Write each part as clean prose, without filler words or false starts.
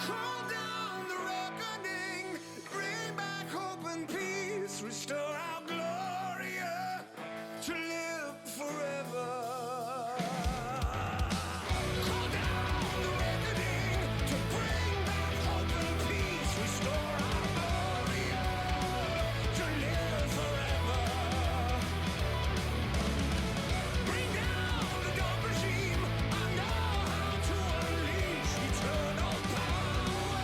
Call down the reckoning, bring back hope and peace, restore our gloria to live forever. Call down the reckoning to bring back hope and peace, restore our gloria to live forever. Bring down the dark regime. I know how to unleash eternal power.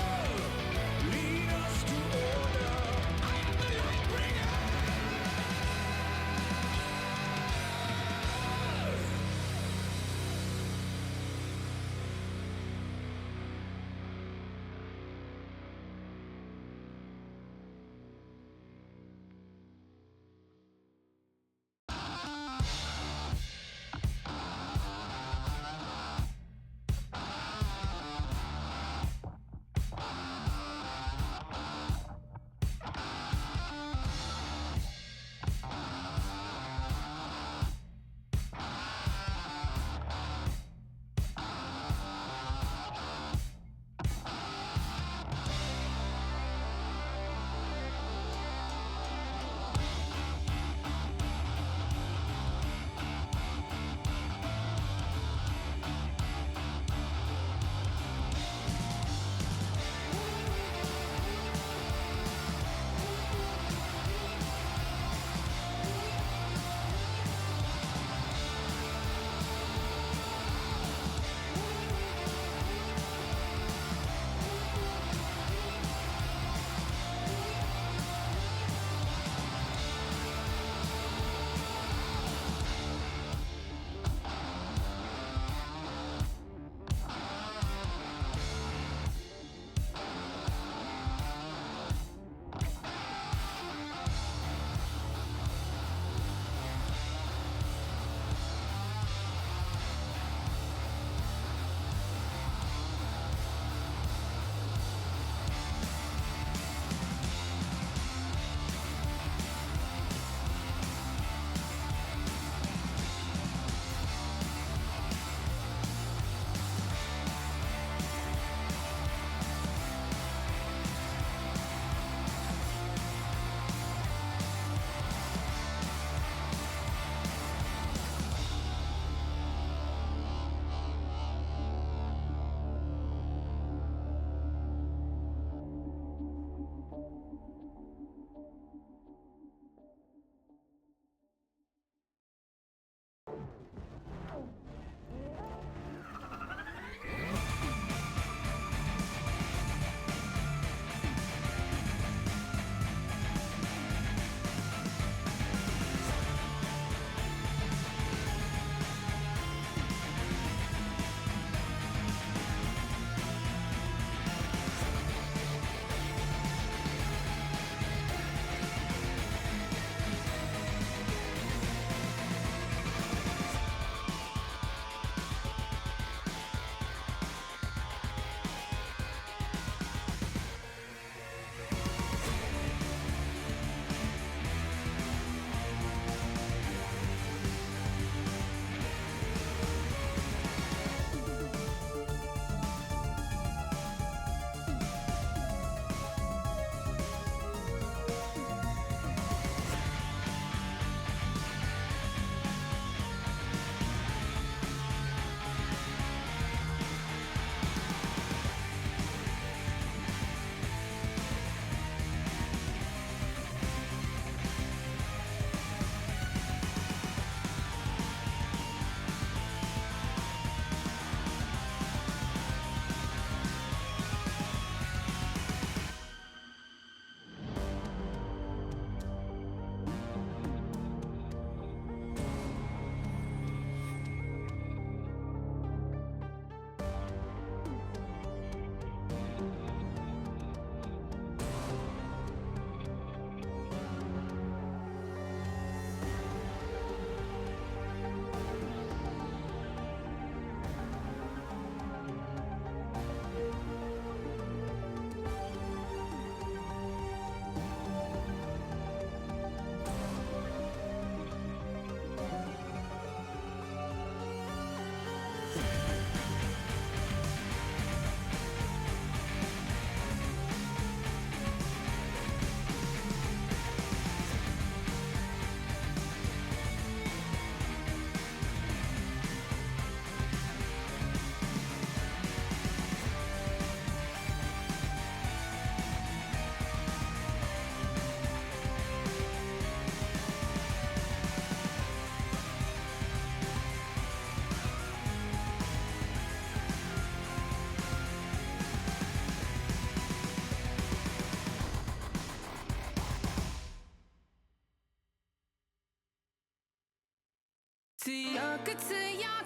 く強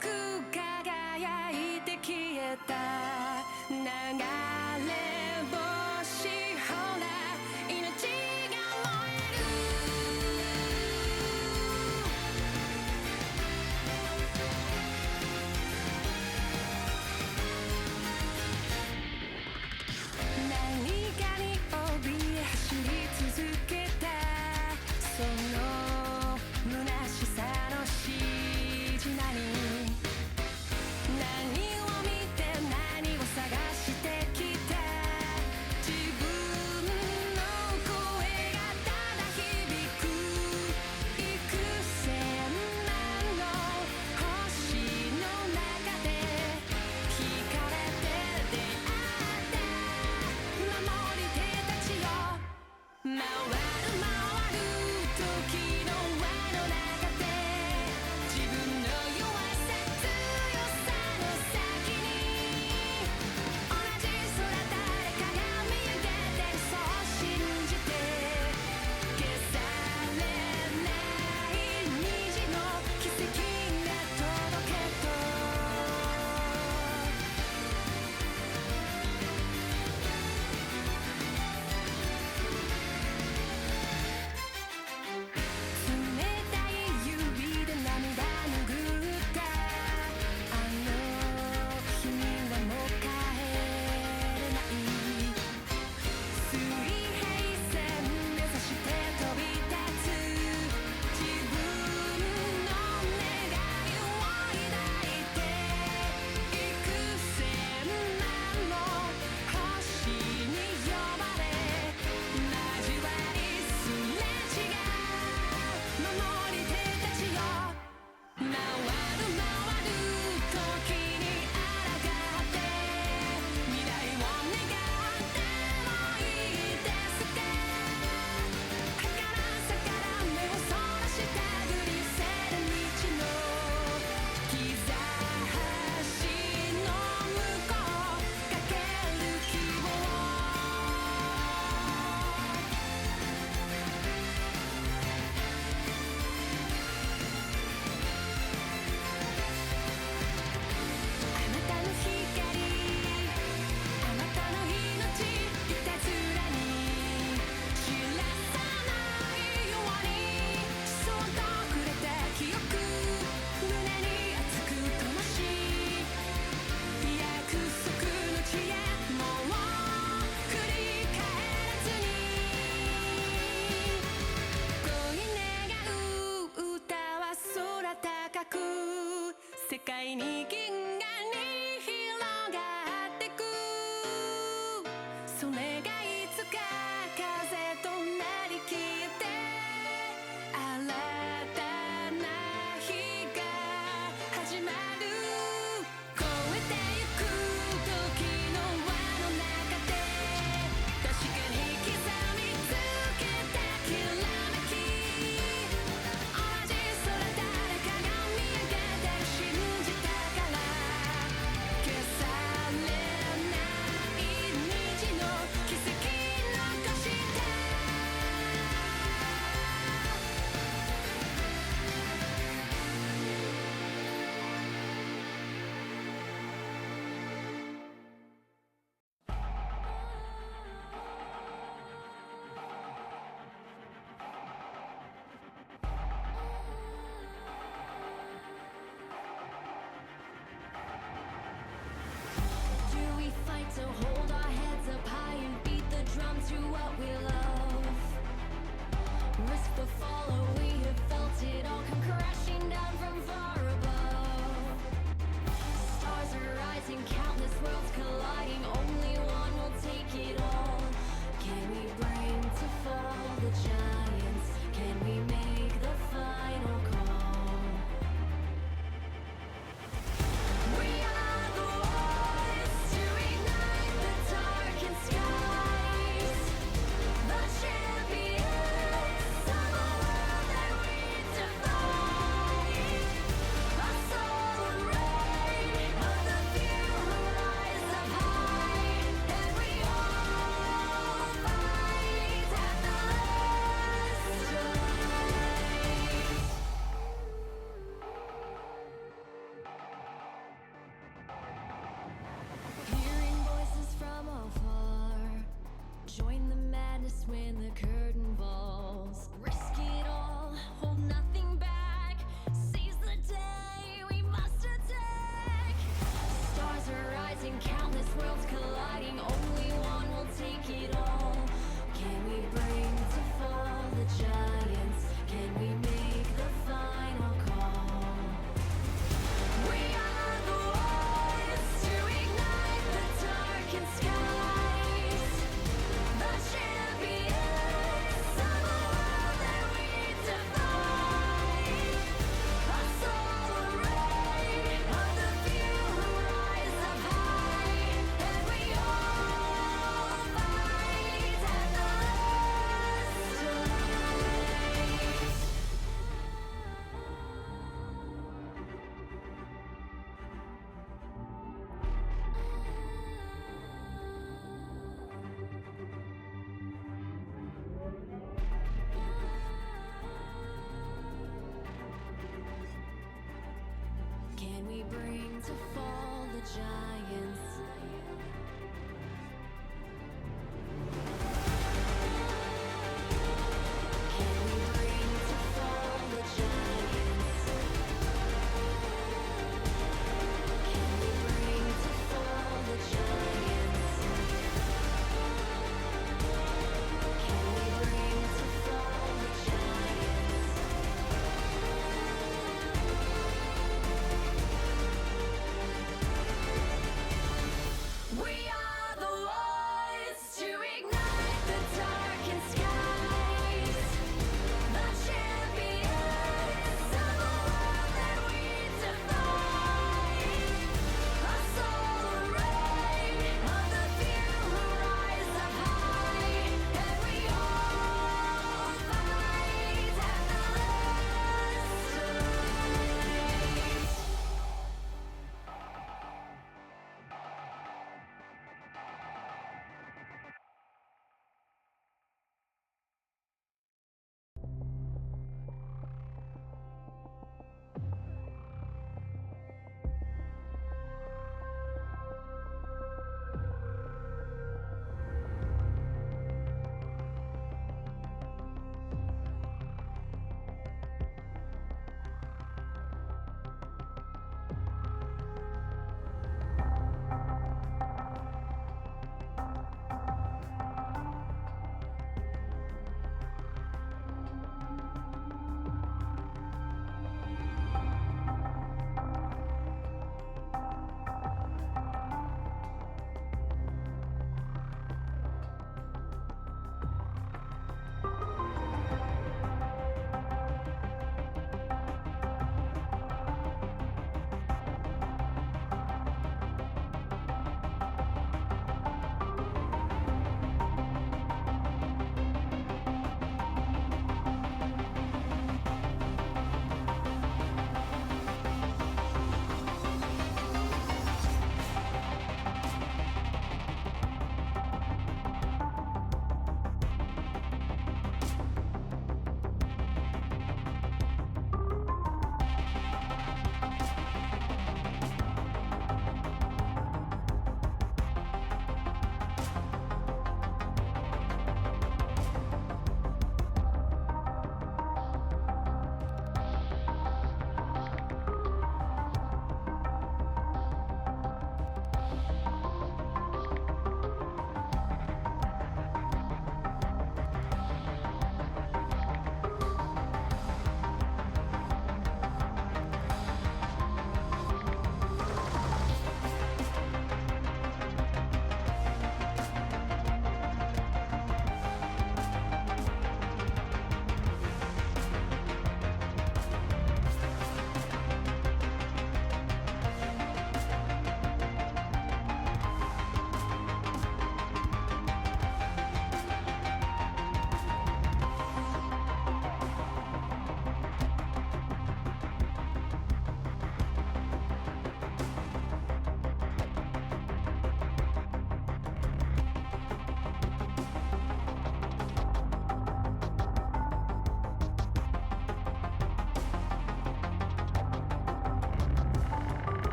く輝いて消えた流れ星ほら命が燃える何かに怯え走り続けたその虚しさのしじなに何を見て何を探してきた自分の声がただ響く幾千万の星の中で惹かれて出会った守り手たちよ回る回る時の輪の中で自分の弱さ強さの先に同じ空誰かが見上げてるそう信じて消されない虹の奇跡が届けと冷たい指で涙拭ったあの日にはもう帰れない水平線目指して飛び立つ自分の願いを抱いて幾千万の星に呼ばれ交わりすれ違う守り手たちよ回る回る時に抗って未来を願ってもいいですか儚さから目をそらしたぐり寄せる道の兆しの向こうかける希望あなたの光あなたの命いたずらに知らさないようにそっとくれた記憶胸に熱く灯し約束の地へもう振り返らずに恋願う歌は空高く世界に銀河に広がってくそれがいつか風となり消えて新たな日が始まる越えてゆく時の輪の中で確かに刻みつけたきらめき同じ空誰かが見上げてる信じたから消されない虹の奇跡残したDo we fight to hold our heads up high and beat the drum to what we love? Risk the fall, or we have felt it all come crashing down from far above. Stars are rising, countless worlds colliding. Only one will take it all. Can we bring to fall the giants? Can we make the final call? We are the ones to ignite the darkened skies. The champions of a world that we defy. A soul rain of the future. rising, countless worlds colliding. Only one will take it all. Can we bring to fall the giants? Can we make the final call? We are the ones to ignite the darkened skies. The champions of a world that we defy. A solar ray of the few who rise up high. And we all fight at the last light. Can we bring to fall the giants? Can we bring to fall the giants? Can we bring to fall the giants? Can we bring to fall the giants?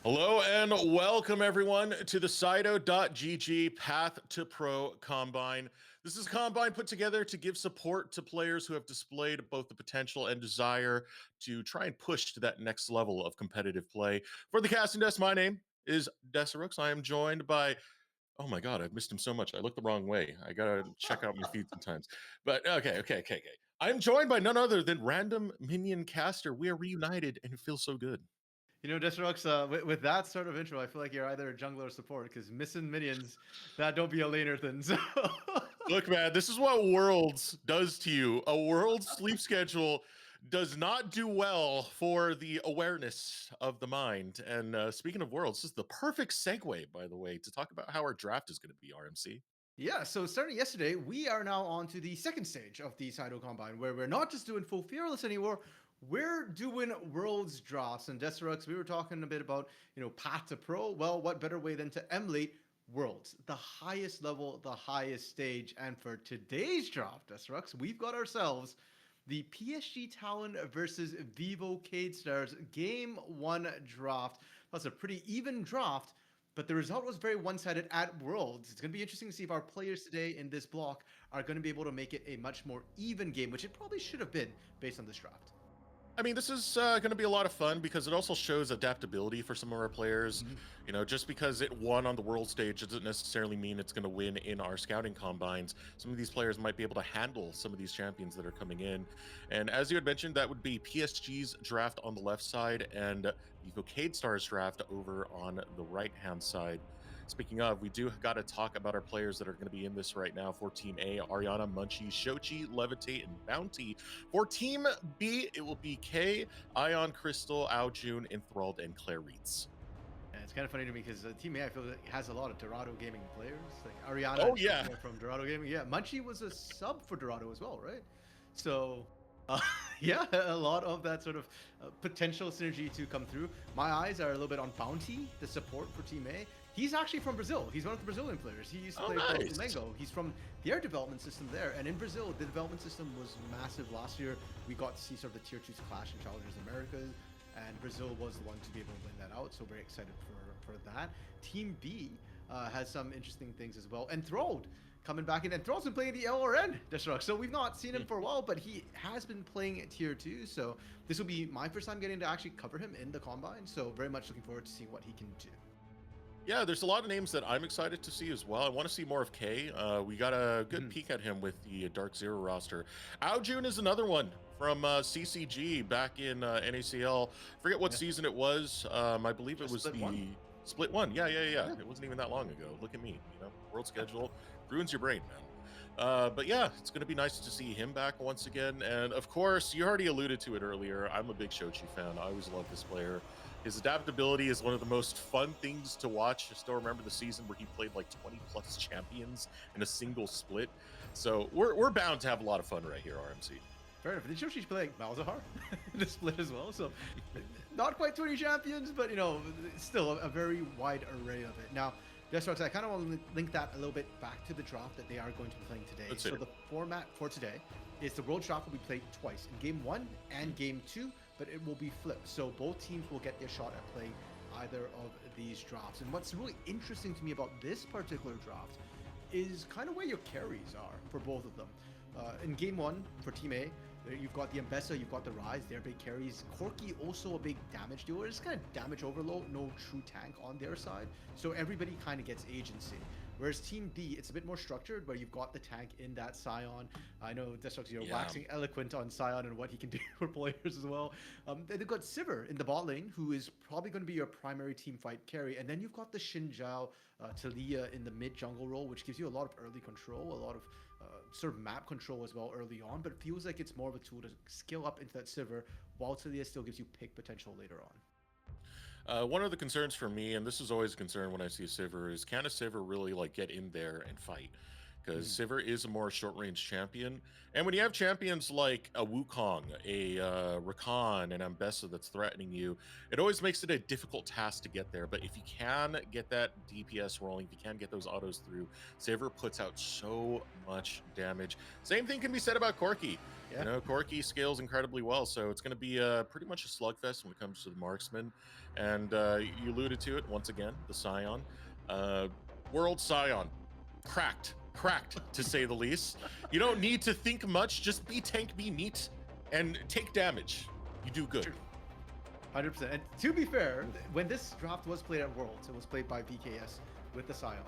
Hello and welcome everyone to the Cyto.gg Path2Pro Combine. This is a combine put together to give support to players who have displayed both the potential and desire to try and push to that next level of competitive play. For the casting desk, my name is Desirux. I am joined by, oh my god, I've missed him so much. I looked the wrong way. I gotta check out my feed sometimes. But okay. I'm joined by none other than Random Minion Caster. We are reunited and it feels so good. Destructs, with that sort of intro, I feel like you're either a jungler or support because missing minions, that don't be a laner thing. So, Look, man, this is what Worlds does to you. A Worlds sleep schedule does not do well for the awareness of the mind. And speaking of Worlds, this is the perfect segue, by the way, to talk about how our draft is going to be, RMC. yeah, so starting yesterday, we are now on to the second stage of the Cyto Combine, where we're not just doing full fearless anymore. We're doing worlds drafts. And Desterux, we were talking a bit about, Path2Pro. Well, what better way than to emulate worlds, the highest level, the highest stage. And for today's draft, Desterux, we've got ourselves the PSG Talon versus Vivo Cade Stars Game 1 draft. That's a pretty even draft, but the result was very one-sided at Worlds. It's going to be interesting to see if our players today in this block are going to be able to make it a much more even game, which it probably should have been based on this draft. I mean, this is going to be a lot of fun because it also shows adaptability for some of our players. Mhm. You know, just because it won on the world stage doesn't necessarily mean it's going to win in our scouting combines. Some of these players might be able to handle some of these champions that are coming in. And as you had mentioned, that would be PSG's draft on the left side and Vivo Cade Stars draft over on the right-hand side. Speaking of, we do got to talk about our players that are going to be in this right now. For Team A, Ariana, Munchie, Shochi, Levitate, and Bounty. For Team B, it will be Kay, Ion, Crystal, Ao June, Enthralled, and Clarice. And it's kind of funny to me because Team A, I feel like has a lot of Dorado Gaming players. Like Ariana Oh, yeah. from Dorado Gaming. Yeah, Munchie was a sub for Dorado as well, right? So, uh, yeah, a lot of that sort of potential synergy to come through. My eyes are a little bit on Bounty, the support for Team A. He's actually from Brazil. He's one of the Brazilian players. He used to play for Nice. Flamengo. He's from their development system there. And in Brazil, the development system was massive. Last year, we got to see sort of the Tier 2s clash in Challengers America, and Brazil was the one to be able to win that out. So very excited for that. Team B has some interesting things as well. Enthralled coming back in. Enthralled's been playing the LRN Destruct. So we've not seen him for a while, but he has been playing at Tier 2. So this will be my first time getting to actually cover him in the Combine. So very much looking forward to seeing what he can do. Yeah, there's a lot of names that I'm excited to see as well. I want to see more of Kay. We got a good peek at him with the Dark Zero roster. Ao June is another one from CCG back in NACL. Forget what season it was. I believe Just it was split the one. split one. Yeah. It wasn't even that long ago. Look at me, world schedule ruins your brain, man. But yeah, it's going to be nice to see him back once again. And of course, you already alluded to it earlier. I'm a big Shochi fan. I always love this player. His adaptability is one of the most fun things to watch. I still remember the season where he played like 20 plus champions in a single split. So we're bound to have a lot of fun right here, RMC. Fair enough. Did Shoshi play like Malzahar in the split as well? So not quite 20 champions, but still a very wide array of it. Now, Destructs, I kind of want to link that a little bit back to the draft that they are going to be playing today. Let's So hear the format for today is the World Draft will be played twice, in Game 1 and Game 2, but it will be flipped. So both teams will get their shot at playing either of these drafts. And what's really interesting to me about this particular draft is kind of where your carries are for both of them. In Game 1 for Team A, you've got the Ambessa, you've got the Rise, they're big carries. Corki also a big damage dealer. It's kind of damage overload, no true tank on their side. So everybody kind of gets agency. Whereas Team B, it's a bit more structured, where you've got the tank in that Scion. I know Destructs, you're waxing eloquent on Scion and what he can do for players as well. They've got Sivir in the bot lane, who is probably going to be your primary team fight carry. And then you've got the Xin Zhao, Talia in the mid jungle role, which gives you a lot of early control, a lot of sort of map control as well early on. But it feels like it's more of a tool to scale up into that Sivir, while Talia still gives you pick potential later on. One of the concerns for me, and this is always a concern when I see Sivir, is can a Sivir really like get in there and fight? because Sivir is a more short-range champion. And when you have champions like a Wukong, a Rakan, and Ambessa that's threatening you, it always makes it a difficult task to get there. But if you can get that DPS rolling, if you can get those autos through, Sivir puts out so much damage. Same thing can be said about Corki. Yeah. You know, Corki scales incredibly well, so it's going to be pretty much a slugfest when it comes to the marksman. And you alluded to it once again, the Scion. World Scion. Cracked to say the least. You don't need to think much, just be tank, be neat, and take damage. You do good. 100%. And to be fair, when this draft was played at Worlds, it was played by BKS with the Scion.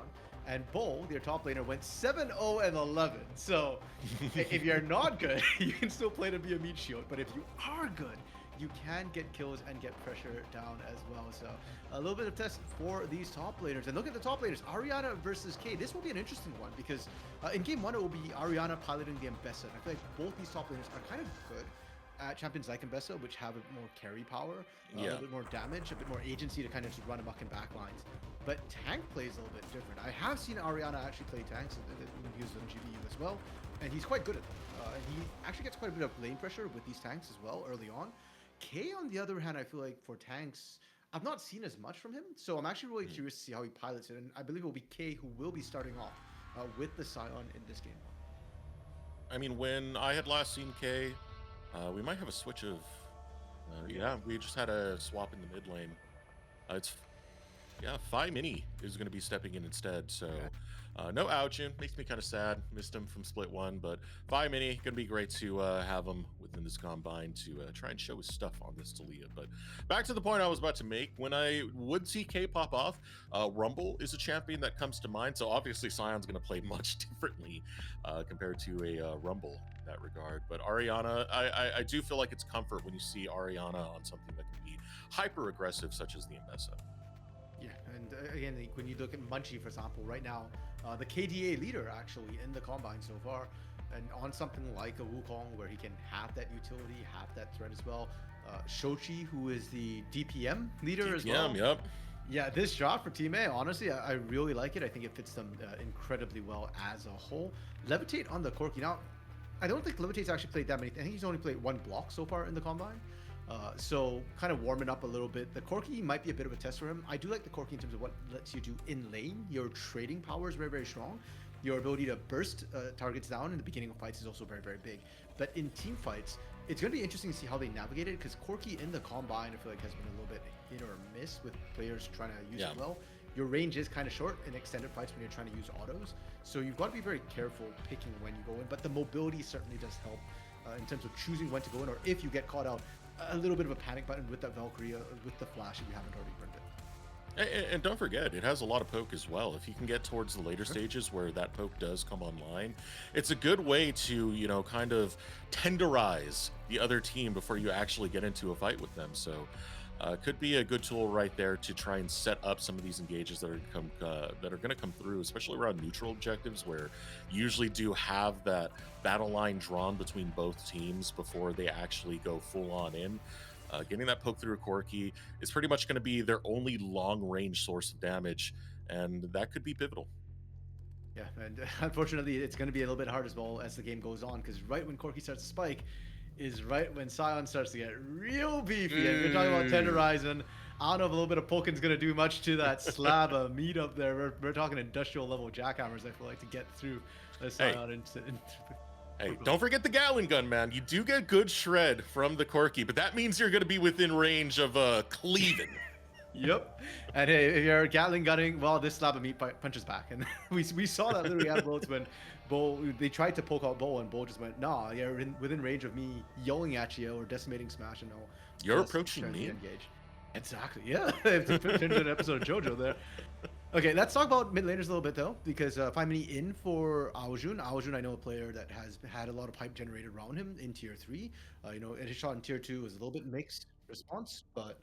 And Bo, their top laner, went 7-0 and 11. So if you're not good, you can still play to be a meat shield. But if you are good, you can get kills and get pressure down as well. So a little bit of test for these top laners. And look at the top laners, Ariana versus Kay. This will be an interesting one because in game one, it will be Ariana piloting the Ambessa. And I feel like both these top laners are kind of good at champions like Ambessa, which have a bit more carry power, a little bit more damage, a bit more agency to kind of just run amok in backlines. But tank plays a little bit different. I have seen Ariana actually play tanks when he was on GBU as well, and he's quite good at them. And he actually gets quite a bit of lane pressure with these tanks as well early on. Kay, on the other hand, I feel like for tanks, I've not seen as much from him, so I'm actually really curious to see how he pilots it, and I believe it will be Kay who will be starting off with the Scion in this game. I mean, when I had last seen Kay, we might have a switch of... yeah, we just had a swap in the mid lane. Phi Mini is going to be stepping in instead, so... no Auchin, makes me kind of sad. Missed him from Split 1, but Phi Mini, going to be great to have him within this combine to try and show his stuff on this Talia. But back to the point I was about to make, when I would see K pop off, Rumble is a champion that comes to mind, so obviously Sion's going to play much differently compared to a Rumble in that regard. But Ariana, I do feel like it's comfort when you see Ariana on something that can be hyper-aggressive, such as the Ambessa. Yeah, and again, when you look at Munchie, for example, right now, the KDA leader actually in the combine so far, and on something like a Wukong where he can have that utility, have that threat as well. Shochi, who is the DPM leader as well. Yep. Yeah, this draft for Team A, honestly, I really like it. I think it fits them incredibly well as a whole. Levitate on the Corki. Now, I don't think Levitate's actually played that many. I think he's only played one block so far in the combine. So kind of warming up a little bit. The Corki might be a bit of a test for him. I do like the Corki in terms of what lets you do in lane. Your trading power is very, very strong. Your ability to burst targets down in the beginning of fights is also very, very big. But in team fights, it's going to be interesting to see how they navigate it, because Corki in the combine, I feel like, has been a little bit hit or miss with players trying to use it well. Your range is kind of short in extended fights when you're trying to use autos. So you've got to be very careful picking when you go in. But the mobility certainly does help in terms of choosing when to go in, or if you get caught out, a little bit of a panic button with that Valkyrie, with the flash if you haven't already earned it. And don't forget, it has a lot of poke as well. If you can get towards the later stages where that poke does come online, it's a good way to, you know, kind of tenderize the other team before you actually get into a fight with them. So could be a good tool right there to try and set up some of these engages that are going to come through, especially around neutral objectives, where you usually do have that battle line drawn between both teams before they actually go full on in. Getting that poke through a Corki is pretty much going to be their only long-range source of damage, and that could be pivotal. Yeah, and unfortunately, it's going to be a little bit hard as well as the game goes on, because right when Corki starts to spike is right when Sion starts to get real beefy. And we're talking about tenderizing. I don't know if a little bit of poking is going to do much to that slab of meat up there. We're talking industrial level jackhammers, I feel like, to get through Sion. Hey, don't forget the Gallon gun, man. You do get good shred from the Corki, but that means you're going to be within range of cleaving. Yep. And hey, if you're Gatling gunning, well, this slab of meat punches back. And we saw that literally at Worlds when they tried to poke out Bo, and Bo just went, nah, you're within range of me yelling at you or decimating smash, and no. You're approaching me. Engage. Exactly. Yeah. It's an episode of JoJo there. Okay, let's talk about mid laners a little bit, though, because Phi Mini in for Aojun. Aojun, I know, a player that has had a lot of hype generated around him in Tier 3. His shot in Tier 2 was a little bit mixed response, but...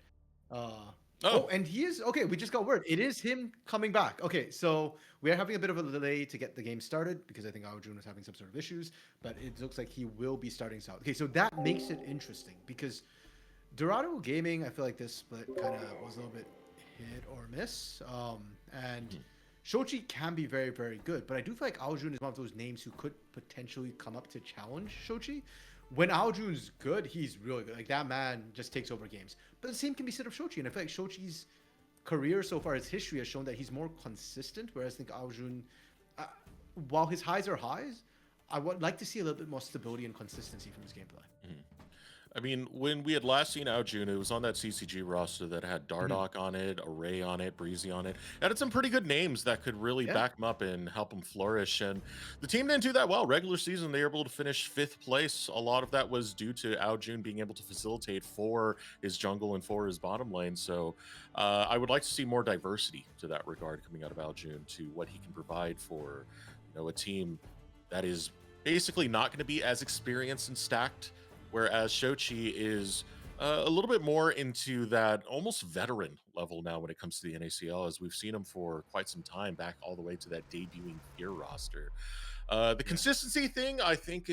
and he is... Okay, we just got word. It is him coming back. Okay, so we are having a bit of a delay to get the game started, because I think Aojun was having some sort of issues, but it looks like he will be starting south. Okay, so that makes it interesting, because Dorado Gaming, I feel like this split kind of was a little bit hit or miss. And Shochi can be very, very good, but I do feel like Aojun is one of those names who could potentially come up to challenge Shochi. When Aojun's good, he's really good. Like, that man just takes over games. But the same can be said of Shochi, and I feel like Shochi's career so far, his history has shown that he's more consistent, whereas I think Aojun, while his highs are highs, I would like to see a little bit more stability and consistency from his gameplay. I mean, when we had last seen Aojun, it was on that CCG roster that had Dardoch on it, Array on it, Breezy on it. It had some pretty good names that could really back him up and help him flourish. And the team didn't do that well. Regular season, they were able to finish 5th place. A lot of that was due to Aojun being able to facilitate for his jungle and for his bottom lane. So I would like to see more diversity to that regard coming out of Aojun to what he can provide for, you know, a team that is basically not going to be as experienced and stacked, whereas Shochi is a little bit more into that almost veteran level now when it comes to the NACL, as we've seen him for quite some time, back all the way to that debuting Fear roster. The consistency thing, I think,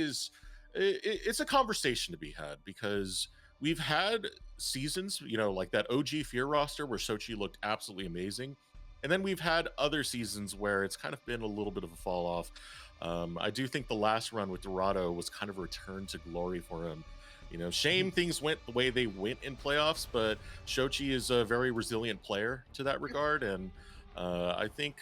it's a conversation to be had, because we've had seasons, you know, like that OG Fear roster where Shochi looked absolutely amazing. And then we've had other seasons where it's kind of been a little bit of a fall off. I do think the last run with Dorado was kind of a return to glory for him. You know, shame things went the way they went in playoffs, but Shochi is a very resilient player to that regard. And I think,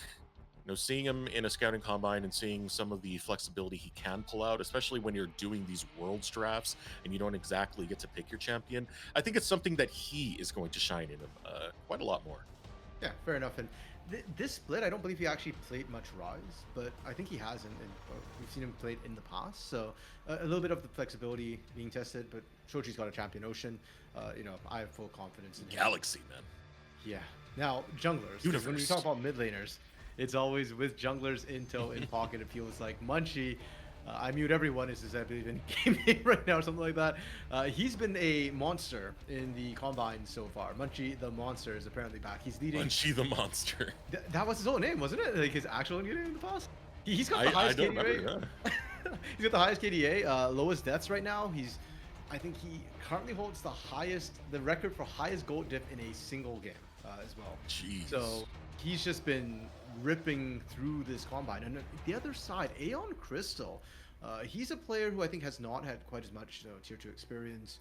you know, seeing him in a scouting combine and seeing some of the flexibility he can pull out, especially when you're doing these worlds drafts and you don't exactly get to pick your champion, I think it's something that he is going to shine in him quite a lot more. Yeah, fair enough. And this split, I don't believe he actually played much Rise, but I think he has, we've seen him play in the past. So a little bit of the flexibility being tested, but Shochi's got a champion Ocean. You know, I have full confidence in him. Galaxy, man. Yeah. Now, junglers. 'Cause when we talk about mid laners, it's always with junglers intel in pocket. It feels like Munchie. I mute everyone is his, I believe, in game name right now or something like that. He's been a monster in the combine so far. Munchie the Monster is apparently back. He's leading. Munchie the Monster. That was his own name, wasn't it? Like his actual name in the past. He's got the highest KDA. Remember, yeah. He's got the highest KDA, lowest deaths right now. I think he currently holds the record for highest gold diff in a single game as well. Jeez. So he's just been ripping through this combine. And the other side, Aeon Crystal, he's a player who I think has not had quite as much tier 2 experience,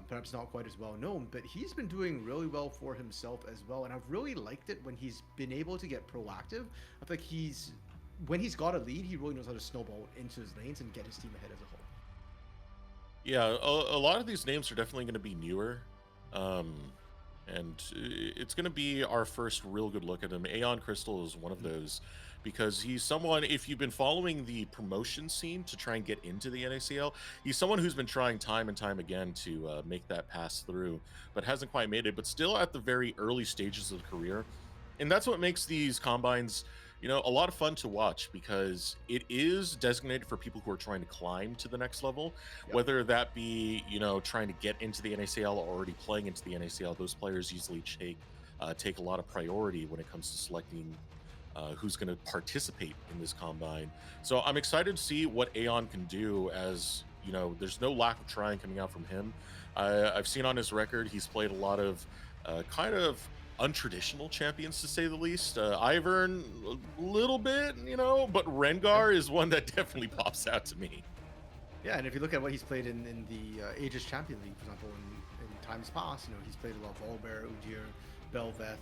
perhaps not quite as well known, but he's been doing really well for himself as well. And I've really liked it when he's been able to get proactive. I think when he's got a lead, he really knows how to snowball into his lanes and get his team ahead as a whole. Yeah, a lot of these names are definitely going to be newer. And it's going to be our first real good look at him. Aeon Crystal is one of those, because he's someone, if you've been following the promotion scene to try and get into the NACL, he's someone who's been trying time and time again to make that pass through, but hasn't quite made it, but still at the very early stages of the career. And that's what makes these combines, you know, a lot of fun to watch, because it is designated for people who are trying to climb to the next level, whether that be, you know, trying to get into the NACL or already playing into the NACL. Those players usually take a lot of priority when it comes to selecting who's going to participate in this combine. So I'm excited to see what Aeon can do, as, you know, there's no lack of trying coming out from him. I've seen on his record, he's played a lot of kind of untraditional champions, to say the least. Ivern, a little bit, you know, but Rengar is one that definitely pops out to me. Yeah, and if you look at what he's played in the Aegis Champion League, for example, in times past, you know, he's played a lot of Volibear, Udyr, Bel'Veth,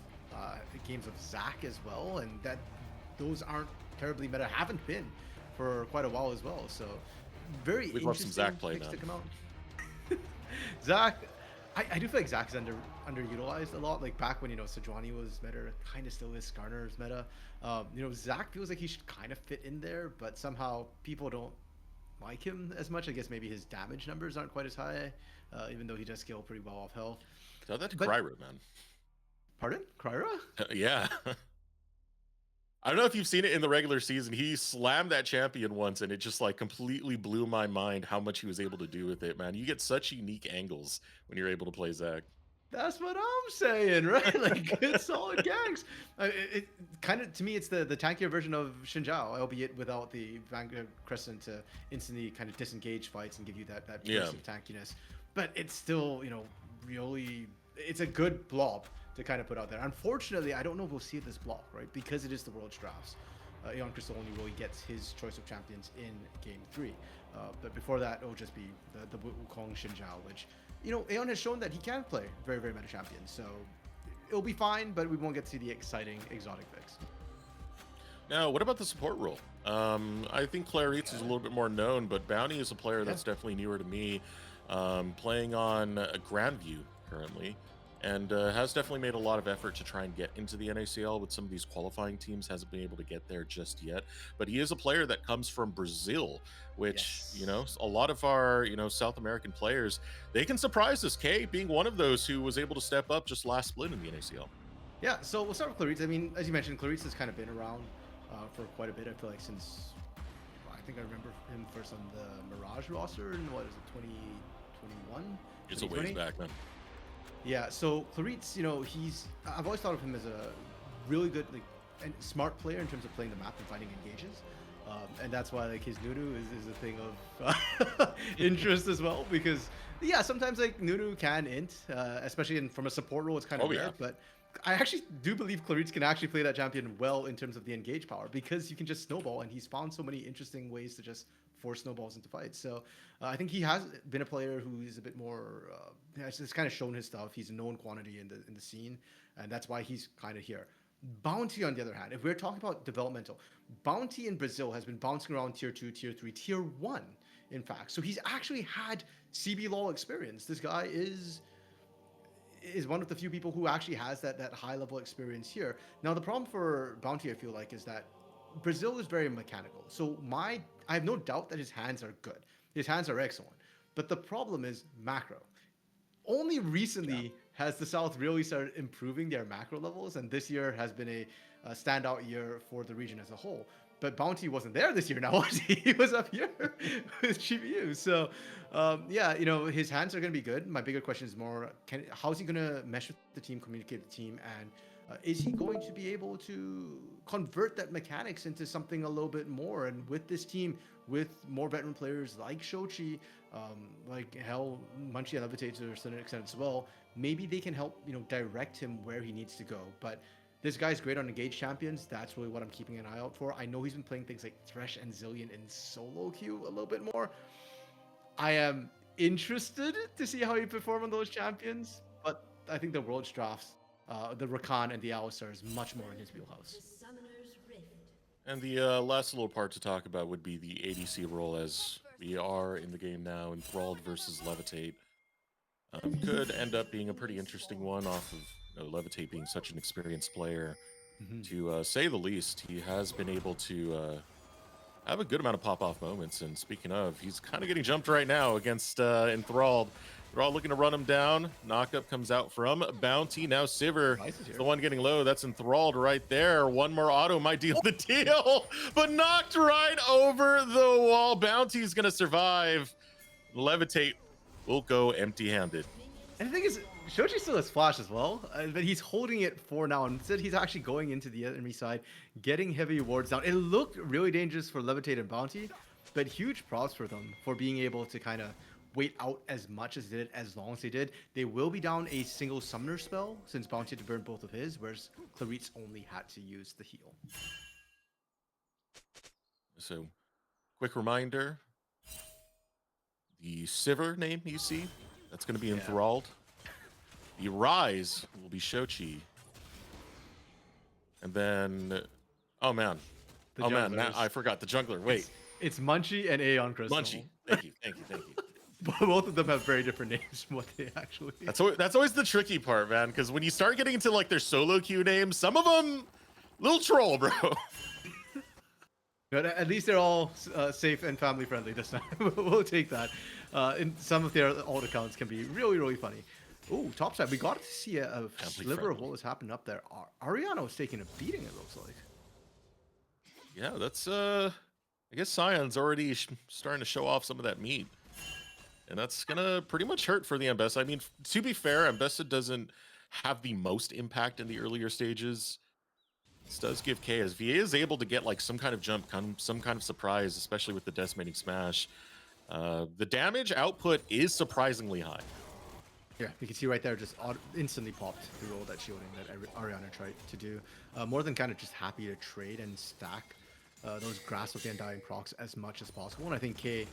games of Zac as well, and those aren't terribly meta, haven't been for quite a while as well. So very We'd love interesting some Zac play picks now. to come out. Zac, I do feel like Zac is underutilized a lot. Like back when, you know, Sejuani was meta, kind of still is. Skarner's meta. You know, Zac feels like he should kind of fit in there, but somehow people don't like him as much. I guess maybe his damage numbers aren't quite as high, even though he does scale pretty well off health. Tell that to Cryro, man. Pardon? Cryra? Yeah. I don't know if you've seen it in the regular season. He slammed that champion once, and it just like completely blew my mind how much he was able to do with it, man. You get such unique angles when you're able to play Zac. That's what I'm saying, right? Like good solid ganks. It kind of, to me, it's the tankier version of Xin Zhao, albeit without the Vanguard Crescent to instantly kind of disengage fights and give you that burst of tankiness. But it's still, you know, really, it's a good blob to kind of put out there. Unfortunately, I don't know if we'll see it this block, right? Because it is the World Drafts. Aeon Crystal only really gets his choice of champions in Game 3. But before that, it'll just be the Wukong Xinjiao, which, you know, Aeon has shown that he can play very, very meta champions. So it'll be fine, but we won't get to see the exciting exotic picks. Now, what about the support role? I think Clarice is a little bit more known, but Bounty is a player that's definitely newer to me, playing on Grandview currently, and has definitely made a lot of effort to try and get into the NACL with some of these qualifying teams. Hasn't been able to get there just yet, but he is a player that comes from Brazil, which, you know, a lot of our, you know, South American players, they can surprise us, Kay being one of those who was able to step up just last split in the NACL. Yeah, so we'll start with Clarice. I mean, as you mentioned, Clarice has kind of been around for quite a bit. I feel like since, I think I remember him first on the Mirage roster in, what is it, 2021? It's a ways back, man. Yeah, so Clarice, you know, I've always thought of him as a really good, like, and smart player in terms of playing the map and finding engages. And that's why, like, his Nunu is a thing of interest as well, because, yeah, sometimes, like, Nunu can int, especially from a support role, it's kind of rare, but I actually do believe Clarice can actually play that champion well in terms of the engage power, because you can just snowball, and he's found so many interesting ways to just force snowballs into fights. So I think he has been a player who is a bit more, has kind of shown his stuff. He's a known quantity in the scene, and that's why he's kind of here. Bounty, on the other hand, if we're talking about developmental, Bounty in Brazil has been bouncing around tier 2, tier 3, tier 1, in fact. So he's actually had CB LoL experience. This guy is one of the few people who actually has that high level experience here. Now, the problem for Bounty, I feel like, is that Brazil is very mechanical. So I have no doubt that his hands are good. His hands are excellent. But the problem is macro. Only recently has the South really started improving their macro levels, and this year has been a standout year for the region as a whole. But Bounty wasn't there this year now, was he? He was up here with GPU. So, yeah, you know, his hands are going to be good. My bigger question is more, how's he going to mesh with the team, communicate with the team, and is he going to be able to convert that mechanics into something a little bit more? And with this team, with more veteran players like Shochi, like hell, Munchie and Levitate to a certain extent as well, maybe they can help, you know, direct him where he needs to go. But this guy's great on engaged champions. That's really what I'm keeping an eye out for. I know he's been playing things like Thresh and Zillion in solo queue a little bit more. I am interested to see how he perform on those champions, but I think the World Drafts, the Rakan and the Alistar is much more in his wheelhouse. And the last little part to talk about would be the ADC role, as we are in the game now. Enthralled versus Levitate could end up being a pretty interesting one, off of, you know, Levitate being such an experienced player, to say the least. He has been able to have a good amount of pop-off moments. And speaking of, he's kind of getting jumped right now against Enthralled. They're all looking to run him down. Knockup comes out from Bounty. Now Sivir is the one getting low. That's Enthralled right there. One more auto might deal the deal, but knocked right over the wall. Bounty's going to survive. Levitate will go empty-handed. And the thing is, Shochi still has flash as well, but he's holding it for now. Instead, he's actually going into the enemy side, getting heavy wards down. It looked really dangerous for Levitate and Bounty, but huge props for them for being able to kind of wait out as much as they did, as long as they did. They will be down a single summoner spell, since Bounty had to burn both of his, whereas Clarice only had to use the heal. So, quick reminder, the Sivir name you see, that's going to be Enthralled. The Rise will be Shochi. And then, oh man, I forgot the jungler. Wait. It's Munchie and Aeon Crystal. Munchie. Thank you. Both of them have very different names from what they actually. That's always the tricky part, man. Because when you start getting into like their solo queue names, some of them, little troll, bro. But at least they're all safe and family friendly this time. We'll take that. And some of their alt accounts can be really, really funny. Ooh, topside. We got to see a sliver of what was happening up there. Ariana was taking a beating, it looks like. Yeah, that's I guess Sion's already starting to show off some of that meat. And that's gonna pretty much hurt for the Ambessa. I mean, to be fair, Ambessa doesn't have the most impact in the earlier stages. This does give K, as VA is able to get like some kind of jump, some kind of surprise, especially with the decimating smash. The damage output is surprisingly high. Yeah, you can see right there, just instantly popped the roll that shielding that Ariana tried to do. More than kind of just happy to trade and stack those Grasp of the Undying procs as much as possible. And I think K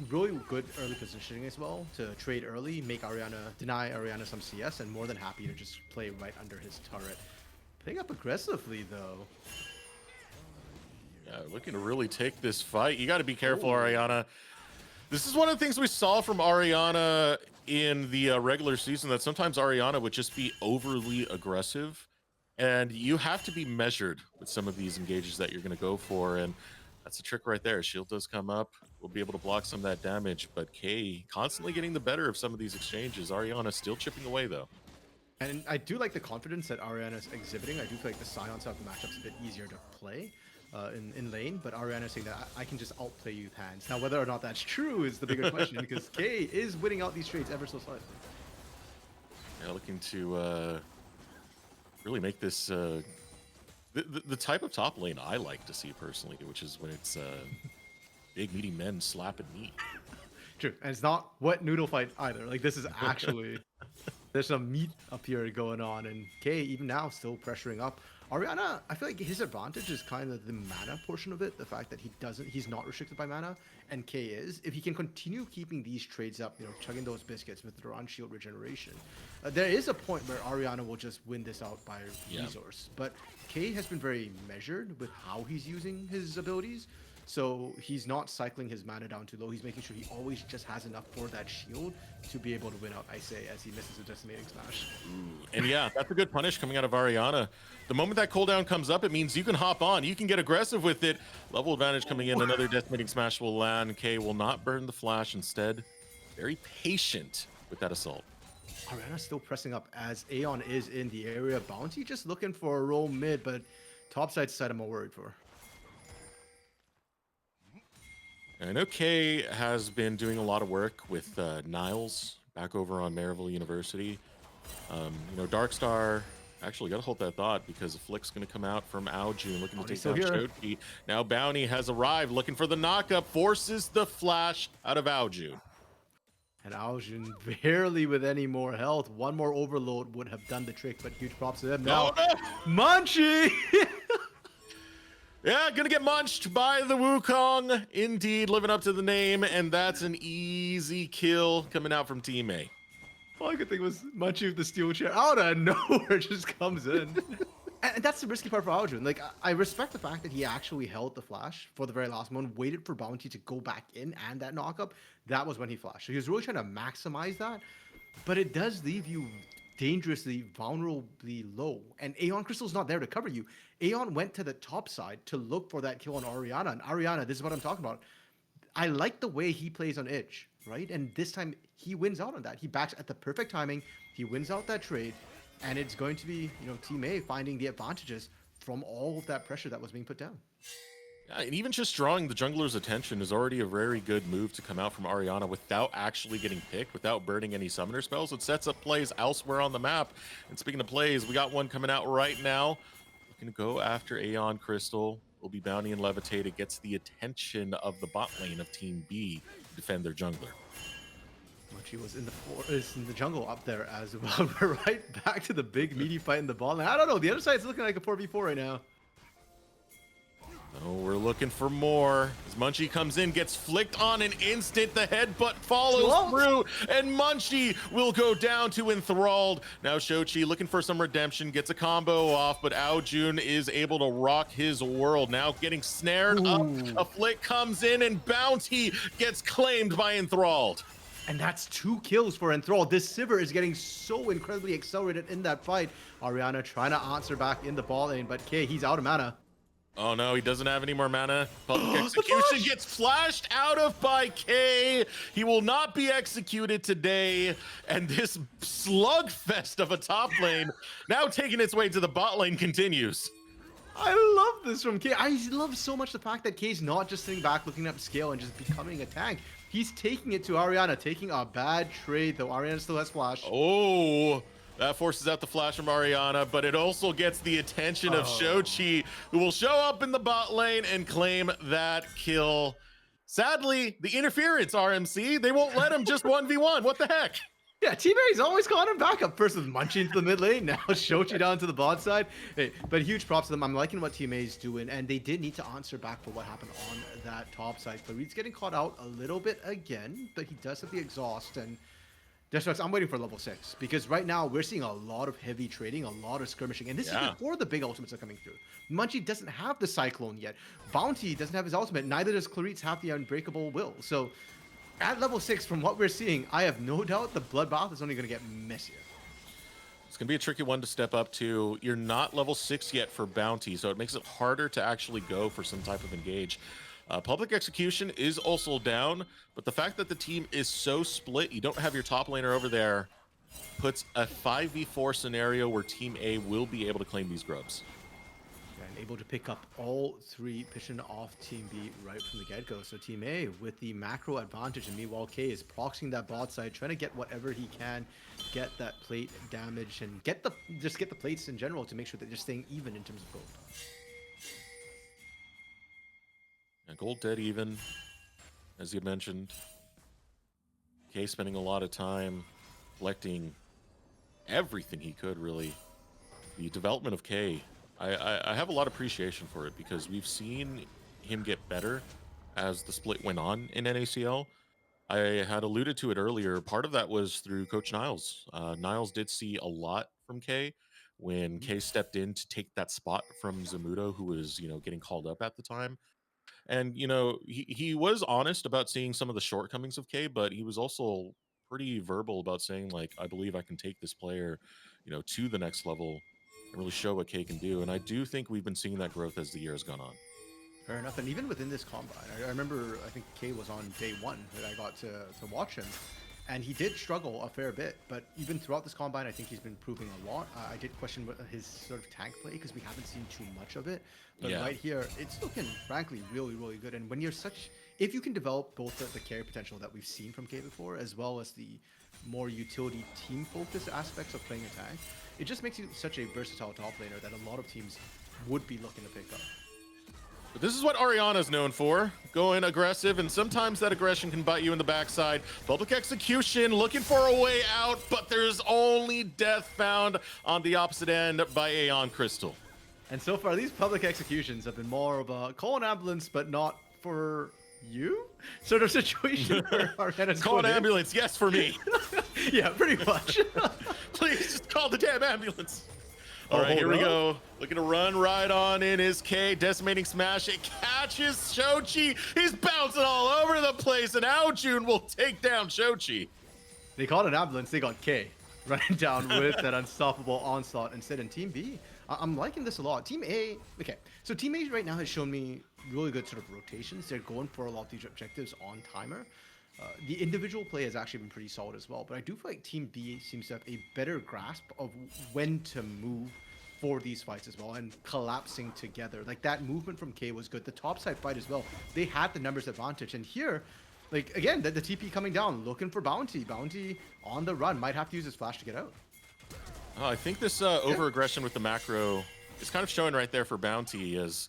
really good early positioning as well to trade early, make Ariana, deny Ariana some CS, and more than happy to just play right under his turret. Playing up aggressively though. Yeah, looking to really take this fight. You got to be careful, Ariana. This is one of the things we saw from Ariana in the regular season, that sometimes Ariana would just be overly aggressive, and you have to be measured with some of these engages that you're going to go for, and that's the trick right there. Shield does come up. We'll be able to block some of that damage, but K constantly getting the better of some of these exchanges. Ariana still chipping away, though. And I do like the confidence that Ariana is exhibiting. I do feel like the Scions have the matchups a bit easier to play in lane, but Ariana is saying that I can just outplay you with hands. Now, whether or not that's true is the bigger question, because K is winning out these trades ever so slightly. Yeah, looking to really make this the type of top lane I like to see personally, which is when it's big meaty men slapping meat. True, and it's not wet noodle fight either. Like, this is actually there's some meat up here going on, and K even now still pressuring up. Ariana, I feel like his advantage is kind of the mana portion of it, the fact that he's not restricted by mana, and K is. If he can continue keeping these trades up, you know, chugging those biscuits with their on shield regeneration, there is a point where Ariana will just win this out by resource. But K has been very measured with how he's using his abilities. So he's not cycling his mana down too low. He's making sure he always just has enough for that shield to be able to win out Ice as he misses a decimating smash. And yeah, that's a good punish coming out of Ariana. The moment that cooldown comes up, it means you can hop on. You can get aggressive with it. Level advantage coming in. Another decimating smash will land. K will not burn the flash. Instead, very patient with that assault. Ariana still pressing up as Aeon is in the area. Bounty just looking for a roll mid, but topside side I'm more worried for. I know K has been doing a lot of work with Niles back over on Maryville University. You know, Darkstar, actually got to hold that thought, because Flick's going to come out from Aljun looking to take down Shochi. Now Bounty has arrived looking for the knockup, forces the flash out of Aljun. And Aljun barely with any more health. One more overload would have done the trick, but huge props to them. Now, Munchie! Yeah, gonna get munched by the Wukong. Indeed, living up to the name, and that's an easy kill coming out from Team A. All I could think was Munchie with the steel chair out of nowhere just comes in. And that's the risky part for Aljun. Like, I respect the fact that he actually held the flash for the very last moment, waited for Bounty to go back in and that knockup. That was when he flashed. So he was really trying to maximize that, but it does leave you dangerously, vulnerably low. And Aeon Crystal's not there to cover you. Aeon went to the top side to look for that kill on Ariana. And Ariana, this is what I'm talking about. I like the way he plays on Edge, right? And this time he wins out on that. He backs at the perfect timing. He wins out that trade. And it's going to be, you know, Team A finding the advantages from all of that pressure that was being put down. Yeah, and even just drawing the jungler's attention is already a very good move to come out from Ariana without actually getting picked, without burning any summoner spells. It sets up plays elsewhere on the map. And speaking of plays, we got one coming out right now. Looking to go after Aeon Crystal. Will be Bounty and Levitate. It gets the attention of the bot lane of Team B to defend their jungler. Munchie was in the jungle up there as well. We're right back to the big meaty fight in the ball lane. I don't know. The other side's looking like a 4v4 right now. Oh, we're looking for more. As Munchie comes in, gets flicked on an instant. The headbutt follows through, and Munchie will go down to Enthralled. Now Shochi looking for some redemption, gets a combo off, but Aljun is able to rock his world. Now getting snared up. A flick comes in, and Bounty gets claimed by Enthralled. And that's 2 kills for Enthralled. This Sivir is getting so incredibly accelerated in that fight. Ariana trying to answer back in the ball lane, but K, he's out of mana. Oh no, he doesn't have any more mana. Public execution gets flashed out of by K. He will not be executed today. And this slugfest of a top lane now taking its way to the bot lane continues. I love this from K. I love so much the fact that K's not just sitting back looking up scale and just becoming a tank. He's taking it to Ariana, taking a bad trade, though Ariana still has flash. Oh, that forces out the flash from Ariana, but it also gets the attention of Shochi, who will show up in the bot lane and claim that kill. Sadly, the interference, RMC, they won't let him just 1v1. What the heck? Yeah, Teammate's always calling him back up. First with Munchie into the mid lane, now Shochi down to the bot side. Hey, but huge props to them. I'm liking what Teammate's doing, and they did need to answer back for what happened on that top side. Farid's getting caught out a little bit again, but he does have the exhaust, and Destructs, I'm waiting for level 6, because right now we're seeing a lot of heavy trading, a lot of skirmishing, and this is before the big ultimates are coming through. Munchie doesn't have the Cyclone yet. Bounty doesn't have his ultimate, neither does Claritz have the Unbreakable Will. So at level 6, from what we're seeing, I have no doubt the Bloodbath is only going to get messier. It's going to be a tricky one to step up to. You're not level 6 yet for Bounty, so it makes it harder to actually go for some type of engage. Public Execution is also down, but the fact that the team is so split, you don't have your top laner over there, puts a 5v4 scenario where Team A will be able to claim these grubs. And able to pick up all 3 Pishin off Team B right from the get-go. So Team A with the macro advantage, and meanwhile K is proxying that bot side, trying to get whatever he can, get that plate damage, and just get the plates in general to make sure that they're staying even in terms of gold. And gold dead even, as you mentioned. K spending a lot of time collecting everything he could, really. The development of K, I have a lot of appreciation for it, because we've seen him get better as the split went on in NACL. I had alluded to it earlier. Part of that was through Coach Niles. Niles did see a lot from K when K stepped in to take that spot from Zamudo, who was, getting called up at the time. And, he was honest about seeing some of the shortcomings of K, but he was also pretty verbal about saying, like, I believe I can take this player, to the next level and really show what K can do. And I do think we've been seeing that growth as the year has gone on. Fair enough. And even within this combine, I remember, I think K was on day 1 that I got to watch him. And he did struggle a fair bit, but even throughout this combine, I think he's been improving a lot. I did question his sort of tank play, because we haven't seen too much of it. But right here, it's looking, frankly, really, really good. And when you're if you can develop both the carry potential that we've seen from K before, as well as the more utility team-focused aspects of playing a tank, it just makes you such a versatile top laner that a lot of teams would be looking to pick up. But this is what Ariana's known for, going aggressive, and sometimes that aggression can bite you in the backside. Public Execution looking for a way out, but there's only death found on the opposite end by Aeon Crystal. And so far, these public executions have been more of a call an ambulance, but not for you sort of situation. Where Ariana's call an ambulance, yes, for me. Yeah, pretty much. Please just call the damn ambulance. All right, here we go. Looking to run right on in is K. Decimating Smash. It catches Shochi. He's bouncing all over the place, and Aojun will take down Shochi. They called an ambulance. They got K running down with that unstoppable onslaught instead. In Team B, I'm liking this a lot. Team A, okay. So Team A right now has shown me really good sort of rotations. They're going for a lot of these objectives on timer. The individual play has actually been pretty solid as well, but I do feel like Team B seems to have a better grasp of when to move for these fights as well, and collapsing together. Like, that movement from K was good. The top side fight as well, they had the numbers advantage, and here, like, again, the TP coming down, looking for Bounty. Bounty on the run, might have to use his flash to get out. I think this over-aggression with the macro is kind of showing right there for Bounty, as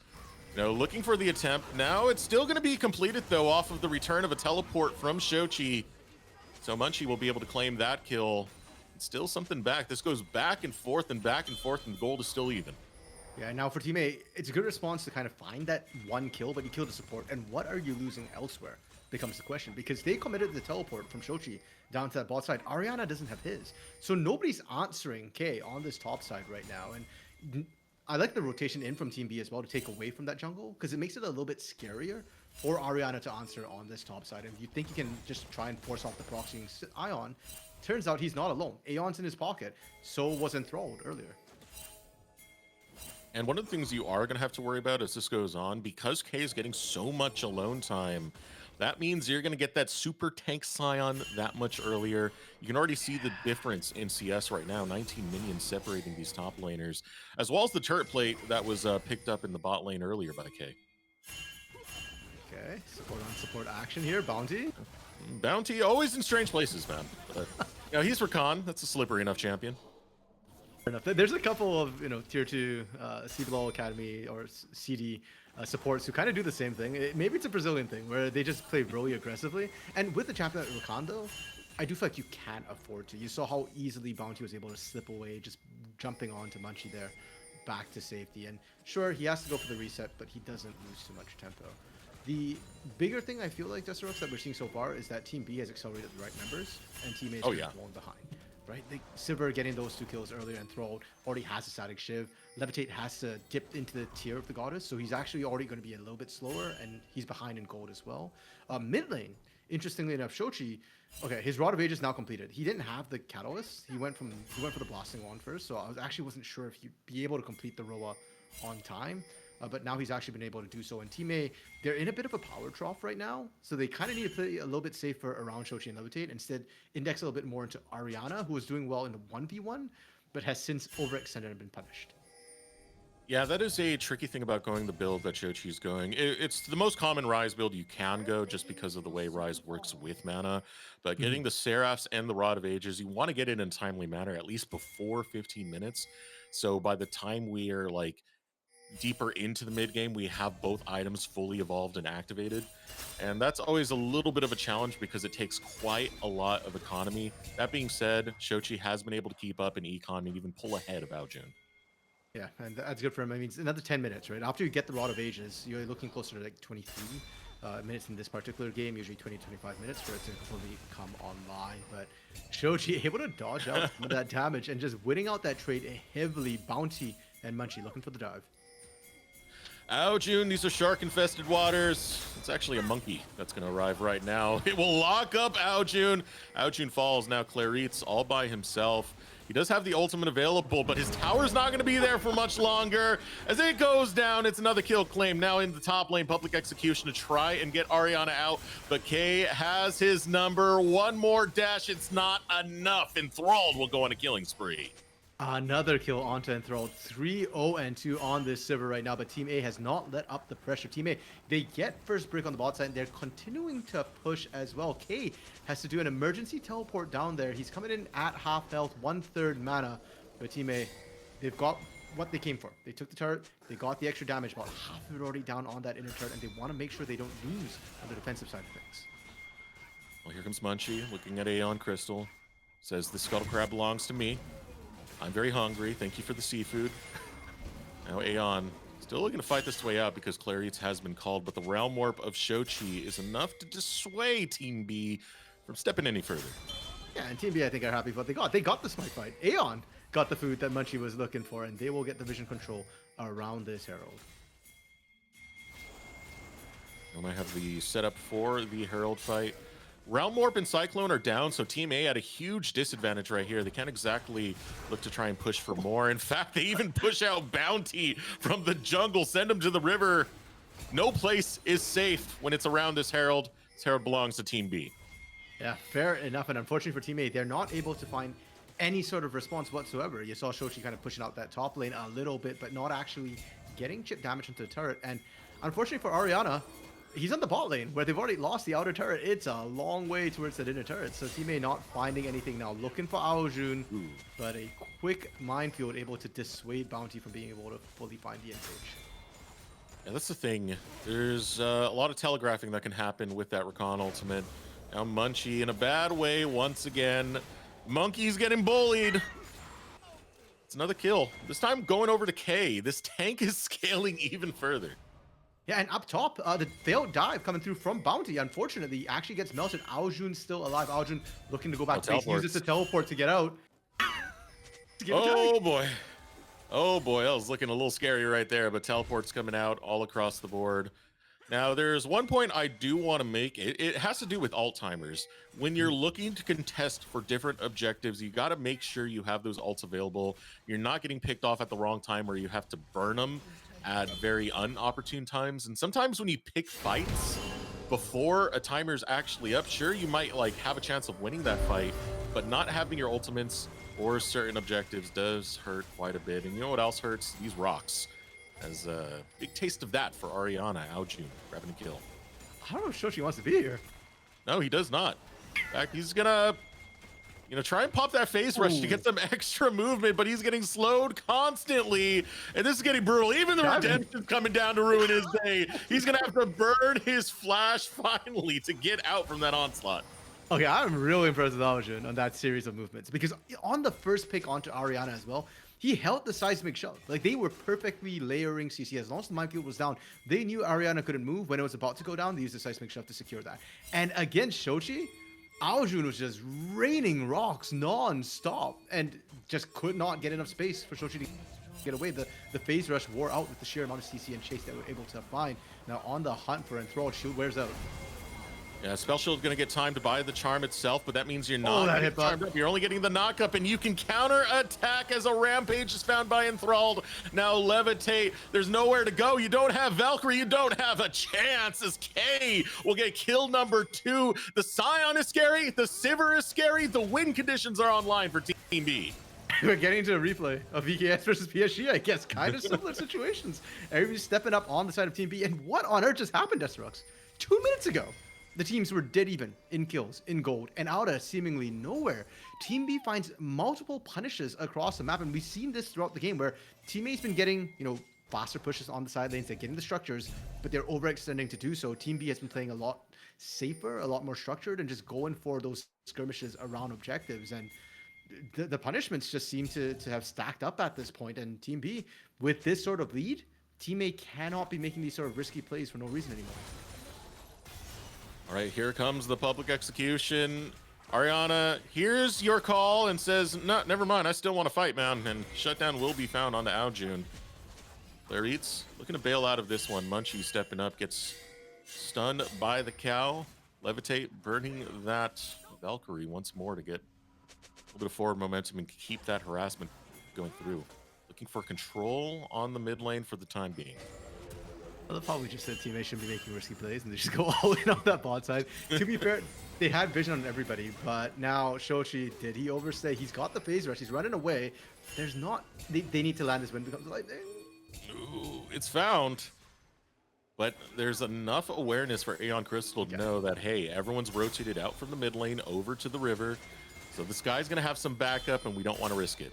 looking for the attempt. Now it's still going to be completed, though, off of the return of a teleport from Shochi. So Munchie will be able to claim that kill. It's still something back. This goes back and forth, and the gold is still even. Yeah, now for Team A, it's a good response to kind of find that one kill, but you killed the support. And what are you losing elsewhere becomes the question, because they committed the teleport from Shochi down to that bot side. Ariana doesn't have his. So nobody's answering K on this top side right now. And I like the rotation in from Team B as well to take away from that jungle, because it makes it a little bit scarier for Ariana to answer on this top side. And you think you can just try and force off the proxying Ion, turns out he's not alone. Aeon's in his pocket, so was Enthralled earlier. And one of the things you are going to have to worry about as this goes on, because K is getting so much alone time, that means you're going to get that super tank Scion that much earlier. You can already see the difference in CS right now. 19 minions separating these top laners, as well as the turret plate that was picked up in the bot lane earlier by K. Okay, support on support action here. Bounty. Bounty always in strange places, man. But, he's Rakan. That's a slippery enough champion. Enough. There's a couple of tier 2 CBLOL Academy or CD supports who kind of do the same thing. Maybe it's a Brazilian thing where they just play really aggressively. And with the champion like Rakan, though, I do feel like you can't afford to. You saw how easily Bounty was able to slip away, just jumping onto Munchie there, back to safety. And sure, he has to go for the reset, but he doesn't lose too much tempo. The bigger thing I feel like, Desterux, that we're seeing so far is that Team B has accelerated the right members, and Team A is falling behind. Right? Silver getting those 2 kills earlier and Thrall already has a static shiv. Levitate has to dip into the tier of the goddess, so he's actually already going to be a little bit slower, and he's behind in gold as well. Mid lane, interestingly enough, Shochi, okay, his Rod of Age is now completed. He didn't have the catalyst. He went for the blasting wand first, so I actually wasn't sure if he'd be able to complete the Roa on time. But now he's actually been able to do so. And Team A, they're in a bit of a power trough right now, so they kind of need to play a little bit safer around Shochi and Levitate. Instead, index a little bit more into Ariana, who was doing well in the 1v1, but has since overextended and been punished. Yeah, that is a tricky thing about going the build that Shochi's going. It's the most common Rise build you can go just because of the way Rise works with mana. But getting the Seraphs and the Rod of Ages, you want to get it in a timely manner, at least before 15 minutes. So by the time we are like deeper into the mid game, we have both items fully evolved and activated. And that's always a little bit of a challenge because it takes quite a lot of economy. That being said, Shochi has been able to keep up in econ and even pull ahead of Aojun. Yeah, and that's good for him. I mean, it's another 10 minutes, right? After you get the Rod of Ages, you're looking closer to like 23 minutes in this particular game, usually 20-25 minutes for it to completely come online. But Shochi able to dodge out some of that damage and just winning out that trade heavily. Bounty and Munchie looking for the dive. Aojun, these are shark-infested waters. It's actually a monkey that's going to arrive right now. It will lock up Aojun. Aojun falls. Now Clarit's all by himself. He does have the ultimate available, but his tower's not going to be there for much longer. As it goes down, it's another kill claim. Now in the top lane, public execution to try and get Ariana out, but K has his number. One more dash, it's not enough. Enthralled will go on a killing spree. Another kill onto Enthralled. 3-0-2 on this server right now, but Team A has not let up the pressure. Team A, they get first break on the bot side, and they're continuing to push as well. K has to do an emergency teleport down there. He's coming in at half health, 1/3 mana. But Team A, they've got what they came for. They took the turret, they got the extra damage, about half of it already down on that inner turret, and they want to make sure they don't lose on the defensive side of things. Well, here comes Munchie, looking at Aeon Crystal. Says, the Scuttle Crab belongs to me. I'm very hungry. Thank you for the seafood. Now Aeon still looking to fight this way out because Clarit's has been called, but the Realm Warp of Shochi is enough to dissuade Team B from stepping any further. Yeah, and Team B, I think, are happy with what they got the smite fight. Aeon got the food that Munchie was looking for, and they will get the vision control around this Herald. And I have the setup for the Herald fight. Realm Warp and Cyclone are down, so Team A at a huge disadvantage right here. They can't exactly look to try and push for more. In fact, they even push out Bounty from the jungle, send him to the river. No place is safe when it's around this Herald. This Herald belongs to Team B. Yeah, fair enough. And unfortunately for Team A, they're not able to find any sort of response whatsoever. You saw Shochi kind of pushing out that top lane a little bit, but not actually getting chip damage into the turret. And unfortunately for Ariana, he's on the bot lane where they've already lost the outer turret. It's a long way towards that inner turret. So Team A not finding anything now, looking for Aojun, but a quick minefield able to dissuade Bounty from being able to fully find the engage. Yeah, that's the thing. There's a lot of telegraphing that can happen with that Recon ultimate. Now Munchie in a bad way once again. Monkey's getting bullied. It's another kill. This time going over to K. This tank is scaling even further. Yeah, and up top, the failed dive coming through from Bounty, unfortunately, actually gets melted. Aojun's still alive. Aojun looking to go back to base. Uses the teleport to get out. Oh boy. Oh boy, that was looking a little scary right there, but teleport's coming out all across the board. Now, there's one point I do want to make. It has to do with alt timers. When you're looking to contest for different objectives, you got to make sure you have those ults available. You're not getting picked off at the wrong time where you have to burn them at very unopportune times. And sometimes when you pick fights before a timer's actually up, sure, you might like have a chance of winning that fight, but not having your ultimates or certain objectives does hurt quite a bit. And you know what else hurts? These rocks. As a big taste of that for Ariana. Aojun grabbing a kill. I don't know if Shochi wants to be here. No, he does not. In fact, he's gonna try and pop that phase rush to get some extra movement, but he's getting slowed constantly, and this is getting brutal. Even the redemption's coming down to ruin his day. He's gonna have to burn his flash finally to get out from that onslaught. Okay, I'm really impressed with Aojun on that series of movements because on the first pick onto Ariana as well, he held the seismic shove. Like they were perfectly layering CC. As long as the minefield was down, they knew Ariana couldn't move. When it was about to go down, they used the seismic shove to secure that. And against Shochi, Aojun was just raining rocks non-stop and just could not get enough space for Shochi to get away. The phase rush wore out with the sheer amount of CC and chase that we were able to find. Now on the hunt for Enthralled, shield wears out. Yeah, Spell Shield's gonna get time to buy the charm itself, but that means you're not that getting hit charmed up. You're only getting the knockup, and you can counter attack as a Rampage is found by Enthralled. Now Levitate, there's nowhere to go. You don't have Valkyrie, you don't have a chance as K will get kill number 2. The Scion is scary, the Sivir is scary, the win conditions are online for Team B. We're getting into a replay of VKS versus PSG, I guess. Kind of similar situations. Everybody's stepping up on the side of Team B. And what on earth just happened, Desterux? 2 minutes ago, the teams were dead even in kills, in gold, and out of seemingly nowhere. Team B finds multiple punishes across the map, and we've seen this throughout the game where Team A's been getting, faster pushes on the side lanes, they're getting the structures, but they're overextending to do so. Team B has been playing a lot safer, a lot more structured, and just going for those skirmishes around objectives. And the punishments just seem to have stacked up at this point. And Team B, with this sort of lead, Team A cannot be making these sort of risky plays for no reason anymore. All right, here comes the public execution. Ariana hears your call and says, no, never mind, I still want to fight, man. And shutdown will be found on the Aojun. Claritz looking to bail out of this one. Munchie stepping up, gets stunned by the cow. Levitate burning that Valkyrie once more to get a little bit of forward momentum and keep that harassment going through. Looking for control on the mid lane for the time being. I love how we just said Team A shouldn't be making risky plays and they just go all in on that bot side. To be fair, they had vision on everybody, but now Shochi, did he overstay? He's got the phase rush, he's running away. There's not, they need to land this win becomes like, ooh, it's found. But there's enough awareness for Aeon Crystal to know that, hey, everyone's rotated out from the mid lane over to the river. So this guy's going to have some backup and we don't want to risk it.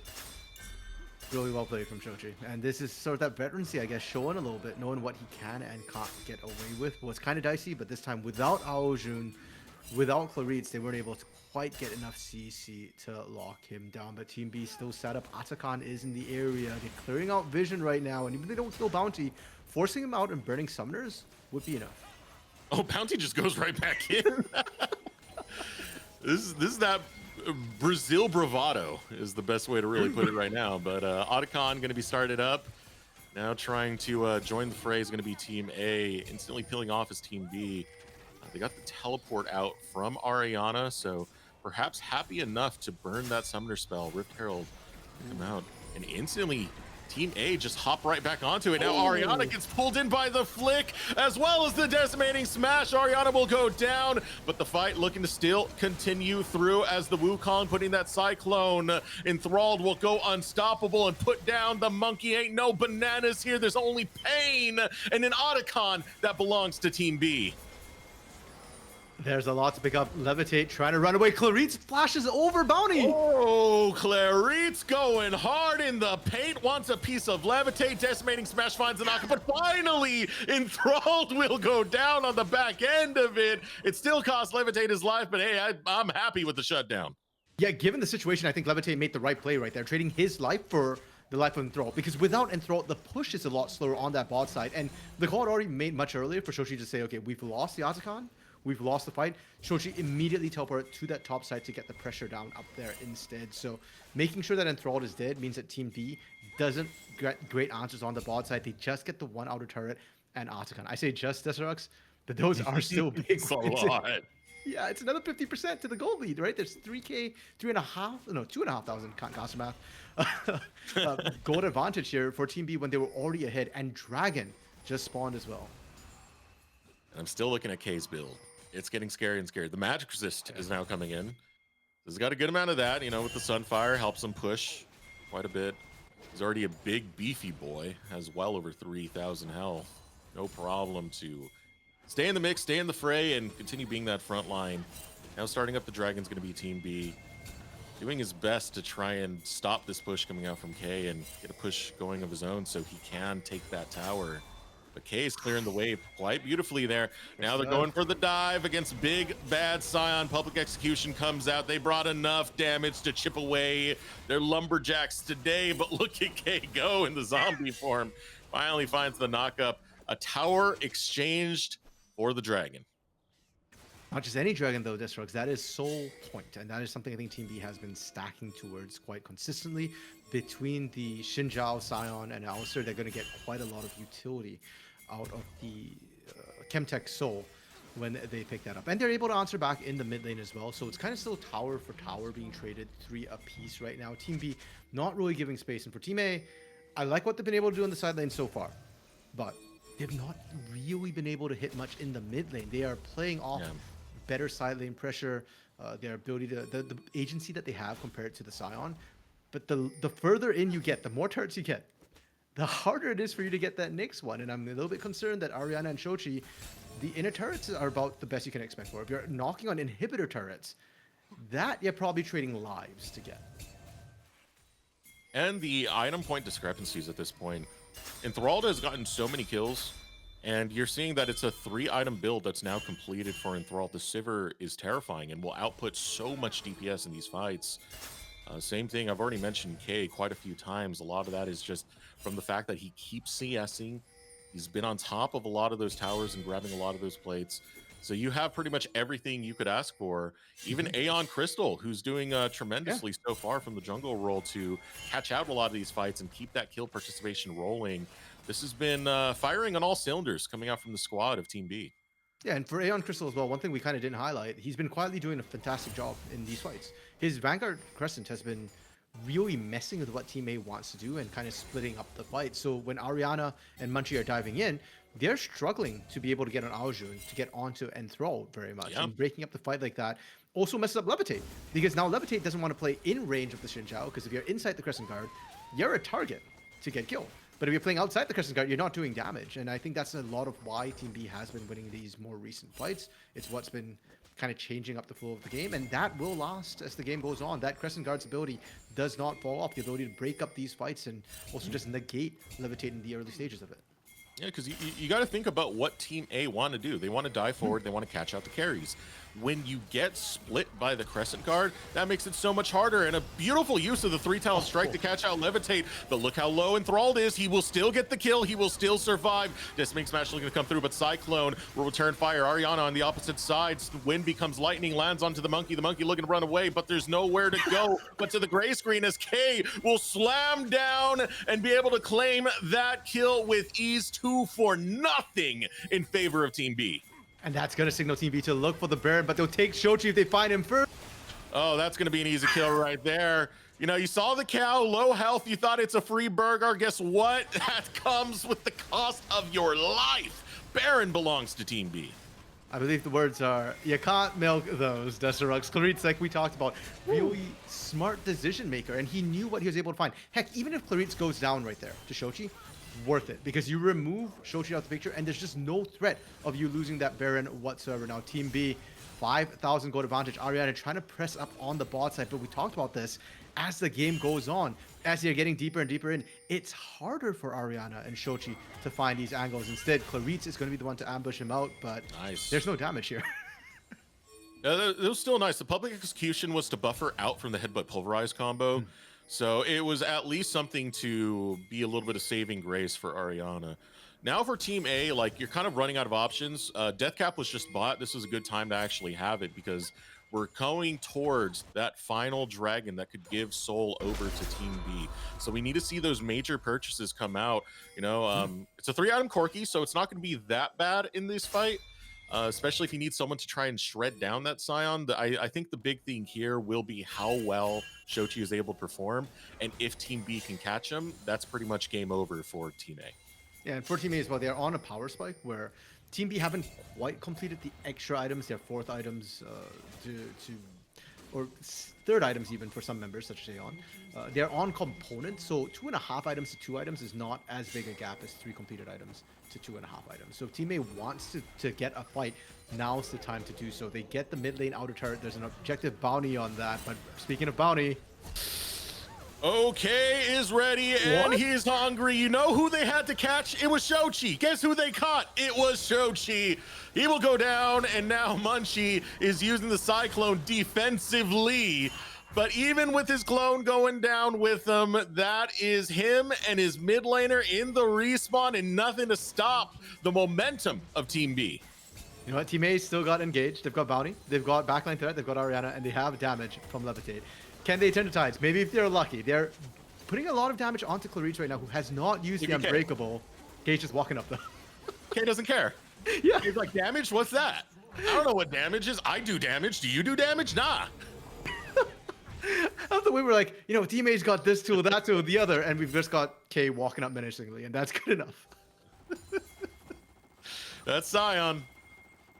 Really well played from Shochi. And this is sort of that veterancy, I guess, showing a little bit, knowing what he can and can't get away with. Was kind of dicey, but this time without Aojun, without Claritz, they weren't able to quite get enough CC to lock him down. But Team B still set up. Atakan is in the area. They're clearing out vision right now. And even if they don't kill Bounty, forcing him out and burning summoners would be enough. Oh, Bounty just goes right back in. This is that Brazil bravado is the best way to really put it right now. But Otacon going to be started up. Now trying to join the fray is going to be Team A. Instantly peeling off is Team B. They got the teleport out from Ariana, so perhaps happy enough to burn that summoner spell. Rift Herald come out and instantly Team A just hop right back onto it. Now Ariana gets pulled in by the flick as well as the decimating smash. Ariana will go down, but the fight looking to still continue through as the Wukong putting that cyclone. Enthralled will go unstoppable and put down the monkey. Ain't no bananas here. There's only pain and an Otacon that belongs to Team B. There's a lot to pick up. Levitate trying to run away. Claritz flashes over Bounty. Oh, Claritz going hard in the paint. Wants a piece of Levitate. Decimating smash finds the knock, but finally Enthralled will go down on the back end of it. It still costs Levitate his life, but hey, I'm happy with the shutdown. Yeah, given the situation, I think Levitate made the right play right there, trading his life for the life of Enthralled, because without Enthralled, the push is a lot slower on that bot side. And the call had already made much earlier for Shochi to say, okay, we've lost the Otacon. We've lost the fight. Shochi immediately teleported to that top side to get the pressure down up there instead. So making sure that Enthralled is dead means that Team B doesn't get great answers on the bot side. They just get the one outer turret and Otacon. I say just Desterux, but those are still big. It's a lot. Yeah, it's another 50% to the gold lead, right? There's 3K, 2,500, can't cost math. Gold advantage here for Team B when they were already ahead, and Dragon just spawned as well. I'm still looking at K's build. It's getting scary and scary. The magic resist is now coming in. He's got a good amount of that, with the Sunfire, helps him push quite a bit. He's already a big, beefy boy, has well over 3,000 health. No problem to stay in the mix, stay in the fray, and continue being that front line. Now starting up the Dragon's going to be Team B. Doing his best to try and stop this push coming out from K and get a push going of his own so he can take that tower. But K's clearing the way quite beautifully there. Now they're going for the dive against big bad Scion. Public Execution comes out. They brought enough damage to chip away their lumberjacks today, but look at K go in the zombie form. Finally finds the knockup. A tower exchanged for the dragon. Not just any dragon though, Destructs, that is Soul Point, and that is something I think Team B has been stacking towards quite consistently. Between the Xinjiao, Scion, and Alistair, they're going to get quite a lot of utility out of the Chemtech Soul when they pick that up. And they're able to answer back in the mid lane as well, so it's kind of still tower for tower being traded 3 apiece right now. Team B not really giving space, and for Team A, I like what they've been able to do in the side lane so far, but they've not really been able to hit much in the mid lane. They are playing off better side lane pressure, their ability to the agency that they have compared to the Scion. But the further in you get, the more turrets you get, the harder it is for you to get that next one. And I'm a little bit concerned that Ariana and Shochi, the inner turrets are about the best you can expect for. If you're knocking on inhibitor turrets, that you're probably trading lives to get. And the item point discrepancies at this point. Enthralled has gotten so many kills, and you're seeing that it's a 3-item build that's now completed for Enthralled. The Sivir is terrifying and will output so much DPS in these fights. Same thing, I've already mentioned K quite a few times. A lot of that is just from the fact that he keeps CSing. He's been on top of a lot of those towers and grabbing a lot of those plates. So you have pretty much everything you could ask for. Even Aeon Crystal, who's doing tremendously so far from the jungle role to catch out a lot of these fights and keep that kill participation rolling. This has been firing on all cylinders coming out from the squad of Team B. Yeah, and for Aeon Crystal as well, one thing we kind of didn't highlight, he's been quietly doing a fantastic job in these fights. His Vanguard Crescent has been really messing with what Team A wants to do and kind of splitting up the fight. So when Ariana and Munchie are diving in, they're struggling to be able to get on Aojun, to get onto Enthrall very much. And breaking up the fight like that also messes up Levitate, because now Levitate doesn't want to play in range of the Xinjiao, because if you're inside the Crescent Guard, you're a target to get killed. But if you're playing outside the Crescent Guard, you're not doing damage. And I think that's a lot of why Team B has been winning these more recent fights. It's what's been kind of changing up the flow of the game, and that will last as the game goes on. That Crescent Guard's ability does not fall off. The ability to break up these fights and also just negate Levitate in the early stages of it. Yeah, because you got to think about what Team A want to do. They want to dive forward. They want to catch out the carries. When you get split by the Crescent Guard, that makes it so much harder. And a beautiful use of the 3-talent strike to catch out Levitate. But look how low Enthralled is. He will still get the kill. He will still survive. Dismink Smash looking to come through, but Cyclone will return fire. Ariana on the opposite side. The wind becomes lightning, lands onto the monkey. The monkey looking to run away, but there's nowhere to go but to the gray screen, as K will slam down and be able to claim that kill with ease. 2-0 in favor of Team B. And that's going to signal Team B to look for the Baron, but they'll take Shochi if they find him first. Oh, that's going to be an easy kill right there. You know, you saw the cow, low health. You thought it's a free burger. Guess what? That comes with the cost of your life. Baron belongs to Team B. I believe the words are, you can't milk those, Desterux. Clarit's, like we talked about, really smart decision maker, and he knew what he was able to find. Heck, even if Clarit's goes down right there to Shochi, worth it, because you remove Shochi out the picture and there's just no threat of you losing that Baron whatsoever. Now Team B, 5,000 gold advantage. Ariana trying to press up on the bot side, but we talked about this as the game goes on, as they're getting deeper and deeper in, it's harder for Ariana and Shochi to find these angles. Instead, Clarit's is going to be the one to ambush him out, but there's no damage here. It was still nice. The public execution was to buffer out from the headbutt pulverize combo. So it was at least something to be a little bit of saving grace for Ariana. Now for Team A, like, you're kind of running out of options. Deathcap was just bought. This was a good time to actually have it, because we're going towards that final dragon that could give Soul over to Team B. So we need to see those major purchases come out. You know, it's a 3-item Corki, so it's not going to be that bad in this fight. Especially if you need someone to try and shred down that Scion. I think the big thing here will be how well Shochi is able to perform, and if Team B can catch him, that's pretty much game over for Team A. Yeah, and for Team A as well, they're on a power spike where Team B haven't quite completed the extra items, their 4th items or 3rd items even for some members, such as Aeon. They're on components, so 2.5 items to 2 items is not as big a gap as 3 completed items to 2.5 items. So if Team A wants to get a fight, now's the time to do so. They get the mid lane outer turret. There's an objective bounty on that, but speaking of bounty, Okay is ready and What? he's hungry. You know who they had to catch? It was Shochi. Guess who they caught? It was Shochi. He will go down, and now Munchie is using the Cyclone defensively. But even with his clone going down with him, that is him and his mid laner in the respawn, and nothing to stop the momentum of Team B. You know what? Team A still got engaged. They've got Bounty. They've got backline threat. They've got Ariana, and they have damage from Levitate. Can they turn the tides? Maybe if they're lucky. They're putting a lot of damage onto Clarice right now, who has not used the Unbreakable. Kay's just walking up though. Kay doesn't care. Yeah. He's like, damage? What's that? I don't know what damage is. I do damage. Do you do damage? Nah. I love the way we're like, you know, Team A's got this tool, that tool, the other, and we've just got Kay walking up menacingly, and that's good enough. That's Scion.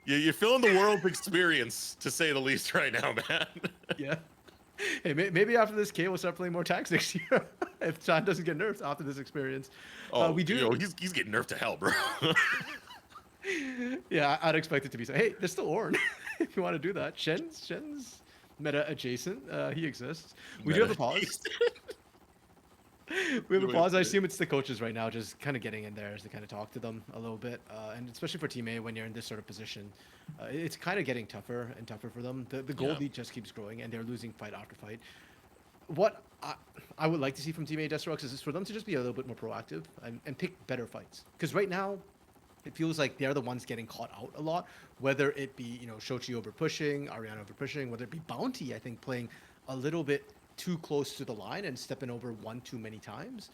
You're feeling the world's experience, to say the least, right now, man. Yeah. Hey, maybe after this, Kay will start playing more tags next year. If Sean doesn't get nerfed after this experience. Oh, we do. You know, he's getting nerfed to hell, bro. Yeah, I'd expect it to be so. Hey, there's still Ornn. If you want to do that. Shen's meta adjacent. He exists. We do have a pause. We have a pause. I assume it's the coaches right now just kind of getting in there as they kind of talk to them a little bit. And especially for Team A, when you're in this sort of position, it's kind of getting tougher and tougher for them. The gold lead just keeps growing, and they're losing fight after fight. What I would like to see from Team A Destructs is for them to just be a little bit more proactive and pick better fights. Because right now, it feels like they're the ones getting caught out a lot, whether it be, you know, Shochi over pushing, Ariana over pushing, whether it be Bounty, I think, playing a little bit too close to the line and stepping over one too many times.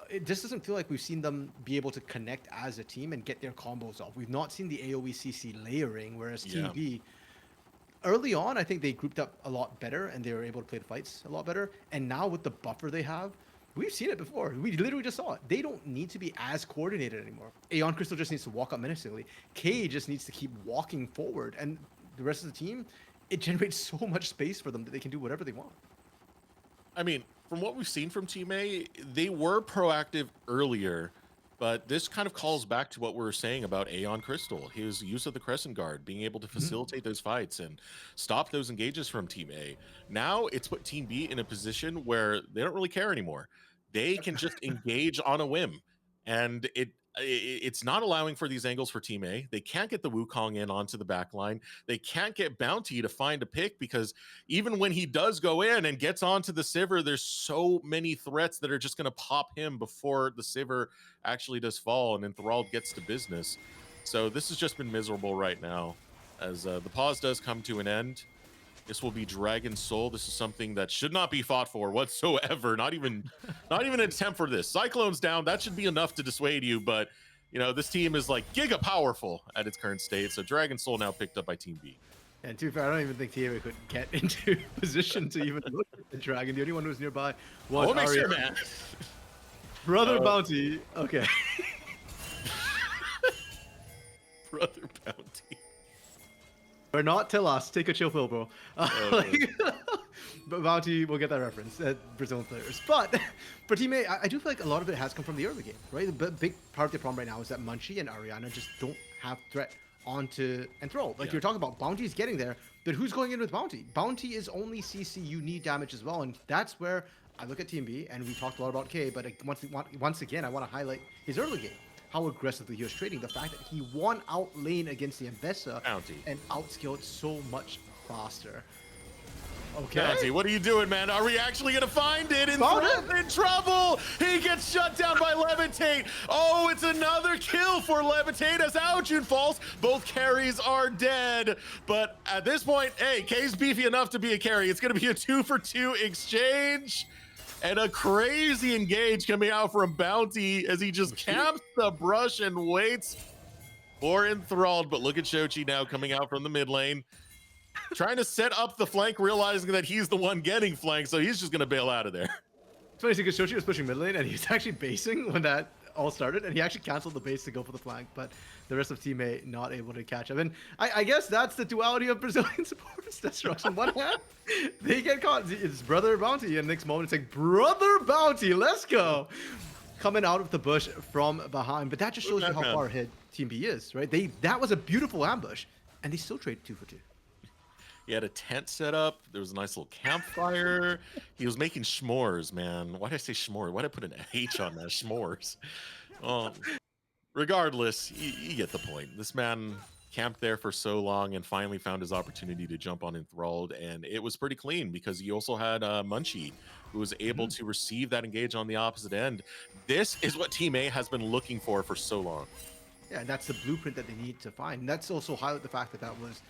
It just doesn't feel like we've seen them be able to connect as a team and get their combos off. We've not seen the AoE CC layering, whereas Team B, early on, I think they grouped up a lot better and they were able to play the fights a lot better. And now with the buffer they have, we've seen it before. We literally just saw it. They don't need to be as coordinated anymore. Aeon Crystal just needs to walk up menacingly. K just needs to keep walking forward. And the rest of the team, it generates so much space for them that they can do whatever they want. I mean, from what we've seen from Team A, they were proactive earlier, but this kind of calls back to what we were saying about Aeon Crystal, his use of the Crescent Guard, being able to facilitate those fights and stop those engages from Team A. Now it's put Team B in a position where they don't really care anymore. They can just engage on a whim, and it's not allowing for these angles for Team A. They can't get the Wukong in onto the back line. They can't get Bounty to find a pick, because even when he does go in and gets onto the Sivir, there's so many threats that are just going to pop him before the Sivir actually does fall and Enthralled gets to business. So this has just been miserable right now as the pause does come to an end. This will be Dragon Soul. This is something that should not be fought for whatsoever. Not even an attempt for this. Cyclone's down. That should be enough to dissuade you. But, you know, this team is like giga powerful at its current state. So Dragon Soul now picked up by Team B. And to be fair, I don't even think Team A could get into position to even look at the Dragon. The only one who was nearby was Sure, man. Brother Bounty. Okay. Brother Bounty. Or not tell us. Take a chill pill, bro. But Bounty, we'll get that reference. Brazilian players. But for Team A, I do feel like a lot of it has come from the early game, right? The big part of the problem right now is that Munchie and Ariana just don't have threat onto Enthrall. Like you're talking about, Bounty's getting there, but who's going in with Bounty? Bounty is only CC. You need damage as well, and that's where I look at Team B, and we talked a lot about K, but once again, I want to highlight his early game. How aggressively he was trading, the fact that he won out lane against the Ambessa and outskilled so much faster. Okay. Bounty, what are you doing, man? Are we actually going to find it? Enthralled in trouble. He gets shut down by Levitate. Oh, it's another kill for Levitate as Aojun falls. Both carries are dead. But at this point, hey, K's beefy enough to be a carry. It's going to be a 2-for-2 exchange. And a crazy engage coming out from Bounty as he just camps the brush and waits for Enthralled. But look at Shochi now coming out from the mid lane, trying to set up the flank, realizing that he's the one getting flanked, so he's just going to bail out of there. It's funny because Shochi was pushing mid lane, and he was actually basing when that all started, and he actually canceled the base to go for the flank, but the rest of Team A not able to catch up. And I guess that's the duality of Brazilian supporters. Destruction. On one hand, they get caught. It's Brother Bounty, and next moment it's like, Brother Bounty, let's go. Coming out of the bush from behind. But that just shows you how far ahead Team B is, right? That was a beautiful ambush, and they still traded 2-for-2. He had a tent set up. There was a nice little campfire. He was making s'mores, man. Why did I say s'more? Why did I put an H on that? S'mores. Well, regardless, you get the point. This man camped there for so long and finally found his opportunity to jump on Enthralled, and it was pretty clean because he also had Munchie, who was able to receive that engage on the opposite end. This is what Team A has been looking for so long. Yeah, and that's the blueprint that they need to find. And that's also highlight the fact that that was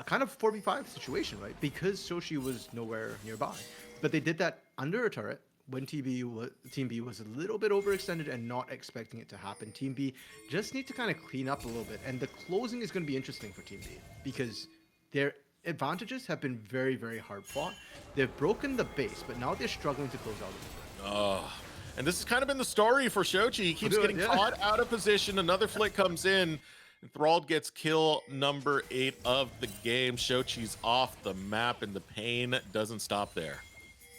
kind of 4v5 situation, right? Because Soshi was nowhere nearby. But they did that under a turret when Team B was a little bit overextended and not expecting it to happen. Team B just need to kind of clean up a little bit. And the closing is going to be interesting for Team B because their advantages have been very, very hard fought. They've broken the base, but now they're struggling to close out. Oh, and this has kind of been the story for Shochi. He keeps getting caught out of position. Another flick comes in. Enthralled gets kill number 8 of the game. Shochi's off the map, and the pain doesn't stop there.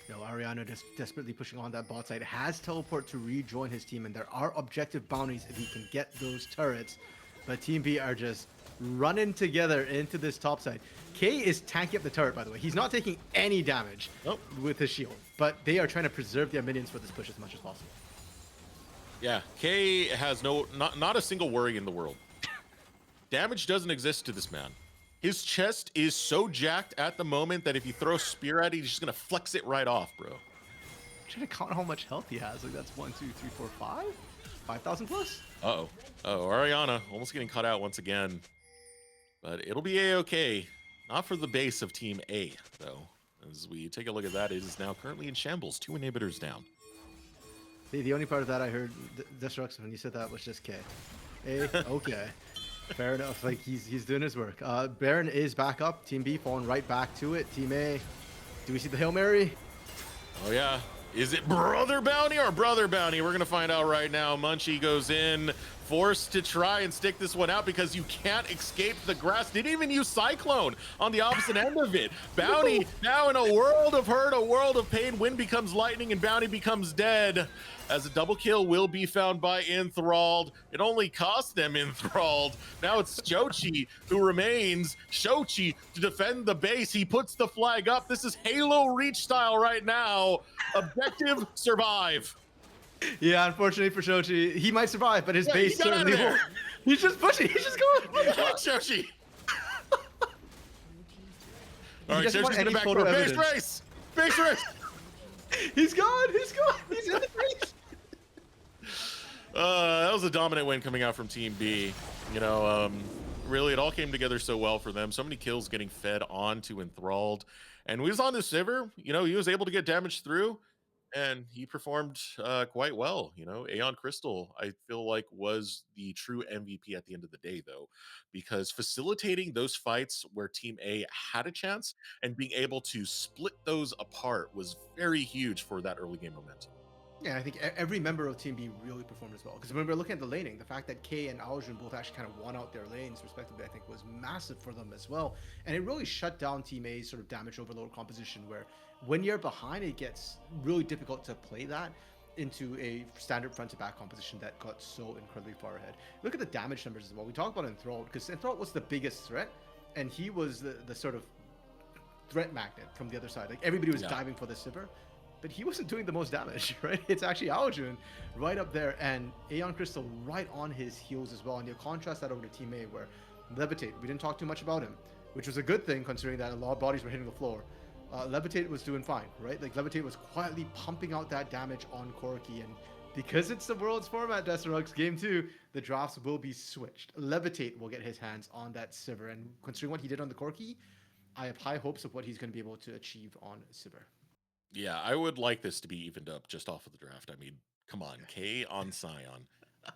You know, Ariana just desperately pushing on that bot side, has teleport to rejoin his team, and there are objective bounties if he can get those turrets. But Team B are just running together into this top side. K is tanking up the turret, by the way. He's not taking any damage with his shield, but they are trying to preserve their minions for this push as much as possible. Yeah, K has not a single worry in the world. Damage doesn't exist to this man. His chest is so jacked at the moment that if you throw a spear at it, he's just gonna flex it right off, bro. I'm trying to count how much health he has. Like that's 1, 2, 3, 4, 5? 5,000 plus? Uh-oh. Oh, Ariana almost getting cut out once again. But it'll be A-okay. Not for the base of Team A, though. As we take a look at that, it is now currently in shambles. 2 inhibitors down. The only part of that I heard, Destruction, when you said that was just K. Okay. Fair enough. Like he's doing his work. Baron is back up. Team B falling right back to it. Team A. Do we see the Hail Mary? Oh yeah. Is it Brother Bounty or Brother Bounty? We're gonna find out right now. Munchie goes in, forced to try and stick this one out because you can't escape the grass. Didn't even use Cyclone on the opposite end of it. Bounty now in a world of hurt, a world of pain. Wind becomes lightning and Bounty becomes dead. As a double kill will be found by Enthralled. It only cost them Enthralled. Now it's Shochi who remains. Shochi to defend the base. He puts the flag up. This is Halo Reach style right now. Objective, survive. Yeah, unfortunately for Shochi, he might survive, but his base certainly won't. He's just pushing. He's just going. Come on, Shochi. All right, Shoshi's in the back door. Base race. Base race. He's gone. He's gone. He's in the race. That was a dominant win coming out from Team B. You know, really, it all came together so well for them. So many kills getting fed on to Enthralled. And we was on the Sivir. You know, he was able to get damage through, and he performed quite well. You know, Aeon Crystal, I feel like, was the true MVP at the end of the day, though, because facilitating those fights where Team A had a chance and being able to split those apart was very huge for that early game momentum. Yeah, I think every member of Team B really performed as well. Because when we're looking at the laning, the fact that K and Aljun both actually kind of won out their lanes respectively, I think was massive for them as well. And it really shut down Team A's sort of damage overload composition, where when you're behind, it gets really difficult to play that into a standard front to back composition that got so incredibly far ahead. Look at the damage numbers as well. We talk about Enthralled because Enthralled was the biggest threat, and he was the sort of threat magnet from the other side. Like everybody was diving for the Sivir, but he wasn't doing the most damage, right? It's actually Aljun right up there, and Aeon Crystal right on his heels as well. And you contrast that over to Team A, where Levitate, we didn't talk too much about him, which was a good thing considering that a lot of bodies were hitting the floor. Levitate was doing fine, right? Like Levitate was quietly pumping out that damage on Corki, and because it's the Worlds format, Desterux, Game 2, the drafts will be switched. Levitate will get his hands on that Sivir, and considering what he did on the Corki, I have high hopes of what he's going to be able to achieve on Sivir. Yeah, I would like this to be evened up just off of the draft. I mean, come on, K on Scion.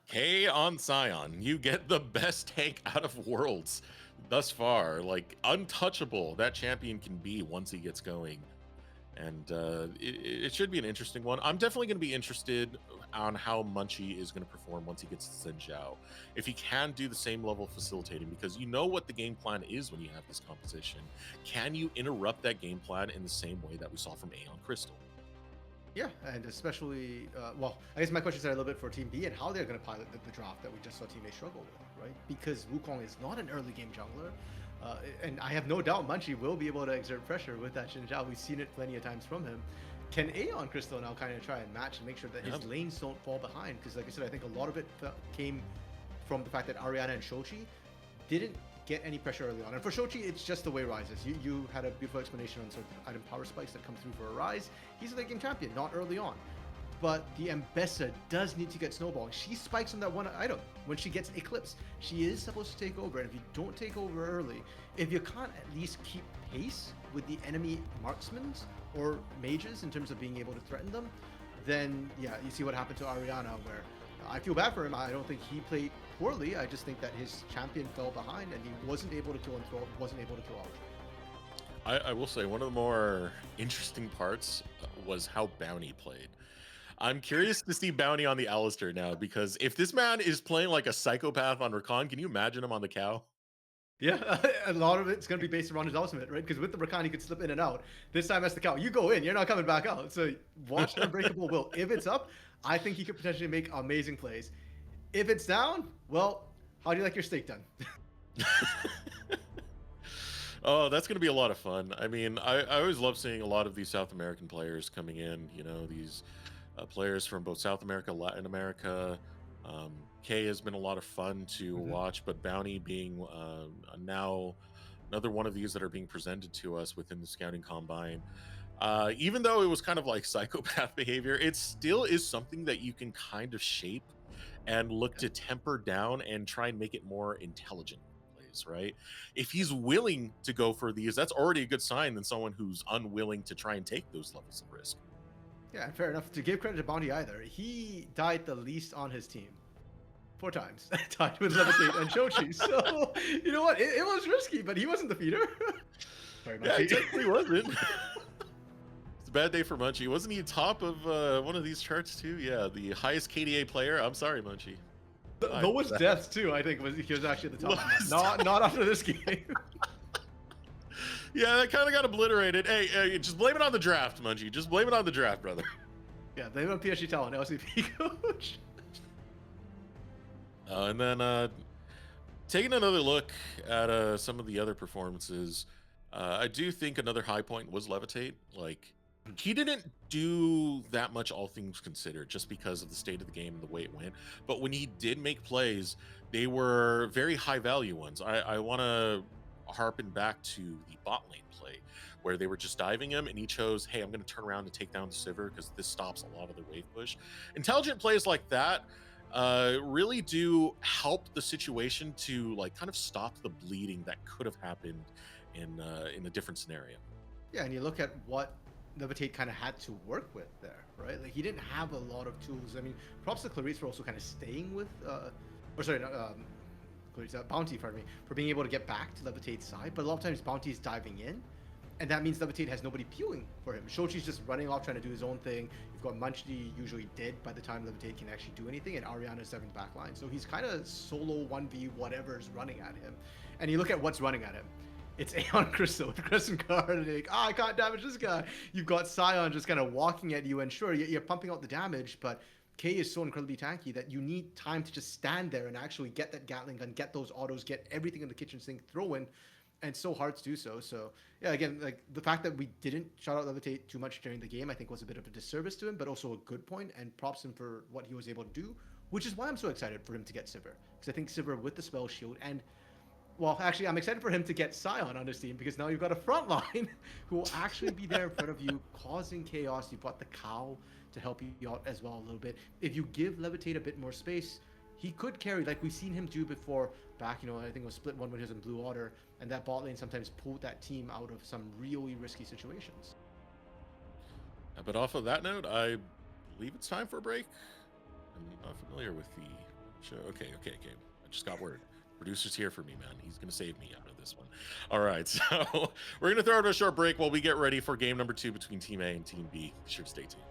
K on Scion. You get the best tank out of Worlds thus far. Like, untouchable that champion can be once he gets going. And it should be an interesting one. I'm definitely going to be interested on how Munchie is going to perform once he gets to Zhenjiao. If he can do the same level of facilitating, because you know what the game plan is when you have this composition. Can you interrupt that game plan in the same way that we saw from Aeon Crystal? Yeah, and especially, well, I guess my questions are a little bit for Team B and how they're going to pilot the draft that we just saw Team A struggle with, right? Because Wukong is not an early game jungler, and I have no doubt Munchie will be able to exert pressure with that Xin Zhao. We've seen it plenty of times from him. Can Aeon Crystal now kind of try and match and make sure that his lanes don't fall behind? Because like I said, I think a lot of it came from the fact that Ariana and Shochi didn't get any pressure early on. And for Shochi, it's just the way rises. You had a beautiful explanation on sort of item power spikes that come through for a rise. He's a late game champion, not early on. But the Ambessa does need to get snowballing. She spikes on that one item when she gets Eclipse. She is supposed to take over, and if you don't take over early, if you can't at least keep pace with the enemy marksmen or mages in terms of being able to threaten them, then yeah, you see what happened to Ariana, where I feel bad for him. I don't think he played poorly. I just think that his champion fell behind and he wasn't able to kill and throw, wasn't able to kill out. I will say one of the more interesting parts was how Bounty played. I'm curious to see Bounty on the Alistair now, because if this man is playing like a psychopath on Rakan, can you imagine him on the cow? Yeah, a lot of it's going to be based around his ultimate, right? Because with the Rakan, he could slip in and out. This time as the cow, you go in, you're not coming back out. So watch the Unbreakable Will. If it's up, I think he could potentially make amazing plays. If it's down, well, how do you like your steak done? Oh, that's going to be a lot of fun. I mean, I always love seeing a lot of these South American players coming in, you know, these players from both South America, Latin America. K has been a lot of fun to watch, but Bounty being now another one of these that are being presented to us within the scouting combine. Even though it was kind of like psychopath behavior, it still is something that you can kind of shape and look to temper down and try and make it more intelligent plays, right? If he's willing to go for these, that's already a good sign than someone who's unwilling to try and take those levels of risk. Yeah, fair enough. To give credit to Bounty either, he died the least on his team. 4 times. Tied with Levitate and Shochi. So, you know what? It was risky, but he wasn't the feeder. Sorry, yeah, he technically wasn't. It's a bad day for Munchie. Wasn't he top of one of these charts too? Yeah, the highest KDA player. I'm sorry, Munchie. Lowest deaths too, I think, he was actually at the top. Not after this game. Yeah, that kind of got obliterated. Hey, just blame it on the draft, Munchie. Just blame it on the draft, brother. Yeah, blame it on PSG Talent, LCP coach. And then taking another look at some of the other performances, I do think another high point was Levitate. Like, he didn't do that much, all things considered, just because of the state of the game and the way it went. But when he did make plays, they were very high value ones. I want to harpen back to the bot lane play, where they were just diving him and he chose, hey, I'm going to turn around and take down the Sivir because this stops a lot of their wave push. Intelligent plays like that really do help the situation to like kind of stop the bleeding that could have happened in a different scenario. Yeah, and you look at what Levitate kind of had to work with there, right? Like, he didn't have a lot of tools. I mean, props to Clarice for also kind of staying with Bounty, pardon me, for being able to get back to Levitate's side. But a lot of times Bounty is diving in, and that means Levitate has nobody peeling for him. Shochi's just running off trying to do his own thing. You've got Munchie usually dead by the time Levitate can actually do anything, and Ariana's having backline. So he's kind of solo 1v whatever's running at him. And you look at what's running at him. It's Aeon Crystal with Crescent Guard, and like, I can't damage this guy. You've got Sion just kind of walking at you, and sure, you're pumping out the damage, but K is so incredibly tanky that you need time to just stand there and actually get that Gatling gun, get those autos, get everything in the kitchen sink, throw in, and it's so hard to do so. So yeah, again, like the fact that we didn't shout out Levitate too much during the game, I think was a bit of a disservice to him, but also a good point, and props him for what he was able to do, which is why I'm so excited for him to get Sivir, because I think Sivir with the spell shield, and well, actually, I'm excited for him to get Sion on his team, because now you've got a front line who will actually be there in front of you, causing chaos. You've got the cow to help you out as well a little bit. If you give Levitate a bit more space, he could carry, like we've seen him do before back, I think it was split 1 when he was in Blue Order, and that bot lane sometimes pulled that team out of some really risky situations. But off of that note, I believe it's time for a break. I'm not familiar with the show. Okay. I just got word. Producer's here for me, man. He's going to save me out of this one. All right, so we're going to throw out a short break while we get ready for game number 2 between Team A and Team B. Be sure to stay tuned.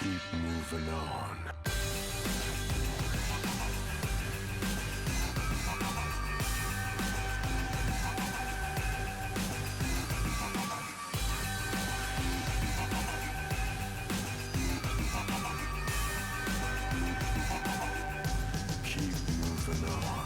Keep moving on. Keep moving on.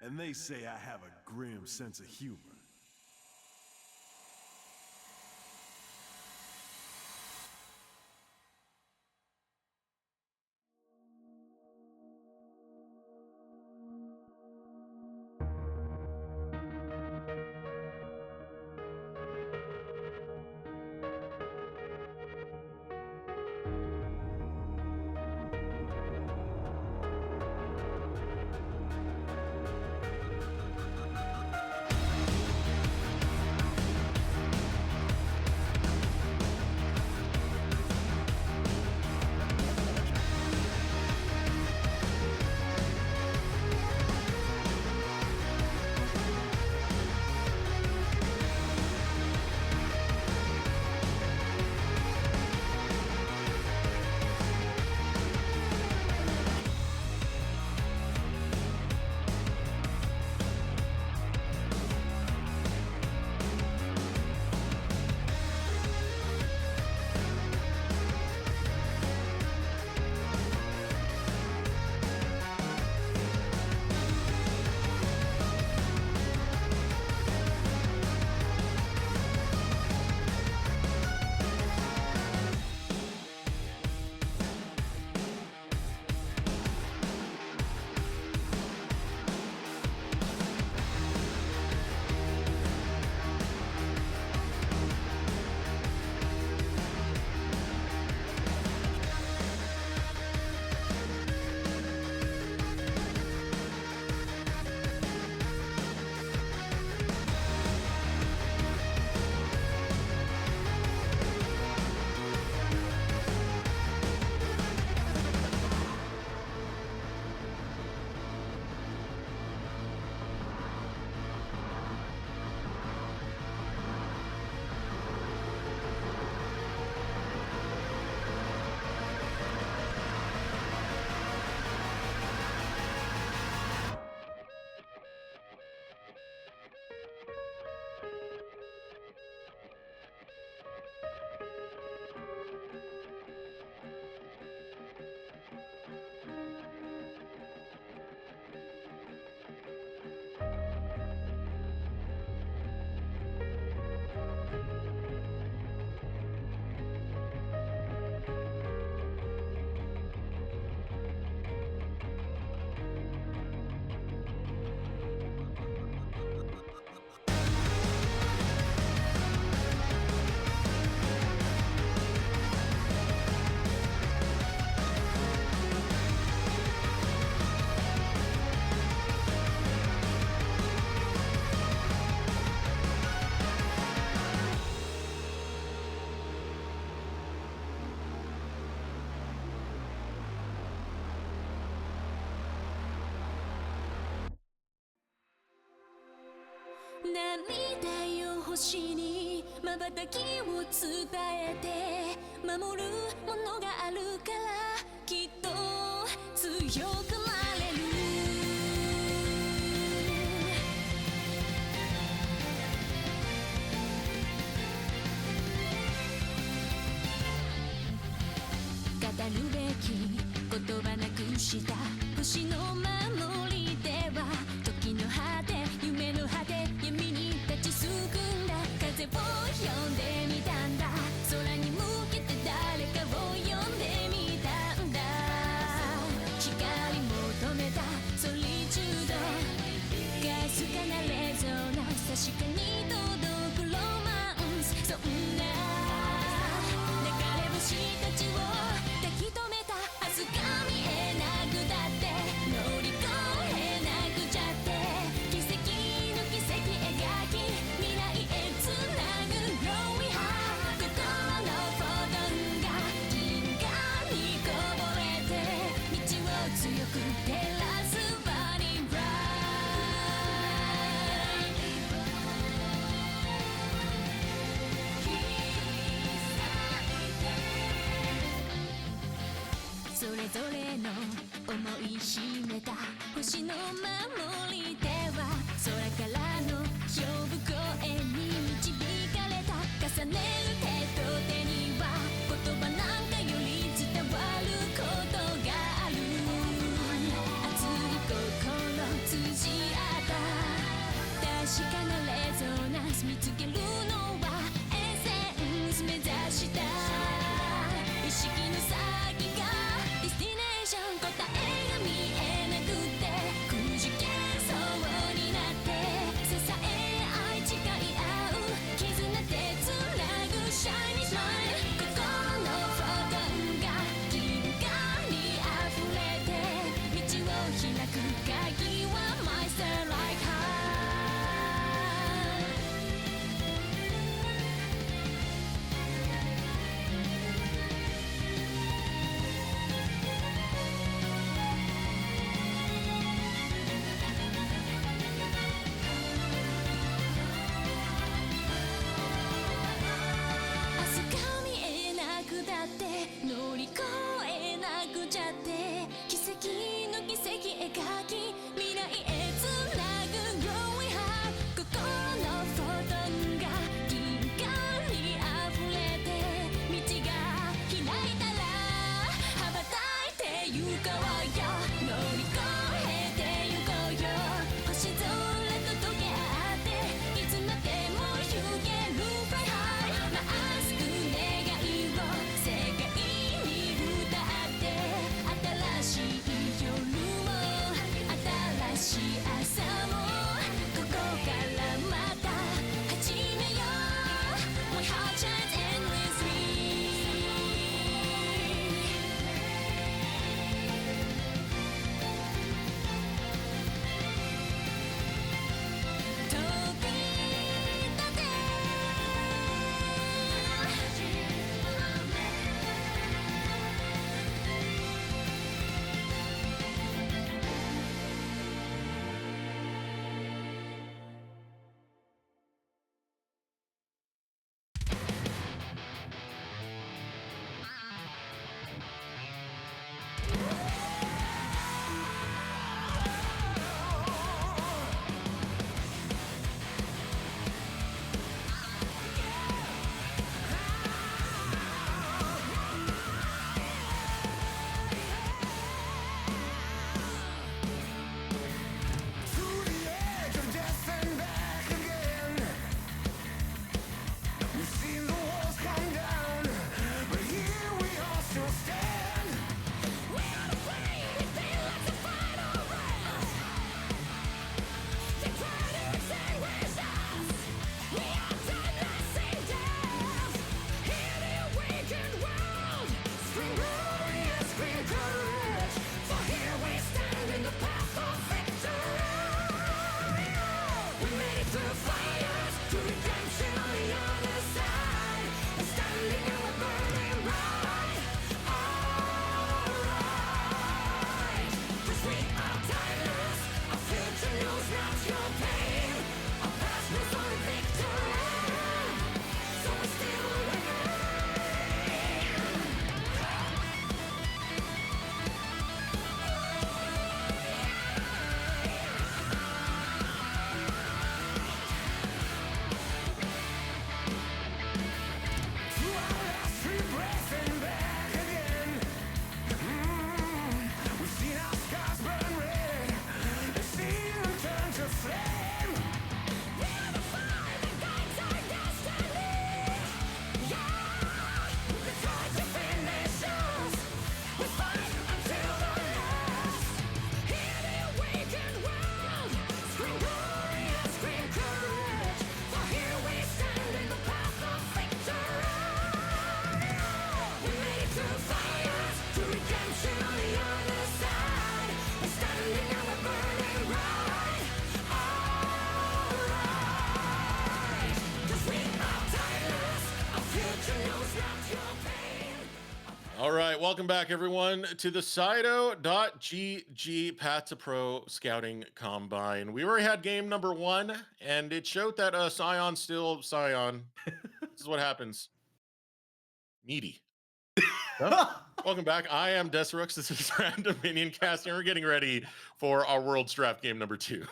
And they say I have a grim sense of humor.涙よ星に瞬きを伝えて守るものがあるからきっと強くなれる語るべき言葉なくした星の守りでは時の果て夢の果て闇に立ちすくんだ風を呼んでみたんだ空に向けて誰かを呼んでみたんだ光求めたソリチュードかすかなレゾナンス確かに届くロマンスそんな流れ星たちを抱き留めた明日が見えなくだって乗り越えなくちゃって奇跡の奇跡描き未来へつなぐ Growing High 心のフォトンが銀河にこぼれて道を強く照らす Burning Bright それぞれの思い秘めた星の守り手は空からの呼ぶ声に導かれた重ねる手と手には言葉なんかより伝わることがある熱い心通じ合った確かなレゾナンス見つけるのはエッセンス目指した意識の先がディスティネーション答えが見えなくてくじけそうになって支え合い誓い合う絆でつなぐシャイニースマイル心のフォトンが銀河に溢れて道を開く鍵は My Starlight Heart 「All right, welcome back, everyone, to the Sido.gg Path2Pro Scouting Combine. We already had game number 1, and it showed that Sion's still Sion. This is what happens. Meaty. Welcome back. I am Desrux. This is Random Minion Cast, and we're getting ready for our World Draft game number 2.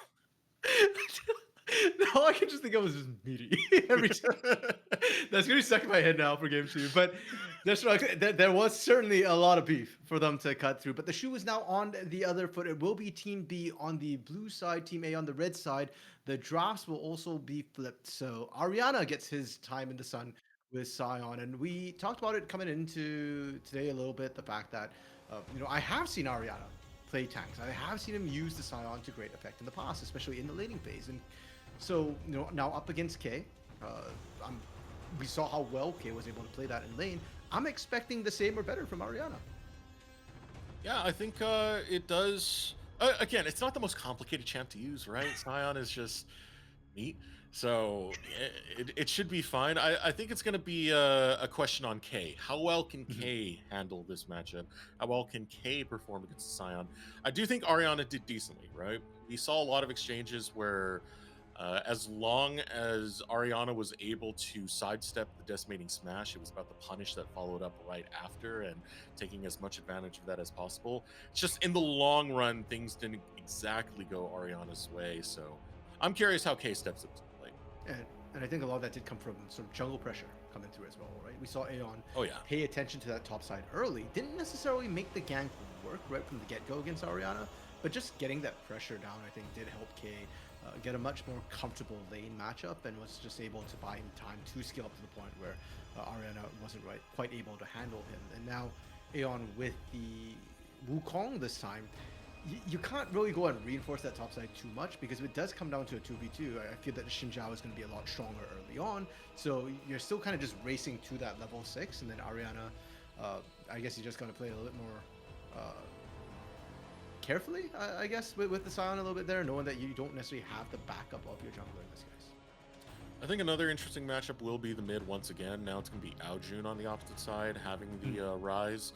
No, I can just think of it as just meaty every time. That's gonna be stuck in my head now for game 2. But that's right. There was certainly a lot of beef for them to cut through. But the shoe is now on the other foot. It will be Team B on the blue side, Team A on the red side. The drafts will also be flipped. So Ariana gets his time in the sun with Sion, and we talked about it coming into today a little bit. The fact that I have seen Ariana play tanks. I have seen him use the Sion to great effect in the past, especially in the laning phase. And so, now up against K, we saw how well K was able to play that in lane. I'm expecting the same or better from Ariana. Yeah, I think it does. Again, it's not the most complicated champ to use, right? Sion is just meat. So it should be fine. I think it's going to be a question on K. How well can K handle this matchup? How well can K perform against Sion? I do think Ariana did decently, right? We saw a lot of exchanges where as long as Ariana was able to sidestep the decimating smash, it was about the punish that followed up right after and taking as much advantage of that as possible. It's just in the long run, things didn't exactly go Ariana's way. So I'm curious how K steps up to the plate. And I think a lot of that did come from sort of jungle pressure coming through as well, right? We saw Aeon pay attention to that top side early. Didn't necessarily make the gank work right from the get-go against Ariana, but just getting that pressure down, I think, did help K get a much more comfortable lane matchup, and was just able to buy him time to scale up to the point where Ariana wasn't quite able to handle him. And now Aeon with the Wukong this time, you can't really go and reinforce that top side too much, because if it does come down to a 2v2, I feel that Xin Zhao is going to be a lot stronger early on. So you're still kind of just racing to that level 6, and then Ariana, I guess you just got to play a little bit more carefully, I guess, with the Sion a little bit there, knowing that you don't necessarily have the backup of your jungler in this case. I think another interesting matchup will be the mid once again. Now it's going to be Aojun on the opposite side, having the Rise,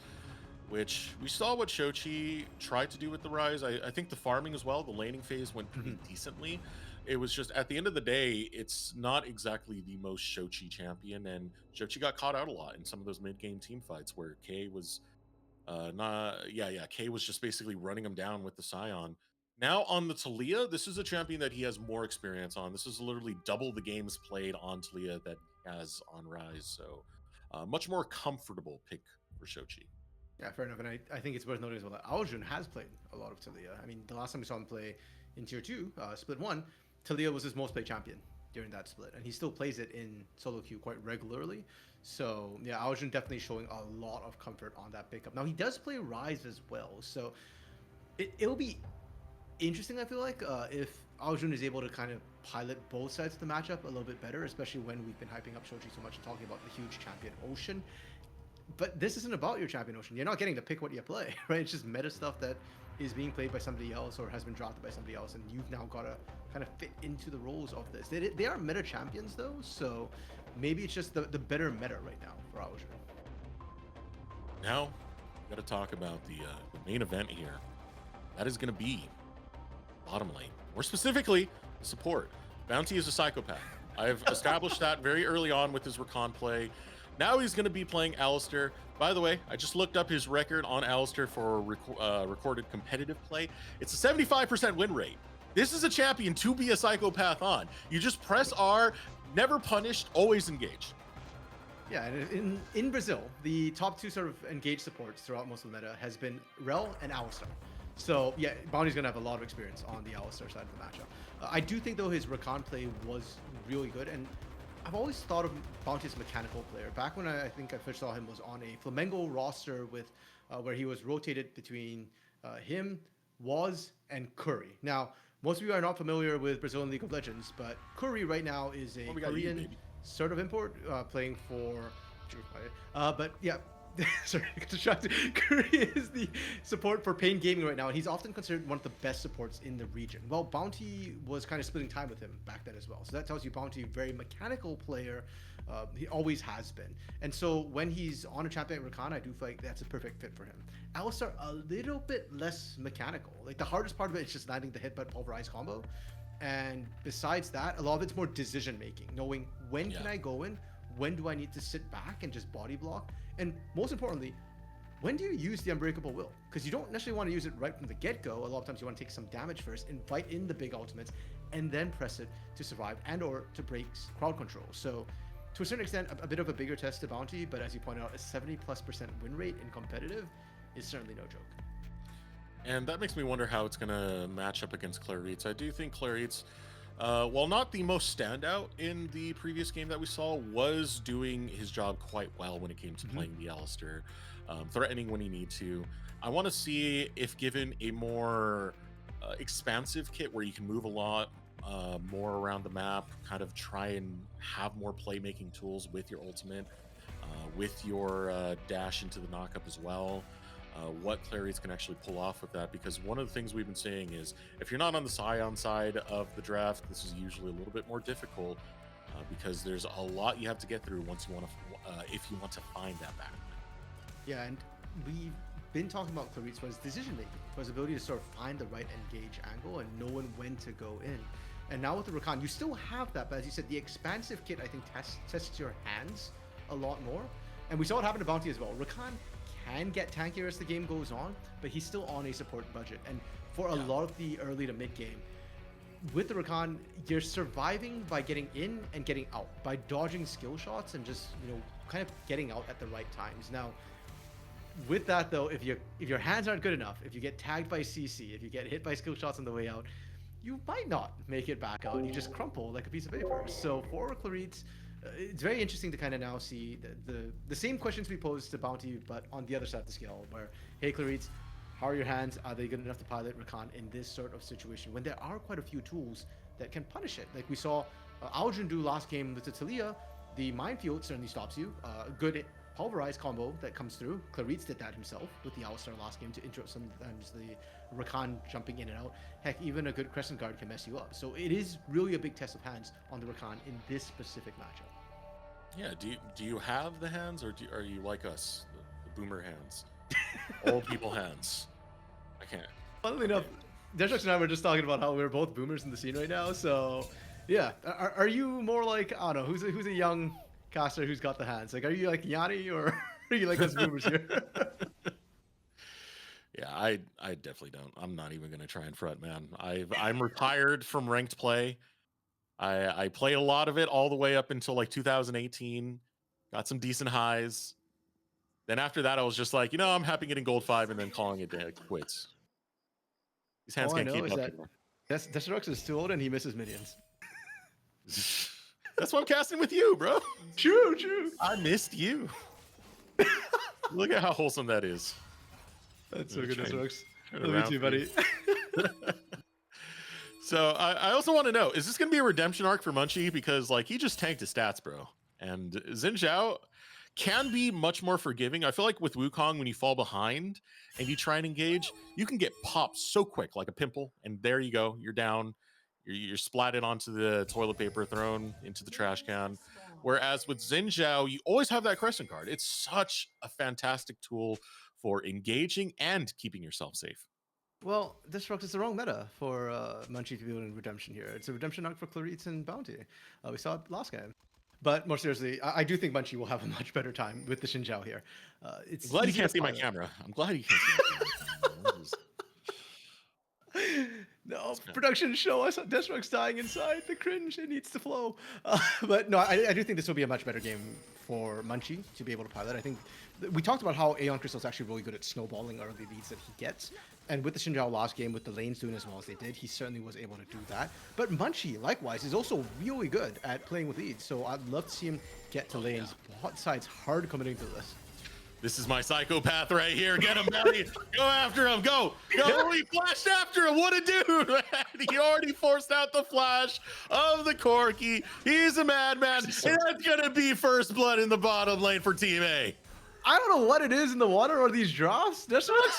which we saw what Shochi tried to do with the Rise. I think the farming as well, the laning phase went pretty decently. It was just, at the end of the day, it's not exactly the most Shochi champion, and Shochi got caught out a lot in some of those mid-game team fights where K was K was just basically running him down with the Sion. Now on the Talia, this is a champion that he has more experience on. This is literally double the games played on Talia that he has on Rise. So much more comfortable pick for Shochi. Yeah, fair enough. And I think it's worth noting as well that Aojun has played a lot of Talia. I mean, the last time we saw him play in Tier 2, Split 1, Talia was his most played champion during that split, and he still plays it in solo queue quite regularly. So yeah, Aojun definitely showing a lot of comfort on that pickup. Now he does play Rise as well, so it'll be interesting, I feel like, if Aojun is able to kind of pilot both sides of the matchup a little bit better, especially when we've been hyping up Shochi so much and talking about the huge champion Ocean. But this isn't about your champion Ocean. You're not getting to pick what you play, right? It's just meta stuff that is being played by somebody else or has been drafted by somebody else, and you've now got to kind of fit into the roles of this. They are meta champions though, so maybe it's just the better meta right now for Aojun. Now, we got to talk about the main event here. That is going to be bottom lane. More specifically, the support. Bounty is a psychopath. I've established that very early on with his Rakan play. Now he's going to be playing Alistar. By the way, I just looked up his record on Alistar for recorded competitive play. It's a 75% win rate. This is a champion to be a psychopath on. You just press R, never punished, always engaged. Yeah, and in Brazil, the top two sort of engaged supports throughout most of the meta has been Rel and Alistar. So yeah, Bounty's going to have a lot of experience on the Alistar side of the matchup. I do think though his Rakan play was really good, and I've always thought of Bounty as a mechanical player. Back when I think I first saw him was on a Flamengo roster with where he was rotated between him, Waz, and Curry. Now, most of you are not familiar with Brazilian League of Legends, but Curry right now is a Korean sort of import playing for but yeah. Sorry, I got distracted. Curry is the support for Pain Gaming right now, and he's often considered one of the best supports in the region. Well, Bounty was kind of splitting time with him back then as well, so that tells you Bounty, very mechanical player, He always has been. And so when he's on a champion like Rakan, I do feel like that's a perfect fit for him. Alistar, a little bit less mechanical. Like the hardest part of it is just landing the headbutt pulverize combo. And besides that, a lot of it's more decision making, knowing when can I go in, when do I need to sit back and just body block, and most importantly, when do you use the Unbreakable Will? Because you don't necessarily want to use it right from the get-go. A lot of times you want to take some damage first, invite in the big ultimates, and then press it to survive and or to break crowd control. So to a certain extent, a bit of a bigger test to Bounty, but as you pointed out, a 70+% win rate in competitive is certainly no joke. And that makes me wonder how it's going to match up against Claritz. I do think Claritz, while not the most standout in the previous game that we saw, was doing his job quite well when it came to playing the Alistar, threatening when he needs to. I want to see if given a more expansive kit where you can move a lot more around the map, kind of try and have more playmaking tools with your ultimate, with your dash into the knockup as well. What Claritz can actually pull off with that, because one of the things we've been saying is if you're not on the Scion side of the draft, this is usually a little bit more difficult because there's a lot you have to get through once you want to, if you want to find that back. Yeah, and we've been talking about Claritz for his decision making, for his ability to sort of find the right engage angle and knowing when to go in. And now with the Rakan, you still have that, but as you said, the expansive kit I think tests your hands a lot more. And we saw what happened to Bounty as well. Rakan can get tankier as the game goes on, but he's still on a support budget. And for a lot of the early to mid game, with the Rakan, you're surviving by getting in and getting out, by dodging skill shots and just, you know, kind of getting out at the right times. Now, with that though, if your hands aren't good enough, if you get tagged by CC, if you get hit by skill shots on the way out, you might not make it back out. You just crumple like a piece of paper. So for Claritz, it's very interesting to kind of now see the same questions we posed to Bounty, but on the other side of the scale, where, hey Claritz, how are your hands? Are they good enough to pilot Rakan in this sort of situation when there are quite a few tools that can punish it? Like we saw Aldrin do last game with the Talia. The minefield certainly stops you. Good pulverize combo that comes through. Claritz did that himself with the Alistar last game to interrupt sometimes the Rakan jumping in and out. Heck, even a good Crescent Guard can mess you up. So it is really a big test of hands on the Rakan in this specific matchup. Yeah, do you have the hands, or are you like us, the boomer hands, old people hands? I can't. Funnily enough, Destruct and I were just talking about how we're both boomers in the scene right now. So yeah, are you more like, I don't know, who's a young caster who's got the hands? Like, are you like Yanni, or are you like us boomers here? Yeah, I definitely don't. I'm not even gonna try and front, man. I'm retired from ranked play. I played a lot of it all the way up until like 2018. Got some decent highs. Then after that, I was just like, you know, I'm happy getting gold 5 and then calling it quits. These hands can't keep up anymore. Destruct is too old and he misses minions. That's why I'm casting with you, bro. True. I missed you. Look at how wholesome that is. That's so good, Destruct. Love you too, buddy. So I also want to know, is this going to be a redemption arc for Munchie? Because like he just tanked his stats, bro. And Xin Zhao can be much more forgiving. I feel like with Wukong, when you fall behind and you try and engage, you can get popped so quick, like a pimple. And there you go. You're down. You're splatted onto the toilet paper, thrown into the trash can. Whereas with Xin Zhao, you always have that Crescent Guard. It's such a fantastic tool for engaging and keeping yourself safe. Well, Destruct is the wrong meta for Munchie to be doing redemption here. It's a redemption arc for Claritz and Bounty. We saw it last game. But more seriously, I do think Munchie will have a much better time with the Xin Zhao here. It's I'm glad you can't see my camera. I'm glad you can't see my camera. No, production show us Destruct's dying inside. The cringe, it needs to flow. But no, I do think this will be a much better game for Munchie to be able to pilot. I think we talked about how Aeon Crystal is actually really good at snowballing early leads that he gets. And with the Xin Zhao last game, with the lanes doing as well as they did, he certainly was able to do that. But Munchie, likewise, is also really good at playing with leads. So I'd love to see him get to lanes. Bot side's hard coming into this. This is my psychopath right here. Get him, Bounty. Go after him. Go. He flashed after him. What a dude, man. He already forced out the flash of the Corki. He's a madman. And that's going to be first blood in the bottom lane for Team A. I don't know what it is in the water or these drops,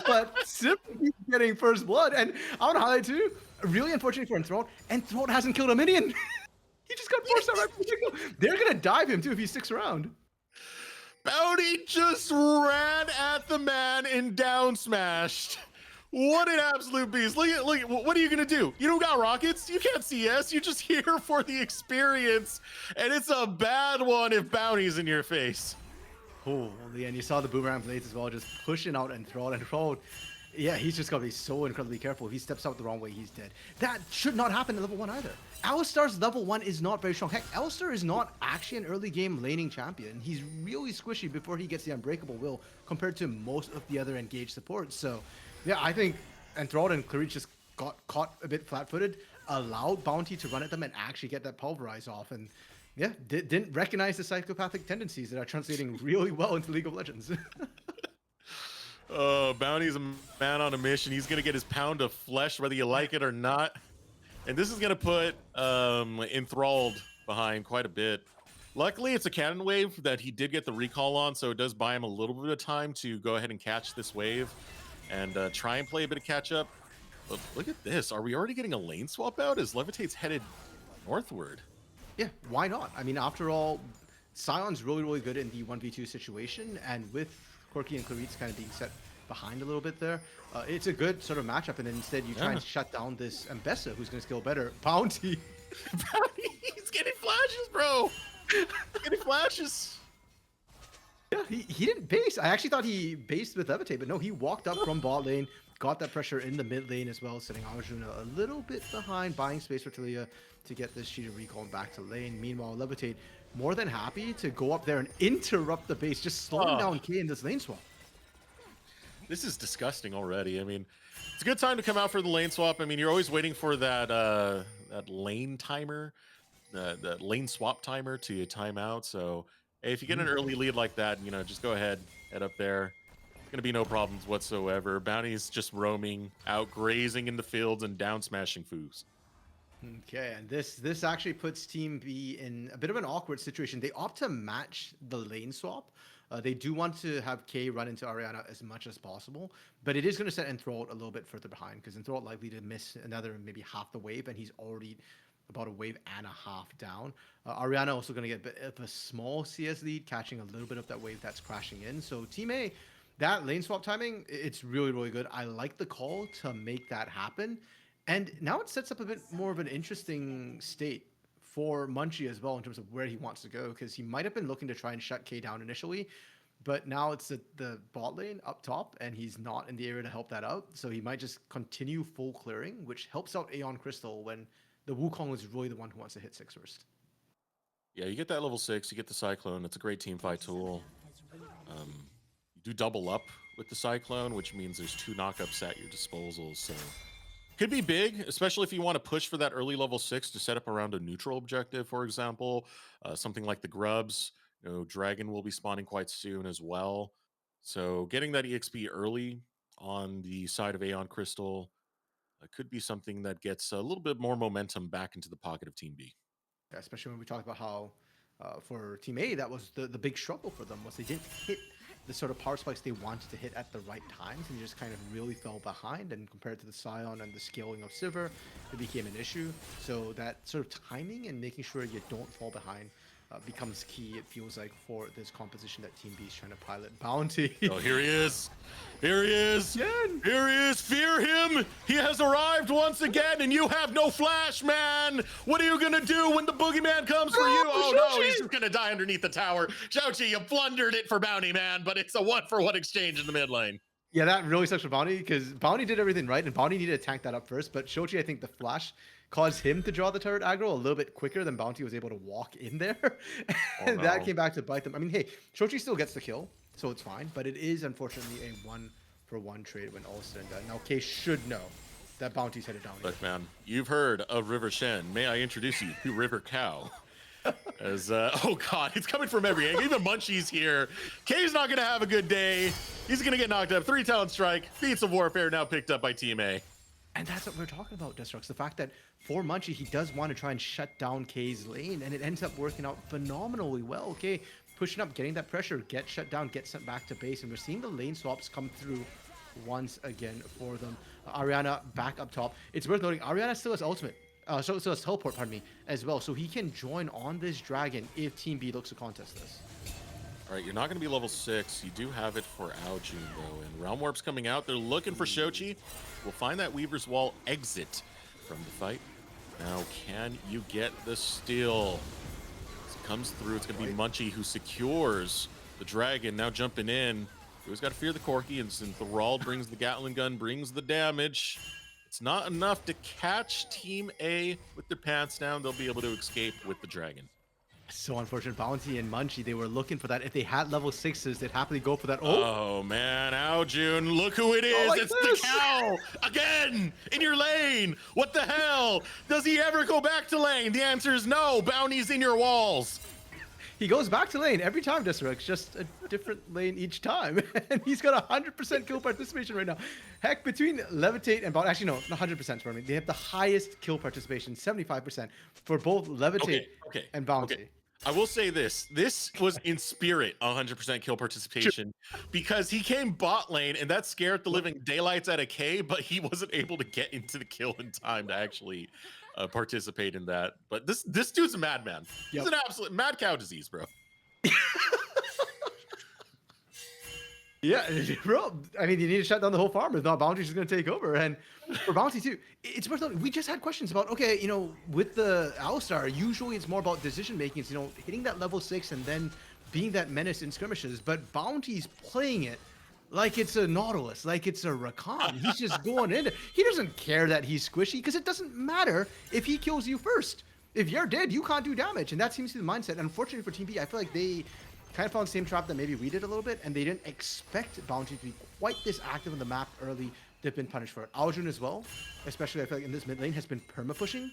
but simply keeps getting first blood. And I want to highlight too, really unfortunate for Enthroned. Enthroned hasn't killed a minion. He just got forced out right from the get-go. They're gonna dive him too if he sticks around. Bounty just ran at the man and down smashed. What an absolute beast. Look at, what are you gonna do? You don't got rockets, you can't CS, you're just here for the experience. And it's a bad one if Bounty's in your face. Holy, and you saw the boomerang blades as well, just pushing out and throw and throw. Yeah, he's just gotta be so incredibly careful. If he steps out the wrong way, he's dead. That should not happen at level 1 either. Alistar's level 1 is not very strong. Heck, Alistar is not actually an early game laning champion. He's really squishy before he gets the Unbreakable Will compared to most of the other engaged supports. So, yeah, I think Enthralled and Clarice just got caught a bit flat-footed, allowed Bounty to run at them and actually get that pulverize off. And yeah, didn't recognize the psychopathic tendencies that are translating really well into League of Legends. Bounty's a man on a mission. He's gonna get his pound of flesh, whether you like it or not. And this is gonna put Enthralled behind quite a bit. Luckily, it's a cannon wave that he did get the recall on, so it does buy him a little bit of time to go ahead and catch this wave and try and play a bit of catch up. But look at this. Are we already getting a lane swap out as Levitate's headed northward? Yeah, why not? I mean, after all, Sion's really, really good in the 1v2 situation, and with Corki and Clarice kind of being set behind a little bit there, it's a good sort of matchup, and then instead you try and shut down this Mbessa, who's going to skill better. Bounty! Bounty! He's getting flashes, bro! Getting flashes! Yeah, he didn't base. I actually thought he based with Levitate, but no, he walked up from bot lane, got that pressure in the mid lane as well, sending Arjuna a little bit behind, buying space for Talia to get this cheated recall back to lane. Meanwhile, Levitate more than happy to go up there and interrupt the base, just slowing down K in this lane swap. This is disgusting already. I mean, it's a good time to come out for the lane swap. I mean, you're always waiting for that that lane timer, that lane swap timer to time out. So hey, if you get an early lead like that, you know, just go ahead, head up there. It's gonna be no problems whatsoever. Bounty's just roaming out, grazing in the fields and down smashing foos. Okay, and this actually puts Team B in a bit of an awkward situation. They opt to match the lane swap. They do want to have K run into Ariana as much as possible, but it is going to set Enthralled a little bit further behind because Enthralled likely to miss another maybe half the wave, and he's already about a wave and a half down. Ariana also going to get a bit of a small CS lead, catching a little bit of that wave that's crashing in. So Team A, that lane swap timing, it's really, really good. I like the call to make that happen. And now it sets up a bit more of an interesting state for Munchie as well in terms of where he wants to go, because he might have been looking to try and shut K down initially, but now it's the bot lane up top and he's not in the area to help that out. So he might just continue full clearing, which helps out Aeon Crystal when the Wukong is really the one who wants to hit 6 first. Yeah, you get that level 6, you get the Cyclone. It's a great team fight tool. You do double up with the Cyclone, which means there's 2 knockups at your disposal. So could be big, especially if you want to push for that early level 6 to set up around a neutral objective, for example. Something like the Grubs. You know, Dragon will be spawning quite soon as well. So getting that EXP early on the side of Aeon Crystal could be something that gets a little bit more momentum back into the pocket of Team B. Yeah, especially when we talk about how for Team A, that was the big struggle for them, was they didn't hit the sort of power spikes they wanted to hit at the right times, and they just kind of really fell behind. And compared to the Scion and the scaling of Sivir, it became an issue. So that sort of timing and making sure you don't fall behind becomes key, it feels like, for this composition that Team B is trying to pilot. Bounty. Oh, here he is. Here he is. Again. Here he is. Fear him. He has arrived once again, and you have no flash, man. What are you going to do when the boogeyman comes for you? Oh, no, he's just going to die underneath the tower. Xiaoqi, you blundered it for Bounty, man, but it's a one-for-one exchange in the mid lane. Yeah, that really sucks for Bounty, because Bounty did everything right, and Bounty needed to tank that up first, but Shoji, I think the flash caused him to draw the turret aggro a little bit quicker than Bounty was able to walk in there. And that came back to bite them. I mean, hey, Shoji still gets the kill, so it's fine, but it is unfortunately a 1-for-1 trade when all is said and done. Now, K should know that Bounty's headed down. Look, man, you've heard of River Shen. May I introduce you to River Cow? As oh god, it's coming from every angle. Even Munchie's here. K's not gonna have a good day. He's gonna get knocked up. 3 talent strike. Beats of Warfare now picked up by Team A. And that's what we're talking about, Destrux. The fact that for Munchie, he does want to try and shut down K's lane, and it ends up working out phenomenally well. Okay, pushing up, getting that pressure, get shut down, get sent back to base, and we're seeing the lane swaps come through once again for them. Ariana back up top. It's worth noting, Ariana still has ultimate. So it's teleport, pardon me, as well. So he can join on this dragon if Team B looks to contest this. All right, you're not going to be level 6. You do have it for Aljun, though. And Realm Warp's coming out. They're looking for Shochi. We'll find that Weaver's Wall exit from the fight. Now, can you get the steal? As it comes through, it's going to be Munchie who secures the dragon. Now jumping in. You always got to fear the Corki, and since the Thrall brings the Gatling gun, brings the damage, it's not enough to catch Team A with their pants down. They'll be able to escape with the dragon. So unfortunate. Bounty and Munchie, they were looking for that. If they had level 6s, they'd happily go for that. Oh man, Aljun, look who it is. like It's this. the cow again in your lane. What the hell? Does he ever go back to lane? The answer is no. Bounty's in your walls. He goes back to lane every time, Deserex, just a different lane each time. And he's got 100% kill participation right now. Heck, between Levitate and Bounty, actually no, not 100% for me. They have the highest kill participation, 75% for both Levitate and Bounty. Okay. I will say this. This was in spirit 100% kill participation because he came bot lane and that scared the living daylights out of K, but he wasn't able to get into the kill in time to actually participate in that. But this dude's a madman. He's an absolute mad cow disease, bro. Yeah, bro. I mean, you need to shut down the whole farm. If not, Bounty's just going to take over. And for Bounty, too, it's worth noting, we just had questions about, okay, you know, with the Alistar, usually it's more about decision making. It's, you know, hitting that level 6 and then being that menace in skirmishes. But Bounty's playing it like it's a Nautilus, like it's a Rakan. He's just going in. He doesn't care that he's squishy because it doesn't matter if he kills you first. If you're dead, you can't do damage. And that seems to be the mindset. And unfortunately for Team B, I feel like they kind of found the same trap that maybe we did a little bit, and they didn't expect Bounty to be quite this active on the map early. They've been punished for it. Aljun as well, especially I feel like in this mid lane, has been perma-pushing,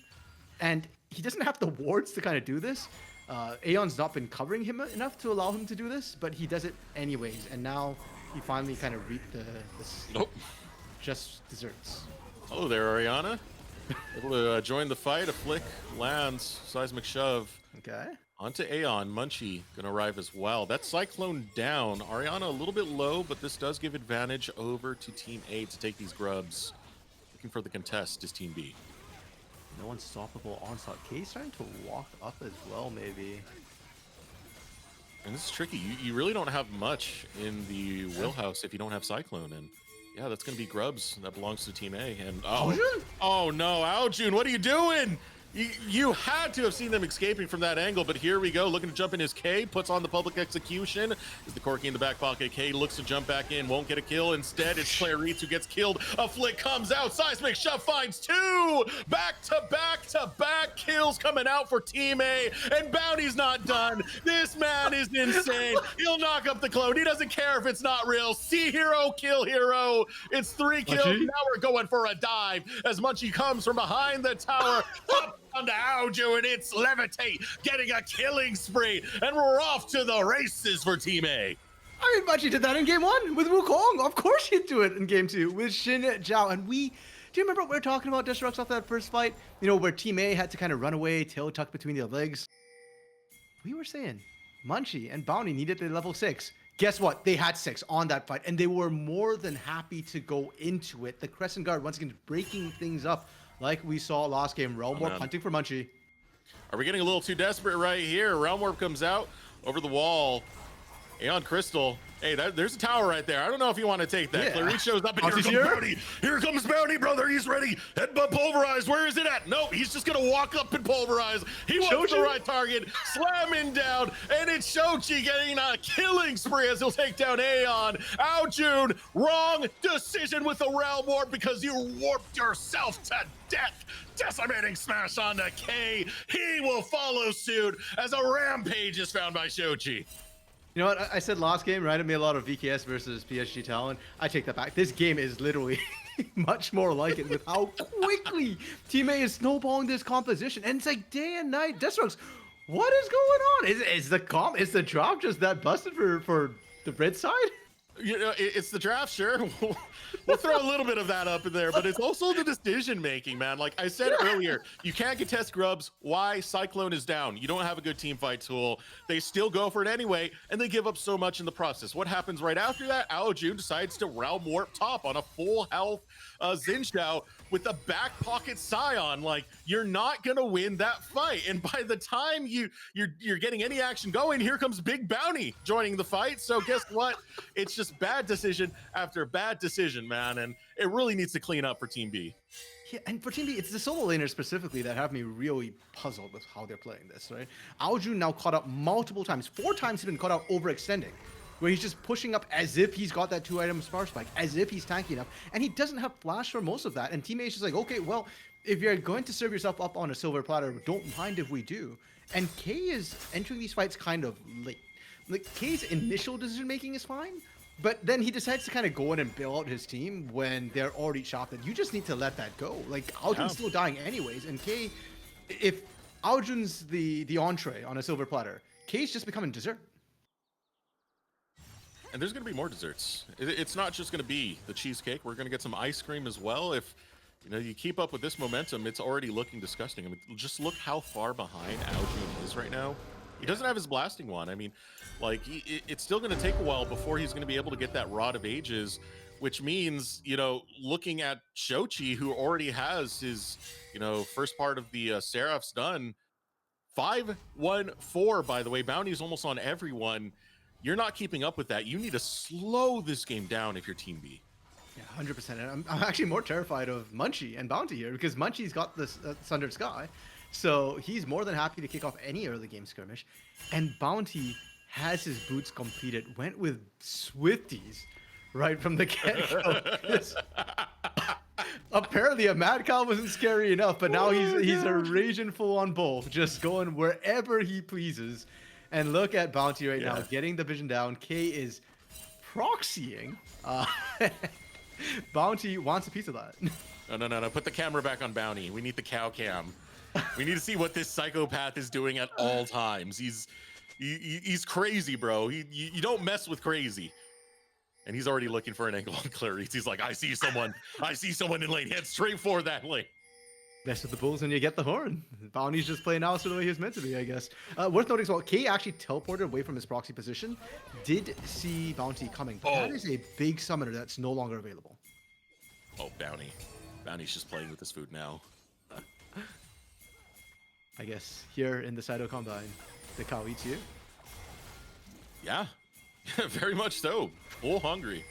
and he doesn't have the wards to kind of do this. Aeon's not been covering him enough to allow him to do this, but he does it anyways, and now he finally kind of reaped just desserts. Hello there, Ariana. Able to join the fight. A flick lands, seismic shove. Okay. Onto Aeon, Munchie gonna arrive as well. That Cyclone down. Ariana a little bit low, but this does give advantage over to Team A to take these grubs. Looking for the contest is Team B. No unstoppable onslaught. K's starting to walk up as well, maybe. And this is tricky. You really don't have much in the wheelhouse if you don't have Cyclone. And yeah, that's gonna be grubs. That belongs to Team A. And oh no, Aljun, what are you doing? You had to have seen them escaping from that angle, but here we go, looking to jump in his K, puts on the public execution. Is the Corki in the back pocket? K looks to jump back in, won't get a kill. Instead, it's Clarice who gets killed. A flick comes out, seismic shove finds 2! Back-to-back kills coming out for Team A, and Bounty's not done. This man is insane. He'll knock up the clone. He doesn't care if it's not real. See hero, kill hero. It's 3 kills. Munchie? Now we're going for a dive as Munchie comes from behind the tower. Up onto Aljun, and it's Levitate getting a killing spree, and we're off to the races for Team A. I mean, Munchie did that in game 1 with Wukong. Of course he'd do it in game 2 with Xin Zhao. And do you remember what we were talking about, Destructs, off that first fight? You know, where Team A had to kind of run away, tail tucked between their legs. We were saying Munchie and Bounty needed their level 6. Guess what? They had 6 on that fight, and they were more than happy to go into it. The Crescent Guard, once again, breaking things up like we saw last game. Realm Warp hunting for Munchie. Are we getting a little too desperate right here? Realm Warp comes out over the wall. Aeon Crystal. Hey, there's a tower right there. I don't know if you want to take that. Yeah. Clarice shows up, and here comes Bounty. Here comes Bounty, brother. He's ready. Headbutt pulverized. Where is it at? Nope. He's just going to walk up and pulverize. He wants the right target. Slamming down. And it's Shochi getting a killing spree as he'll take down Aeon. Aljun, wrong decision with the Realm Warp because you warped yourself to death. Decimating smash on the K. He will follow suit as a rampage is found by Shochi. You know what? I said last game, right? It made a lot of VKS versus PSG Talon. I take that back. This game is literally much more like it with how quickly Team A is snowballing this composition. And it's like day and night. Deathstrokes, what is going on? Is the drop just that busted for the red side? You know, it's the draft, sure. We'll throw a little bit of that up in there, but it's also the decision making, man. Like I said earlier, you can't contest grubs. Why? Cyclone is down. You don't have a good team fight tool. They still go for it anyway, and they give up so much in the process. What happens right after that? Aojun decides to Realm Warp top on a full health Xin Zhao with a back pocket Scion. Like, you're not gonna win that fight. And by the time you're getting any action going, here comes Big Bounty joining the fight. So guess what? It's just bad decision after bad decision, man. And it really needs to clean up for Team B. Yeah, and for Team B, it's the solo laners specifically that have me really puzzled with how they're playing this, right? Aojun now caught up multiple times. 4 times he's been caught out overextending, where he's just pushing up as if he's got that 2-item Spark Spike, as if he's tanky enough, and he doesn't have flash for most of that. And Team A is just like, okay, well, if you're going to serve yourself up on a silver platter, don't mind if we do. And K is entering these fights kind of late. Like, K's initial decision making is fine, but then he decides to kind of go in and bail out his team when they're already shafted. You just need to let that go. Like, Aojun's still dying anyways, and K, if Aojun's the entree on a silver platter, K's just becoming dessert. And there's going to be more desserts. It's not just going to be the cheesecake. We're going to get some ice cream as well. If you keep up with this momentum, it's already looking disgusting. I mean, just look how far behind Aojun is right now. He doesn't have his blasting one. I mean, like, it's still going to take a while before he's going to be able to get that Rod of Ages, which means, looking at Shochi, who already has his, first part of the Seraphs done. 5-1-4, by the way. Bounty's almost on everyone. You're not keeping up with that. You need to slow this game down if you're Team B. Yeah, 100%. And I'm actually more terrified of Munchie and Bounty here, because Munchie's got this Sundered Sky. So he's more than happy to kick off any early game skirmish. And Bounty has his boots completed, went with Swifties right from the get-go. Apparently a Mad Cow wasn't scary enough, but now he's a raging full on bull, just going wherever he pleases. And look at Bounty right now, getting the vision down. K is proxying. Bounty wants a piece of that. No. Put the camera back on Bounty. We need the cow cam. We need to see what this psychopath is doing at all times. He's crazy, bro. You don't mess with crazy. And he's already looking for an angle on Clarice. He's like, I see someone in lane. Head straight for that lane. Mess with the bulls and you get the horn. Bounty's just playing Alistair the way he was meant to be, I guess. Worth noting as well, K actually teleported away from his proxy position. Did see Bounty coming, but that is a big summoner that's no longer available. Oh, Bounty. Bounty's just playing with his food now. I guess here in the Saito Combine, the cow eats you. Yeah, very much so. Bull hungry.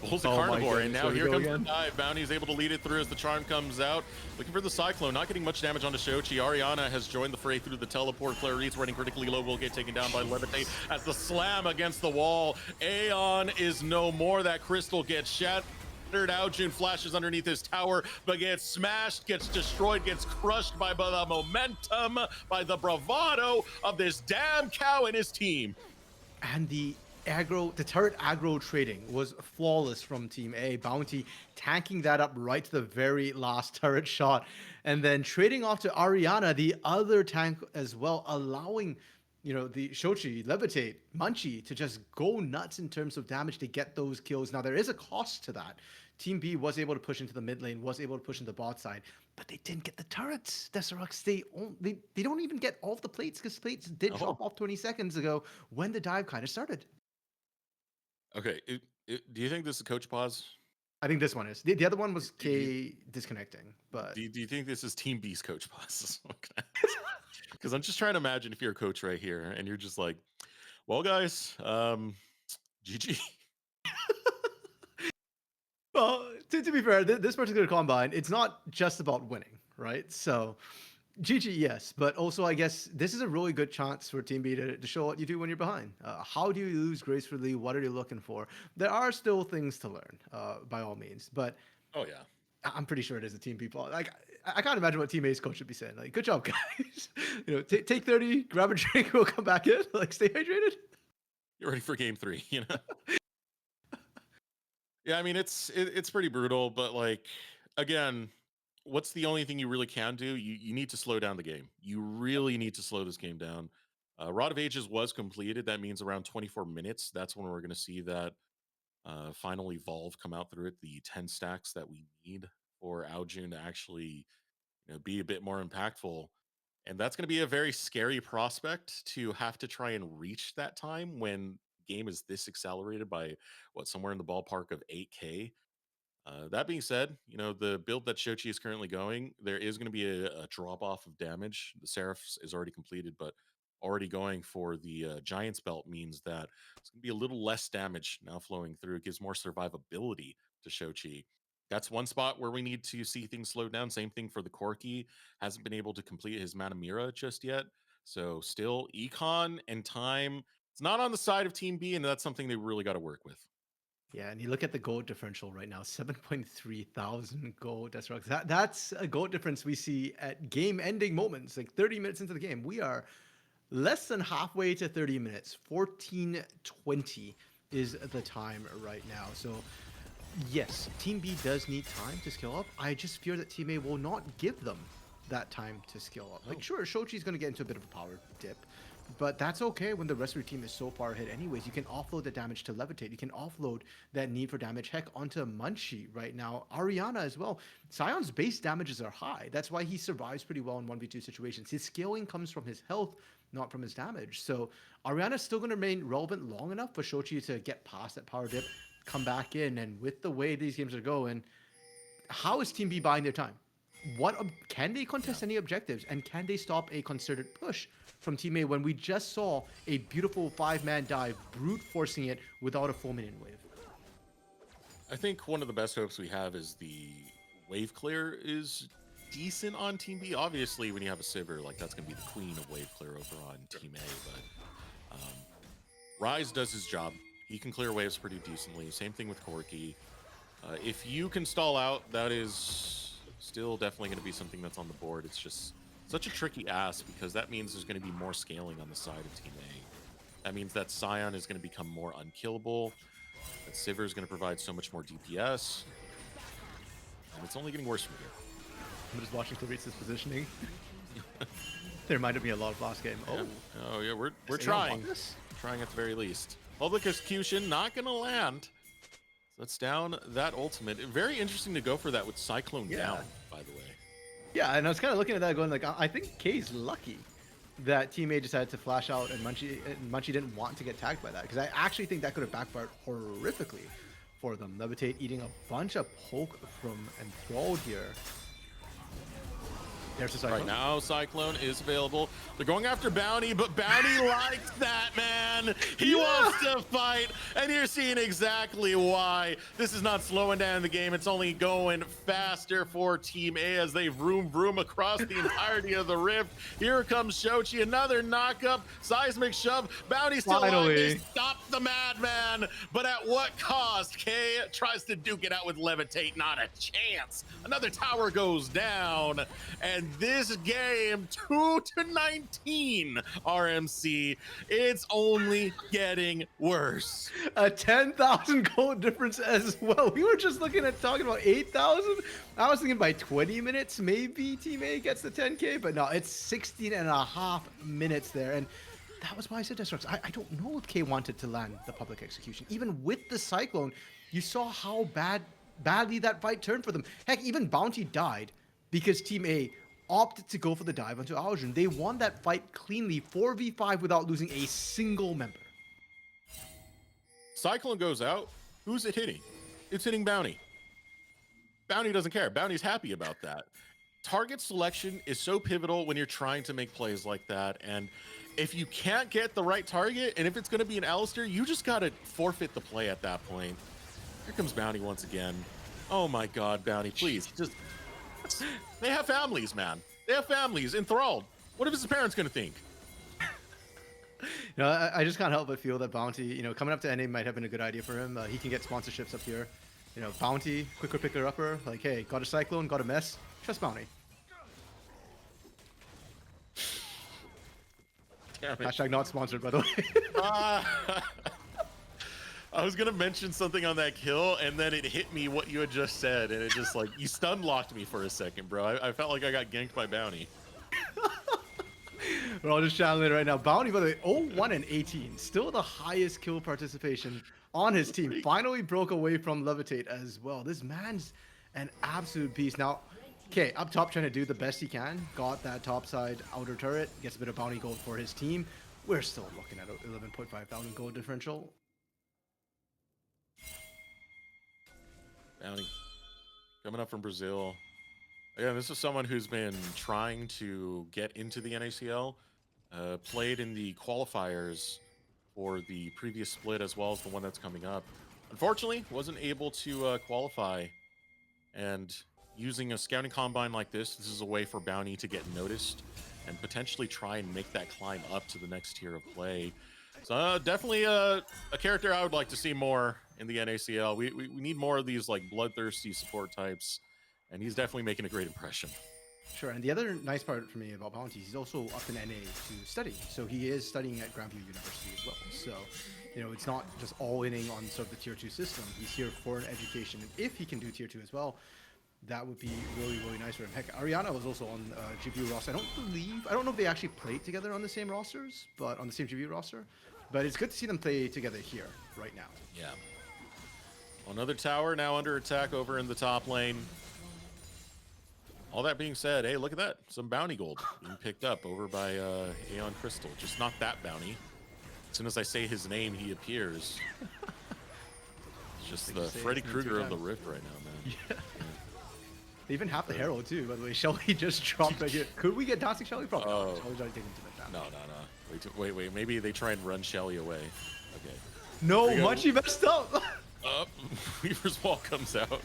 Bull's a carnivore, and now here comes the dive. Bounty is able to lead it through as the charm comes out. Looking for the Cyclone, not getting much damage onto Shochi. Ariana has joined the fray through the teleport. Clarice running critically low will get taken down by Levitate as the slam against the wall. Aeon is no more. That crystal gets shattered. Aojun flashes underneath his tower, but gets smashed, gets destroyed, gets crushed by the momentum, by the bravado of this damn cow and his team. And the turret aggro trading was flawless from Team A. Bounty tanking that up right to the very last turret shot, and then trading off to Ariana, the other tank as well, allowing the Shochi, Levitate, Munchie to just go nuts in terms of damage to get those kills. Now, there is a cost to that. Team B was able to push into the mid lane, was able to push into the bot side, but they didn't get the turrets. Desirux, they don't even get all of the plates, because plates did drop off 20 seconds ago when the dive kind of started. Okay, do you think this is Coach Pause? I think this one is. The other one was K disconnecting, but... Do you think this is Team B's Coach Pause? Because I'm just trying to imagine if you're a coach right here, and you're just like, well, guys, GG. Well, to be fair, this particular combine, it's not just about winning, right? So, GG, yes, but also I guess this is a really good chance for Team B to show what you do when you're behind. How do you lose gracefully? What are you looking for? There are still things to learn, by all means, but oh yeah, I'm pretty sure it is a Team B plot. Like, I can't imagine what Team A's coach should be saying. Like, good job, guys. Take 30, grab a drink, we'll come back in. Like, stay hydrated. You're ready for game 3, Yeah, I mean, it's pretty brutal, but like, again, what's the only thing you really can do? You need to slow down the game. You really need to slow this game down. Rod of Ages was completed. That means around 24 minutes. That's when we're going to see that final evolve come out through it, the 10 stacks that we need for Aljun to actually be a bit more impactful. And that's going to be a very scary prospect to have to try and reach that time when game is this accelerated by what, somewhere in the ballpark of 8K. That being said, the build that Shochi is currently going, there is going to be a drop off of damage. The Seraph is already completed, but already going for the Giant's Belt means that it's going to be a little less damage now flowing through. It gives more survivability to Shochi. That's one spot where we need to see things slow down. Same thing for the Corki. Hasn't been able to complete his Manamira just yet. So still econ and time. It's not on the side of Team B, and that's something they really got to work with. Yeah, and you look at the gold differential right now, 7.3 thousand gold. That's a gold difference we see at game-ending moments, like 30 minutes into the game. We are less than halfway to 30 minutes. 14:20 is the time right now. So yes, Team B does need time to skill up. I just fear that Team A will not give them that time to skill up. Like, sure, Shochi's going to get into a bit of a power dip, but that's okay when the rest of your team is so far ahead anyways. You can offload the damage to Levitate. You can offload that need for damage, heck, onto Munchie right now. Ariana as well. Sion's base damages are high. That's why he survives pretty well in 1v2 situations. His scaling comes from his health, not from his damage. So Ariana's still going to remain relevant long enough for Shochi to get past that power dip, come back in, and with the way these games are going, how is Team B buying their time? Can they contest any objectives, and can they stop a concerted push from Team A when we just saw a beautiful 5-man dive, brute forcing it without a full minion wave? I think one of the best hopes we have is the wave clear is decent on Team B. Obviously, when you have a Sivir, like, that's going to be the queen of wave clear over on Team A, but Rise does his job. He can clear waves pretty decently. Same thing with Corki. If you can stall out, that is still definitely going to be something that's on the board. It's just such a tricky ask because that means there's going to be more scaling on the side of Team A. That means that Sion is going to become more unkillable. That Sivir is going to provide so much more DPS. And it's only getting worse from here. I'm just watching Clarice's positioning. They reminded me a lot of last game. Yeah, we're trying. Trying at the very least. Public execution not going to land. So that's down that ultimate. Very interesting to go for that with Cyclone down, by the way. Yeah, and I was kind of looking at that going like, I think Kay's lucky that Team A decided to flash out and Munchie didn't want to get tagged by that, because I actually think that could have backfired horrifically for them. Levitate eating a bunch of poke from Enthralled here. There's a Cyclone. Right now, Cyclone is available. They're going after Bounty, but Bounty likes that, man. He wants to fight, and you're seeing exactly why. This is not slowing down the game. It's only going faster for Team A as they vroom across the entirety of the Rift. Here comes Shochi, another knock-up, seismic shove. Bounty still alive. They stop the madman, but at what cost? Kay tries to duke it out with Levitate. Not a chance. Another tower goes down, and this game, 2-19 RMC. It's only getting worse. A 10,000 gold difference as well. We were just looking at talking about 8,000. I was thinking by 20 minutes, maybe Team A gets the 10K, but no, it's 16 and a half minutes there. And that was why I said Destructs. I don't know if K wanted to land the public execution. Even with the Cyclone, you saw how badly that fight turned for them. Heck, even Bounty died because Team A opted to go for the dive onto Aljun. They won that fight cleanly, 4v5 without losing a single member. Cyclone goes out. Who's it hitting? It's hitting Bounty. Bounty doesn't care. Bounty's happy about that. Target selection is so pivotal when you're trying to make plays like that. And if you can't get the right target, and if it's going to be an Alistair, you just got to forfeit the play at that point. Here comes Bounty once again. Oh my God, Bounty, please. Just... They have families, man. They have families. Enthralled. What if his parents going to think? I just can't help but feel that Bounty, coming up to NA might have been a good idea for him. He can get sponsorships up here. Bounty, quicker picker upper. Like, hey, got a Cyclone, got a mess. Trust Bounty. Hashtag not sponsored, by the way. I was gonna mention something on that kill, and then it hit me what you had just said, and it just like, you stun locked me for a second, bro. I felt like I got ganked by Bounty. We're all just channeling it right now. Bounty, by the way, 0-1 and 18. Still the highest kill participation on his team. Finally broke away from Levitate as well. This man's an absolute beast. Now, okay, up top trying to do the best he can. Got that top side outer turret. Gets a bit of bounty gold for his team. We're still looking at 11.5 thousand gold differential. Bounty coming up from Brazil. Yeah, this is someone who's been trying to get into the NACL. Played in the qualifiers for the previous split as well as the one that's coming up. Unfortunately, wasn't able to qualify. And using a scouting combine like this is a way for Bounty to get noticed and potentially try and make that climb up to the next tier of play. So definitely a character I would like to see more in the NACL. We need more of these like bloodthirsty support types, and he's definitely making a great impression. Sure, and the other nice part for me about Bounty, he's also up in NA to study. So he is studying at Grandview University as well. So, you know, it's not just all inning on sort of the tier 2 system. He's here for an education. And if he can do tier 2 as well, that would be really, really nice for him. Heck, Ariana was also on GPU roster. I don't know if they actually played together on the same rosters, but on the same GPU roster. But it's good to see them play together here right now. Yeah. Another tower now under attack over in the top lane. All that being said, hey, look at that. Some bounty gold being picked up over by Aeon Crystal. Just not that bounty. As soon as I say his name, he appears. It's just the Freddy Krueger of the Rift right now, man. Yeah. They even have the Herald too, by the way. Shelly just dropped right here. Could we get Dancing Shelly? Probably not. Shelly's already taken too much damage. No. Wait. Maybe they try and run Shelly away. Okay. No, Munchie messed up. Weaver's Wall comes out.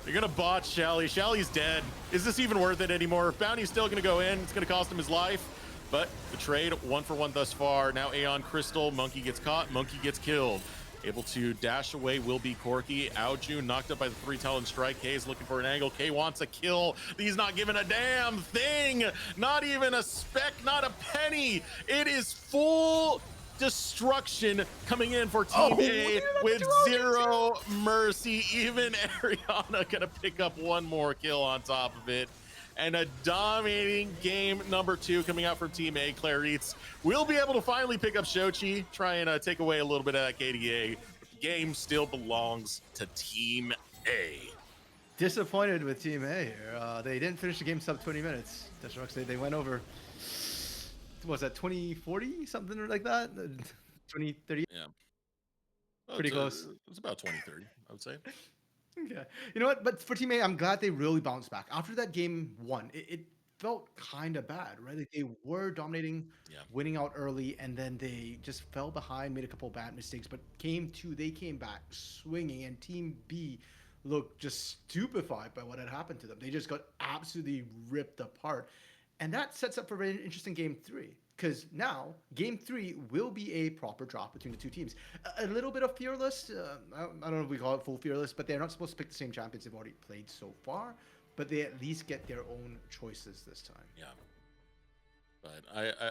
They're gonna bot Shelly. Shelly's dead. Is this even worth it anymore? Bounty's still gonna go in. It's gonna cost him his life. But the trade, 1-for-1 thus far. Now Aeon Crystal. Monkey gets caught. Monkey gets killed. Able to dash away will be Corki. Aojun knocked up by the 3-talon strike. K is looking for an angle. K wants a kill. He's not giving a damn thing. Not even a speck, not a penny. It is full destruction coming in for Team A with zero mercy. Even Ariana gonna pick up one more kill on top of it. And a dominating game number 2 coming out from Team A. Clarice will be able to finally pick up Shochi, try and take away a little bit of that KDA. But the game still belongs to Team A. Disappointed with Team A here. They didn't finish the game sub 20 minutes. They went over, what was that, 2040, something like that? 2030? Yeah. Pretty close. It's about 2030, I would say. Okay. You know what? But for Team A, I'm glad they really bounced back. After that game 1, it felt kind of bad, right? Like they were dominating, winning out early, and then they just fell behind, made a couple bad mistakes. But game 2, they came back swinging, and Team B looked just stupefied by what had happened to them. They just got absolutely ripped apart. And that sets up for a very interesting game 3. Because now, game 3 will be a proper drop between the two teams. A little bit of fearless. I don't know if we call it full fearless, but they're not supposed to pick the same champions they've already played so far. But they at least get their own choices this time. Yeah. But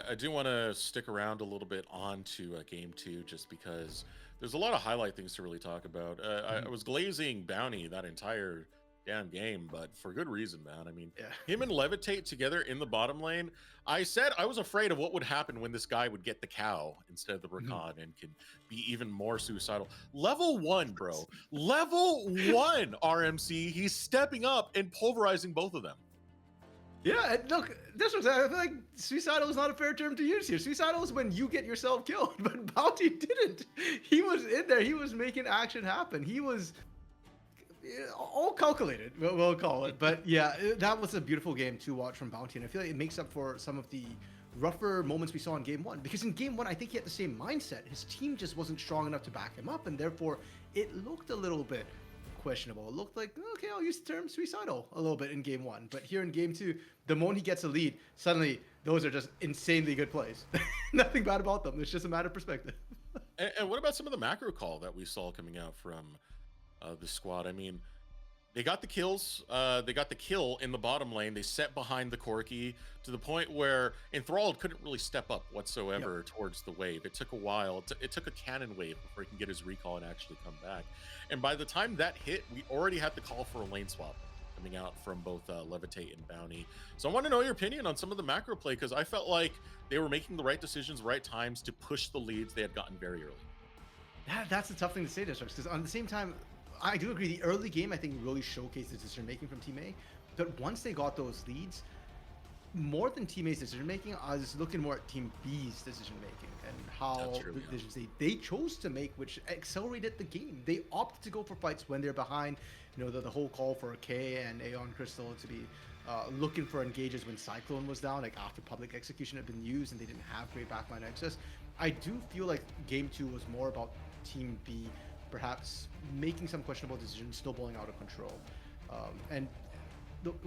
I do want to stick around a little bit on to game 2, just because there's a lot of highlight things to really talk about. I was glazing Bounty that entire damn game, but for good reason, man. I mean, him and Levitate together in the bottom lane. I said I was afraid of what would happen when this guy would get the cow instead of the Rakan and can be even more suicidal. Level 1, bro. Level 1 RMC. He's stepping up and pulverizing both of them. Yeah, and look, this was, I feel like suicidal is not a fair term to use here. Suicidal is when you get yourself killed, but Bounty didn't. He was in there. He was making action happen. He was all calculated, we'll call it. But yeah, that was a beautiful game to watch from Bounty, and I feel like it makes up for some of the rougher moments we saw in game 1. Because in game 1, I think he had the same mindset. His team just wasn't strong enough to back him up, and therefore it looked a little bit questionable. It looked like, okay, I'll use the term suicidal a little bit in game 1. But here in game 2, the moment he gets a lead, suddenly those are just insanely good plays. Nothing bad about them. It's just a matter of perspective. And what about some of the macro call that we saw coming out from the squad? I mean, they got the kills. They got the kill in the bottom lane. They set behind the Corki to the point where Enthralled couldn't really step up whatsoever towards the wave. It took a while. It took a cannon wave before he can get his recall and actually come back. And by the time that hit, we already had the call for a lane swap coming out from both Levitate and Bounty. So I want to know your opinion on some of the macro play, because I felt like they were making the right decisions, right times to push the leads they had gotten very early. That's a tough thing to say, because on the same time, I do agree. The early game, I think, really showcased the decision making from Team A. But once they got those leads, more than Team A's decision making, I was looking more at Team B's decision making and how That's true, the yeah. decisions they chose to make, which accelerated the game. They opted to go for fights when they're behind. You know, the whole call for K and Aeon Crystal to be looking for engages when Cyclone was down, like after public execution had been used and they didn't have great backline access. I do feel like Game 2 was more about Team B perhaps making some questionable decisions, snowballing out of control. And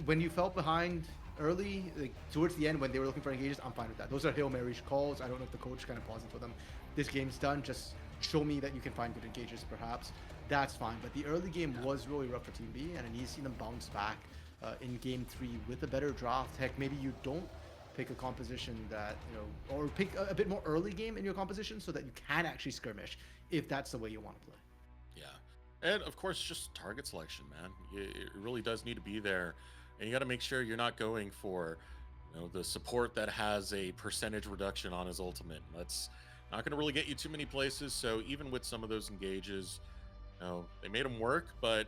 when you fell behind early, like towards the end when they were looking for engages, I'm fine with that. Those are Hail Mary calls. I don't know if the coach kind of pausing for them. This game's done. Just show me that you can find good engages, perhaps. That's fine. But the early game was really rough for Team B, and I need to see them bounce back in Game 3 with a better draft. Heck, maybe you don't pick a composition that, you know, or pick a bit more early game in your composition so that you can actually skirmish if that's the way you want to play. Yeah. And of course, just target selection, man. It really does need to be there. And you got to make sure you're not going for, you know, the support that has a percentage reduction on his ultimate. That's not going to really get you too many places. So even with some of those engages, you know, they made them work, but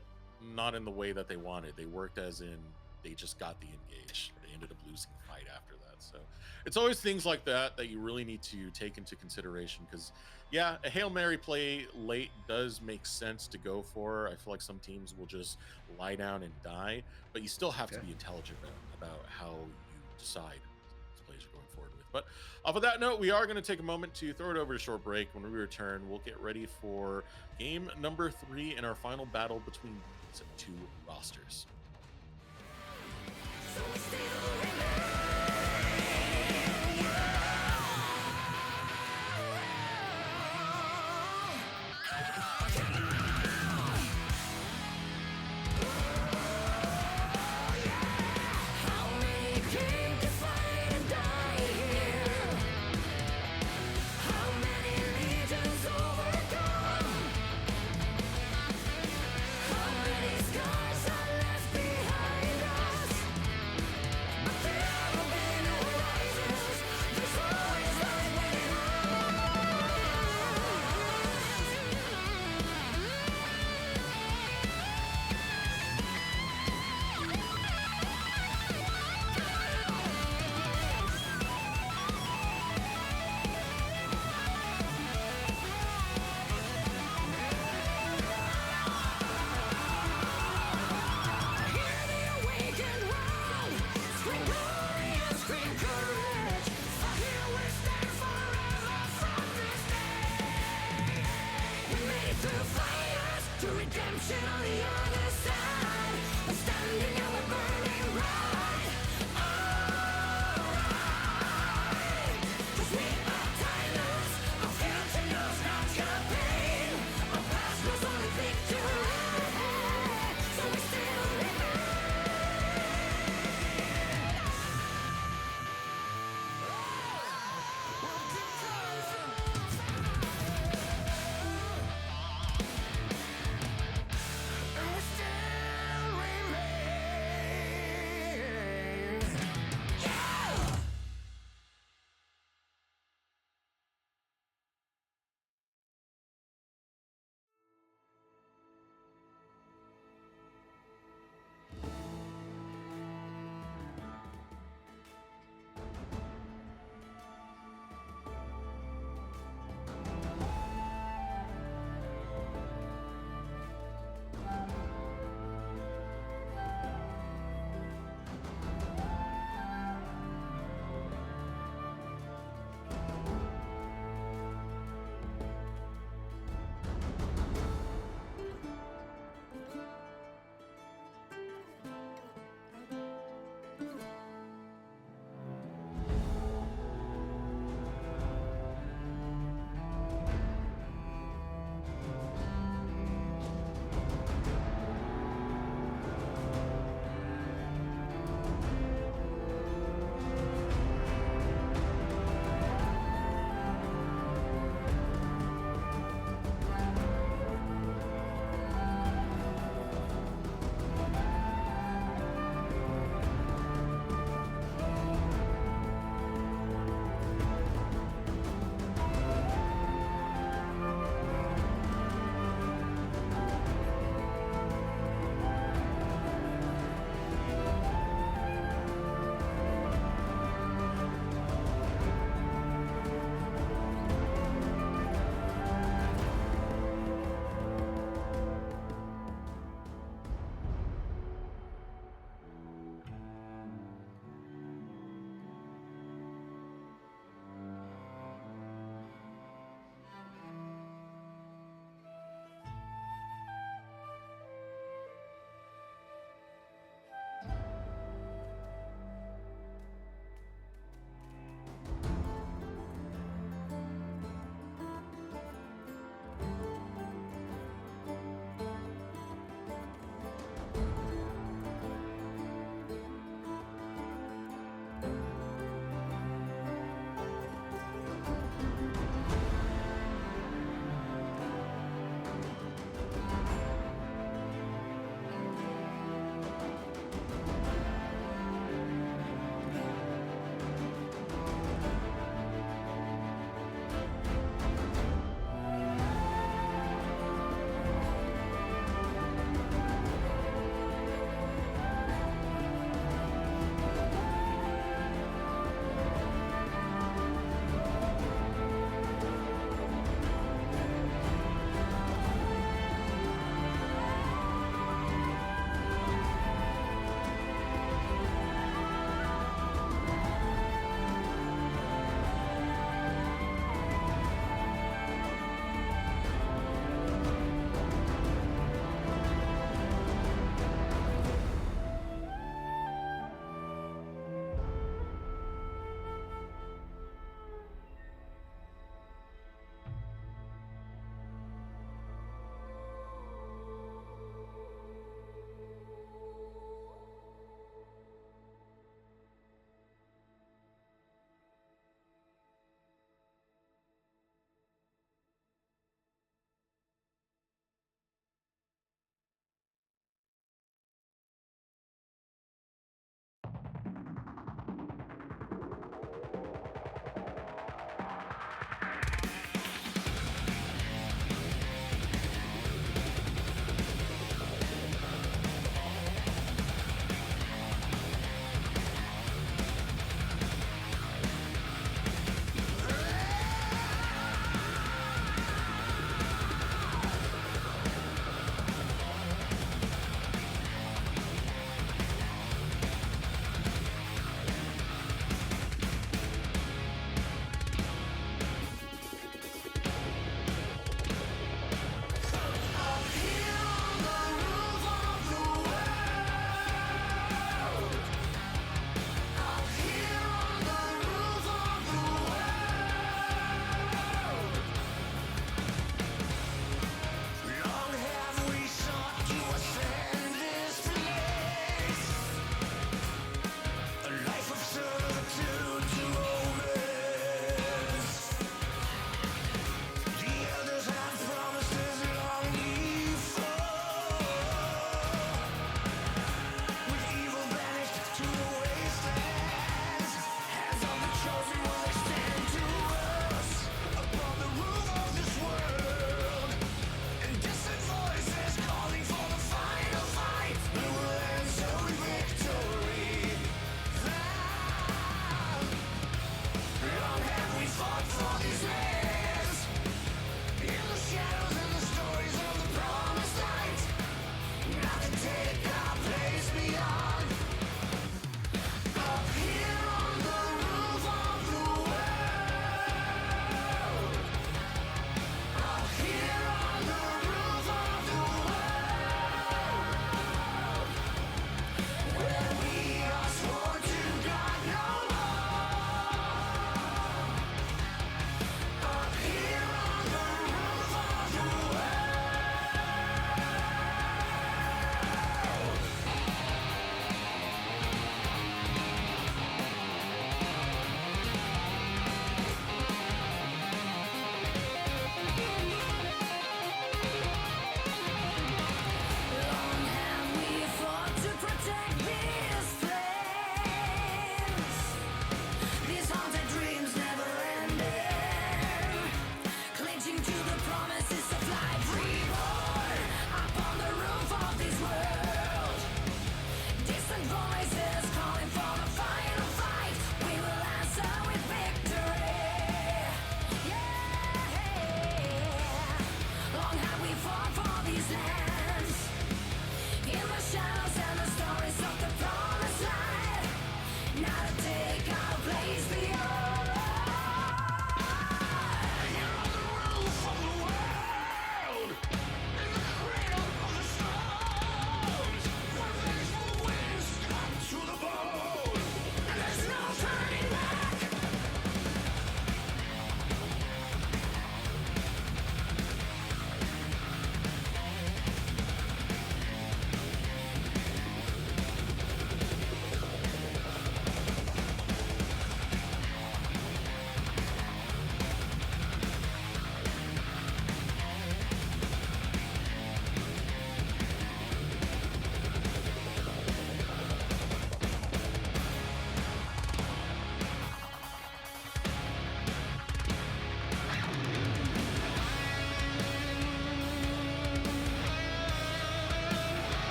not in the way that they wanted. They worked as in they just got the engage. They ended up losing the fight after that. So it's always things like that that you really need to take into consideration, because yeah, a Hail Mary play late does make sense to go for. I feel like some teams will just lie down and die, but you still have to be intelligent about how you decide these plays you're going forward with. But off of that note, we are going to take a moment to throw it over to short break. When we return, we'll get ready for game number 3 in our final battle between these two rosters. So we still remain. How many came to fight and die here? How many legions overcome? How many scars are left behind us? But there will be no rises. There's always light within us. Hear the awakened round. Scream glory and scream courage. Here we stand forever from this day. We made it through fires to redemption on the other side. We're standing and we're burning bright. Alright, 'cause we are timeless. Our future knows not your pain. Our past knows only victory. So we still remain. And we still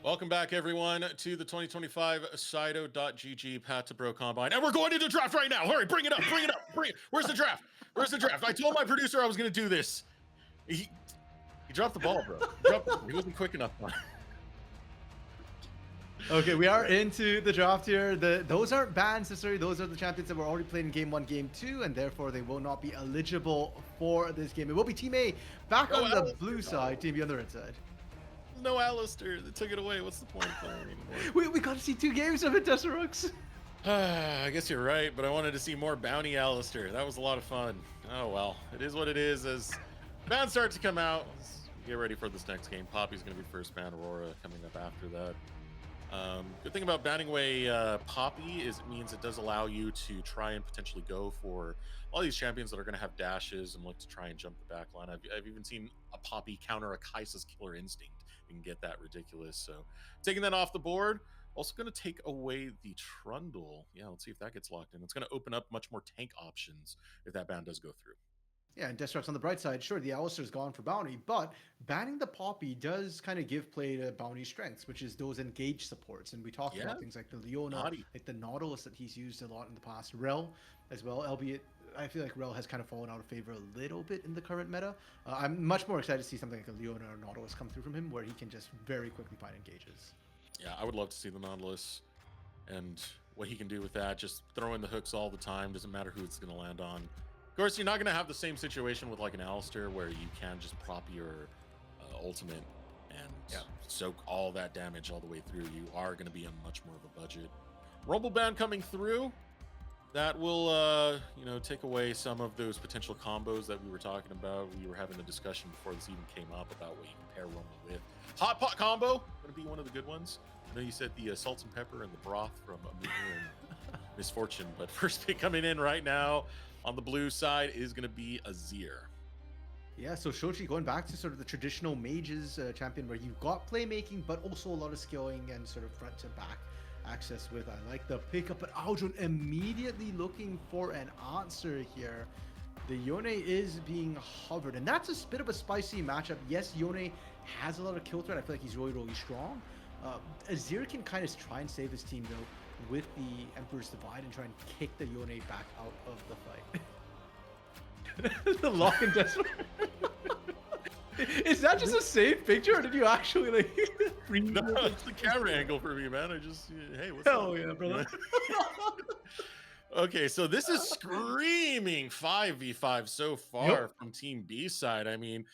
Welcome back, everyone, to the 2025 Cyto.gg Path2Pro Combine. And we're going into draft right now. Hurry, bring it up, bring it up. Where's the draft? Where's the draft? I told my producer I was going to do this. He dropped the ball, bro. He wasn't quick enough. Okay, we are into the draft here. Those aren't bans necessarily. Those are the champions that were already played in Game 1, Game 2, and therefore they will not be eligible for this game. It will be Team A back on the blue side, Team B on the red side. No Alistair. They took it away. What's the point of playing anymore? We got to see 2 games of it, Desirux. I guess you're right, but I wanted to see more Bounty Alistair. That was a lot of fun. Oh, well. It is what it is. As bans start to come out, let's get ready for this next game. Poppy's going to be first ban. Aurora coming up after that. Good thing about banning away Poppy is it means it does allow you to try and potentially go for all these champions that are going to have dashes and look to try and jump the back line. I've even seen a Poppy counter a Kai'Sa's Killer Instinct and get that ridiculous. So taking that off the board, also going to take away the Trundle. Yeah, let's see if that gets locked in. It's going to open up much more tank options if that ban does go through. Yeah, and Destruct's on the bright side. Sure, the Alistair's gone for Bounty, but banning the Poppy does kind of give play to Bounty's strengths, which is those engage supports. And we talked about things like the Leona, like the Nautilus that he's used a lot in the past. Rel as well, albeit I feel like Rel has kind of fallen out of favor a little bit in the current meta. I'm much more excited to see something like a Leona or Nautilus come through from him, where he can just very quickly find engages. Yeah, I would love to see the Nautilus and what he can do with that. Just throwing the hooks all the time. Doesn't matter who it's going to land on. Of course, you're not going to have the same situation with like an Alistair where you can just prop your ultimate and soak all that damage all the way through. You are going to be on much more of a budget. Rumble ban coming through. That will, take away some of those potential combos that we were talking about. We were having a discussion before this even came up about what you can pair Rumble with. Hot pot combo, going to be one of the good ones. I know you said the salt and pepper and the broth from Amumu and Misfortune, but first pick coming in right now on the blue side is going to be Azir. Yeah, so Shochi going back to sort of the traditional mages champion where you've got playmaking, but also a lot of skilling and sort of front to back access with. I like the pickup, but Aldrin immediately looking for an answer here. The Yone is being hovered, and that's a bit of a spicy matchup. Yes, Yone has a lot of kill threat. I feel like he's really, really strong. Azir can kind of try and save his team, though, with the Emperor's Divide and try and kick the Yone back out of the fight. The lock and death. Is that just a saved picture, or did you actually like? No, it's the camera angle for me, man. I just, hey, what's Hell up? yeah, brother. Okay, so this is screaming 5v5 so far from Team B side. I mean,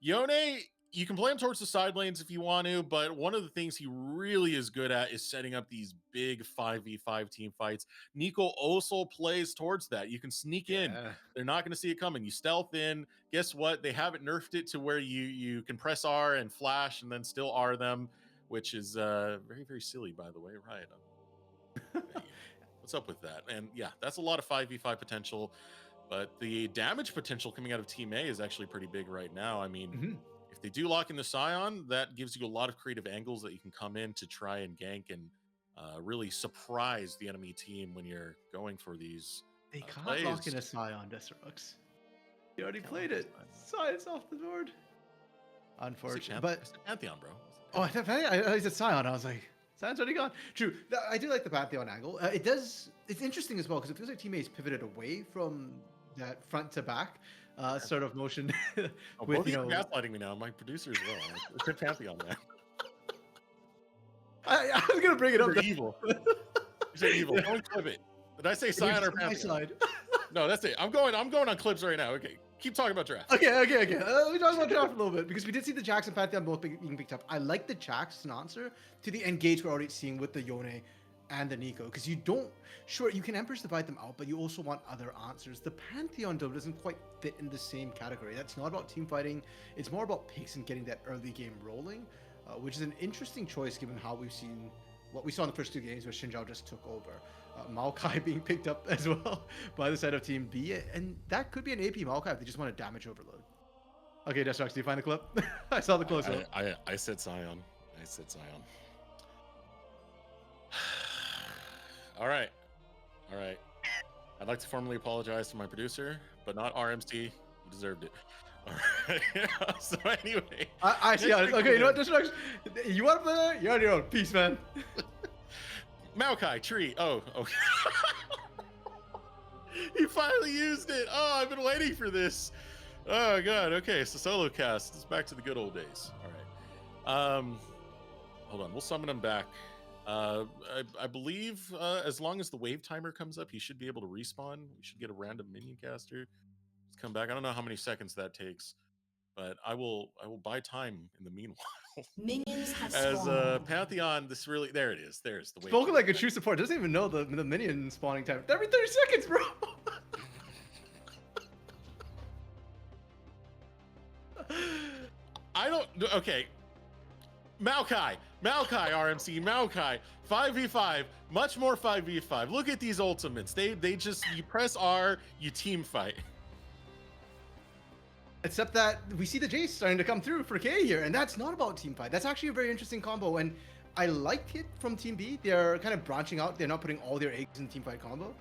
Yone, you can play him towards the side lanes if you want to, but one of the things he really is good at is setting up these big 5v5 team fights. Nico also plays towards that. You can sneak in. They're not going to see it coming. You stealth in. Guess what? They haven't nerfed it to where you can press R and flash and then still R them, which is very, very silly, by the way. Right. What's up with that? And yeah, that's a lot of 5v5 potential, but the damage potential coming out of Team A is actually pretty big right now. I mean, if they do lock in the Scion, that gives you a lot of creative angles that you can come in to try and gank and really surprise the enemy team when you're going for these They can't plays. lock in a Scion, Desirux. You already played it. Scion's off the board. Unfortunate, but it's Pantheon, bro. oh, I said Scion. I was like, Scion's already gone. True. I do like the Pantheon angle. It's interesting as well because it feels like teammates pivoted away from that front to back sort of motion. With, both you gaslighting me now. My producer as well. It's Pantheon, man. I was gonna bring it up. You're evil. You're evil. Don't clip it. Did I say Scion or Pantheon? No, that's it. I'm going on clips right now. Okay. Keep talking about draft. Okay. Let me talk about draft a little bit because we did see the Jax and Pantheon both being picked up. I like the Jax as an answer to the engage we're already seeing with the Yone and the Nico because you can Empress divide them out, but you also want other answers. The Pantheon though doesn't quite fit in the same category. That's not about team fighting. It's more about picks and getting that early game rolling, which is an interesting choice given how we've seen what we saw in the first 2 games where Xin Zhao just took over. Maokai being picked up as well by the side of Team B, and that could be an AP Maokai if they just want a damage overload. Okay, Destrux, do you find the clip? I saw the close-up. I said Scion. All right. I'd like to formally apologize to my producer, but not RMC. He deserved it. All right. So anyway, I see. next pick Okay, we you know what? have Distraction. You want to play that? You're on your own. Peace, man. Maokai tree. Oh, okay. He finally used it. Oh, I've been waiting for this. Oh god. Okay, so solo cast. It's back to the good old days. All right. Hold on. We'll summon him back. I believe as long as the wave timer comes up, he should be able to respawn. We should get a random minion caster. Just come back. I don't know how many seconds that takes, but I will buy time in the meanwhile. Minions have As spawned. Pantheon, this really there it is. There's the wave. Spoken timer. like a true support. Doesn't even know the minion spawning time. Every 30 seconds, bro. I don't. Okay. Maokai, RMC, Maokai, 5v5, much more 5v5. Look at these ultimates. They just, you press R, you team fight. Except that we see the Jace starting to come through for K here, and that's not about team fight. That's actually a very interesting combo, and I like it from Team B. They're kind of branching out. They're not putting all their eggs in team fight combo.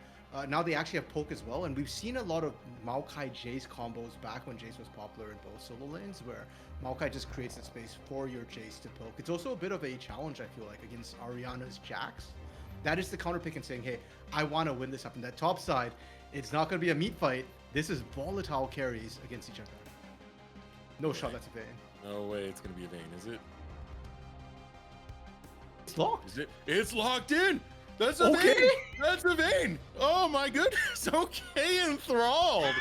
Now they actually have poke as well, and we've seen a lot of Maokai Jace combos back when Jace was popular in both solo lanes, where Maokai just creates the space for your Jace to poke. It's also a bit of a challenge, I feel like, against Ariana's Jax. That is the counter pick and saying, hey, I want to win this up in that top side. It's not going to be a meat fight. This is volatile carries against each other. No shot, that's a Vayne. No way it's going to be a Vayne, is it? It's locked. Is it? It's locked in! That's a Okay. Vayne! That's a Vayne! Oh my goodness! Okay, enthralled!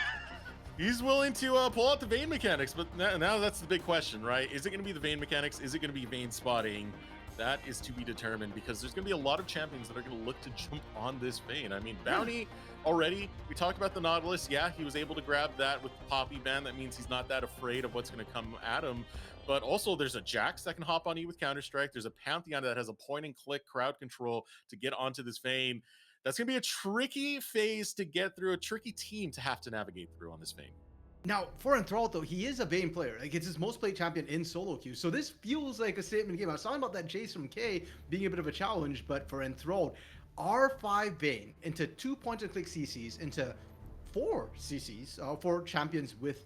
He's willing to pull out the Vayne mechanics, but now that's the big question, right? Is it going to be the Vayne mechanics? Is it going to be Vayne spotting? That is to be determined, because there's going to be a lot of champions that are going to look to jump on this Vayne. I mean, Bounty already, we talked about the Nautilus. Yeah, he was able to grab that with the Poppy ban. That means he's not that afraid of what's going to come at him. But also there's a Jax that can hop on you with Counter-Strike. There's a Pantheon that has a point and click crowd control to get onto this Vayne. That's going to be a tricky phase to get through, a tricky team to have to navigate through on this Vayne. Now, for Enthralled, though, he is a Vayne player. Like, it's his most played champion in solo queue. So this feels like a statement game. I was talking about that Jace from K being a bit of a challenge, but for Enthralled, R5 Vayne into 2 point-and-click CCs, into 4 CCs, 4 champions with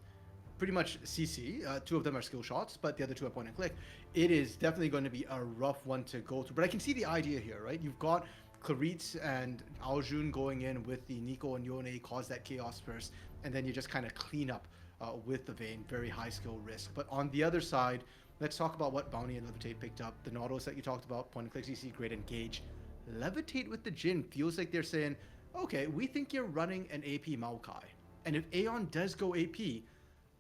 pretty much CC. 2 of them are skill shots, but the other 2 are point-and-click. It is definitely going to be a rough one to go through. But I can see the idea here, right? You've got Claritz and Aljun going in with the Nico and Yone, cause that chaos first, and then you just kind of clean up with the Vayne, very high skill risk. But on the other side, let's talk about what Bounty and Levitate picked up. The Nautilus that you talked about, point and click CC, great engage. Levitate with the Jhin feels like they're saying, okay, we think you're running an AP Maokai. And if Aeon does go AP,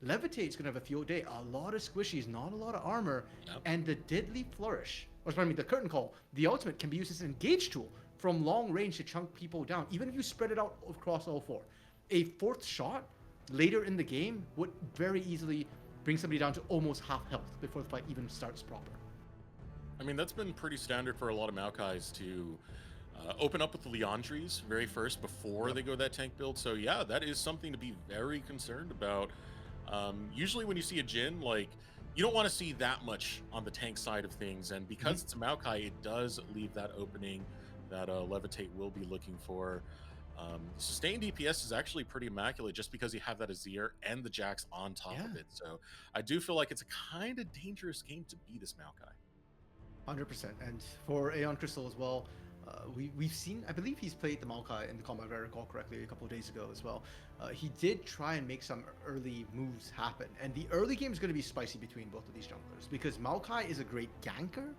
Levitate's gonna have a field day. A lot of squishies, not a lot of armor, and the Deadly Flourish, or pardon me, the Curtain Call, the ultimate can be used as an engage tool from long range to chunk people down, even if you spread it out across all 4. A 4th shot later in the game would very easily bring somebody down to almost half health before the fight even starts proper. I mean, that's been pretty standard for a lot of Maokais to open up with the Leandries very first before they go that tank build. So yeah, that is something to be very concerned about. Usually when you see a Jhin, like, you don't want to see that much on the tank side of things, and because it's a Maokai, it does leave that opening that Levitate will be looking for. Sustained DPS is actually pretty immaculate just because you have that Azir and the Jax on top of it. So I do feel like it's a kind of dangerous game to be this Maokai. 100%. And for Aeon Crystal as well, we've seen, I believe he's played the Maokai in the combat, if I recall correctly, a couple of days ago as well. He did try and make some early moves happen. And the early game is going to be spicy between both of these junglers, because Maokai is a great ganker,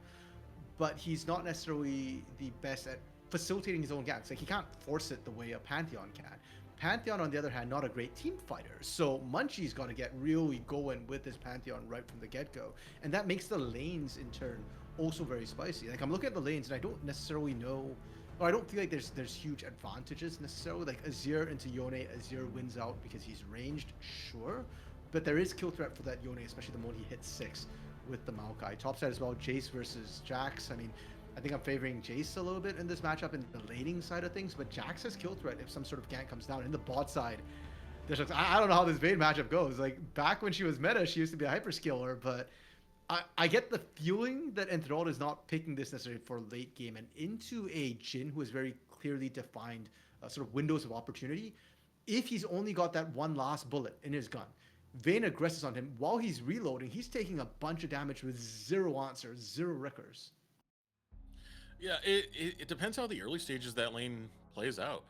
but he's not necessarily the best at facilitating his own ganks. Like, he can't force it the way a Pantheon can. Pantheon, on the other hand, not a great team fighter, so Munchie's got to get really going with this Pantheon right from the get-go, and that makes the lanes in turn also very spicy. Like, I'm looking at the lanes and I don't necessarily know, or I don't feel like there's huge advantages necessarily. Like, Azir into Yone, Azir wins out because he's ranged, sure, but there is kill threat for that Yone, especially the moment he hits 6 with the Maokai. Topside as well, Jace versus Jax. I mean, I think I'm favoring Jace a little bit in this matchup in the laning side of things, but Jax has kill threat if some sort of gank comes down. In the bot side, there's just, I don't know how this Vayne matchup goes. Like, back when she was meta, she used to be a hyperskiller, but I get the feeling that Enthralled is not picking this necessarily for late game, and into a Jhin who has very clearly defined sort of windows of opportunity. If he's only got that one last bullet in his gun, Vayne aggresses on him while he's reloading. He's taking a bunch of damage with 0 answers, 0 Rickers. Yeah, it depends how the early stages that lane plays out.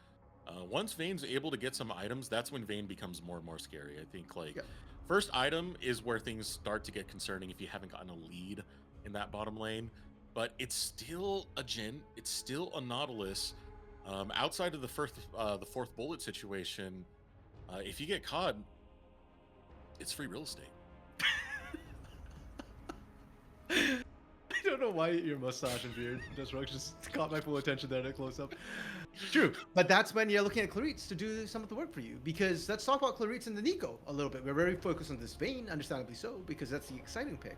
Once Vayne's able to get some items, that's when Vayne becomes more and more scary. I think like Yep. first item is where things start to get concerning if you haven't gotten a lead in that bottom lane. But it's still a Jhin, it's still a Nautilus. Outside of the fourth bullet situation, if you get caught, it's free real estate. I don't know why your mustache and beard just caught my full attention there at a close up. True, but that's when you're looking at Claritz to do some of the work for you. Because let's talk about Claritz and the Nico a little bit. We're very focused on this Vayne, understandably so, because that's the exciting pick.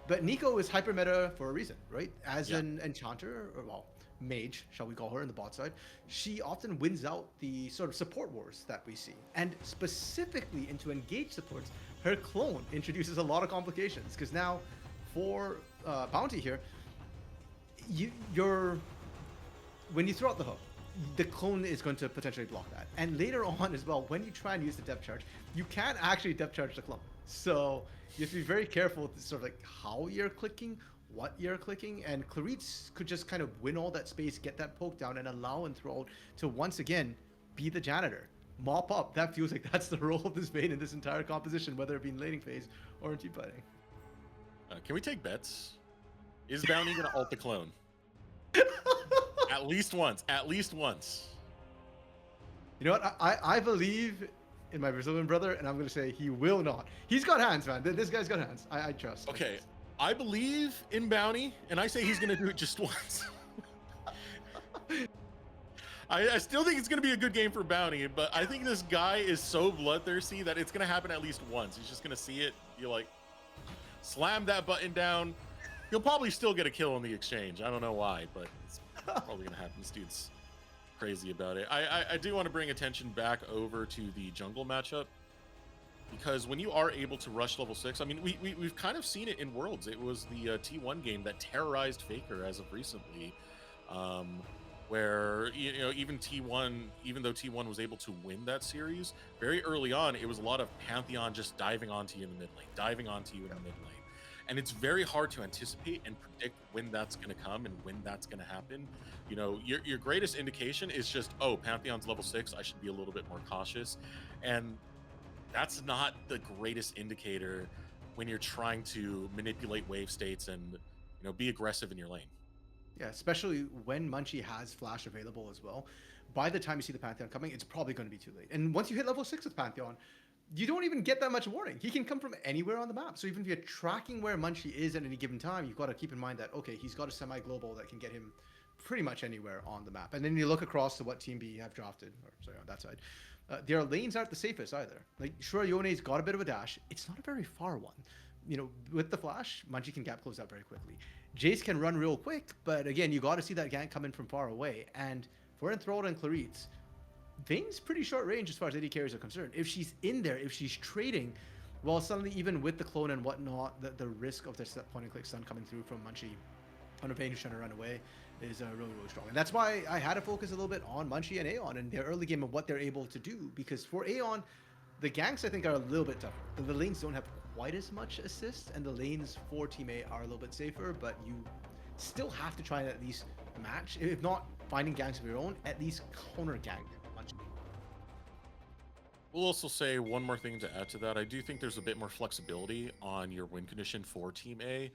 But Nico is hyper meta for a reason, right? As an enchanter, or well, mage, shall we call her in the bot side, she often wins out the sort of support wars that we see. And specifically into engaged supports, her clone introduces a lot of complications. Because now, for Bounty here, when you throw out the hook, the clone is going to potentially block that. And later on as well, when you try and use the depth charge, you can't actually depth charge the clone. So you have to be very careful with sort of like how you're clicking, what you're clicking, and Claritz could just kind of win all that space, get that poke down, and allow Enthralled to once again be the janitor. Mop up. That feels like that's the role of this Vayne in this entire composition, whether it be in laning phase or in team fighting. Can we take bets? Is Bounty gonna ult the clone? At least once. At least once. You know what? I believe in my Brazilian brother, and I'm gonna say he will not. He's got hands, man. This guy's got hands. I trust. Okay, I believe in Bounty, and I say he's gonna do it just once. I still think it's gonna be a good game for Bounty, but I think this guy is so bloodthirsty that it's gonna happen at least once. He's just gonna see it. You like slam that button down. He'll probably still get a kill on the exchange. I don't know why, but it's probably gonna happen. This dude's crazy about it. I do want to bring attention back over to the jungle matchup, because when you are able to rush level 6, I mean, we've kind of seen it in Worlds. It was the T1 game that terrorized Faker as of recently, where you know even though T1 was able to win that series very early on, it was a lot of Pantheon just diving onto you in the mid lane, diving onto you in the mid lane. And it's very hard to anticipate and predict when that's going to come and when that's going to happen. You know, your greatest indication is just, oh, Pantheon's level 6, I should be a little bit more cautious. And that's not the greatest indicator when you're trying to manipulate wave states and, you know, be aggressive in your lane. Yeah, especially when Munchie has flash available as well. By the time you see the Pantheon coming, it's probably going to be too late. And once you hit level 6 with Pantheon, you don't even get that much warning. He can come from anywhere on the map. So even if you're tracking where Munchie is at any given time, you've got to keep in mind that, okay, he's got a semi-global that can get him pretty much anywhere on the map. And then you look across to what Team B have drafted, or sorry, on that side. Their lanes aren't the safest either. Like, sure, Yone's got a bit of a dash. It's not a very far one. You know, with the flash, Munchie can gap close out very quickly. Jace can run real quick, but again, you got to see that gank coming from far away. And for Enthralled and Claritz, Vayne's pretty short range as far as AD carries are concerned. If she's in there, if she's trading, well, suddenly even with the clone and whatnot, the risk of this point and click stun coming through from Munchie on a Vayne who's trying to run away is really, really strong. And that's why I had to focus a little bit on Munchie and Aeon in their early game and what they're able to do. Because for Aeon, the ganks I think are a little bit tougher. The lanes don't have quite as much assist, and the lanes for Team A are a little bit safer, but you still have to try and at least match, if not finding ganks of your own, at least counter gank. We'll also say one more thing to add to that. I do think there's a bit more flexibility on your win condition for Team A,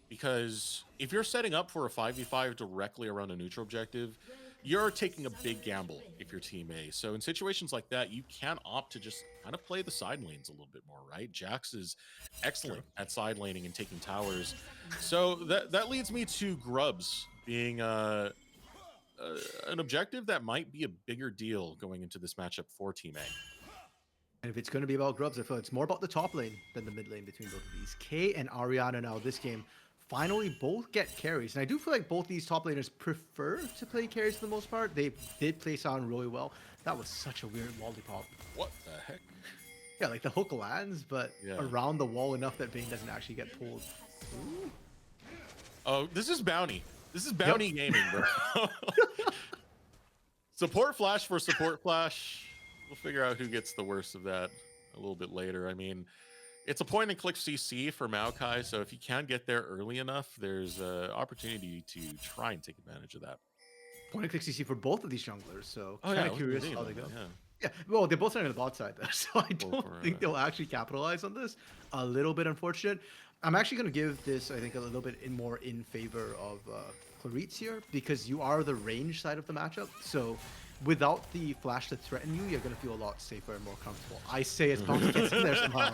because if you're setting up for a 5v5 directly around a neutral objective, you're taking a big gamble if you're Team A. So in situations like that, you can opt to just kind of play the side lanes a little bit more, right? Jax is excellent at side laning and taking towers. So that leads me to Grubs being an objective that might be a bigger deal going into this matchup for Team A. And if it's going to be about Grubs, I feel it's more about the top lane than the mid lane between both of these. Kay and Ariana now this game finally both get carries. And I do feel like both these top laners prefer to play carries for the most part. They did play Sound really well. That was such a weird lollipop. What the heck? Yeah, like the hook lands, but around the wall enough that Vayne doesn't actually get pulled. Ooh. Oh, this is Bounty. This is Bounty gaming, bro. Support flash for support flash. We'll figure out who gets the worst of that. a little bit later. I mean, it's a point and click CC for Maokai, so if you can get there early enough, there's an opportunity to try and take advantage of that. Point and click CC for both of these junglers, so Oh kind yeah, of curious how they go. Yeah. Yeah, well, they're both starting on the bot side though, so I Go don't for think it. they'll actually capitalize on this. A little bit unfortunate. I'm actually going to give this, I think, a little bit more in favor of Claritz here because you are the range side of the matchup. So without the flash to threaten you, you're going to feel a lot safer and more comfortable. I say as Bounty gets in there somehow.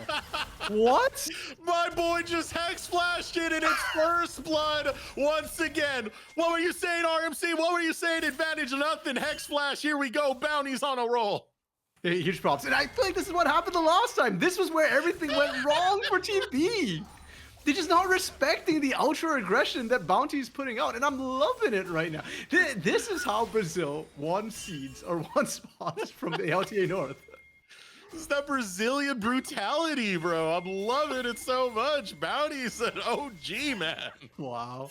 What? My boy just Hex flashed it in its first blood once again. What were you saying, RMC? What were you saying? Advantage nothing. Hex flash. Here we go. Bounty's on a roll. Huge props. And I feel like this is what happened the last time. This was where everything went wrong for Team B. They're just not respecting the ultra aggression that Bounty is putting out, and I'm loving it right now. This is how Brazil won seeds or won spots from the LTA North. It's that Brazilian brutality, bro. I'm loving it so much. Bounty's an OG, man. Wow.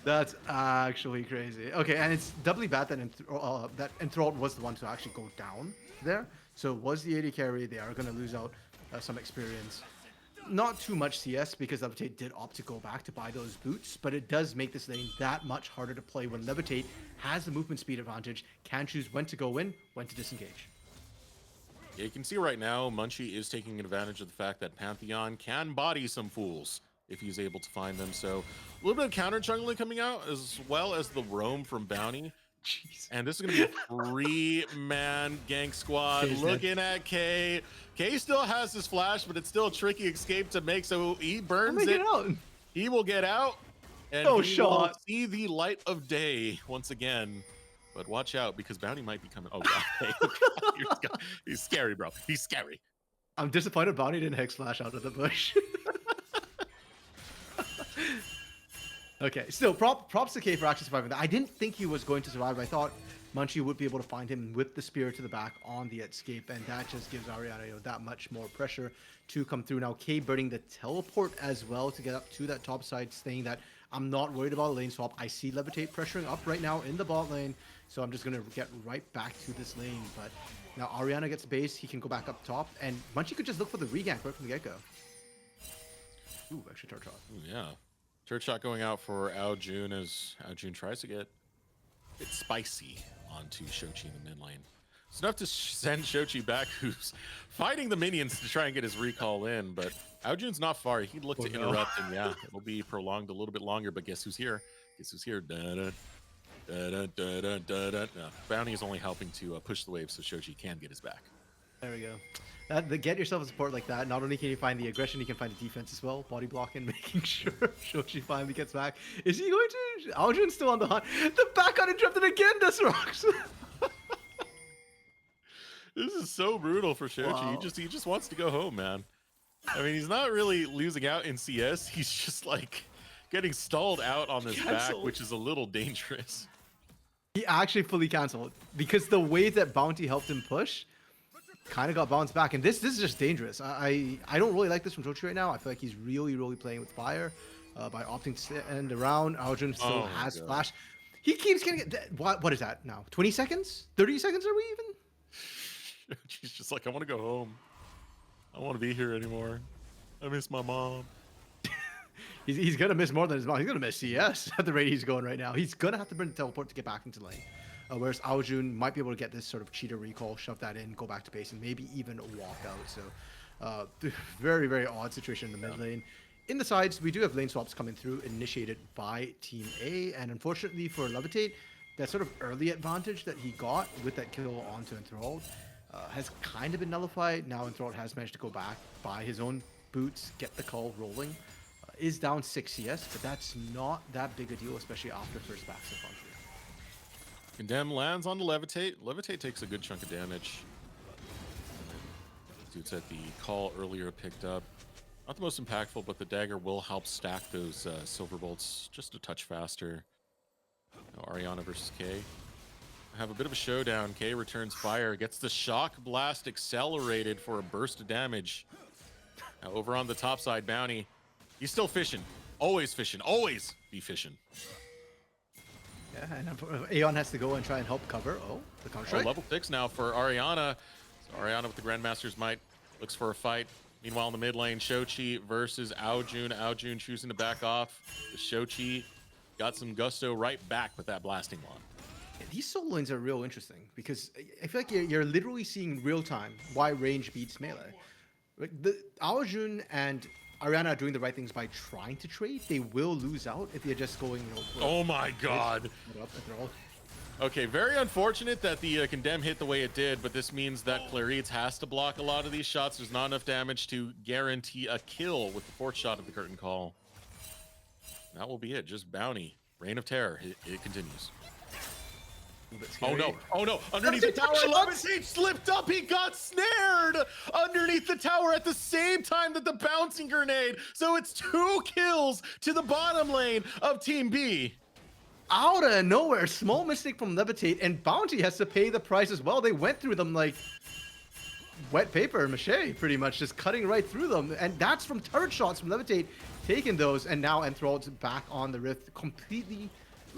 That's actually crazy. Okay, and it's doubly bad that Enthralled was the one to actually go down there. So it was the AD carry. They are going to lose out some experience. Not too much CS because Levitate did opt to go back to buy those boots, but it does make this lane that much harder to play when Levitate has the movement speed advantage, can choose when to go in, when to disengage. Yeah, you can see right now, Munchie is taking advantage of the fact that Pantheon can body some fools if he's able to find them. So a little bit of counter jungling coming out, as well as the roam from Bounty. Jeez. And this is going to be a three-man gank squad. K's Looking at K. K still has his flash, but it's still a tricky escape to make, so he burns it. He will get out, and he will see the light of day once again. But watch out, because Bounty might be coming. Oh, God. He's scary, bro. He's scary. I'm disappointed Bounty didn't Hex Flash out of the bush. Okay, still, props to K for actually surviving that. I didn't think he was going to survive. I thought Munchie would be able to find him with the spear to the back on the escape, and that just gives Ariana that much more pressure to come through. Now, K burning the teleport as well to get up to that top side, saying that I'm not worried about a lane swap. I see Levitate pressuring up right now in the bot lane, so I'm just going to get right back to this lane. But now Ariana gets base, he can go back up top, and Munchie could just look for the regank right from the get-go. Ooh, extra charge shot. Ooh, yeah. Church shot going out for Ao Jun as Ao Jun tries to get it spicy onto Shochi in the mid lane. It's enough to send Shochi back, who's fighting the minions to try and get his recall in, but Ao Jun's not far. He'd look to interrupt, and yeah, it'll be prolonged a little bit longer, but guess who's here? Guess who's here? Da-da, da-da, da-da, da-da. No, Bounty is only helping to push the wave so Shochi can get his back. There we go. Get yourself a support like that. Not only can you find the aggression, you can find the defense as well. Body blocking, making sure Shochi finally gets back. Is he going to? Aldrin's still on the hunt. The back got interrupted again, Desrox. This is so brutal for Shochi. Wow. He just wants to go home, man. I mean, he's not really losing out in CS. He's just like getting stalled out on this back, which is a little dangerous. He actually fully canceled because the way that Bounty helped him push kind of got bounced back, and this is just dangerous. I don't really like this from Shochi right now. I feel like he's really playing with fire by opting to end around. Aljun still has flash. He keeps getting it. What is that now? 20 seconds? 30 seconds are we even? She's just like, I want to go home. I don't want to be here anymore. I miss my mom. He's gonna miss more than his mom. He's gonna miss CS at the rate he's going right now. He's gonna have to bring the teleport to get back into lane. Whereas Aojun might be able to get this sort of cheater recall, shove that in, go back to base, and maybe even walk out. So very odd situation in the mid lane. In the sides, we do have lane swaps coming through, initiated by Team A, and unfortunately for Levitate, that sort of early advantage that he got with that kill onto Enthralled has kind of been nullified. Now Enthralled has managed to go back, buy his own boots, get the call rolling. Is down 6 CS, but that's not that big a deal, especially after first passive on 3. Condemn lands on the Levitate. Levitate takes a good chunk of damage. Dudes at the call earlier picked up. Not the most impactful, but the dagger will help stack those silver bolts just a touch faster. Now Ariana versus K. Have a bit of a showdown. K returns fire, gets the shock blast accelerated for a burst of damage. Now over on the top side, Bounty. He's still fishing. Always fishing. Always be fishing. Yeah, and Aeon has to go and try and help cover. Oh, the counter strike. Level 6 now for Ariana. So Ariana with the Grandmaster's Might looks for a fight. Meanwhile, in the mid lane, Shochi versus Aojun. Aojun choosing to back off. Shochi got some gusto right back with that blasting wand. Yeah, these solo lanes are real interesting because I feel like you're literally seeing real time why range beats melee. Like the Aojun and Ariana are doing the right things by trying to trade. They will lose out if they're just going, Oh my god. Okay, very unfortunate that the Condemn hit the way it did, but this means that Clarice has to block a lot of these shots. There's not enough damage to guarantee a kill with the fourth shot of the Curtain Call. That will be it. Just Bounty. Reign of Terror. It continues. Oh no. Oh no. Underneath the tower, Levitate slipped up. He got snared underneath the tower at the same time that the bouncing grenade. So it's 2 kills to the bottom lane of Team B. Out of nowhere, small mistake from Levitate, and Bounty has to pay the price as well. They went through them like wet paper mache, pretty much, just cutting right through them. And that's from turret shots from Levitate, taking those, and now Enthrall's back on the Rift, completely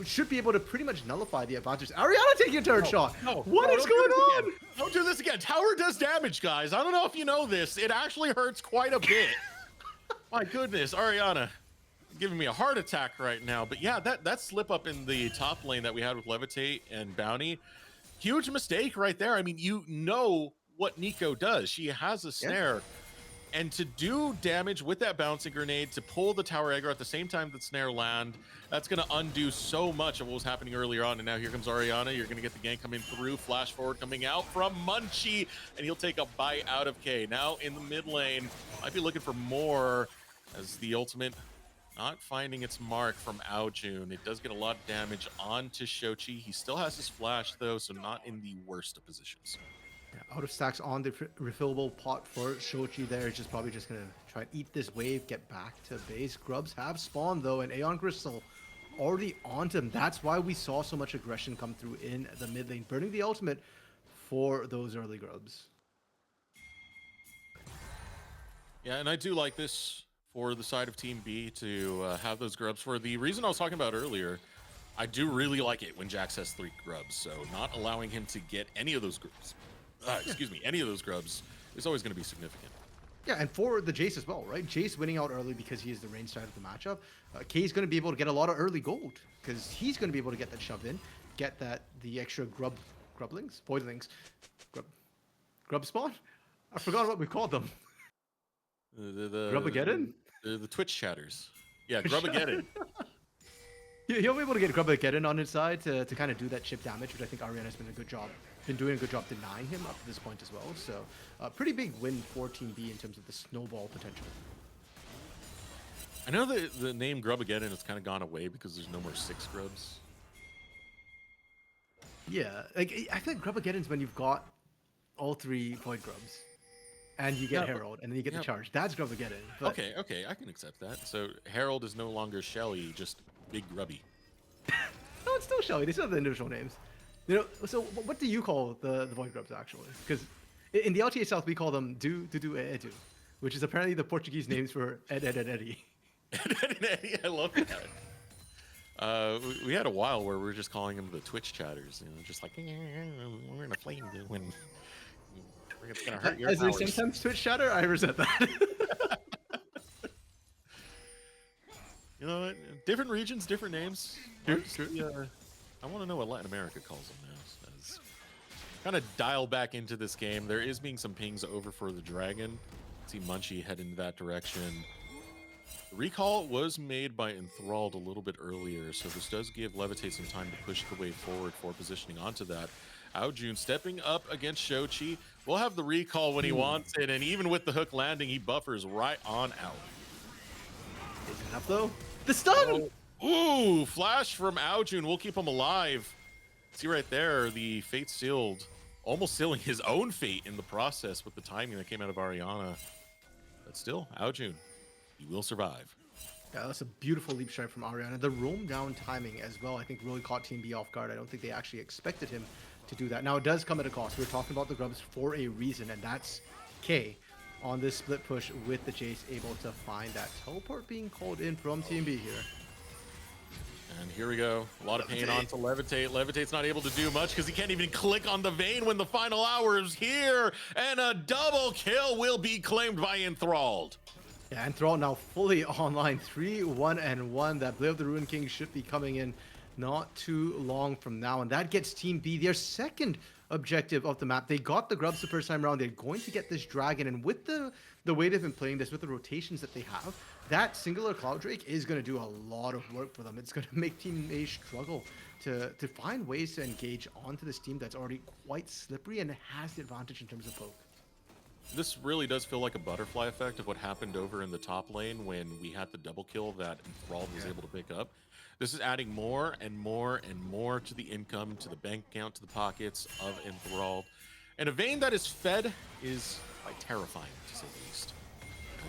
should be able to pretty much nullify the advantage. Ariana taking a turret shot. What is going on? Don't do this again. Tower does damage, guys. I don't know if you know this. It actually hurts quite a bit. My goodness, Ariana. Giving me a heart attack right now. But yeah, that slip up in the top lane that we had with Levitate and Bounty, huge mistake right there. I mean, you know what Nico does. She has a snare, and to do damage with that bouncing grenade, to pull the tower aggro at the same time that snare land, that's going to undo so much of what was happening earlier on. And now here comes Ariana. You're going to get the gank coming through, flash forward coming out from Munchie, and he'll take a bite out of K. Now in the mid lane, might be looking for more as the ultimate not finding its mark from Aojun. It does get a lot of damage onto Shochi. He still has his flash though, so not in the worst of positions. Yeah, out of stacks on the refillable pot for Shochi there. Just probably just gonna try and eat this wave, get back to base. Grubs have spawned though, and Aeon Crystal already onto him. That's why we saw so much aggression come through in the mid lane, burning the ultimate for those early grubs. Yeah, and I do like this for the side of Team B to have those grubs. For the reason I was talking about earlier, I do really like it when Jax has 3 grubs, so not allowing him to get any of those grubs, any of those grubs is always going to be significant. Yeah, and for the Jace as well, right? Jace winning out early because he is the range side of the matchup. Kay's going to be able to get a lot of early gold because he's going to be able to get that shove in, get the extra grublings, grub spawn. I forgot what we called them. Grubageddon? The Twitch chatters. Yeah, Grubageddon. He'll be able to get Grubageddon on his side to kind of do that chip damage, which I think Ariana's been doing a good job denying him up to this point as well. So pretty big win for Team B in terms of the snowball potential. I know the name Grubageddon has kind of gone away because there's no more 6 grubs. Yeah, like I think Grubageddon's when you've got all 3 Void Grubs. And you get Herald, and then you get the charge. That's Grubageddon. But... Okay, I can accept that. So Herald is no longer Shelly, just Big Grubby. No, it's still Shelly. They still have the individual names. You know. So what do you call the Void Grubs actually? Because in the LTA South we call them Do, Edu, which is apparently the Portuguese names for Ed, Eddie. Ed, Eddie, I love that. We had a while where we were just calling them the Twitch chatters, you know, just like we're in a flame when. It's gonna hurt your powers. There sometimes Twitch chatter? I resent that. You know, different regions, different names. I want to know what Latin America calls them now. So kind of dial back into this game. There is being some pings over for the Dragon. See Munchie head into that direction. The recall was made by Enthralled a little bit earlier, so this does give Levitate some time to push the way forward for positioning onto that. Aojun stepping up against Shochi. We'll have the recall when he wants it, and even with the hook landing, he buffers right on out. Is it enough though? The stun! Oh. Ooh, flash from Aojun. We'll keep him alive. See right there, the fate sealed, almost sealing his own fate in the process with the timing that came out of Ariana. But still, Aojun, he will survive. Yeah, that's a beautiful leap strike from Ariana. The roam down timing as well, I think really caught Team B off guard. I don't think they actually expected him to do that. Now it does come at a cost. We're talking about the grubs for a reason, and that's K on this split push with the Jace able to find that teleport being called in from Team B here. And here we go. A lot of pain on to Levitate. Levitate's not able to do much because he can't even click on the vein when the final hour is here. And a double kill will be claimed by Enthralled. Yeah, Enthralled now fully online. 3-1-1. That Blade of the Ruin King should be coming in not too long from now. And that gets Team B their second objective of the map. They got the grubs the first time around. They're going to get this dragon. And with the way they've been playing this, with the rotations that they have, that singular Cloud Drake is going to do a lot of work for them. It's going to make Team A struggle to find ways to engage onto this team that's already quite slippery and has the advantage in terms of poke. This really does feel like a butterfly effect of what happened over in the top lane when we had the double kill that Enthralled was able to pick up. This is adding more and more and more to the income, to the bank account, to the pockets of Enthralled. And a vein that is fed is quite terrifying, to say the least.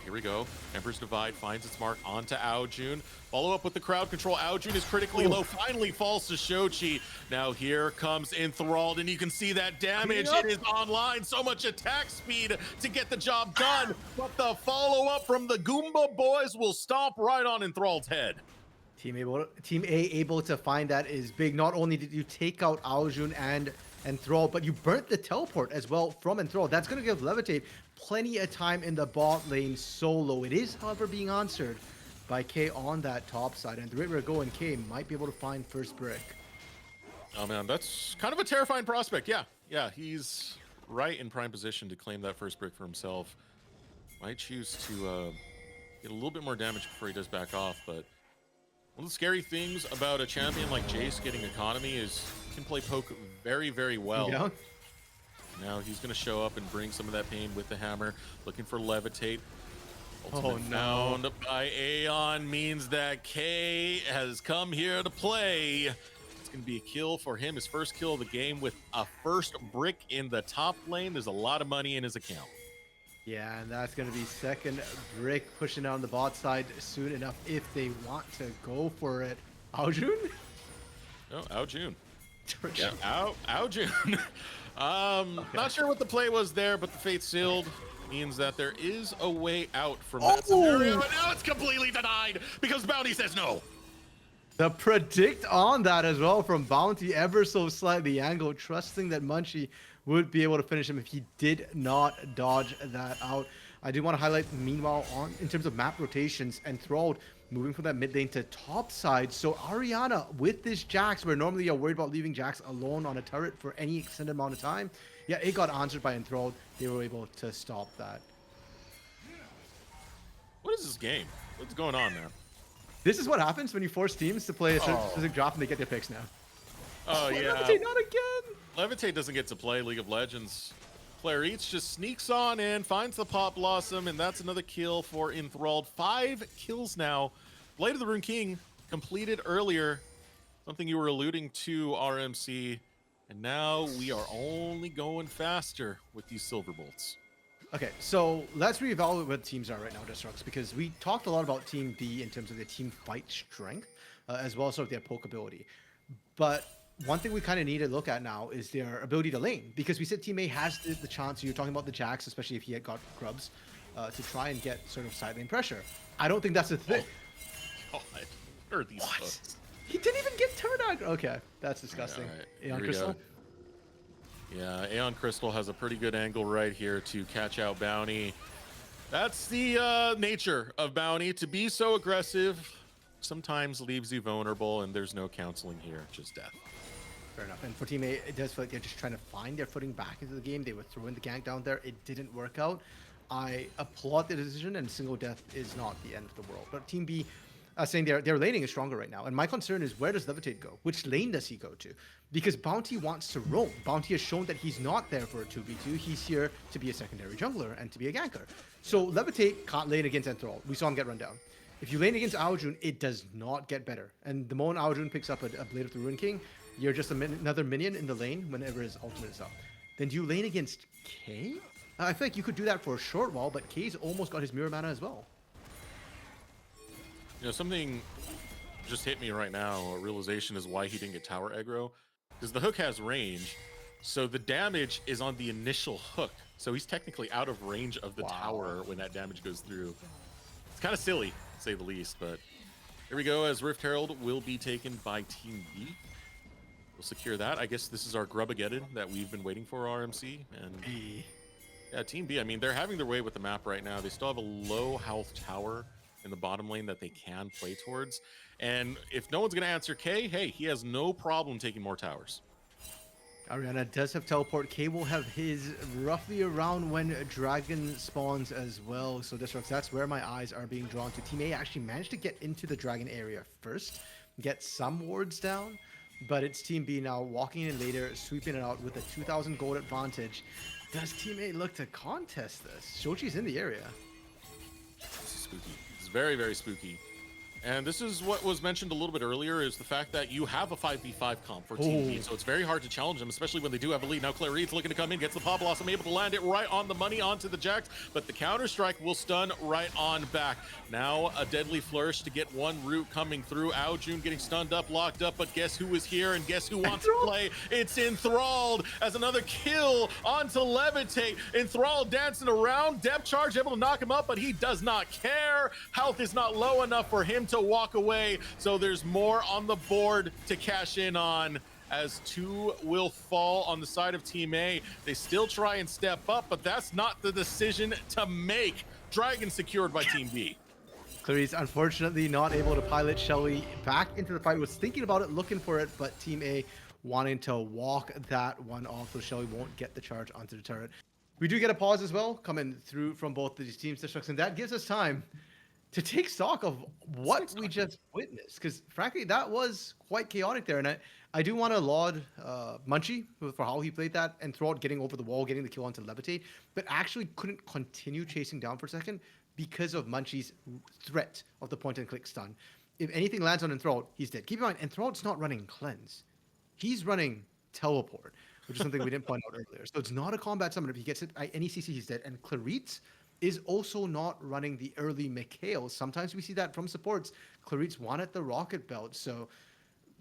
Here we go. Emperor's Divide finds its mark onto Aojun. Follow up with the crowd control. Aojun is critically low. Finally falls to Shochi. Now here comes Enthralled, and you can see that damage. It is online. So much attack speed to get the job done. But the follow-up from the Goomba boys will stomp right on Enthralled's head. Team A able to find that is big. Not only did you take out Aojun and Enthralled, but you burnt the teleport as well from Enthralled. That's going to give Levitate plenty of time in the bot lane solo. It is, however, being answered by K on that top side. And the rate we're going, K might be able to find first brick. Oh, man, that's kind of a terrifying prospect. Yeah, he's right in prime position to claim that first brick for himself. Might choose to get a little bit more damage before he does back off, but one of the scary things about a champion like Jace getting economy is he can play poke very, very well. Yeah. Now he's going to show up and bring some of that pain with the hammer, looking for Levitate. Ultimate found by Aeon means that K has come here to play. It's going to be a kill for him, his first kill of the game with a first brick in the top lane. There's a lot of money in his account. Yeah, and that's going to be second brick pushing down the bot side soon enough if they want to go for it. Aojun? Oh, Aojun. Yeah, Aojun. Not sure what the play was there, but the fate sealed means that there is a way out from that scenario, and now it's completely denied because Bounty says no. The predict on that as well from Bounty, ever so slightly angled, trusting that Munchie would be able to finish him if he did not dodge that out. I do want to highlight, meanwhile, in terms of map rotations, Enthralled moving from that mid lane to top side. So Ariana with this Jax, where normally you're worried about leaving Jax alone on a turret for any extended amount of time. Yeah, it got answered by Enthralled. They were able to stop that. What is this game? What's going on there? This is what happens when you force teams to play a specific draft and they get their picks now. Oh, yeah. Levitate, not again! Levitate doesn't get to play League of Legends. Player Eats just sneaks on in, finds the Pop Blossom, and that's another kill for Enthralled. 5 kills now. Blade of the Rune King completed earlier. Something you were alluding to, RMC. And now we are only going faster with these Silver Bolts. Okay, so let's reevaluate what teams are right now, Destructs, because we talked a lot about Team B in terms of their team fight strength, as well as sort of their poke ability. But one thing we kind of need to look at now is their ability to lane, because we said Team A has the chance, you're talking about the Jax, especially if he had got grubs, to try and get sort of side lane pressure. I don't think that's a thing. God, what are these hooks? He didn't even get turn aggro. Okay, that's disgusting. All right, Aeon here we Crystal? go. Yeah, Aeon Crystal has a pretty good angle right here to catch out Bounty. That's the nature of Bounty. To be so aggressive sometimes leaves you vulnerable, and there's no counseling here, just death. Fair enough. And for Team A, it does feel like they're just trying to find their footing back into the game. They were throwing the gank down there. It didn't work out. I applaud the decision, and single death is not the end of the world. But Team B, saying their laning is stronger right now. And my concern is, where does Levitate go? Which lane does he go to? Because Bounty wants to roam. Bounty has shown that he's not there for a 2v2. He's here to be a secondary jungler and to be a ganker. So Levitate can't lane against Enthralled. We saw him get run down. If you lane against Aojun, it does not get better. And the moment Aojun picks up a Blade of the Ruin King, you're just another minion in the lane whenever his ultimate is up. Then do you lane against K? I feel like you could do that for a short while, but K's almost got his mirror mana as well. You know, something just hit me right now. A realization is why he didn't get tower aggro. Because the hook has range, so the damage is on the initial hook. So he's technically out of range of the tower when that damage goes through. It's kind of silly, to say the least, but Here we go, as Rift Herald will be taken by Team B. We'll secure that. I guess this is our Grubageddon that we've been waiting for, RMC. And yeah, Team B, I mean, they're having their way with the map right now. They still have a low health tower in the bottom lane that they can play towards. And if no one's going to answer K, hey, he has no problem taking more towers. Ariana does have teleport. K will have his roughly around when a dragon spawns as well. So that's where my eyes are being drawn to. Team A actually managed to get into the dragon area first, get some wards down, but it's Team B now walking in later, sweeping it out with a 2,000 gold advantage. Does Team A look to contest this? Shochi's in the area. This is spooky. It's very, very spooky. And this is what was mentioned a little bit earlier, is the fact that you have a 5v5 comp for Team B, so it's very hard to challenge them, especially when they do have a lead. Now Clarice looking to come in, gets the Pop Blossom, able to land it right on the money onto the Jax, but the counter-strike will stun right on back. Now a deadly flourish to get one root coming through. Aojun getting stunned up, locked up, but guess who is here and guess who wants to play? It's Enthralled, as another kill onto Levitate. Enthralled dancing around, depth charge able to knock him up, but he does not care. Health is not low enough for him to walk away, so there's more on the board to cash in on, as 2 will fall on the side of Team A. They still try and step up, but that's not the decision to make. Dragon secured by Team B. Clarice unfortunately not able to pilot Shelly back into the fight. Was thinking about it, looking for it, but Team A wanting to walk that one off, so Shelly won't get the charge onto the turret. We do get a pause as well coming through from both these teams, and that gives us time to take stock of what we just witnessed, because frankly that was quite chaotic there. And I do want to laud Munchie for how he played that, and throughout getting over the wall, getting the kill onto Levitate, but actually couldn't continue chasing down for a second because of Munchie's threat of the point and click stun. If anything lands on Enthralled, he's dead. Keep in mind, Enthralled's not running Cleanse, he's running Teleport, which is something we didn't point out earlier. So it's not a combat summon. If he gets it by any CC, he's dead. And Clarice is also not running the early Mikhail. Sometimes we see that from supports. Clarice wanted the rocket belt. So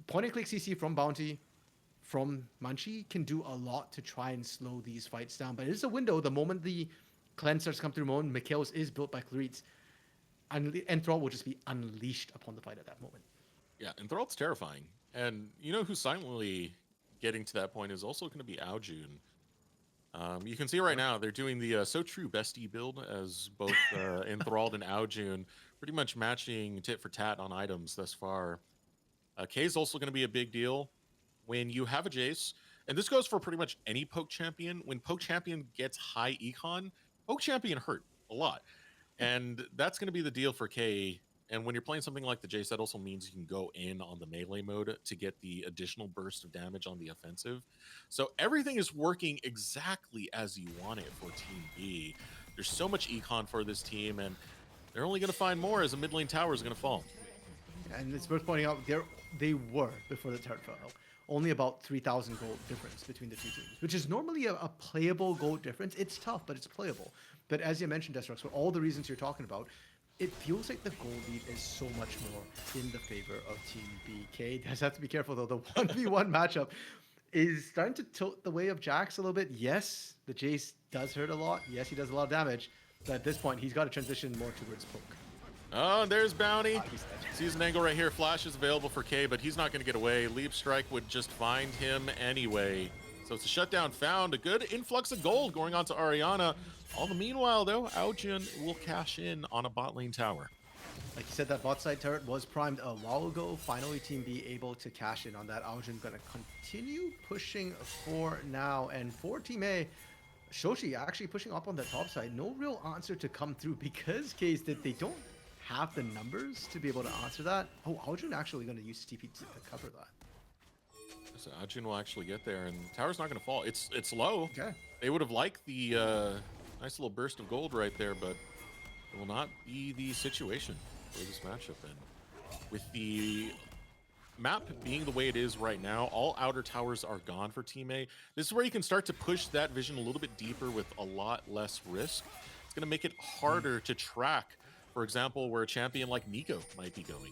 point and click CC from Bounty, from Munchie can do a lot to try and slow these fights down. But it is a window. The moment the cleanse starts to come through mode, Mikhail's is built by Clarice. And Enthrall will just be unleashed upon the fight at that moment. Yeah, Enthralled's terrifying. And you know who's silently getting to that point is also going to be Aojun. You can see right now they're doing the So True Bestie build, as both Enthralled and Aojun pretty much matching tit for tat on items thus far. K is also going to be a big deal when you have a Jace, and this goes for pretty much any poke champion. When poke champion gets high econ, poke champion hurt a lot, and that's going to be the deal for K. And when you're playing something like the Jace, that also means you can go in on the melee mode to get the additional burst of damage on the offensive. So everything is working exactly as you want it for Team B. There's so much econ for this team, and they're only going to find more as the mid lane tower is going to fall. And it's worth pointing out, they were, before the turret fell, only about 3,000 gold difference between the two teams, which is normally a playable gold difference. It's tough, but it's playable. But as you mentioned, Destruct, for all the reasons you're talking about, it feels like the gold lead is so much more in the favor of Team BK. Does have to be careful though. The 1v1 matchup is starting to tilt the way of Jax a little bit. Yes, the Jace does hurt a lot. Yes, he does a lot of damage. But at this point, he's got to transition more towards poke. Oh, there's Bounty. Sees an angle right here. Flash is available for K, but he's not going to get away. Leap Strike would just find him anyway. So it's a shutdown found. A good influx of gold going on to Ariana. All the meanwhile, though, Aojun will cash in on a bot lane tower. Like you said, that bot side turret was primed a while ago. Finally, Team B able to cash in on that. Aojun going to continue pushing for now. And for Team A, Shoshi actually pushing up on the top side. No real answer to come through because case that they don't have the numbers to be able to answer that. Oh, Aojun actually going to use TP to cover that. So Aojun will actually get there, and the tower's not going to fall. It's low. Okay. They would have liked the nice little burst of gold right there, but it will not be the situation for this matchup. And with the map being the way it is right now, all outer towers are gone for Team A. This is where you can start to push that vision a little bit deeper with a lot less risk. It's going to make it harder to track, for example, where a champion like Nico might be going.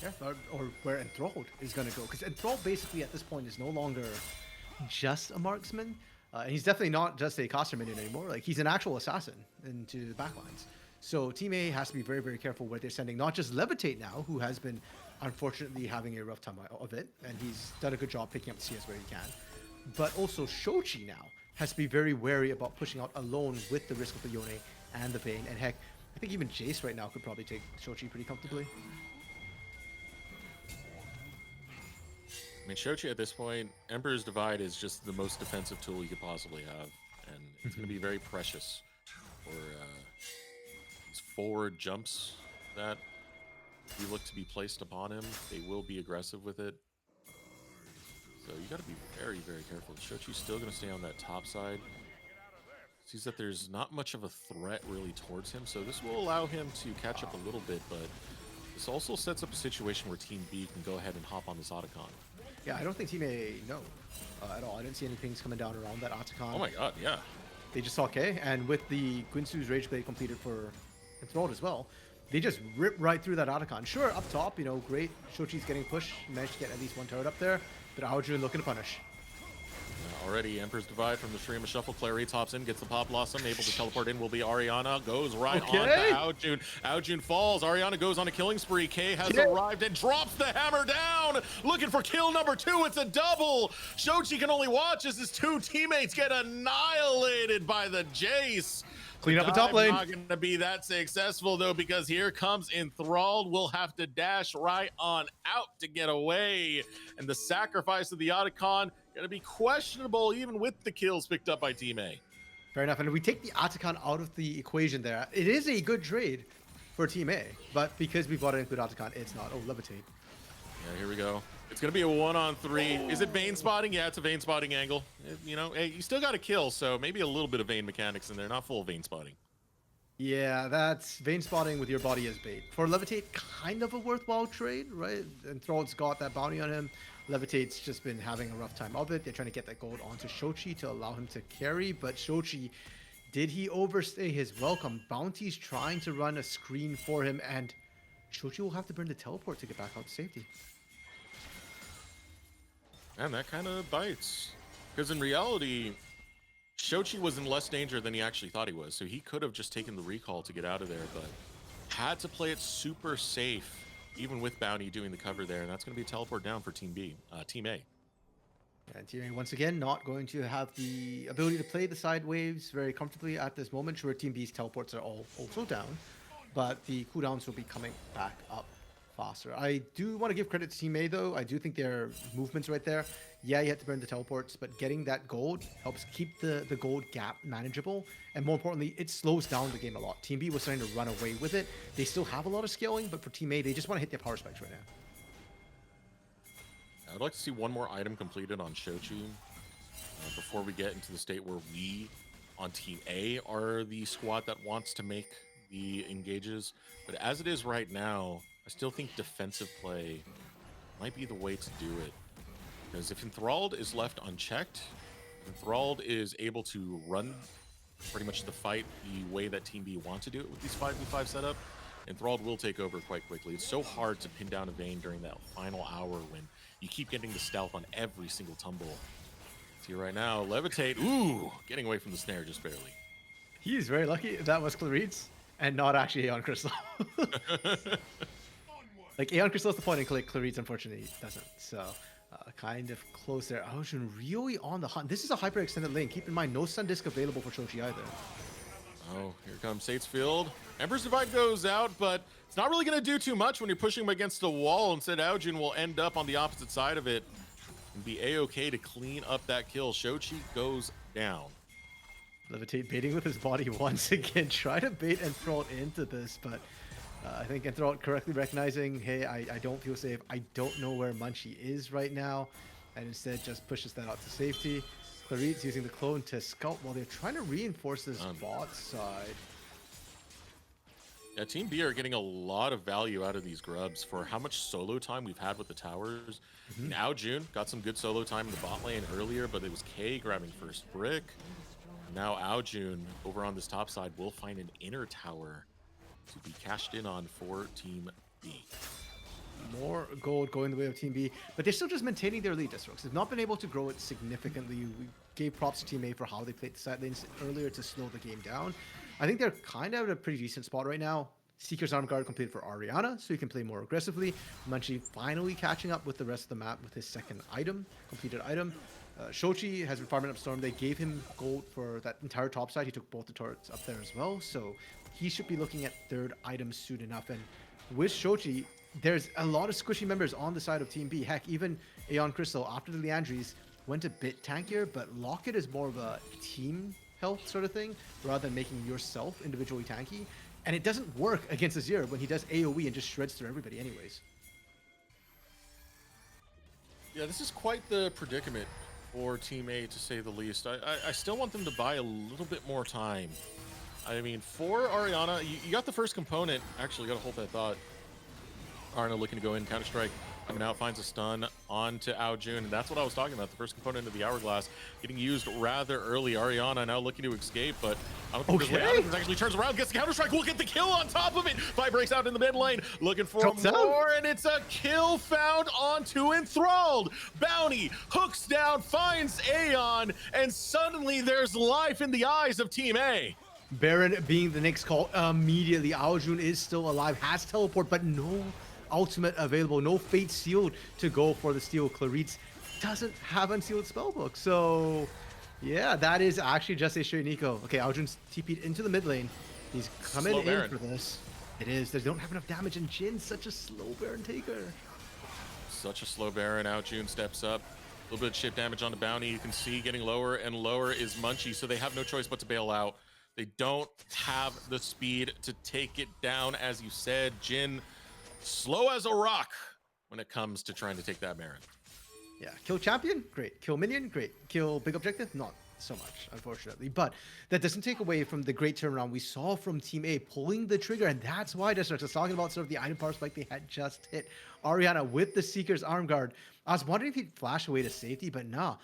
Yeah, or where Enthralled is going to go. Because Enthralled basically at this point is no longer just a marksman. And he's definitely not just a caster minion anymore. Like, he's an actual assassin into the backlines. So Team A has to be very, very careful where they're sending not just Levitate now, who has been unfortunately having a rough time of it, and he's done a good job picking up the CS where he can, but also Shochi now has to be very wary about pushing out alone with the risk of the Yone and the Vayne. And heck, I think even Jace right now could probably take Shochi pretty comfortably. I mean, Shochi at this point, Emperor's Divide is just the most defensive tool you could possibly have, and it's going to be very precious for these forward jumps that you look to be placed upon him. They will be aggressive with it, so you got to be very, very careful. Shochi's still going to stay on that top side. Sees that there's not much of a threat really towards him, so this will allow him to catch up a little bit, but this also sets up a situation where Team B can go ahead and hop on this Otacon. Yeah, I don't think Team A know at all. I didn't see any pings coming down around that Otacon. Oh my god, yeah. They just saw K, and with the Guinsu's Rage Blade completed for Enthralled as well, they just rip right through that Otacon. Sure, up top, you know, great. Shochi's getting pushed, managed to get at least one turret up there, but Aojun looking to punish. Already, Emperor's Divide from the stream of Shuffle. Clarice hops in, gets the Pop Blossom, able to teleport in will be Ariana, goes right on to Aojun. Aojun falls, Ariana goes on a killing spree. K has arrived and drops the hammer down, looking for kill number 2. It's a double. Shochi can only watch as his 2 teammates get annihilated by the Jace. Clean up the top lane. Not going to be that successful though, because here comes Enthralled. We'll have to dash right on out to get away, and the sacrifice of the Otacon going to be questionable even with the kills picked up by Team A. Fair enough. And if we take the Otacon out of the equation there, it is a good trade for Team A, but because we bought an include Otacon, it's not. Oh, Levitate. Yeah, here we go. It's going to be a 1-on-3. Is it Vayne spotting? Yeah, it's a Vayne spotting angle. You know, hey, you still got to kill, so maybe a little bit of Vayne mechanics in there, not full Vayne spotting. Yeah, that's Vayne spotting with your body as bait. For Levitate, kind of a worthwhile trade, right? Enthralled's got that bounty on him. Levitate's just been having a rough time of it. They're trying to get that gold onto Shochi to allow him to carry, but Shochi, did he overstay his welcome? Bounty's trying to run a screen for him, and Shochi will have to burn the teleport to get back out to safety. And that kind of bites. Because in reality, Shochi was in less danger than he actually thought he was, so he could have just taken the recall to get out of there, but had to play it super safe, even with Bounty doing the cover there, and that's going to be a teleport down for Team A. And Team A, once again, not going to have the ability to play the side waves very comfortably at this moment. Sure, Team B's teleports are all also down, but the cooldowns will be coming back up faster. I do want to give credit to Team A, though. I do think their movements right there, yeah, you have to burn the teleports, but getting that gold helps keep the gold gap manageable. And more importantly, it slows down the game a lot. Team B was starting to run away with it. They still have a lot of scaling, but for Team A, they just want to hit their power spikes right now. I'd like to see one more item completed on Shochi before we get into the state where we, on Team A, are the squad that wants to make the engages. But as it is right now, I still think defensive play might be the way to do it. Because if Enthralled is left unchecked, Enthralled is able to run pretty much the fight the way that Team B wants to do it with these 5v5 setup, Enthralled will take over quite quickly. It's so hard to pin down a Vayne during that final hour when you keep getting the stealth on every single tumble. See right now, Levitate, ooh, getting away from the snare just barely. He is very lucky that was Clarice and not actually Aeon Crystal. Like, Aeon Crystal is the point, and Clarice unfortunately doesn't. So, kind of close there. Aojun really on the hunt. This is a hyper extended lane. Keep in mind, no Sun Disc available for Shochi either. Oh, here comes Satesfield. Emperor's Divide goes out, but it's not really going to do too much when you're pushing him against the wall. Instead, Aojun will end up on the opposite side of it and be A-okay to clean up that kill. Shochi goes down. Levitate baiting with his body once again. Try to bait Enthralled into this, but I think Enthralled correctly recognizing, hey, I don't feel safe. I don't know where Munchie is right now, and instead just pushes that out to safety. Clarice using the clone to scout while they're trying to reinforce this bot side. Yeah, Team B are getting a lot of value out of these grubs for how much solo time we've had with the towers. Now June got some good solo time in the bot lane earlier, but it was K grabbing first brick. Now Aojun over on this top side will find an inner tower to be cashed in on for Team B. More gold going the way of Team B, but they're still just maintaining their lead. Deathstrokes have not been able to grow it significantly. We gave props to Team A for how they played the side lanes earlier to slow the game down. I think they're kind of at a pretty decent spot right now. Seeker's Arm Guard completed for Ariana, so he can play more aggressively. Munchie finally catching up with the rest of the map with his second item, completed item. Shochi has been farming up Storm. They gave him gold for that entire top side. He took both the turrets up there as well, so he should be looking at third item soon enough. And with Shochi, there's a lot of squishy members on the side of Team B. Heck, even Aeon Crystal, after the Leandries, went a bit tankier, but Locket is more of a team health sort of thing, rather than making yourself individually tanky. And it doesn't work against Azir when he does AoE and just shreds through everybody anyways. Yeah, this is quite the predicament for Team A, to say the least. I still want them to buy a little bit more time. I mean, for Ariana, you got the first component. Actually, got to hold that thought. Ariana looking to go in, Counter-Strike, coming out, finds a stun onto Aojun, and that's what I was talking about. The first component of the Hourglass getting used rather early. Ariana now looking to escape, but I don't think there's a way out of it. Actually turns around, gets the Counter-Strike, will get the kill on top of it. Vi breaks out in the mid lane, looking for more, and it's a kill found onto Enthralled. Bounty hooks down, finds Aeon, and suddenly there's life in the eyes of Team A. Baron being the next call immediately. Aojun is still alive, has teleport, but no ultimate available, no fate sealed to go for the steal. Claritz doesn't have unsealed spellbook, so yeah, that is actually just a straight Nico. Okay, Aojun's TP'd into the mid lane. He's coming in for this. It is. They don't have enough damage, and Jin's such a slow Baron taker. Such a slow Baron. Aojun steps up. A little bit of chip damage on the Bounty. You can see getting lower and lower is Munchie, so they have no choice but to bail out. They don't have the speed to take it down, as you said. Jin, slow as a rock when it comes to trying to take that Baron. Yeah, kill champion, great. Kill minion, great. Kill big objective, not so much, unfortunately. But that doesn't take away from the great turnaround we saw from Team A pulling the trigger, and that's why Desert was talking about sort of the item power spike they had just hit. Ariana with the Seeker's Arm Guard. I was wondering if he'd flash away to safety, but nah.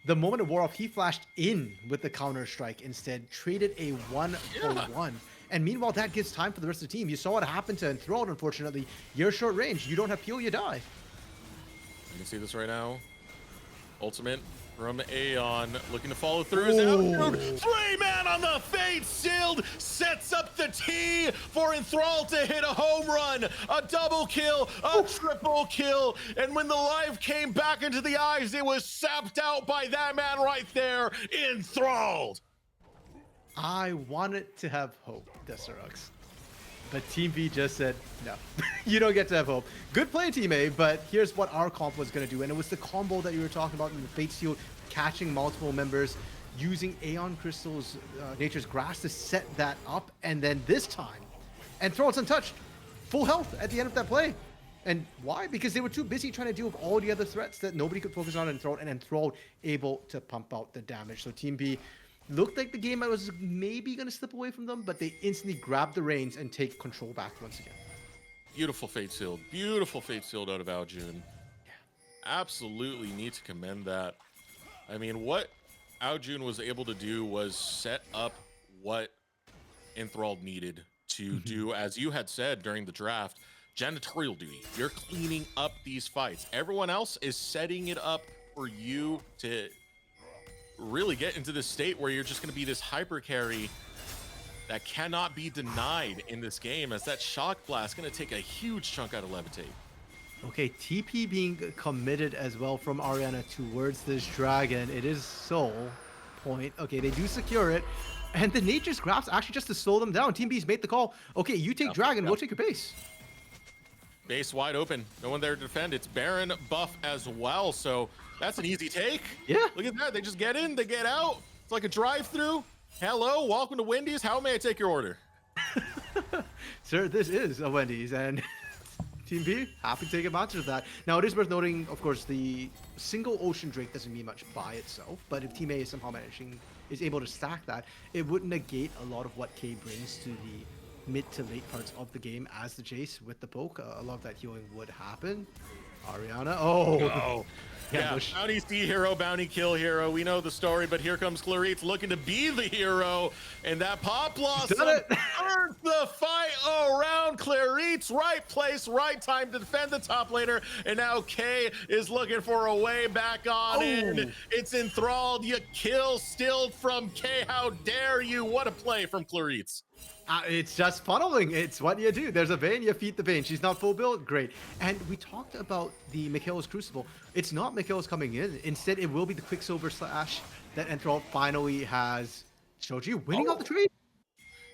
The moment it wore off, he flashed in with the counter strike instead, traded a 1-for-1. And meanwhile, that gives time for the rest of the team. You saw what happened to Enthralled, unfortunately. You're short range. You don't have peel, you die. You can see this right now. Ultimate from Aeon, looking to follow through. Three-man on the Fate Sealed sets up the T for Enthralled to hit a home run, a double kill, a triple kill, and when the life came back into the eyes, it was sapped out by that man right there, Enthralled. I wanted to have hope, Desterux. But Team B just said, no, you don't get to have hope. Good play, Team A, but here's what our comp was going to do. And it was the combo that you were talking about in the Fate Shield, catching multiple members, using Aeon Crystal's Nature's Grass to set that up. And then this time, Enthralled's untouched. Full health at the end of that play. And why? Because they were too busy trying to deal with all the other threats that nobody could focus on Enthralled, and Enthralled able to pump out the damage. So Team B looked like the game was maybe going to slip away from them, but they instantly grab the reins and take control back once again. Beautiful Fate Sealed. Beautiful Fate Sealed out of Aojun. Yeah. Absolutely need to commend that. I mean, what Aojun was able to do was set up what Enthralled needed to do, as you had said during the draft, janitorial duty. You're cleaning up these fights. Everyone else is setting it up for you to really get into this state where you're just going to be this hyper carry that cannot be denied in this game, as that shock blast going to take a huge chunk out of Levitate. Okay, TP being committed as well from Ariana towards this dragon. It is soul point. Okay, they do secure it, and the Nature's Grasp actually just to slow them down. Team B's made the call. Okay, you take dragon, we'll take your base. Base wide open, no one there to defend. It's Baron buff as well, so that's an easy take. Yeah. Look at that, they just get in, they get out. It's like a drive-through. Hello, welcome to Wendy's. How may I take your order? Sir, this is a Wendy's, and Team B, happy to take advantage of that. Now, it is worth noting, of course, the single Ocean Drake doesn't mean much by itself, but if Team A is somehow is able to stack that, it would negate a lot of what K brings to the mid to late parts of the game as the chase with the poke. A lot of that healing would happen. Ariana, oh. Yeah, bounty see hero, bounty kill hero. We know the story, but here comes Claritz looking to be the hero, and that pop blossom turns the fight around. Clarice, right place, right time to defend the top laner. And now K is looking for a way back on in. It's enthralled. You kill still from K. How dare you? What a play from Clarice. It's just funneling. It's what you do. There's a Vayne, you feed the Vayne. She's not full build. Great. And we talked about the Mikhail's Crucible. It's not Mikhail's coming in. Instead, it will be the Quicksilver Slash that Enthrall finally has Shoji winning out the trade.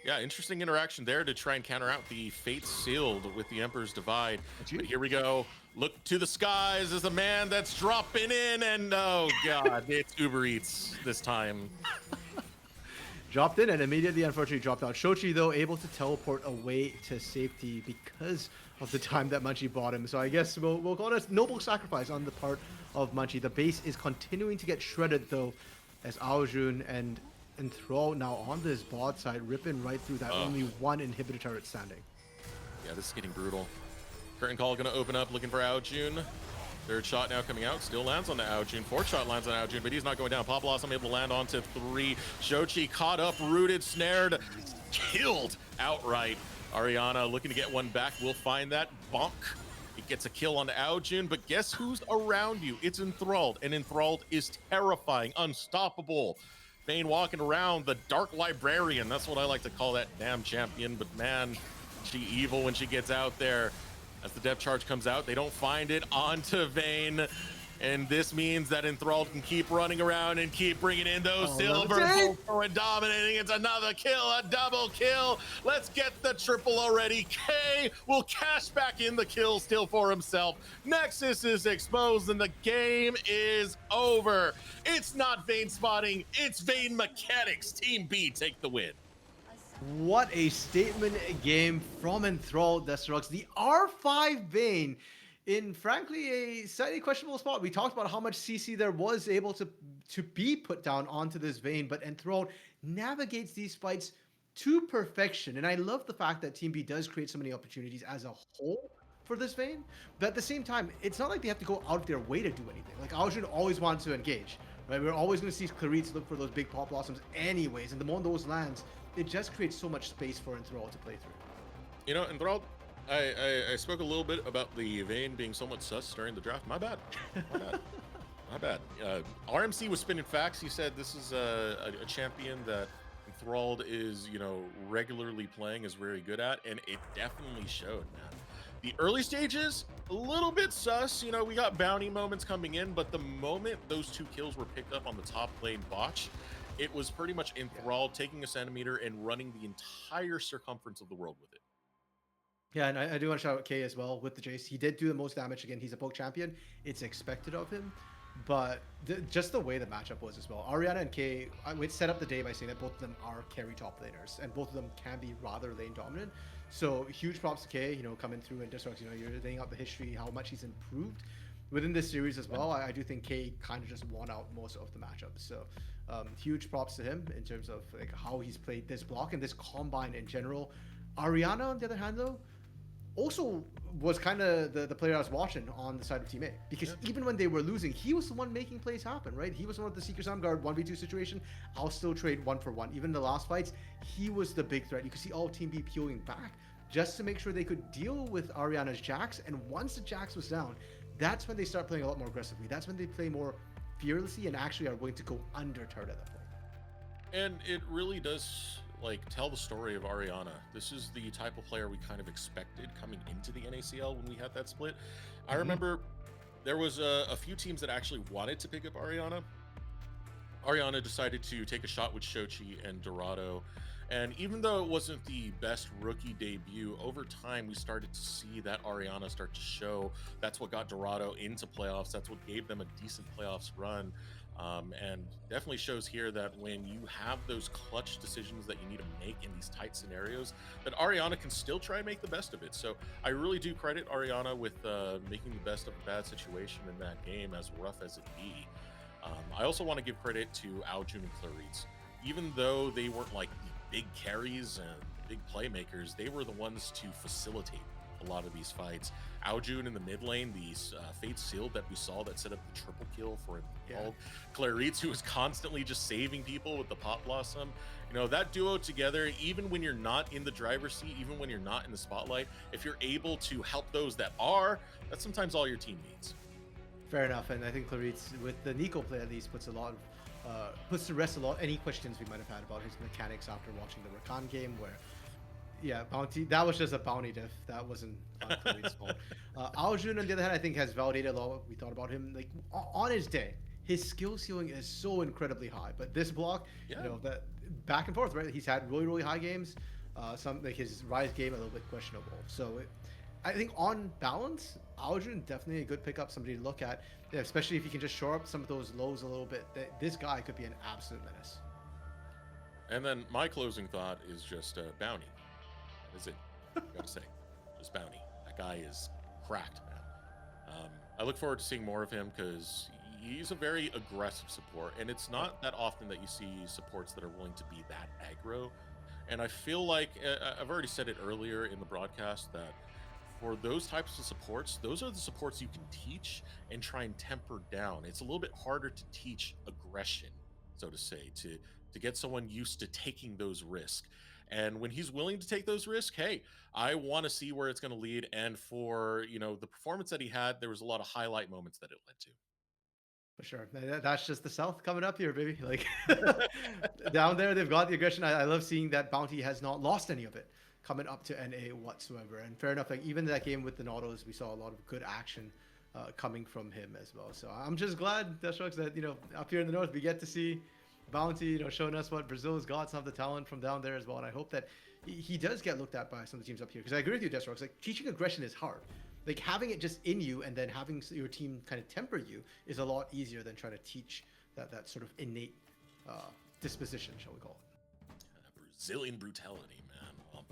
Yeah, interesting interaction there to try and counter out the Fate Sealed with the Emperor's Divide. But here we go. Look to the skies as a man that's dropping in, and oh god, it's Uber Eats this time. Dropped in and immediately, unfortunately, dropped out. Shochi, though, able to teleport away to safety because of the time that Munchie bought him. So I guess we'll call it a noble sacrifice on the part of Munchie. The base is continuing to get shredded, though, as Aojun and Enthrall now on this bot side, ripping right through that only one inhibitor turret standing. Yeah, this is getting brutal. Curtain Call going to open up, looking for Aojun. Third shot now coming out, still lands on the Aojun. Fourth shot lands on Aojun, but he's not going down. Pop Blossom able to land onto 3. Shochi caught up, rooted, snared, killed outright. Ariana looking to get one back. We'll find that. Bonk. It gets a kill on Aojun, but guess who's around you? It's Enthralled, and Enthralled is terrifying, unstoppable. Vayne walking around, the Dark Librarian. That's what I like to call that damn champion, but man, she evil when she gets out there. As the depth charge comes out, they don't find it onto Vayne. And this means that Enthralled can keep running around and keep bringing in those silver and dominating. It's another kill, a double kill. Let's get the triple already. K will cash back in the kill still for himself. Nexus is exposed and the game is over. It's not Vayne spotting, it's Vayne mechanics. Team B take the win. What a statement game from Enthralled, Destructs. The R5 Vayne in, frankly, a slightly questionable spot. We talked about how much CC there was able to be put down onto this Vayne, but Enthralled navigates these fights to perfection. And I love the fact that Team B does create so many opportunities as a whole for this Vayne, but at the same time, it's not like they have to go out of their way to do anything. Like, Aojun always wants to engage, right? We're always going to see Clarice look for those big Pop Blossoms anyways, and the moment those lands, it just creates so much space for Enthralled to play through. You know, Enthralled, I spoke a little bit about the Vayne being somewhat sus during the draft. My bad. My bad. RMC was spinning facts. He said this is a champion that Enthralled is, you know, regularly playing, is very good at, and it definitely showed, man. The early stages, a little bit sus. You know, we got bounty moments coming in, but the moment those 2 kills were picked up on the top lane botch, it was pretty much Enthralled taking a centimeter and running the entire circumference of the world with it. Yeah, and I do want to shout out K as well with the Jace. He did do the most damage. Again, he's a poke champion. It's expected of him. But just the way the matchup was as well. Ariana and K, I would set up the day by saying that both of them are carry top laners. And both of them can be rather lane dominant. So huge props to K, you know, coming through and Destructs, you know, you're laying out the history, how much he's improved within this series as well. I do think K kind of just won out most of the matchups. So huge props to him in terms of like how he's played this block and this combine in general. Ariana, on the other hand, though, also was kind of the player I was watching on the side of Team A, because even when they were losing, he was the one making plays happen, right? He was one of the Seeker Soundguard 1v2 situation. I'll still trade 1-for-1. Even in the last fights, he was the big threat. You could see all Team B peeling back just to make sure they could deal with Ariana's Jax. And once the Jax was down, that's when they start playing a lot more aggressively. That's when they play more fearlessly and actually are willing to go under turret at that point. And it really does like tell the story of Ariana. This is the type of player we kind of expected coming into the NACL when we had that split. I remember there was a few teams that actually wanted to pick up Ariana. Ariana decided to take a shot with Shochi and Dorado. And even though it wasn't the best rookie debut, over time we started to see that Ariana start to show. That's what got Dorado into playoffs. That's what gave them a decent playoffs run. And definitely shows here that when you have those clutch decisions that you need to make in these tight scenarios, that Ariana can still try and make the best of it. So I really do credit Ariana with making the best of a bad situation in that game, as rough as it be. I also want to give credit to Aojun and Clarice. Even though they weren't like the big carries and big playmakers, they were the ones to facilitate a lot of these fights. Aljun in the mid lane, the Fate Sealed that we saw that set up the triple kill for Involved. Claritz, who was constantly just saving people with the Pot Blossom. You know, that duo together, even when you're not in the driver's seat, even when you're not in the spotlight, if you're able to help those that are, that's sometimes all your team needs. Fair enough, and I think Claritz, with the Nico play at least, puts to rest a lot any questions we might have had about his mechanics after watching the Rakan game, where bounty, that was just a bounty diff, that wasn't Claritz's fault. Aljun, on the other hand, I think has validated a lot what we thought about him. Like on his day, his skill ceiling is so incredibly high, but this block, you know, that back and forth, right? He's had really high games. Some like his rise game a little bit questionable. So I think on balance, Aljun definitely a good pickup, somebody to look at, especially if you can just shore up some of those lows a little bit. This guy could be an absolute menace. And then my closing thought is just bounty. That is it. Gotta say, just bounty. That guy is cracked, man. I look forward to seeing more of him because he's a very aggressive support, and it's not that often that you see supports that are willing to be that aggro. And I feel like I've already said it earlier in the broadcast that for those types of supports, those are the supports you can teach and try and temper down. It's a little bit harder to teach aggression, so to say, to get someone used to taking those risks. And when he's willing to take those risks, hey, I want to see where it's going to lead. And for, you know, the performance that he had, there was a lot of highlight moments that it led to. For sure. That's just the South coming up here, baby. Like down there, they've got the aggression. I love seeing that Bounty has not lost any of it coming up to NA whatsoever. And fair enough, like even that game with the Nautilus, we saw a lot of good action coming from him as well. So I'm just glad, Deathstrokes, that, you know, up here in the North, we get to see Bounty, you know, showing us what Brazil's got, some of the talent from down there as well. And I hope that he does get looked at by some of the teams up here. Because I agree with you, Deathstrokes, like teaching aggression is hard. Like having it just in you and then having your team kind of temper you is a lot easier than trying to teach that sort of innate disposition, shall we call it. Brazilian brutality, man. Well,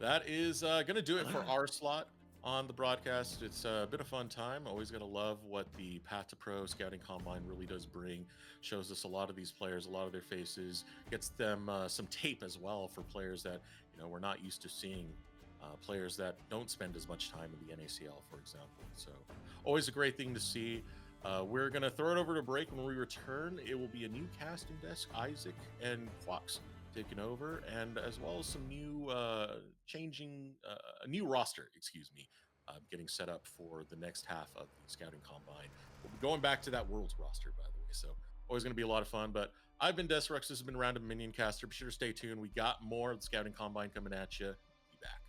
that is going to do it for our slot on the broadcast. It's been a fun time. Always going to love what the Path2Pro Scouting Combine really does bring. Shows us a lot of these players, a lot of their faces, gets them some tape as well for players that, you know, we're not used to seeing. Players that don't spend as much time in the NACL, for example. So always a great thing to see. We're going to throw it over to break. When we return, it will be a new casting desk, Isaac and Quox taking over, and as well as some new a new roster, getting set up for the next half of the Scouting Combine. We'll be going back to that Worlds roster, by the way. So always going to be a lot of fun. But I've been Deathstrokes. This has been Random Minion Caster. Be sure to stay tuned. We got more of the Scouting Combine coming at you. Be back.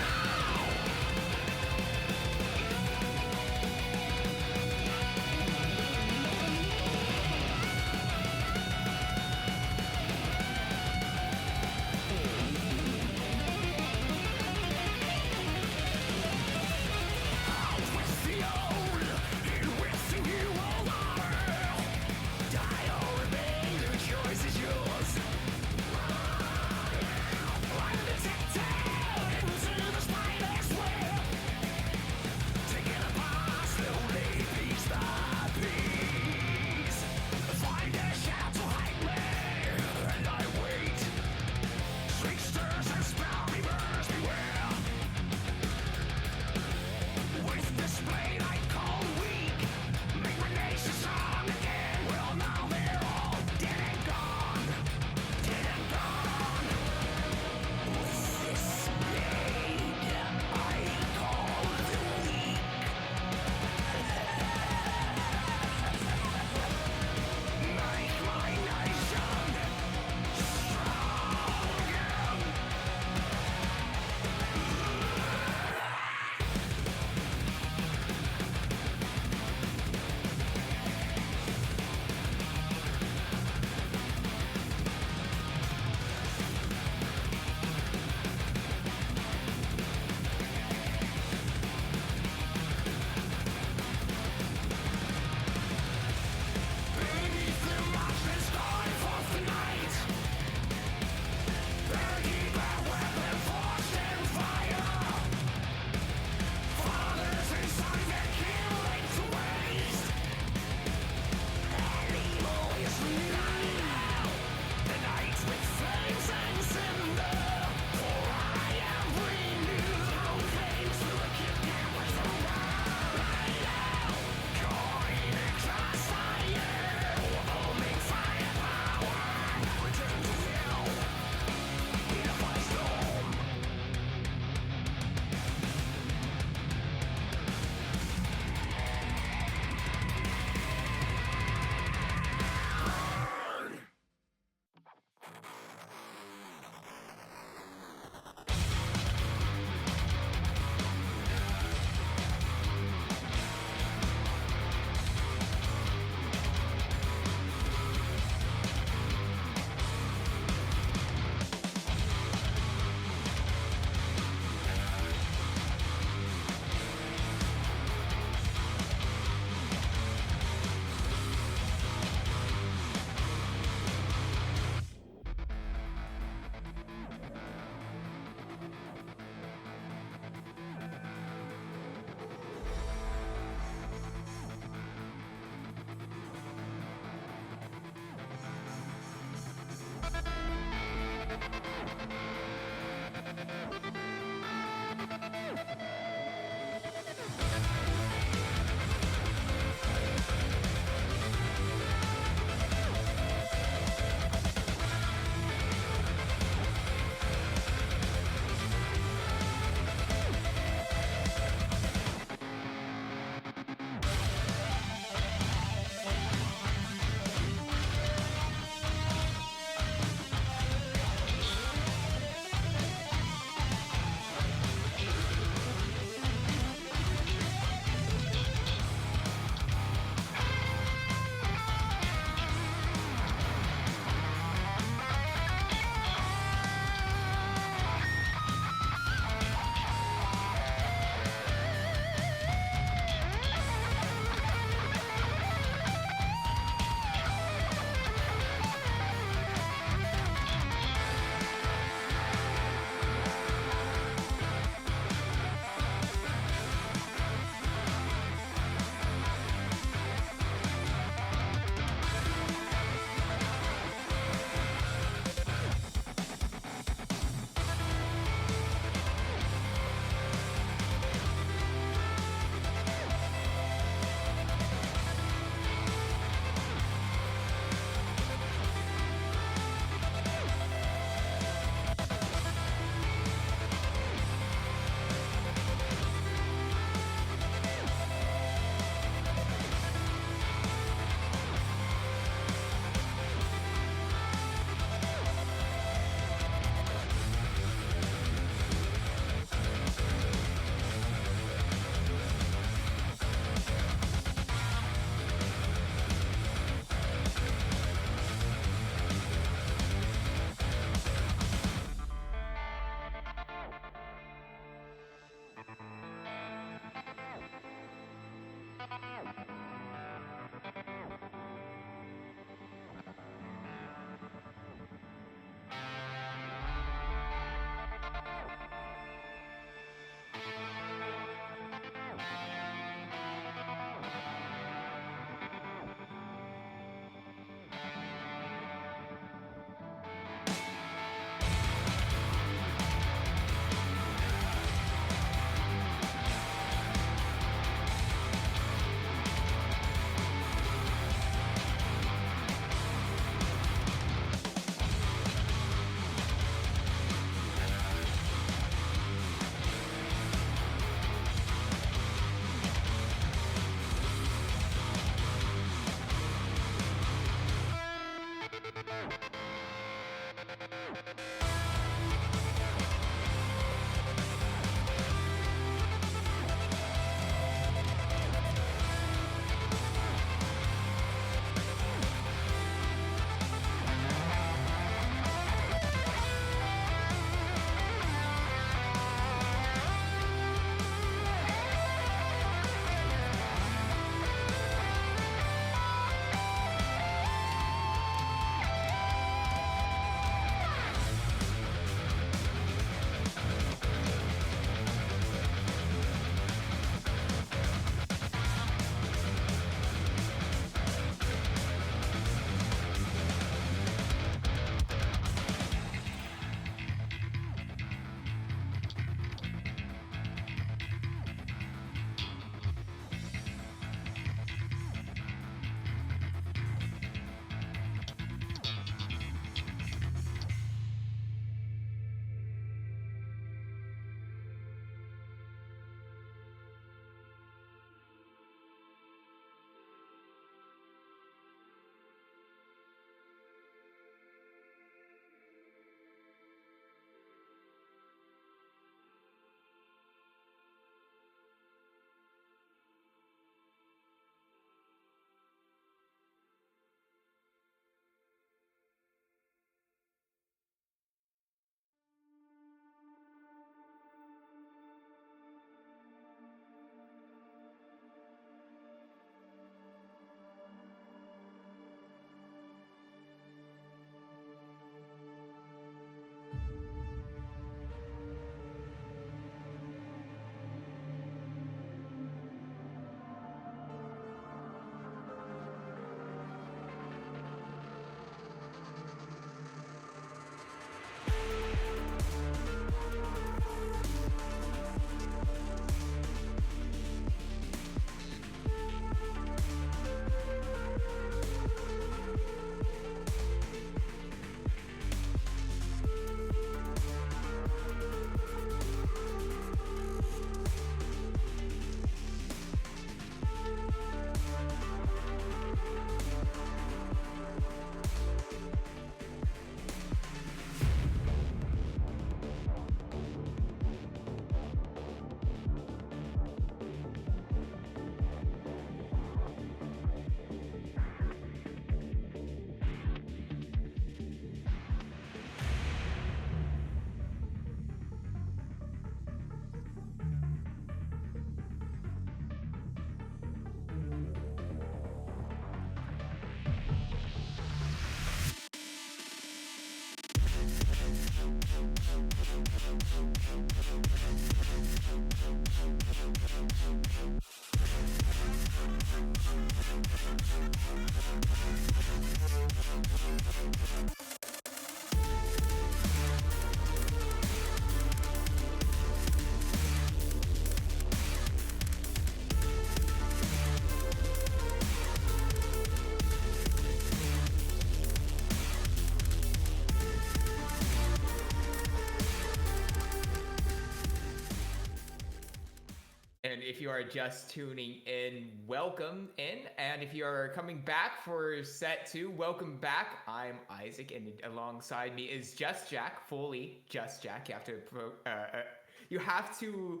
And if you are just tuning in, welcome in. And if you are coming back for set 2, welcome back. I'm Isaac, and alongside me is Just Jack, fully Just Jack. You have to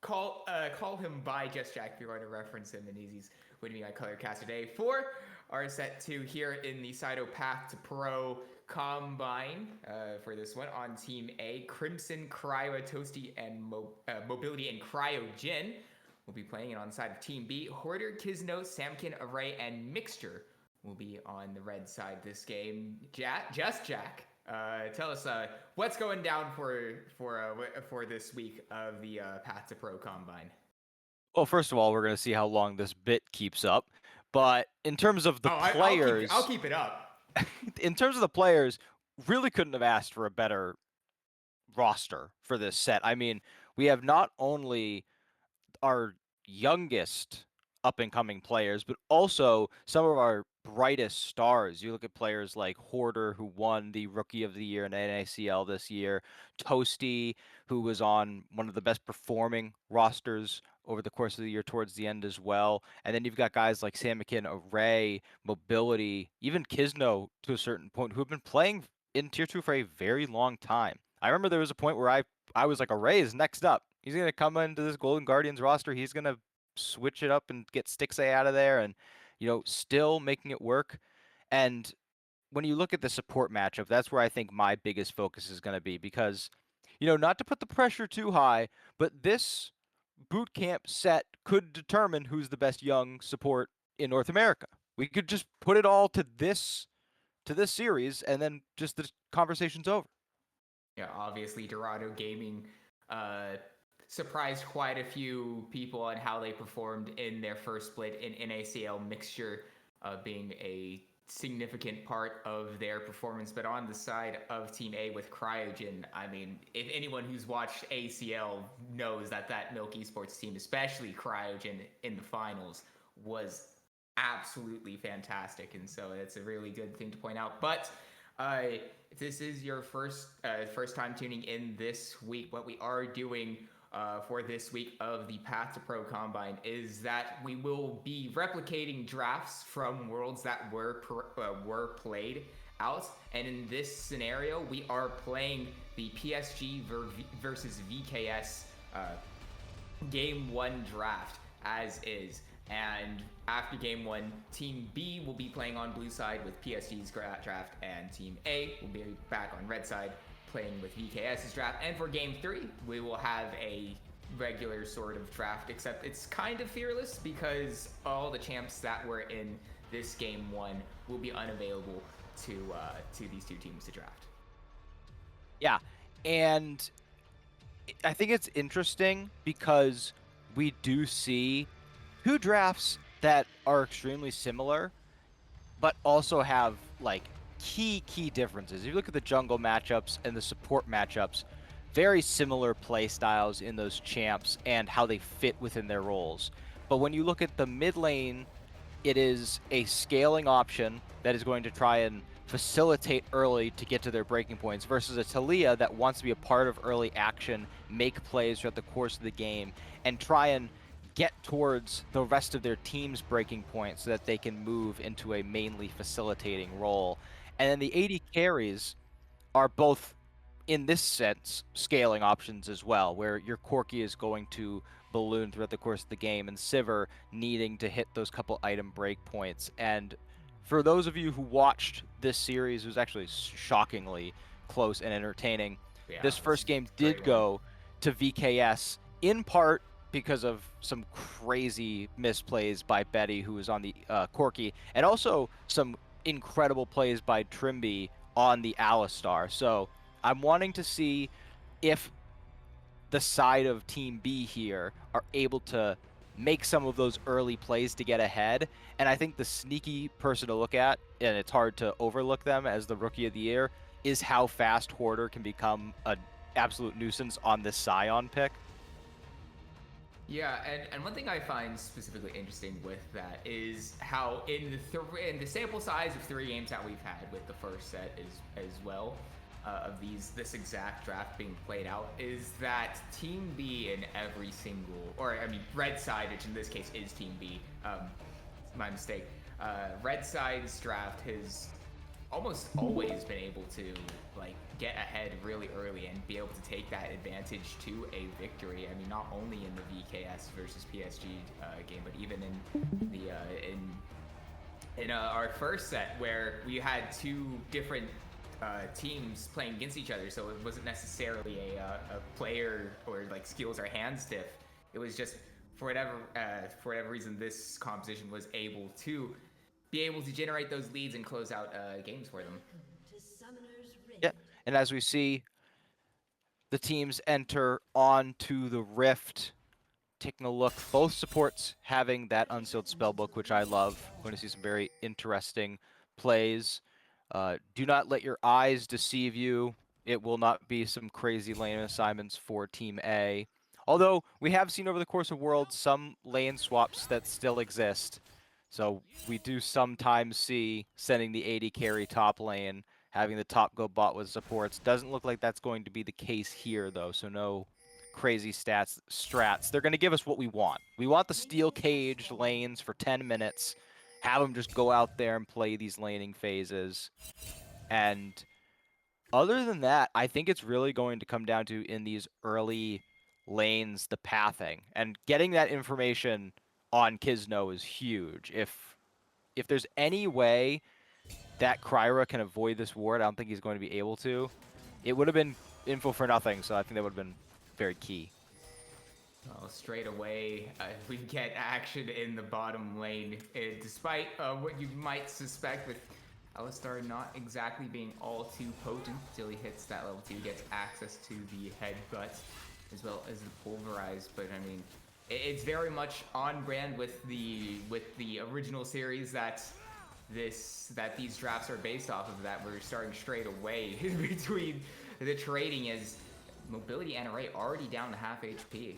call him by Just Jack if you're going to reference him, and he's with me on Colorcast today for our set 2 here in the Saito Path2Pro Combine for this one. On Team A, Crimson, Cryo Toasty, and Mobility and Cryogen will be playing. And on the side of Team B, Hoarder, Kizno, Samkin, Array, and Mixture will be on the red side this game. Just Jack, tell us what's going down for this week of the Path2Pro Combine. Well, first of all, we're going to see how long this bit keeps up. But in terms of the players, I'll keep it up. In terms of the players, really couldn't have asked for a better roster for this set. I mean, we have not only our youngest up-and-coming players, but also some of our brightest stars. You look at players like Hoarder, who won the Rookie of the Year in NACL this year, Toasty, who was on one of the best performing rosters over the course of the year towards the end as well. And then you've got guys like Sam McKinn, Array, Mobility, even Kisno to a certain point, who have been playing in Tier 2 for a very long time. I remember there was a point where I was like, Array is next up. He's going to come into this Golden Guardians roster. He's going to switch it up and get Stixay out of there and, still making it work. And when you look at the support matchup, that's where I think my biggest focus is going to be because, not to put the pressure too high, but this boot camp set could determine who's the best young support in North America. We could just put it all to this series, and then just the conversation's over. Yeah, obviously Dorado Gaming surprised quite a few people on how they performed in their first split in NACL, mixture being a significant part of their performance. But on the side of Team A with Cryogen, I mean, if anyone who's watched ACL knows that Milk Esports team, especially Cryogen in the finals, was absolutely fantastic. And so it's a really good thing to point out. But if this is your first time tuning in this week, what we are doing for this week of the Path2Pro Combine is that we will be replicating drafts from worlds that were played out. And in this scenario, we are playing the PSG versus VKS Game 1 draft as is. And after Game 1, Team B will be playing on blue side with PSG's draft, and Team A will be back on red side playing with VKS's draft. And for Game 3, we will have a regular sort of draft, except it's kind of fearless because all the champs that were in this Game 1 will be unavailable to these two teams to draft. Yeah, and I think it's interesting because we do see two drafts that are extremely similar, but also have like key differences. If you look at the jungle matchups and the support matchups, very similar play styles in those champs and how they fit within their roles. But when you look at the mid lane, it is a scaling option that is going to try and facilitate early to get to their breaking points versus a Talia that wants to be a part of early action, make plays throughout the course of the game, and try and get towards the rest of their team's breaking point so that they can move into a mainly facilitating role. And then the AD carries are both, in this sense, scaling options as well, where your Corki is going to balloon throughout the course of the game and Sivir needing to hit those couple item break points. And for those of you who watched this series, it was actually shockingly close and entertaining. Yeah, this first game did go to VKS, in part because of some crazy misplays by Betty, who was on the Corki, and also some incredible plays by Trimby on the Alistar. So I'm wanting to see if the side of Team B here are able to make some of those early plays to get ahead. And I think the sneaky person to look at, and it's hard to overlook them as the Rookie of the Year, is how fast Hoarder can become an absolute nuisance on this Scion pick. Yeah, and one thing I find specifically interesting with that is how in the sample size of 3 games that we've had with the first set as well of this exact draft being played out, is that Team B in every single, or I mean red side, which in this case is Team B, my mistake, red side's draft has almost always been able to like get ahead really early and be able to take that advantage to a victory. I mean, not only in the VKS versus PSG game, but even in the in our first set where we had 2 different teams playing against each other. So it wasn't necessarily a player or like skills or hand stiff. It was just for whatever reason this composition was able to generate those leads and close out games for them. Yeah, and as we see the teams enter onto the Rift, taking a look, both supports having that unsealed spellbook, which I love. We're going to see some very interesting plays. Do not let your eyes deceive you. It will not be some crazy lane assignments for Team A. Although we have seen over the course of Worlds some lane swaps that still exist. So we do sometimes see sending the AD carry top lane, having the top go bot with supports. Doesn't look like that's going to be the case here, though, so no crazy strats. They're going to give us what we want. We want the steel caged lanes for 10 minutes, have them just go out there and play these laning phases. And other than that, I think it's really going to come down to, in these early lanes, the pathing. And getting that information on Kisno is huge. If there's any way that Kryra can avoid this ward, I don't think he's going to be able to. It would have been info for nothing, so I think that would have been very key. Well, straight away, we get action in the bottom lane. Despite what you might suspect with Alistar not exactly being all too potent until he hits that level 2, gets access to the headbutt as well as the pulverize. But I mean, it's very much on brand with the original series that these drafts are based off of. That we're starting straight away between the trading is mobility and array already down to half HP.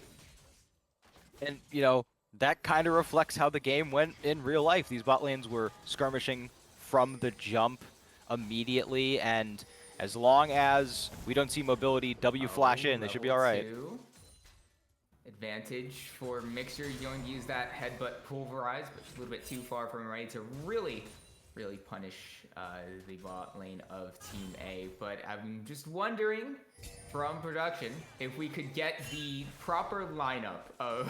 And, you know, that kind of reflects how the game went in real life. These bot lanes were skirmishing from the jump immediately, and as long as we don't see mobility W flash in, they should be all right. Level 2. Advantage for Mixer. You're going to use that headbutt pulverize, but a little bit too far from ready to really punish the bot lane of Team A. But I'm just wondering, from production, if we could get the proper lineup of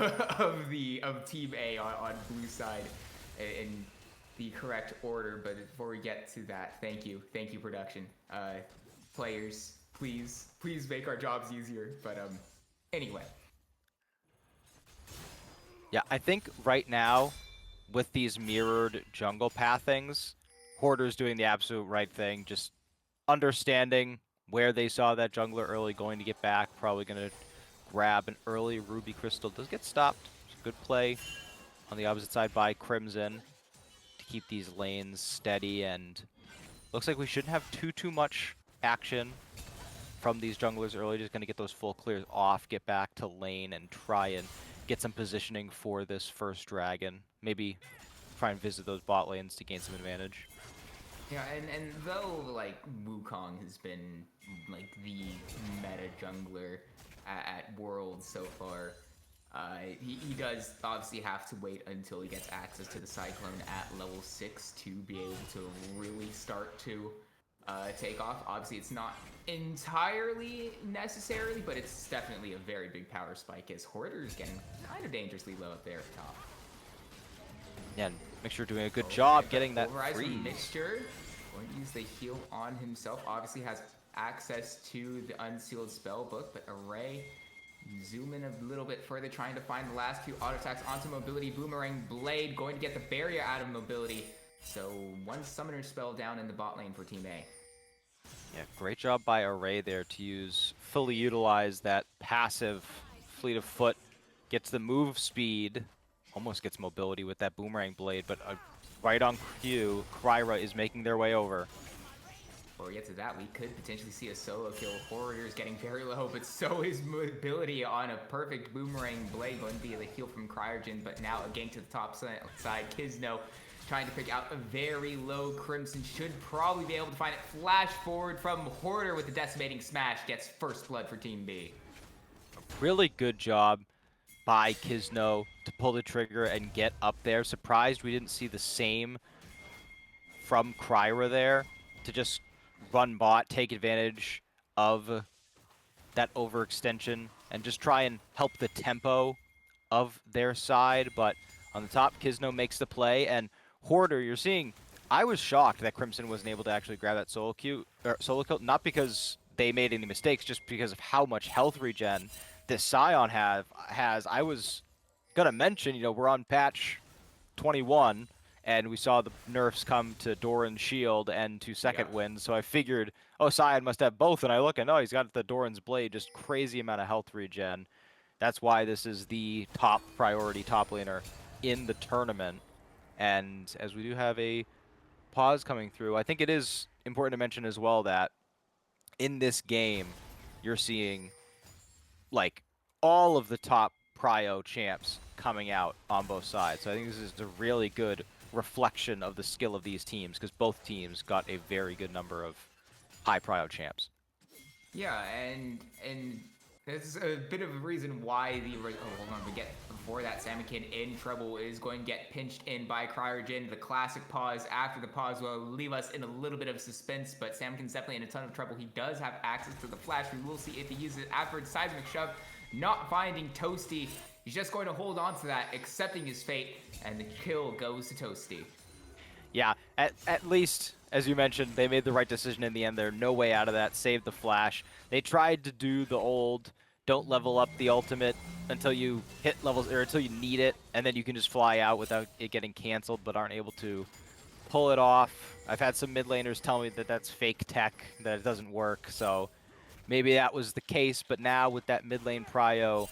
Team A on blue side in the correct order. But before we get to that, thank you production. Players, please make our jobs easier. But anyway. Yeah, I think right now, with these mirrored jungle pathings, Hoarder's doing the absolute right thing, just understanding where they saw that jungler early, going to get back, probably going to grab an early Ruby Crystal. Does get stopped. Good play on the opposite side by Crimson to keep these lanes steady, and looks like we shouldn't have too much action from these junglers early. Just going to get those full clears off, get back to lane, and try and get some positioning for this first dragon. Maybe try and visit those bot lanes to gain some advantage. Yeah, and though, like, Wukong has been, like, the meta jungler at Worlds so far, he does obviously have to wait until he gets access to the Cyclone at level 6 to be able to really start to take off. Obviously, it's not entirely necessarily, but it's definitely a very big power spike as Hoarder is getting kind of dangerously low up there at top. Yeah, and Mixture doing a good job getting that Pulverize from freeze. Mixture. Going to use the heal on himself. Obviously has access to the unsealed spellbook, but Array zoom in a little bit further, trying to find the last few auto attacks onto mobility. Boomerang Blade going to get the barrier out of mobility. So one summoner spell down in the bot lane for Team A. Yeah, great job by Array there to fully utilize that passive Fleet of Foot. Gets the move speed, almost gets mobility with that Boomerang Blade, but right on cue, Kryra is making their way over. Before we get to that, we could potentially see a solo kill. Hoarder is getting very low, but so is mobility on a perfect Boomerang Blade. Going to be the heal from Cryogen, but now again to the top side, Kisno trying to pick out a very low Crimson. Should probably be able to find it. Flash forward from Hoarder with the decimating smash. Gets first blood for Team B. Really good job by Kisno to pull the trigger and get up there. Surprised we didn't see the same from Kryra there to just run bot, take advantage of that overextension, and just try and help the tempo of their side. But on the top, Kisno makes the play, and Hoarder, you're seeing, I was shocked that Crimson wasn't able to actually grab that solo kill, not because they made any mistakes, just because of how much health regen this Scion has. I was gonna mention, you know, we're on patch 21, and we saw the nerfs come to Doran's shield and to second wind, so I figured, oh, Scion must have both, and I look and, oh, he's got the Doran's blade, just crazy amount of health regen. That's why this is the top priority top laner in the tournament. And as we do have a pause coming through, I think it is important to mention as well that in this game, you're seeing like all of the top prio champs coming out on both sides. So I think this is a really good reflection of the skill of these teams, because both teams got a very good number of high prio champs. Yeah, and there's a bit of a reason why the hold on, we get before that Samikin in trouble is going to get pinched in by Cryogen. The classic pause after the pause will leave us in a little bit of suspense, but Samikin's definitely in a ton of trouble. He does have access to the flash. We will see if he uses it afterwards. Seismic shove, not finding Toasty. He's just going to hold on to that, accepting his fate, and the kill goes to Toasty. Yeah, at least, as you mentioned, they made the right decision in the end. There's no way out of that. Saved the flash. They tried to do the old, don't level up the ultimate until you hit levels, or until you need it, and then you can just fly out without it getting canceled, but aren't able to pull it off. I've had some mid laners tell me that that's fake tech, that it doesn't work, so maybe that was the case, but now with that mid lane prio,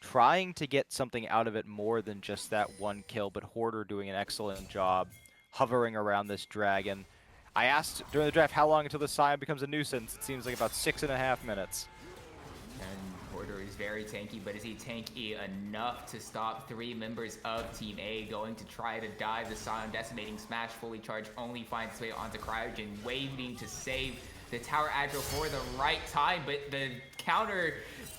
trying to get something out of it more than just that one kill, but Hoarder doing an excellent job hovering around this dragon. I asked during the draft how long until the Scion becomes a nuisance. It seems like about 6.5 minutes. And Hoarder is very tanky, but is he tanky enough to stop 3 members of Team A going to try to dive the Scion? Decimating Smash, fully charged, only finds its way onto Cryogen, waiting to save the tower aggro for the right time, but the counter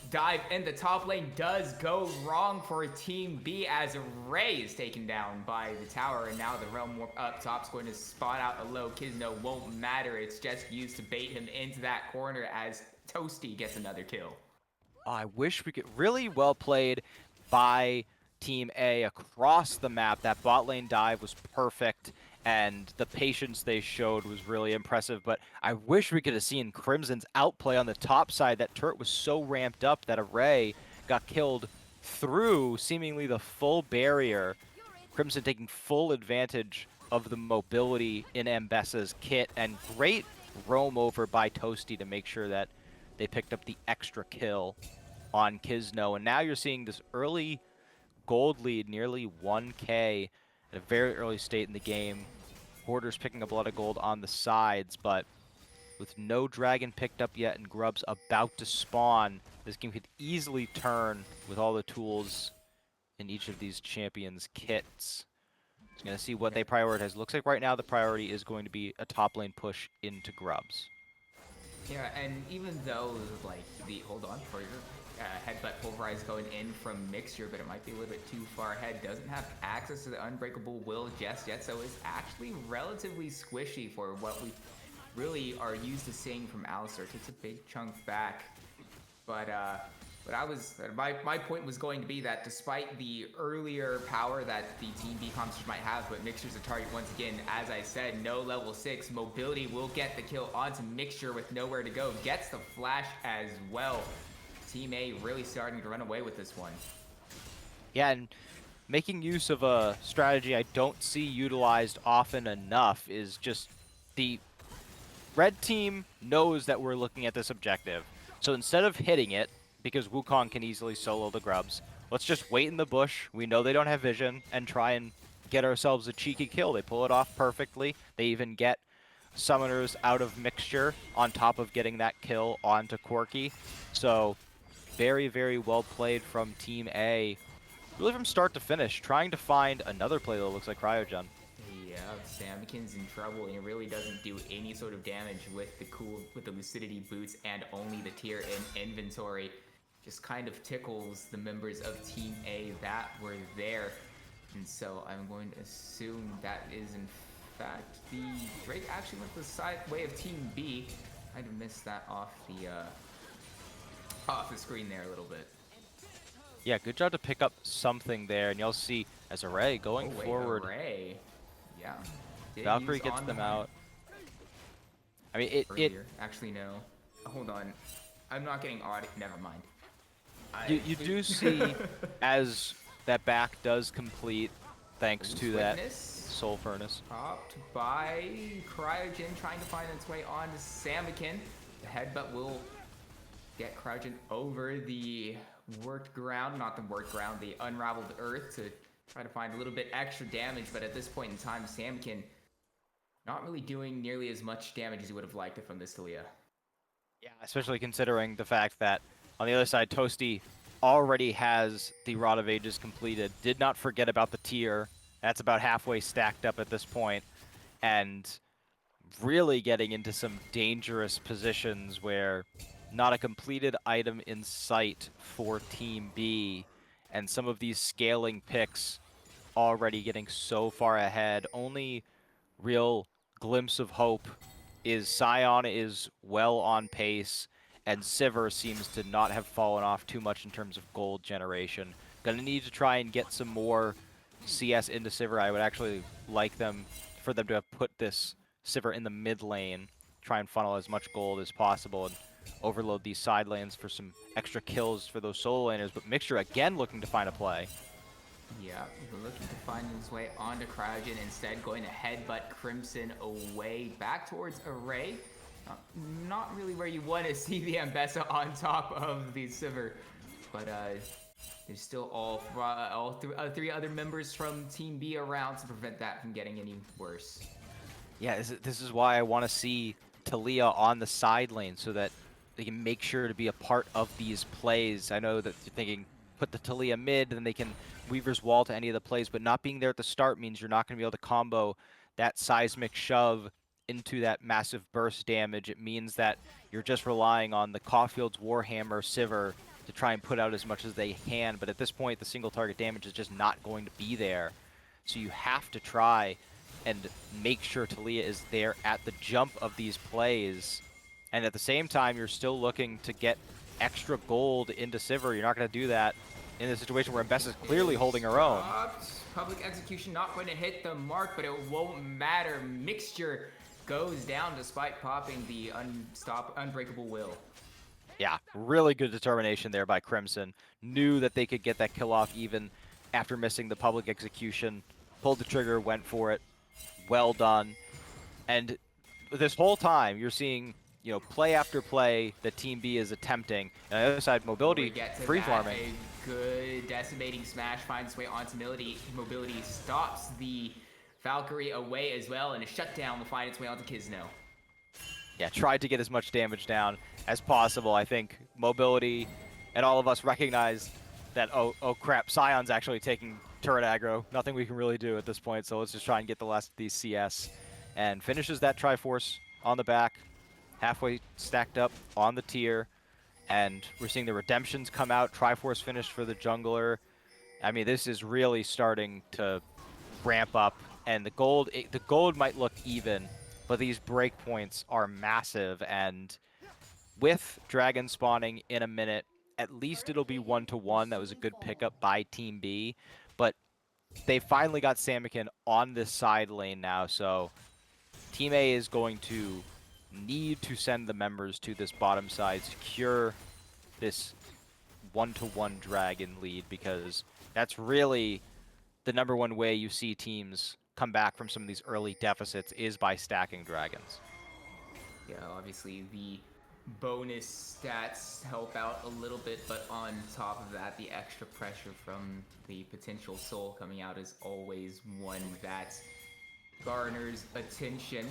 dive in the top lane does go wrong for Team B as Ray is taken down by the tower, and now the Realm Warp up top's going to spot out a low. Kizno won't matter, it's just used to bait him into that corner as Toasty gets another kill. I wish we could. Really well played by Team A across the map. That bot lane dive was perfect, and the patience they showed was really impressive. But I wish we could have seen Crimson's outplay on the top side. That turret was so ramped up that Array got killed through seemingly the full barrier. Crimson taking full advantage of the mobility in Ambessa's kit, and great roam over by Toasty to make sure that they picked up the extra kill on Kizno. And now you're seeing this early gold lead, nearly 1K at a very early state in the game. Hoarder's picking up a lot of gold on the sides, but with no dragon picked up yet and Grubs about to spawn, this game could easily turn with all the tools in each of these champions' kits. Just going to see what they prioritize. Looks like right now the priority is going to be a top lane push into Grubs. Yeah, and even though, like, hold on for your headbutt pulverize going in from Mixture, but it might be a little bit too far ahead, doesn't have access to the Unbreakable Will just yet, so it's actually relatively squishy for what we really are used to seeing from Alistar. Takes a big chunk back, but my point was going to be that despite the earlier power that the Team B competition might have, but Mixture's a target once again. As I said, no level 6. Mobility will get the kill onto Mixture with nowhere to go. Gets the flash as well. Team A really starting to run away with this one. Yeah, and making use of a strategy I don't see utilized often enough is just the red team knows that we're looking at this objective. So instead of hitting it, because Wukong can easily solo the Grubs, let's just wait in the bush. We know they don't have vision, and try and get ourselves a cheeky kill. They pull it off perfectly. They even get summoners out of Mixture on top of getting that kill onto Corki. So very, very well played from Team A. Really from start to finish, trying to find another play that looks like Cryogen. Yeah, Samikin's in trouble, and he really doesn't do any sort of damage with the Lucidity boots and only the tier in inventory. Just kind of tickles the members of Team A that were there. And so I'm going to assume that is in fact the Drake actually went the side way of Team B. I'd have missed that off the screen there a little bit. Yeah, good job to pick up something there, and you'll see as Array going forward. Array. Yeah. Valkyrie gets them out. I mean, Actually, no. Hold on. I'm not getting audio. Never mind. You do see as that back does complete, thanks to that Soul Furnace. Popped by Cryogen, trying to find its way onto Samikin. The headbutt will get Cryogen over the worked ground, not the worked ground, the unraveled earth to try to find a little bit extra damage, but at this point in time, Samikin not really doing nearly as much damage as he would have liked it from this Talia. Yeah, especially considering the fact that on the other side, Toasty already has the Rod of Ages completed. Did not forget about the tier That's about halfway stacked up at this point, and really getting into some dangerous positions where not a completed item in sight for Team B, and some of these scaling picks already getting so far ahead. Only real glimpse of hope is Scion is well on pace, and Sivir seems to not have fallen off too much in terms of gold generation. Gonna need to try and get some more CS into Sivir. I would actually like for them to have put this Sivir in the mid lane, try and funnel as much gold as possible, and overload these side lanes for some extra kills for those solo laners. But Mixture again looking to find a play. Yeah, looking to find his way onto Cryogen, instead going to headbutt Crimson away back towards Array. Not really where you want to see the Ambessa on top of the Sivir, but there's still three other members from Team B around to prevent that from getting any worse. Yeah, this is why I want to see Talia on the side lane so that they can make sure to be a part of these plays. I know that you're thinking, put the Talia mid, and they can Weaver's Wall to any of the plays, but not being there at the start means you're not going to be able to combo that seismic shove into that massive burst damage. It means that you're just relying on the Caulfield's Warhammer Sivir to try and put out as much as they can, but at this point the single target damage is just not going to be there. So you have to try and make sure Talia is there at the jump of these plays, and at the same time you're still looking to get extra gold into Sivir. You're not going to do that in a situation where Ambessa is clearly holding her own. Public execution not going to hit the mark, but it won't matter. Mixture goes down despite popping the unbreakable will. Yeah, really good determination there by Crimson. Knew that they could get that kill off even after missing the public execution. Pulled the trigger, went for it. Well done. And this whole time you're seeing, play after play that Team B is attempting. And on the other side, Mobility free farming. A good decimating smash finds its way onto Mobility. Mobility stops the Valkyrie away as well, and a shutdown will find its way onto Kisno. Yeah, tried to get as much damage down as possible. I think Mobility and all of us recognize that, oh crap, Scion's actually taking turret aggro. Nothing we can really do at this point, so let's just try and get the last of these CS. And finishes that Triforce on the back, halfway stacked up on the tier. And we're seeing the redemptions come out. Triforce finished for the jungler. I mean, this is really starting to ramp up. And the gold might look even, but these breakpoints are massive. And with dragon spawning in a minute, at least it'll be 1-1. That was a good pickup by Team B. But they finally got Samikin on this side lane now, so Team A is going to need to send the members to this bottom side, secure this 1-1 dragon lead, because that's really the #1 way you see teams come back from some of these early deficits is by stacking dragons. Yeah, obviously the bonus stats help out a little bit, but on top of that, the extra pressure from the potential soul coming out is always one that garners attention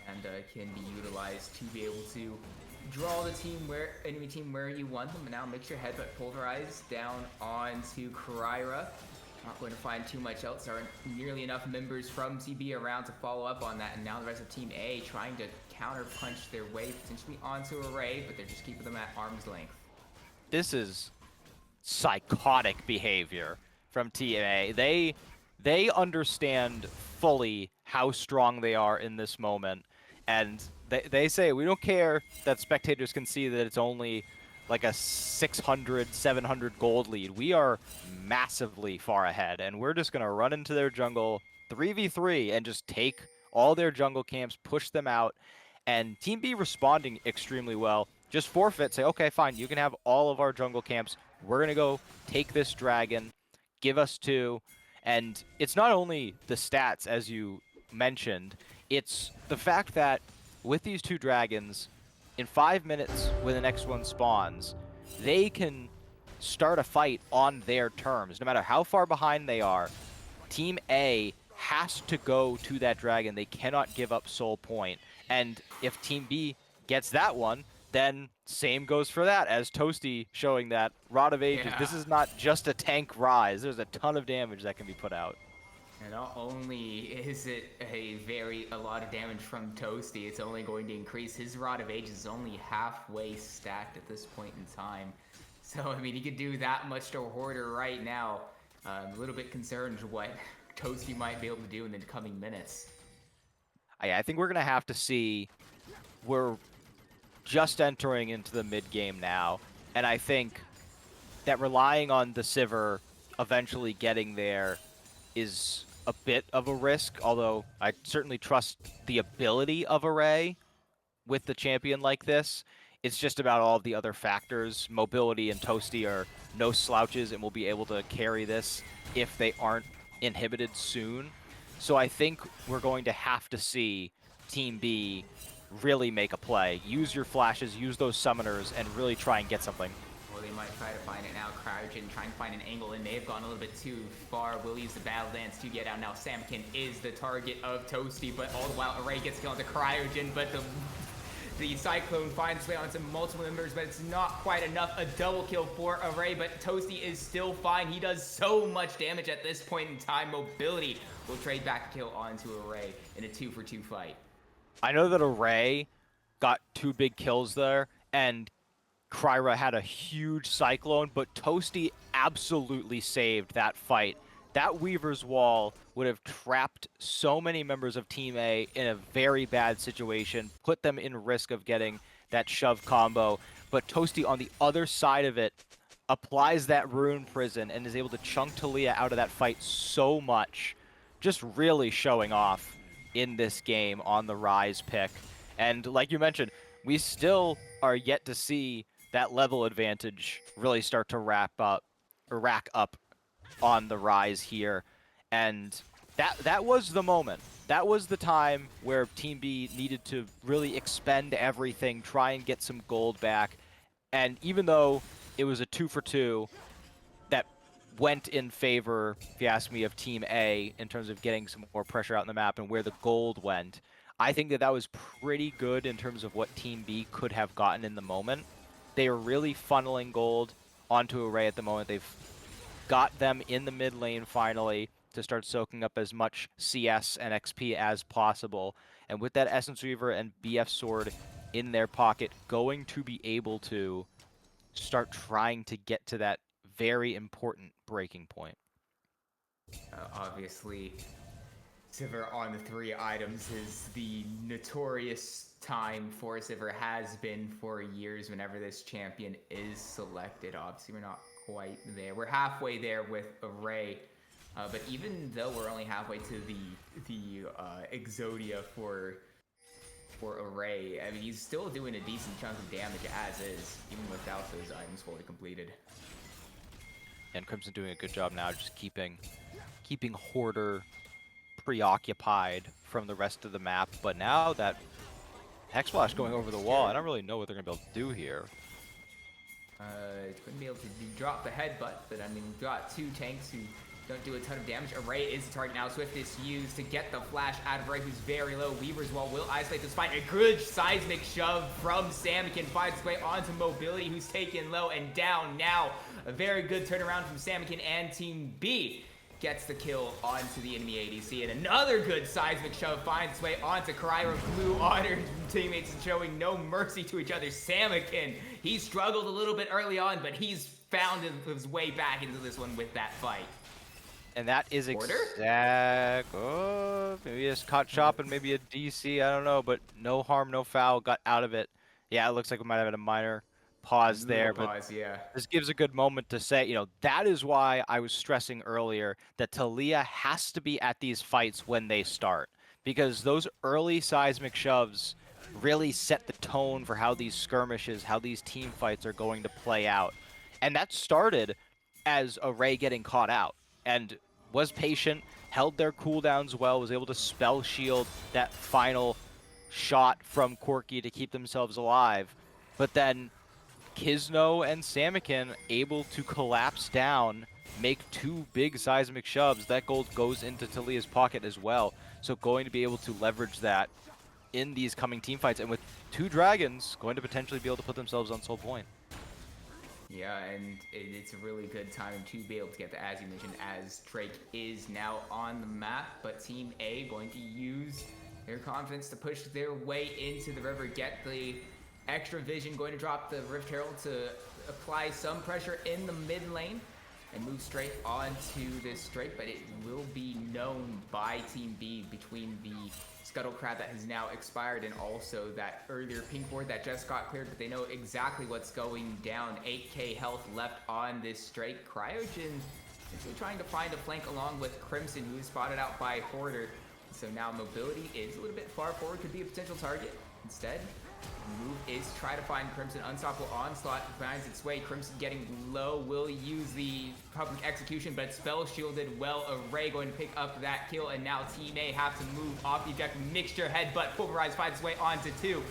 and can be utilized to be able to draw the enemy team where you want them. And now Mixture headbutt pulverize down onto Kryra. Not going to find too much else. There aren't nearly enough members from TB around to follow up on that, and now the rest of Team A trying to counter-punch their way potentially onto Array, but they're just keeping them at arm's length. This is psychotic behavior from Team A. They understand fully how strong they are in this moment, and they say, we don't care that spectators can see that it's only like a 600, 700 gold lead. We are massively far ahead, and we're just going to run into their jungle 3v3 and just take all their jungle camps, push them out, and Team B responding extremely well. Just forfeit, say, okay, fine, you can have all of our jungle camps. We're going to go take this dragon, give us 2. And it's not only the stats, as you mentioned, it's the fact that with these 2 dragons, in 5 minutes when the next one spawns, they can start a fight on their terms. No matter how far behind they are, Team A has to go to that dragon. They cannot give up soul point. And if Team B gets that one, then same goes for that, as Toasty showing that Rod of Ages, this is not just a tank rise. There's a ton of damage that can be put out. And not only is it a lot of damage from Toasty, it's only going to increase. His Rod of Ages is only halfway stacked at this point in time. So, I mean, he could do that much to Hoarder right now. I'm a little bit concerned what Toasty might be able to do in the coming minutes. I think we're going to have to see. We're just entering into the mid-game now, and I think that relying on the Sivir eventually getting there is a bit of a risk, although I certainly trust the ability of Array with the champion like this. It's just about all of the other factors. Mobility and Toasty are no slouches and will be able to carry this if they aren't inhibited soon. So I think we're going to have to see Team B really make a play. Use your flashes, use those summoners, and really try and get something. Or they might try to find it now. Cryogen trying to find an angle, and they've gone a little bit too far. Will use the Battle Dance to get out. Now Samkin is the target of Toasty, but all the while Array gets killed into Cryogen, but the Cyclone finds its way onto multiple members, but it's not quite enough. A double kill for Array, but Toasty is still fine. He does so much damage at this point in time. Mobility will trade back a kill onto Array in a 2-for-2 fight. I know that Array got 2 big kills there, and Kryra had a huge Cyclone, but Toasty absolutely saved that fight. That Weaver's Wall would have trapped so many members of Team A in a very bad situation, put them in risk of getting that shove combo. But Toasty on the other side of it applies that Rune Prison and is able to chunk Talia out of that fight so much. Just really showing off in this game on the Rise pick. And like you mentioned, we still are yet to see that level advantage really start to rack up on the Rise here. And that was the moment. That was the time where Team B needed to really expend everything, try and get some gold back. And even though it was a 2-for-2 that went in favor, if you ask me, of Team A in terms of getting some more pressure out in the map and where the gold went, I think that was pretty good in terms of what Team B could have gotten in the moment. They are really funneling gold onto Array at the moment. They've got them in the mid lane finally to start soaking up as much CS and XP as possible. And with that Essence Reaver and BF Sword in their pocket, going to be able to start trying to get to that very important breaking point. Obviously, Sivir on the 3 items is the notorious time for Sivir, has been for years whenever this champion is selected. Obviously, we're not quite there. We're halfway there with Array, but even though we're only halfway to the Exodia for Array, I mean, he's still doing a decent chunk of damage as is, even without those items fully completed. And Crimson doing a good job now, just keeping Hoarder preoccupied from the rest of the map. But now that Hex Flash going over the wall, I don't really know what they're gonna be able to do here. Couldn't be able to drop the headbutt, but I mean, we've got 2 tanks who don't do a ton of damage. Array is the target now. Swift is used to get the flash out of Array, who's very low. Weaver's Wall will isolate this fight. A good seismic shove from Samikin finds its way onto Mobility, who's taken low and down now. A very good turnaround from Samikin, and Team B gets the kill onto the enemy ADC. And another good seismic shove finds its way onto Kryra. Blue Honor teammates showing no mercy to each other. Samikin, he struggled a little bit early on, but he's found his way back into this one with that fight. And that is Hoarder? exact. Oh, maybe it's caught shop and maybe a DC. I don't know, but no harm, no foul. Got out of it. Yeah, it looks like we might have had a minor pause there, but Yeah. this gives a good moment to say, that is why I was stressing earlier that Talia has to be at these fights when they start, because those early seismic shoves really set the tone for how these skirmishes, how these team fights are going to play out. And that started as Array getting caught out and was patient, held their cooldowns well, was able to spell shield that final shot from Corki to keep themselves alive. But then Kisno and Samikin able to collapse down, make 2 big seismic shoves. That gold goes into Talia's pocket as well. So going to be able to leverage that in these coming team fights. And with 2 dragons, going to potentially be able to put themselves on Soul Point. Yeah, and it's a really good time to be able to get the, as you mentioned, as Drake is now on the map, but Team A going to use their confidence to push their way into the river, get the extra vision, going to drop the Rift Herald to apply some pressure in the mid lane and move straight onto this Drake, but it will be known by Team B between the Scuttle Crab that has now expired and also that earlier pink ward that just got cleared, but they know exactly what's going down. 8k health left on this Drake. Cryogen is trying to find a flank along with Crimson, who is spotted out by Hoarder. So now mobility is a little bit far forward, could be a potential target. Instead, the move is to try to find Crimson. Unstoppable Onslaught finds its way. Crimson getting low, will use the public execution, but spell shielded well. Array going to pick up that kill, and now Team A have to move off the objective. Mixture headbutt, Pulverize finds its way onto 2.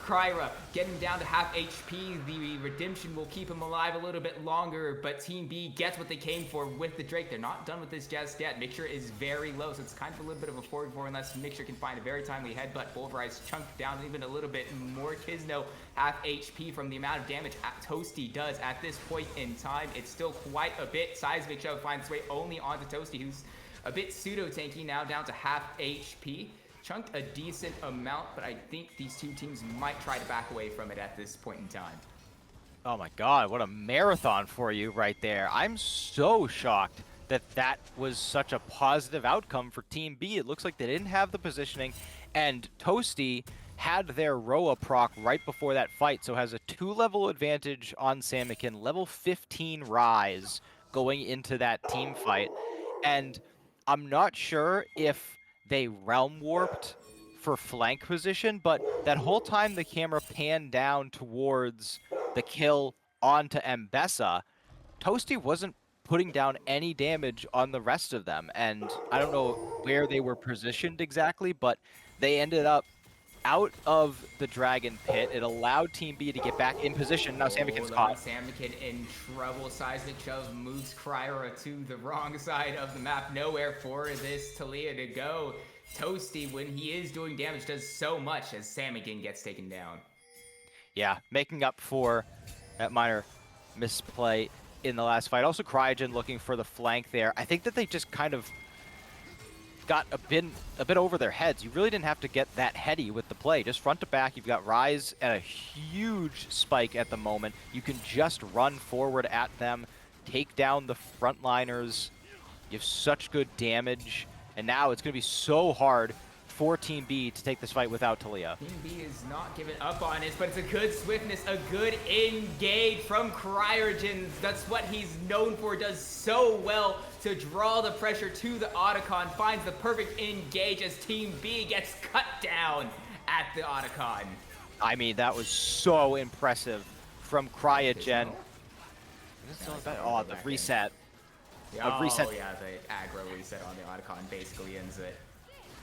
Kryra getting down to half HP. The redemption will keep him alive a little bit longer, but Team B gets what they came for with the Drake. They're not done with this just yet. Mixture is very low, so it's kind of a little bit of a 4-4 unless Mixture can find a very timely headbutt. Pulverize chunked down even a little bit more. Kizno half HP from the amount of damage Toasty does at this point in time. It's still quite a bit. Seismic Shove finds its way only onto Toasty, who's a bit pseudo-tanky, now down to half HP. Chunked a decent amount, but I think these two teams might try to back away from it at this point in time. Oh my god, what a marathon for you right there. I'm so shocked that that was such a positive outcome for Team B. It looks like they didn't have the positioning, and Toasty had their Roa proc right before that fight, so has a 2-level advantage on Samikin, level 15 Rise going into that team fight. And I'm not sure if they realm warped for flank position, but that whole time the camera panned down towards the kill onto Mbessa, Toasty wasn't putting down any damage on the rest of them, and I don't know where they were positioned exactly, but they ended up out of the Dragon Pit. It allowed Team B to get back in position. Now Samikin's caught. Samikin in trouble. Seismic Shove moves Kryra to the wrong side of the map. Nowhere for this Talia to go. Toasty, when he is doing damage, does so much as Samikin gets taken down. Yeah, making up for that minor misplay in the last fight. Also Cryogen looking for the flank there. I think that they just kind of got a bit over their heads. You really didn't have to get that heady with the play. Just front to back, you've got Rise at a huge spike at the moment. You can just run forward at them, take down the frontliners. You have such good damage, and now it's going to be so hard for Team B to take this fight without Talia. Team B is not giving up on it, but it's a good swiftness, a good engage from Cryogen. That's what he's known for, does so well to draw the pressure to the Otacon, finds the perfect engage as Team B gets cut down at the Otacon. I mean, that was so impressive from Cryogen. Oh, the reset. Oh, yeah, the aggro reset on the Otacon basically ends it.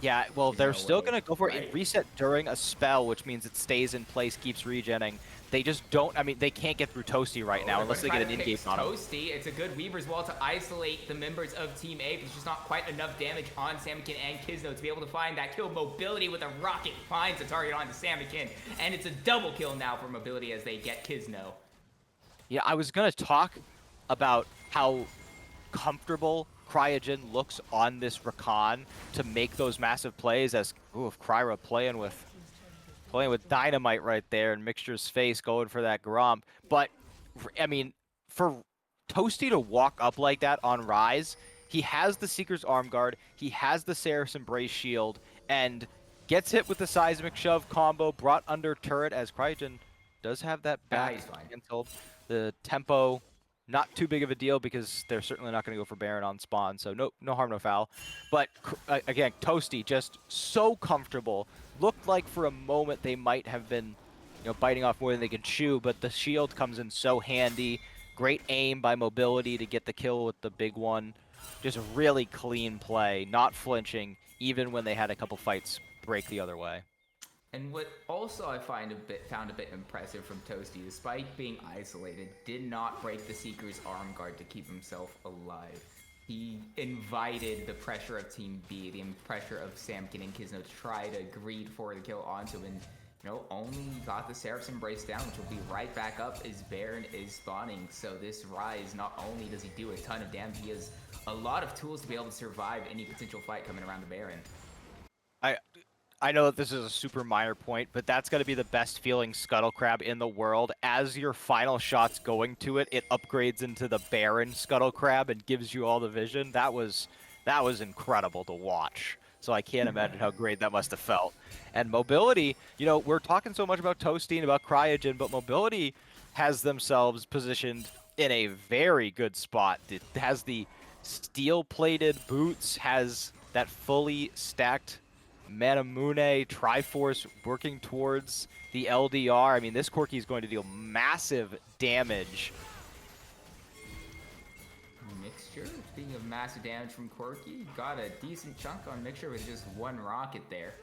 Yeah, well, they're still going to go for Right. it. Reset during a spell, which means it stays in place, keeps regenning. They just don't, I mean, they can't get through Toasty right now unless they get an in-game on him. Toasty, it's a good Weaver's Wall to isolate the members of Team A, but it's just not quite enough damage on Samikin and Kizno to be able to find that kill. Mobility with a rocket finds a target onto Samikin, and it's a double kill now for Mobility as they get Kizno. Yeah, I was going to talk about how comfortable Cryogen looks on this Rakan to make those massive plays as, ooh, if Kryra playing with dynamite right there and Mixture's face going for that Gromp. But, I mean, for Toasty to walk up like that on Rise, he has the Seeker's Arm Guard, he has the Saracen Brace Shield, and gets hit with the Seismic Shove combo, brought under turret as Cryogen does have that back he's fine. cancelled. The tempo, not too big of a deal because they're certainly not going to go for Baron on spawn, so no harm, no foul. But again, Toasty just so comfortable. Looked like for a moment they might have been, biting off more than they can chew, but the shield comes in so handy. Great aim by Mobility to get the kill with the big one. Just a really clean play, not flinching, even when they had a couple fights break the other way. And what also I found a bit impressive from Toasty, despite being isolated, did not break the Seeker's arm guard to keep himself alive. He invited the pressure of Team B, the pressure of Samikin and Kizno to try to greed for the kill onto him, and only got the Seraph's Embrace down, which will be right back up as Baron is spawning. So this Rise, not only does he do a ton of damage, he has a lot of tools to be able to survive any potential fight coming around the Baron. I know that this is a super minor point, but that's going to be the best feeling Scuttle Crab in the world. As your final shot's going to it, it upgrades into the Baron Scuttle Crab and gives you all the vision. That was incredible to watch. So I can't imagine how great that must have felt. And Mobility, we're talking so much about Toasty and about Cryogen, but Mobility has themselves positioned in a very good spot. It has the steel-plated boots, has that fully stacked Manamune Triforce working towards the LDR. I mean, this Corki is going to deal massive damage. Mixture, speaking of massive damage from Corki, got a decent chunk on Mixture with just one rocket there.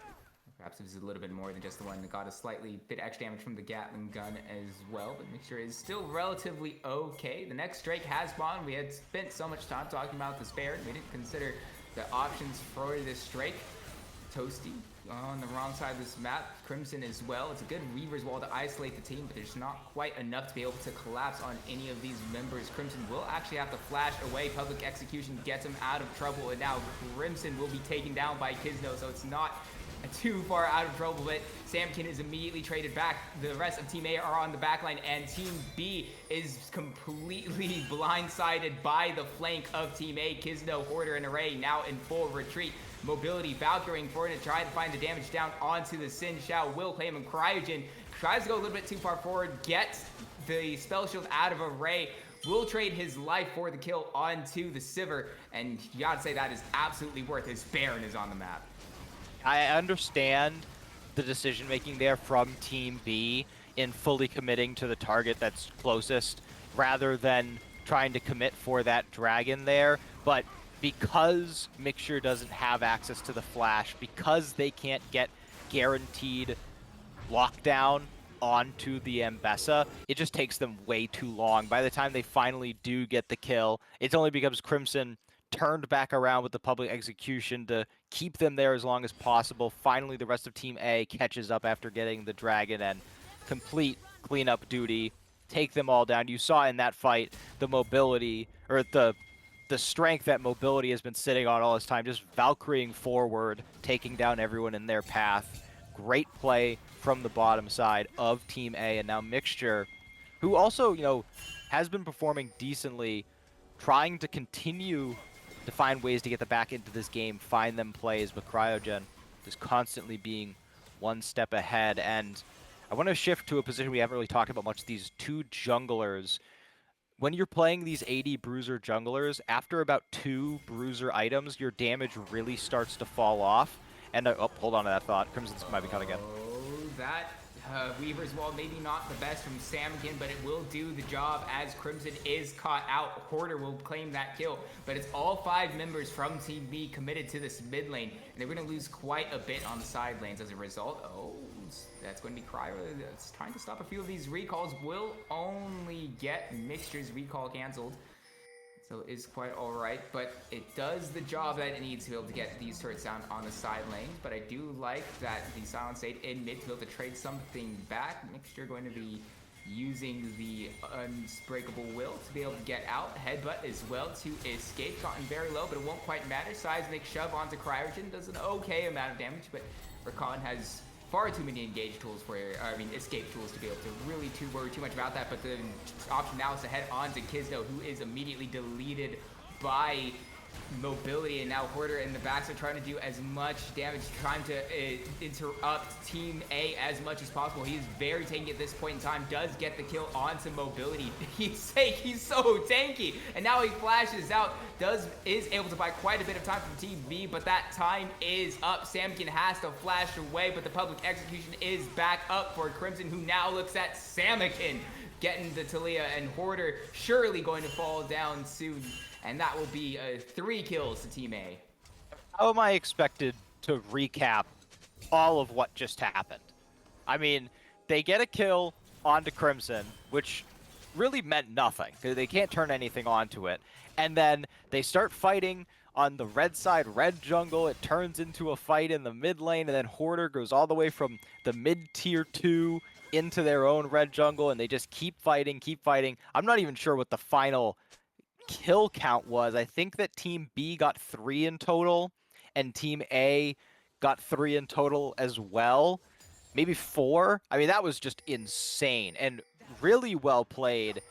Perhaps it was a little bit more than just the one that got a slightly bit extra damage from the Gatling gun as well, but Mixture is still relatively okay. The next Drake has spawned. We had spent so much time talking about this Baron. We didn't consider the options for this Drake. Toasty on the wrong side of this map. Crimson as well. It's a good Weaver's Wall to isolate the team, but there's not quite enough to be able to collapse on any of these members. Crimson will actually have to flash away. Public Execution gets him out of trouble, and now Crimson will be taken down by Kizno, so it's not too far out of trouble, but Samkin is immediately traded back. The rest of Team A are on the backline, and Team B is completely blindsided by the flank of Team A. Kizno, Hoarder, and Array now in full retreat. Mobility, Valkyrie forward to try to find the damage down onto the Sin Shao. Will claim him. Cryogen tries to go a little bit too far forward, gets the spell shield out of Array, will trade his life for the kill onto the Sivir, and you gotta say that is absolutely worth his Baron is on the map. I understand the decision making there from Team B in fully committing to the target that's closest rather than trying to commit for that dragon there, but because Mixture doesn't have access to the flash, because they can't get guaranteed lockdown onto the Ambessa, it just takes them way too long. By the time they finally do get the kill, it only becomes Crimson turned back around with the public execution to keep them there as long as possible. Finally, the rest of Team A catches up after getting the dragon and complete cleanup duty, take them all down. You saw in that fight the mobility, or the strength that Mobility has been sitting on all this time, just Valkyrieing forward, taking down everyone in their path. Great play from the bottom side of Team A, and now Mixture, who also, has been performing decently, trying to continue to find ways to get the back into this game, find them plays, but Cryogen is constantly being one step ahead. And I want to shift to a position we haven't really talked about much, these two junglers. When you're playing these AD Bruiser junglers, after about 2 Bruiser items, your damage really starts to fall off. And, hold on to that thought. Crimson's might be coming again. Oh, that Weaver's Wall, maybe not the best from Samkin, but it will do the job as Crimson is caught out. Hoarder will claim that kill, but it's all 5 members from Team B committed to this mid lane, and they're going to lose quite a bit on the side lanes as a result. Oh, that's going to be Cryo. It's trying to stop a few of these recalls. Will only get Mixture's recall canceled. So it is quite alright, but it does the job that it needs to be able to get these turrets down on the side lanes. But I do like that the Silent State in mid to be able to trade something back. Mixture going to be using the Unbreakable Will to be able to get out. Headbutt as well to escape. Gotten very low, but it won't quite matter. Seismic shove onto Cryogen does an okay amount of damage, but Rakan has far too many engage tools escape tools to be able to really worry too much about that. But the option now is to head on to Kizno, who is immediately deleted by Mobility, and now Hoarder in the backs are trying to do as much damage, trying to interrupt Team A as much as possible. He is very tanky at this point in time, does get the kill onto Mobility. He's so tanky, and now he flashes out, is able to buy quite a bit of time from Team B, but that time is up. Samkin has to flash away, but the public execution is back up for Crimson, who now looks at Samakin getting the Talia, and Hoarder surely going to fall down soon. And that will be 3 kills to Team A. How am I expected to recap all of what just happened? I mean, they get a kill onto Crimson, which really meant nothing, because they can't turn anything onto it. And then They start fighting on the red side, red jungle. It turns into a fight in the mid lane, and then Hoarder goes all the way from the mid tier 2 into their own red jungle, and they just keep fighting, keep fighting. I'm not even sure what the final kill count was. I think that Team B got 3 in total, and Team A got 3 in total as well. Maybe 4. I mean, that was just insane and really well played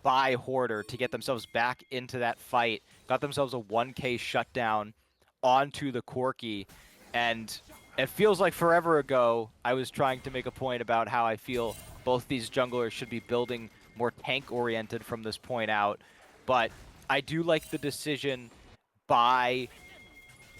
by Hoarder to get themselves back into that fight. Got themselves a 1k shutdown onto the Corki, and it feels like forever ago I was trying to make a point about how I feel both these junglers should be building more tank-oriented from this point out, but I do like the decision by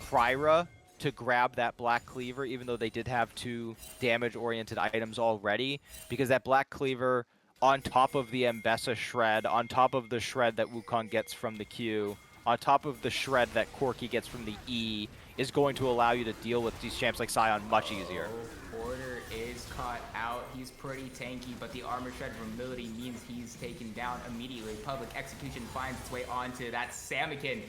Kryra to grab that Black Cleaver, even though they did have 2 damage-oriented items already, because that Black Cleaver, on top of the Mbessa Shred, on top of the Shred that Wukong gets from the Q, on top of the Shred that Corki gets from the E, is going to allow you to deal with these champs like Sion much easier. Hoarder is caught out. He's pretty tanky, but the armor shred vulnerability means he's taken down immediately. Public execution finds its way onto that Samikin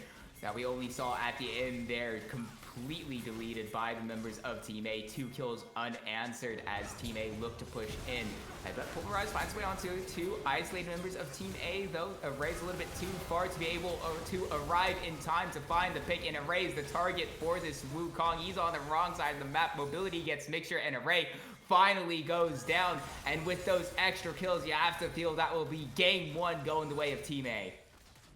that we only saw at the end there, completely deleted by the members of Team A. 2 kills unanswered as Team A look to push in. As that Pulverize finds its way onto 2 isolated members of Team A, though. Array's a little bit too far to be able to arrive in time to find the pick, and Array's the target for this Wukong. He's on the wrong side of the map. Mobility gets Mixture, and Array finally goes down. And with those extra kills, you have to feel that will be game 1 going the way of Team A.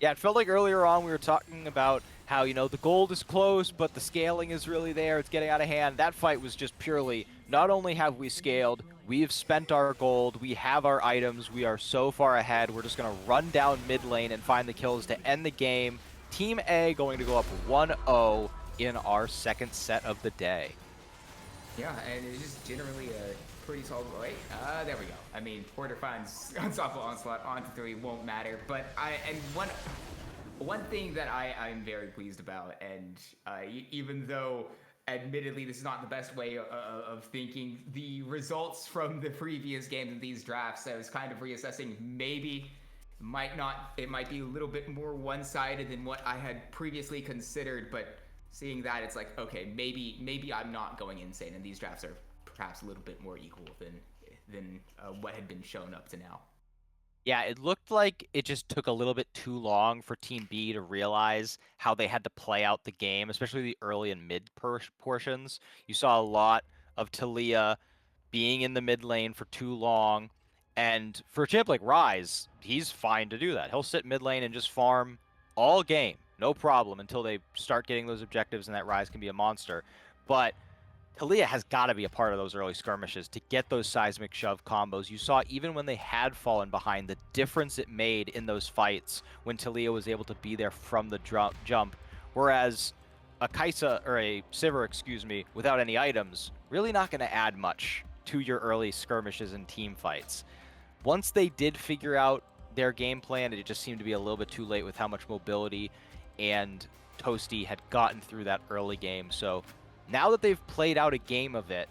Yeah, it felt like earlier on we were talking about how, you know, the gold is close, but the scaling is really there. It's getting out of hand. That fight was just purely, not only have we scaled, we've spent our gold, we have our items, we are so far ahead. We're just going to run down mid lane and find the kills to end the game. Team A going to go up 1-0 in our second set of the day. Yeah, and it's just generally a pretty solid way. There we go. I mean, Hoarder finds Unstoppable Onslaught onto 3 won't matter, but one thing that I'm very pleased about, and even though admittedly this is not the best way of thinking, the results from the previous games of these drafts, I was kind of reassessing maybe it might be a little bit more one-sided than what I had previously considered, but seeing that, it's like, okay, maybe I'm not going insane, and these drafts are perhaps a little bit more equal than what had been shown up to now. Yeah, it looked like it just took a little bit too long for Team B to realize how they had to play out the game, especially the early and mid portions. You saw a lot of Talia being in the mid lane for too long, and for a champ like Ryze, he's fine to do that. He'll sit mid lane and just farm all game, no problem, until they start getting those objectives and that Ryze can be a monster. But Talia has got to be a part of those early skirmishes to get those seismic shove combos. You saw even when they had fallen behind, the difference it made in those fights when Talia was able to be there from the jump. Whereas a Kai'Sa, or a Sivir, excuse me, without any items, really not going to add much to your early skirmishes and team fights. Once they did figure out their game plan, it just seemed to be a little bit too late with how much mobility and Toasty had gotten through that early game. So now that they've played out a game of it,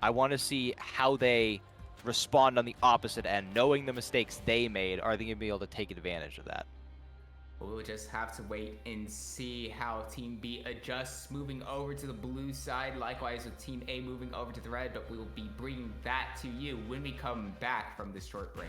I want to see how they respond on the opposite end. Knowing the mistakes they made, are they going to be able to take advantage of that? We'll just have to wait and see how Team B adjusts moving over to the blue side. Likewise with Team A moving over to the red, but we will be bringing that to you when we come back from this short break.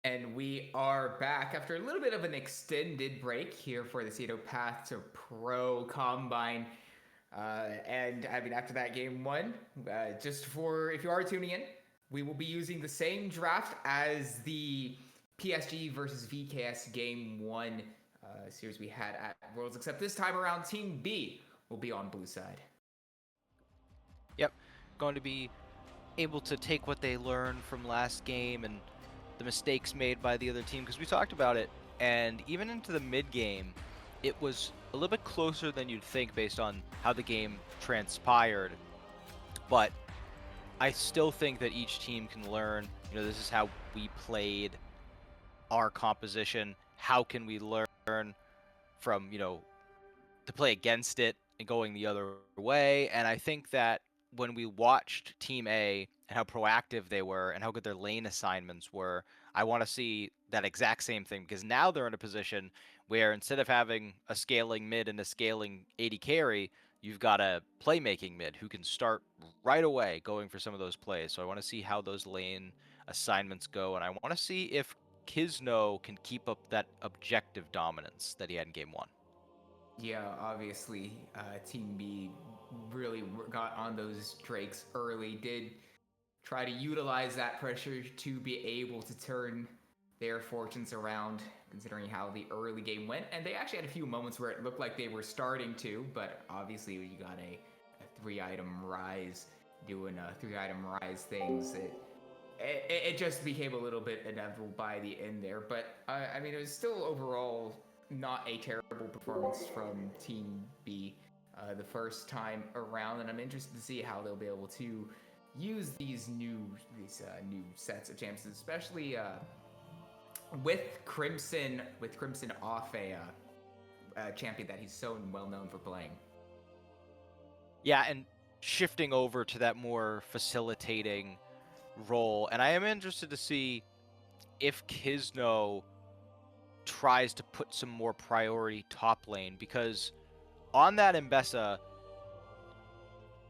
And we are back after a little bit of an extended break here for the Path2Pro Combine. And I mean, after that game one, just for if you are tuning in, we will be using the same draft as the PSG versus VKS game one series we had at Worlds, except this time around, Team B will be on blue side. Yep, going to be able to take what they learned from last game and the mistakes made by the other team, because we talked about it, and even into the mid game, it was a little bit closer than you'd think based on how the game transpired. But I still think that each team can learn, this is how we played our composition. How can we learn from, to play against it and going the other way? And I think that when we watched Team A and how proactive they were and how good their lane assignments were, I want to see that exact same thing, because now they're in a position where instead of having a scaling mid and a scaling AD carry, you've got a playmaking mid who can start right away going for some of those plays. So I want to see how those lane assignments go, and I want to see if Kizno can keep up that objective dominance that he had in game one. Yeah, obviously, Team B really got on those Drakes early, did try to utilize that pressure to be able to turn their fortunes around, considering how the early game went. And they actually had a few moments where it looked like they were starting to, but obviously you got a 3-item rise, doing 3-item rise things. It just became a little bit inevitable by the end there. But, I mean, it was still overall not a terrible performance from Team B the first time around, and I'm interested to see how they'll be able to use these new sets of champions, especially with Crimson off a champion that he's so well known for playing. Yeah, and shifting over to that more facilitating role, and I am interested to see if Kizno tries to put some more priority top lane, because on that Mbessa,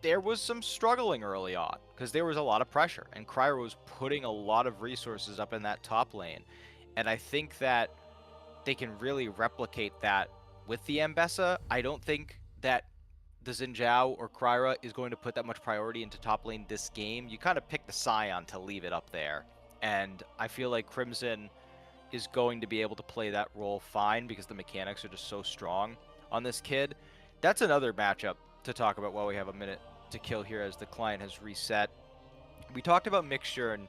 there was some struggling early on because there was a lot of pressure, and Cryer was putting a lot of resources up in that top lane. And I think that they can really replicate that with the Mbessa. I don't think that the Xin Zhao or Cryer is going to put that much priority into top lane this game. You kind of pick the Scion to leave it up there. And I feel like Crimson is going to be able to play that role fine because the mechanics are just so strong on this kid. That's another matchup to talk about while we have a minute to kill here as the client has reset. We talked about Mixture and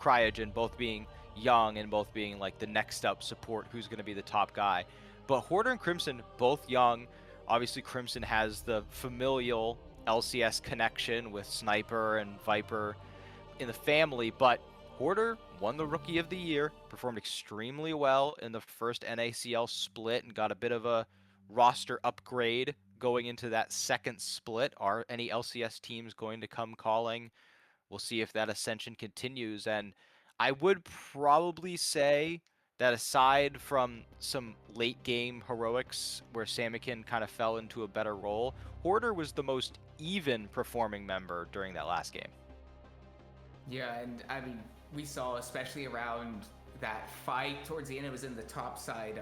Cryogen both being young and both being like the next up support who's going to be the top guy. But Hoarder and Crimson, both young. Obviously, Crimson has the familial LCS connection with Sniper and Viper in the family, but Hoarder won the Rookie of the Year, performed extremely well in the first NACL split, and got a bit of a roster upgrade going into that second split. Are any LCS teams going to come calling? We'll see if that ascension continues. And I would probably say that aside from some late game heroics where Samikin kind of fell into a better role, Hoarder was the most even performing member during that last game. Yeah, and I mean, we saw, especially around that fight towards the end, it was in the top side,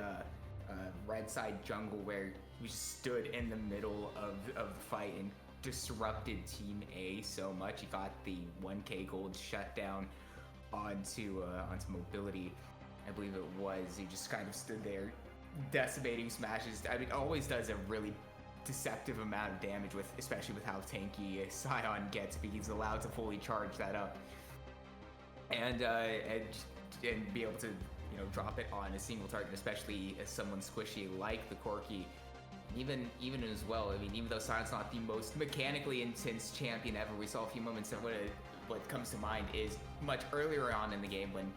red side jungle, where we stood in the middle of the fight and disrupted Team A so much. He got the 1k gold shutdown onto mobility, I believe it was. He just kind of stood there decimating smashes. I mean, always does a really deceptive amount of damage, especially with how tanky Scion gets, because he's allowed to fully charge that up and be able to drop it on a single target, especially as someone squishy like the Corki. Even as well, I mean, even though Sion's not the most mechanically intense champion ever, we saw a few moments of what comes to mind is much earlier on in the game when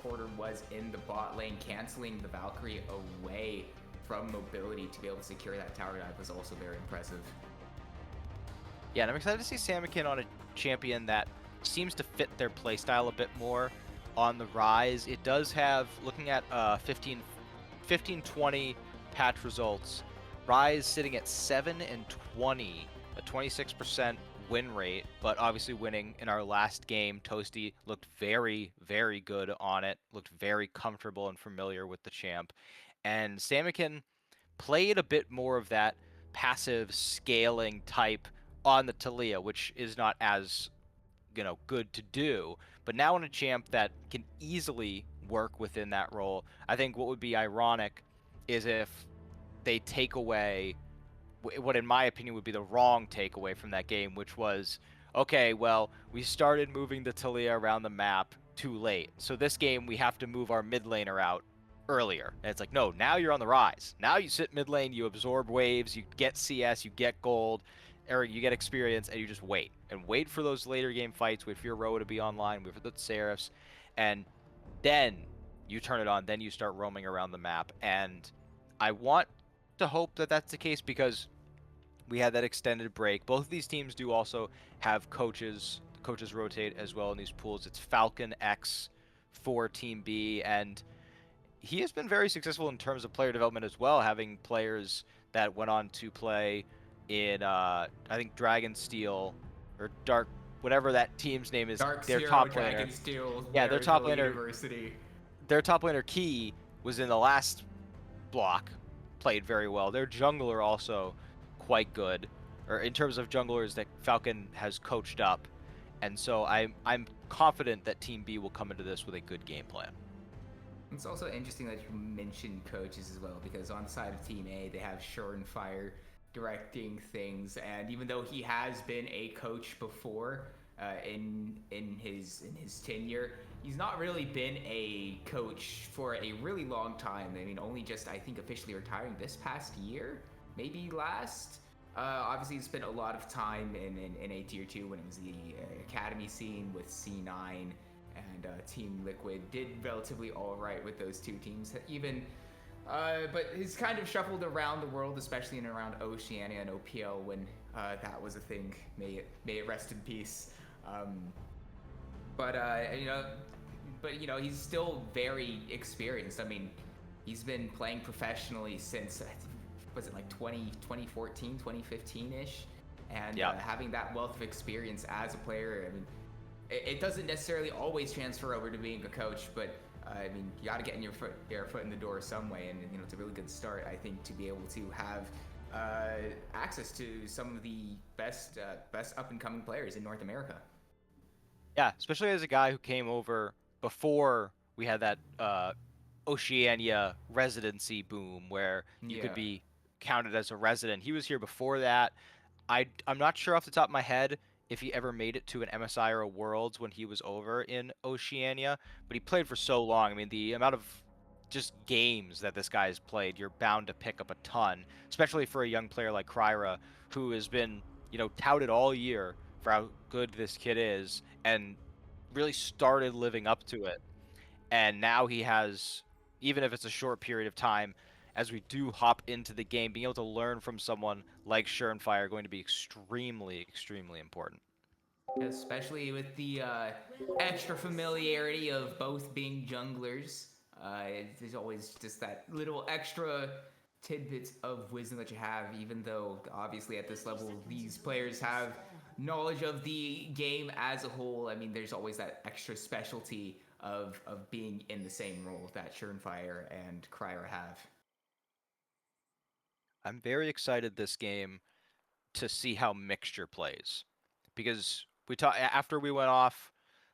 Hoarder was in the bot lane, canceling the Valkyrie away from mobility to be able to secure that tower dive was also very impressive. Yeah, and I'm excited to see Samikin on a champion that seems to fit their playstyle a bit more on the rise. It does have, looking at 15-20 patch results, Rise sitting at 7 and 20, a 26% win rate, but obviously winning in our last game, Toasty looked very, very good on it, looked very comfortable and familiar with the champ. And Samikin played a bit more of that passive scaling type on the Talia, which is not as good to do. But now on a champ that can easily work within that role, I think what would be ironic is if they take away what in my opinion would be the wrong takeaway from that game, which was, okay, well, we started moving the Talia around the map too late. So this game we have to move our mid laner out earlier. And it's like, no, now you're on the rise. Now you sit mid lane, you absorb waves, you get CS, you get gold, or you get experience, and you just wait. And wait for those later game fights, wait for your row to be online, wait for the Seraphs, and then you turn it on, then you start roaming around the map. And I want to hope that that's the case because we had that extended break. Both of these teams do also have coaches. Coaches rotate as well in these pools. It's Falcon X for Team B, and he has been very successful in terms of player development as well, having players that went on to play in, I think, Dragonsteel or Dark, whatever that team's name is. Dark their Zero, top Dragon laner. Steel, Yeah, their top Marvel laner. University. Their top laner Key was in the last block, played very well. Their jungler also quite good, or in terms of junglers that Falcon has coached up, and so I'm confident that Team B will come into this with a good game plan. It's also interesting that you mentioned coaches as well, because on the side of Team A, they have Fire directing things, and even though he has been a coach before in his tenure, he's not really been a coach for a really long time. I mean, only just, I think, officially retiring this past year, maybe last. Obviously, he spent a lot of time in a tier 2 when it was the academy scene with C9, and Team Liquid did relatively all right with those two teams. Even, but he's kind of shuffled around the world, especially in around Oceania and OPL when that was a thing. May it rest in peace. But he's still very experienced. I mean, he's been playing professionally since, was it like 2014, 2015-ish? And having that wealth of experience as a player, I mean, it doesn't necessarily always transfer over to being a coach, but I mean, you got to get your foot in the door some way, and it's a really good start, I think, to be able to have access to some of the best up and coming players in North America. Yeah, especially as a guy who came over before we had that Oceania residency boom where you could be counted as a resident. He was here before that. I'm not sure off the top of my head if he ever made it to an MSI or a Worlds when he was over in Oceania, but he played for so long. I mean, the amount of just games that this guy has played, you're bound to pick up a ton, especially for a young player like Kryra, who has been, touted all year for how good this kid is and really started living up to it. And now he has, even if it's a short period of time, as we do hop into the game, being able to learn from someone like Fire going to be extremely, extremely important. Especially with the extra familiarity of both being junglers. There's always just that little extra tidbits of wisdom that you have, even though obviously at this level these players have knowledge of the game as a whole. I mean, there's always that extra specialty of being in the same role that Fire and Kryra have. I'm very excited this game to see how Mixture plays, because after we went off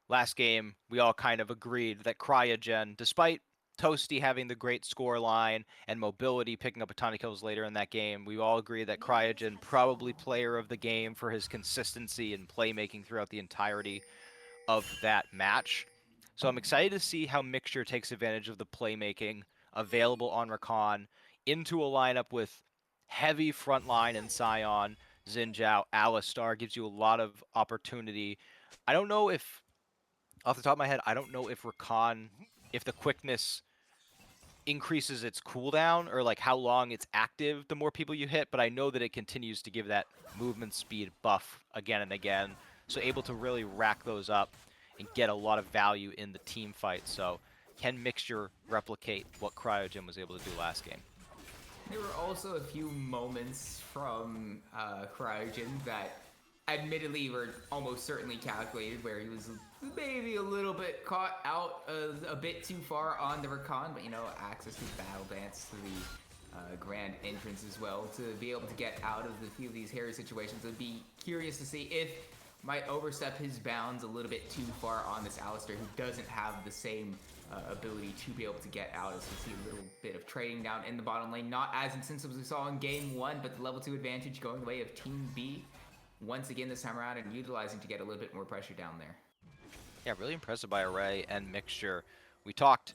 last game, we all kind of agreed that Cryogen, despite Toasty having the great score line and mobility picking up a ton of kills later in that game, we all agreed that Cryogen probably player of the game for his consistency and playmaking throughout the entirety of that match. So I'm excited to see how Mixture takes advantage of the playmaking available on Rakan into a lineup with heavy front line and Sion, Xin Zhao, Alistar gives you a lot of opportunity. I don't know if, off the top of my head, I don't know if Rakan, if the quickness increases its cooldown or like how long it's active the more people you hit, but I know that it continues to give that movement speed buff again and again. So able to really rack those up and get a lot of value in the team fight. So can Mixture replicate what Cryogen was able to do last game? There were also a few moments from Cryogen that admittedly were almost certainly calculated, where he was maybe a little bit caught out a bit too far on the recon, but you know, access to battle dance, to the grand entrance as well, to be able to get out of the few of these hairy situations. I'd be curious to see if might overstep his bounds a little bit too far on this Alistair, who doesn't have the same ability to be able to get out, as we see a little bit of trading down in the bottom lane. Not as intensive as we saw in game 1, but the level 2 advantage going the way of Team B once again this time around, and utilizing to get a little bit more pressure down there. Yeah, really impressive by Array and Mixture. We talked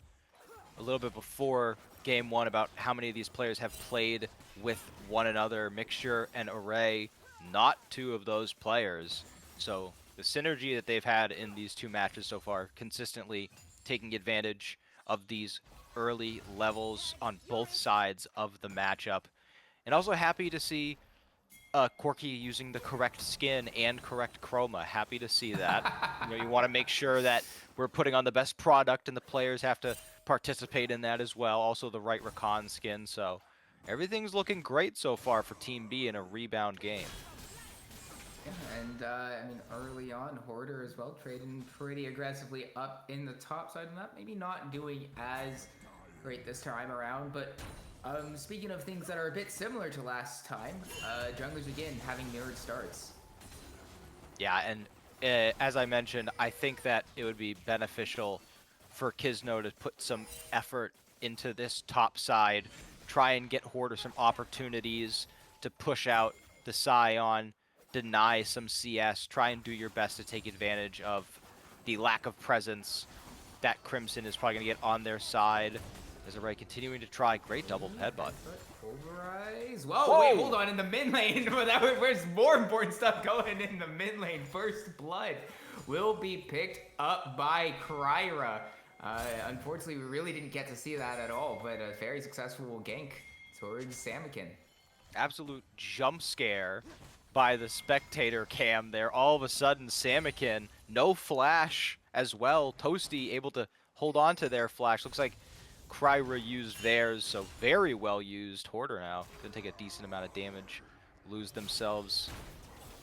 a little bit before game 1 about how many of these players have played with one another. Mixture and Array, not two of those players. So the synergy that they've had in these 2 matches so far, consistently taking advantage of these early levels on both sides of the matchup. And also happy to see Corky using the correct skin and correct chroma. Happy to see that. You know, you want to make sure that we're putting on the best product, and the players have to participate in that as well. Also the right recon skin. So everything's looking great so far for Team B in a rebound game. Yeah, and I mean, early on, Hoarder as well, trading pretty aggressively up in the top side of the map. Maybe not doing as great this time around, but speaking of things that are a bit similar to last time, junglers again having mirrored starts. Yeah, and as I mentioned, I think that it would be beneficial for Kizno to put some effort into this top side, try and get Hoarder some opportunities to push out the Scion, deny some CS, try and do your best to take advantage of the lack of presence that Crimson is probably going to get on their side. As Array continuing to try. Great double headbutt. Overrise. Whoa, wait, hold on. In the mid lane, where's more important stuff going in the mid lane? First blood will be picked up by Kryra. Unfortunately, we really didn't get to see that at all, but a very successful gank towards Samikin. Absolute jump scare by the spectator cam there. All of a sudden, Samikin, no flash as well. Toasty able to hold on to their flash. Looks like Kryra used theirs, so very well used. Hoarder now gonna take a decent amount of damage, lose themselves.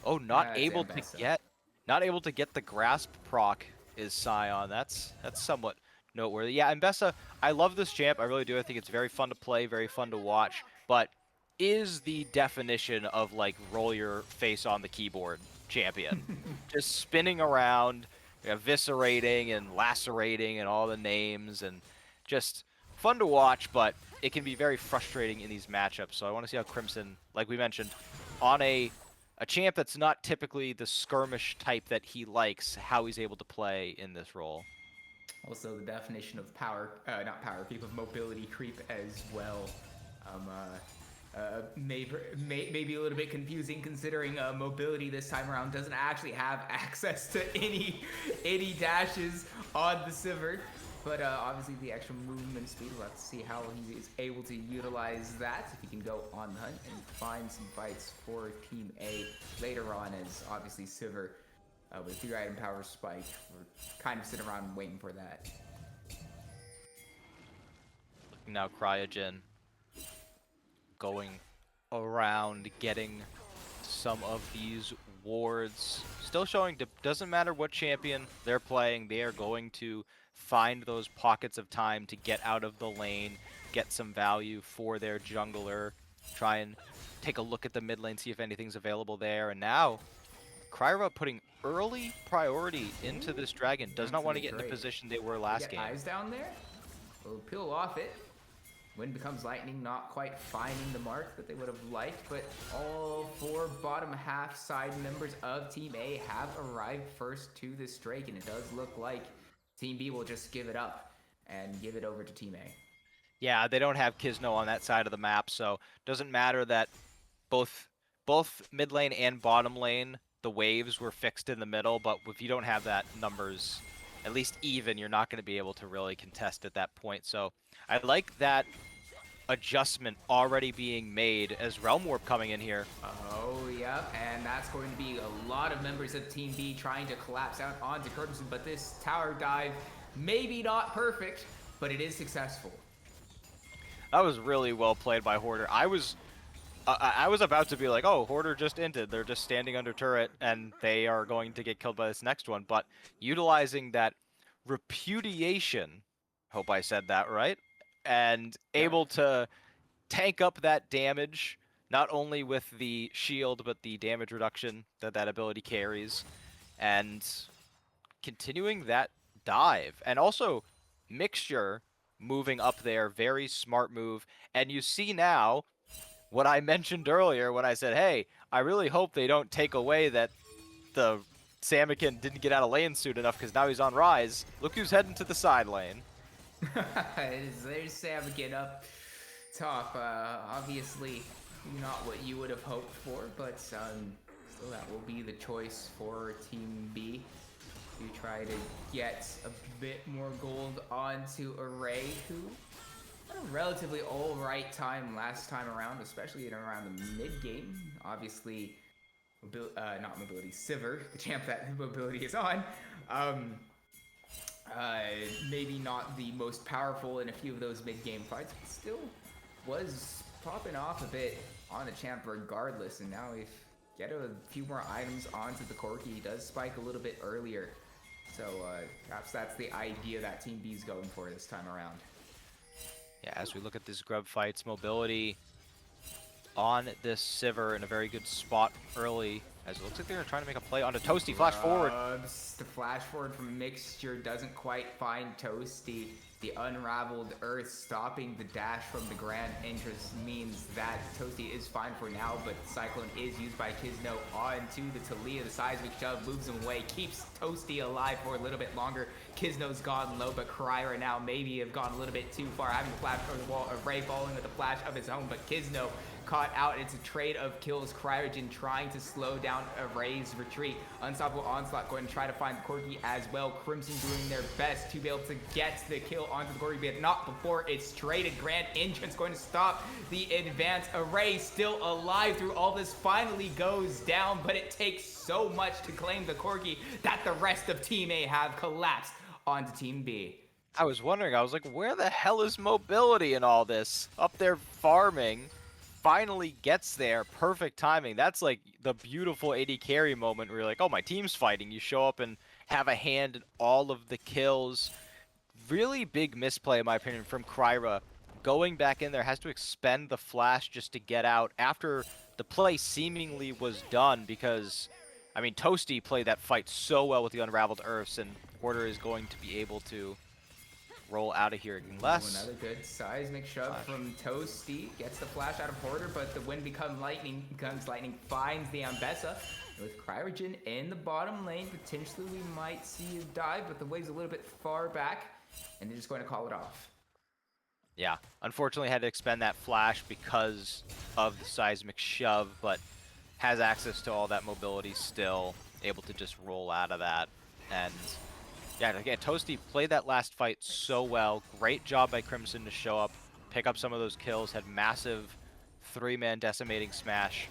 Oh, not able to get the grasp proc is Scion. That's somewhat noteworthy. Yeah, Mbessa, I love this champ. I really do. I think it's very fun to play, very fun to watch, but is the definition of like roll your face on the keyboard champion. Just spinning around, eviscerating and lacerating and all the names, and just fun to watch, but it can be very frustrating in these matchups. So I want to see how Crimson, like we mentioned, on a champ that's not typically the skirmish type that he likes, how he's able to play in this role. Also, the definition of power, not power creep, of mobility creep as well. Maybe a little bit confusing, considering mobility this time around doesn't actually have access to any dashes on the Sivert. But obviously the extra movement speed, we'll have to see how he is able to utilize that, if he can go on the hunt and find some fights for Team A later on, as obviously Sivert with 3-item power spike, we're kind of sitting around waiting for that. Now Cryogen going around getting some of these wards. Still showing, doesn't matter what champion they're playing, they are going to find those pockets of time to get out of the lane, get some value for their jungler, try and take a look at the mid lane, see if anything's available there. And now, Kryra putting early priority into this dragon. Does not want to get in the position they were last game. Eyes down there. We'll peel off it. Wind becomes lightning, not quite finding the mark that they would have liked, but all 4 bottom half side members of Team A have arrived first to this Drake, and it does look like Team B will just give it up and give it over to Team A. Yeah, they don't have Kizno on that side of the map, so doesn't matter that both mid lane and bottom lane, the waves were fixed in the middle, but if you don't have that numbers at least even, you're not going to be able to really contest at that point. So I like that adjustment already being made as Realm Warp coming in here. Oh, yeah, and that's going to be a lot of members of Team B trying to collapse out onto Crimson, but this tower dive, maybe not perfect, but it is successful. That was really well played by Hoarder. I was I was about to be like, oh, Hoarder just inted. They're just standing under turret, and they are going to get killed by this next one. But utilizing that repudiation, hope I said that right, and able to tank up that damage, not only with the shield, but the damage reduction that that ability carries, and continuing that dive. And also, Mixture moving up there, very smart move. And you see now what I mentioned earlier when I said, hey, I really hope they don't take away that the Samikin didn't get out of lane soon enough because now he's on Rise. Look who's heading to the side lane. There's Samikin up top. Obviously, not what you would have hoped for, but still that will be the choice for Team B to try to get a bit more gold onto Array, who had a relatively alright time last time around, especially in around the mid game. Obviously, not mobility, Sivir, the champ that mobility is on. Maybe not the most powerful in a few of those mid-game fights, but still was popping off a bit on the champ regardless. And now if get a few more items onto the Corki, he does spike a little bit earlier. So perhaps that's the idea that Team B is going for this time around. Yeah, as we look at this grub fights, mobility on this Sivir in a very good spot early, as it looks like they're trying to make a play onto Toasty. Flash forward. The flash forward from Mixture doesn't quite find Toasty. The Unraveled Earth stopping the dash from the Grand Entrance means that Toasty is fine for now, but Cyclone is used by Kizno onto the Talia. The seismic shove moves him away, keeps Toasty alive for a little bit longer. Kizno's gone low, but Kryra now maybe have gone a little bit too far, having the flash over the wall. Array falling with the flash of his own, but Kizno caught out. It's a trade of kills. Cryogen trying to slow down Array's retreat. Unstoppable Onslaught going to try to find Corki as well. Crimson doing their best to be able to get the kill onto the Corki, but not before it's traded. Grand Entrance going to stop the advance. Array still alive through all this, finally goes down, but it takes so much to claim the Corki that the rest of Team A have collapsed onto Team B. I was wondering, I was like, where the hell is mobility in all this? Up there farming. Finally gets there, perfect timing. That's like the beautiful AD carry moment where you're like, oh, my team's fighting. You show up and have a hand in all of the kills. Really big misplay, in my opinion, from Kryra. Going back in there, has to expend the flash just to get out after the play seemingly was done because, I mean, Toasty played that fight so well with the Unraveled Earths, and Hoarder is going to be able to roll out of here unless... Another good seismic shove from Toasty. Gets the flash out of Hoarder, but the wind becomes lightning, finds the Ambessa. With Cryogen in the bottom lane, potentially we might see a dive, but the wave's a little bit far back, and they're just going to call it off. Yeah, unfortunately had to expend that flash because of the seismic shove, but has access to all that mobility still, able to just roll out of that. And yeah, again, Toasty played that last fight so well. Great job by Crimson to show up, pick up some of those kills, had massive 3-man decimating smash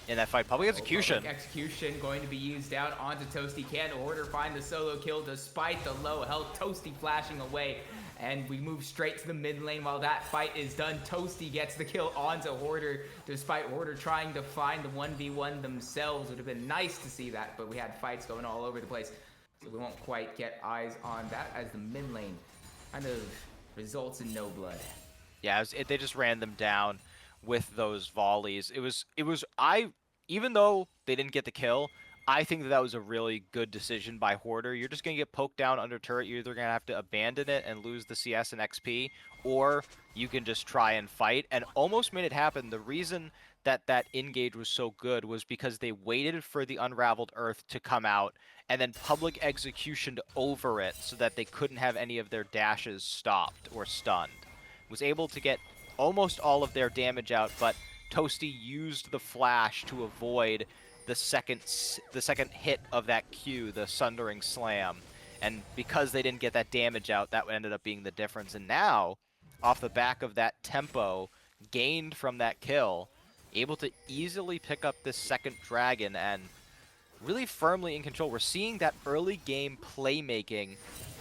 in that fight. Public execution. Public execution going to be used down onto Toasty. Can Hoarder find the solo kill despite the low health? Toasty flashing away. And we move straight to the mid lane while that fight is done. Toasty gets the kill onto Hoarder, despite Hoarder trying to find the 1v1 themselves. It would have been nice to see that, but we had fights going all over the place. So we won't quite get eyes on that as the mid lane kind of results in no blood. Yeah, they just ran them down with those volleys. Even though they didn't get the kill, I think that was a really good decision by Hoarder. You're just going to get poked down under turret. You're either going to have to abandon it and lose the CS and XP, or you can just try and fight, and almost made it happen. The reason that engage was so good was because they waited for the Unraveled Earth to come out and then public executioned over it so that they couldn't have any of their dashes stopped or stunned. Was able to get almost all of their damage out, but Toasty used the flash to avoid the second hit of that Q, the Sundering Slam. And because they didn't get that damage out, that ended up being the difference. And now, off the back of that tempo gained from that kill, able to easily pick up this second dragon and really firmly in control. We're seeing that early game playmaking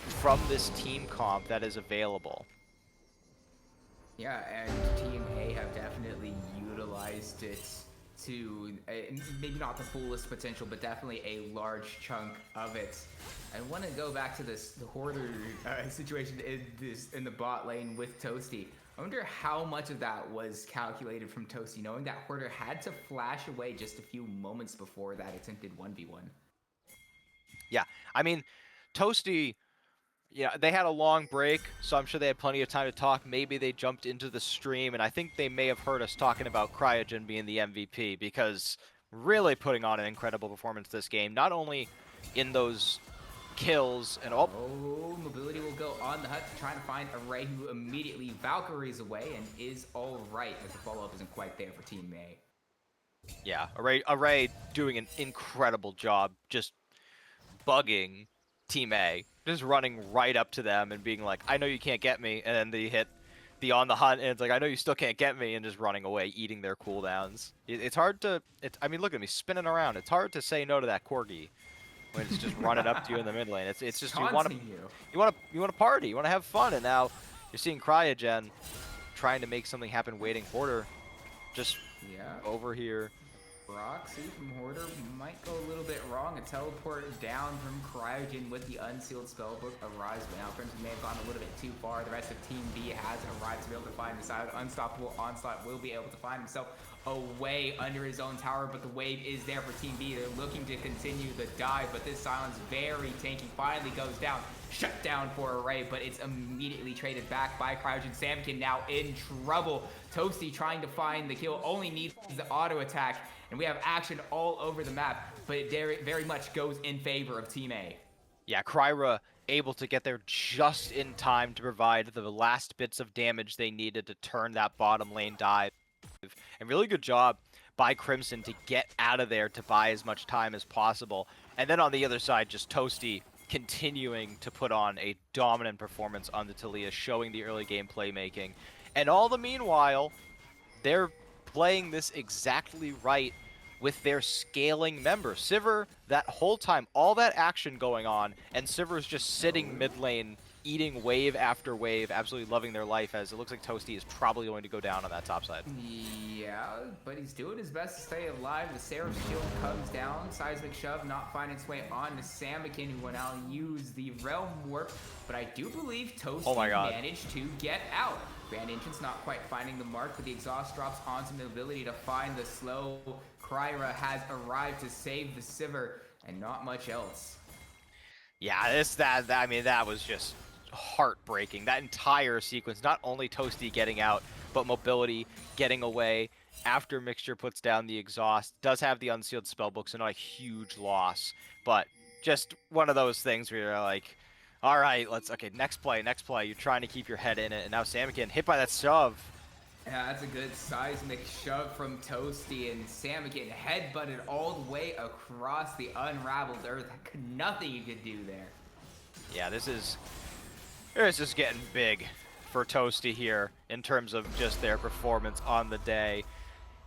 from this team comp that is available. Yeah, and Team A have definitely utilized it to maybe not the fullest potential, but definitely a large chunk of it. I want to go back to the hoarder situation in the bot lane with Toasty. I wonder how much of that was calculated from Toasty, knowing that Hoarder had to flash away just a few moments before that attempted 1v1. Yeah, I mean, Toasty, yeah, they had a long break, so I'm sure they had plenty of time to talk. Maybe they jumped into the stream, and I think they may have heard us talking about Cryogen being the MVP, because really putting on an incredible performance this game, not only in those kills and all. Oh, Mobility will go on the hut to try to find Array, who immediately Valkyries away and is all right, as the follow-up isn't quite there for Team A. Yeah, Array doing an incredible job just bugging Team A, just running right up to them and being like, I know you can't get me, and then they hit the on the hunt, and it's like, I know you still can't get me, and just running away, eating their cooldowns. It's hard to, I mean, look at me spinning around. It's hard to say no to that Corgi when it's just running up to you in the mid lane. It's just you want to party, you want to have fun, and now you're seeing Cryogen trying to make something happen, waiting Hoarder just over here. Roxy from Hoarder might go a little bit wrong. A teleport down from Cryogen with the unsealed spellbook arrives, but now Crimson may have gone a little bit too far. The rest of Team B has arrived to be able to find the side. Unstoppable Onslaught will be able to find himself away under his own tower, but the wave is there for Team B. They're looking to continue the dive, but this silence very tanky finally goes down. Shut down for Array, but it's immediately traded back by Cryogen. Samkin now in trouble. Toasty trying to find the kill, only needs the auto attack, and we have action all over the map, but it very much goes in favor of Team A. Yeah, Kryra able to get there just in time to provide the last bits of damage they needed to turn that bottom lane dive. And really good job by Crimson to get out of there to buy as much time as possible. And then on the other side, just Toasty continuing to put on a dominant performance on the Taliyah, showing the early game playmaking. And all the meanwhile, they're playing this exactly right with their scaling member. Sivir, that whole time, all that action going on, and Sivir's just sitting mid lane, eating wave after wave, absolutely loving their life, as it looks like Toasty is probably going to go down on that top side. Yeah, but he's doing his best to stay alive. The Seraph's shield comes down. Seismic Shove not finding its way on to Samakin, who will now use the Realm Warp, but I do believe Toasty managed to get out. Grand Entrance not quite finding the mark, but the exhaust drops onto Mobility to find the slow. Kryra has arrived to save the Sivir, and not much else. Yeah, I mean, that was just heartbreaking. That entire sequence, not only Toasty getting out, but Mobility getting away after Mixture puts down the exhaust. Does have the unsealed spellbook, so not a huge loss, but just one of those things where you're like, all right, okay, next play. You're trying to keep your head in it, and now Samakin hit by that shove. Yeah, that's a good seismic shove from Toasty, and Samakin headbutted all the way across the unraveled earth. Nothing you could do there. Yeah, this is getting big for Toasty here in terms of just their performance on the day.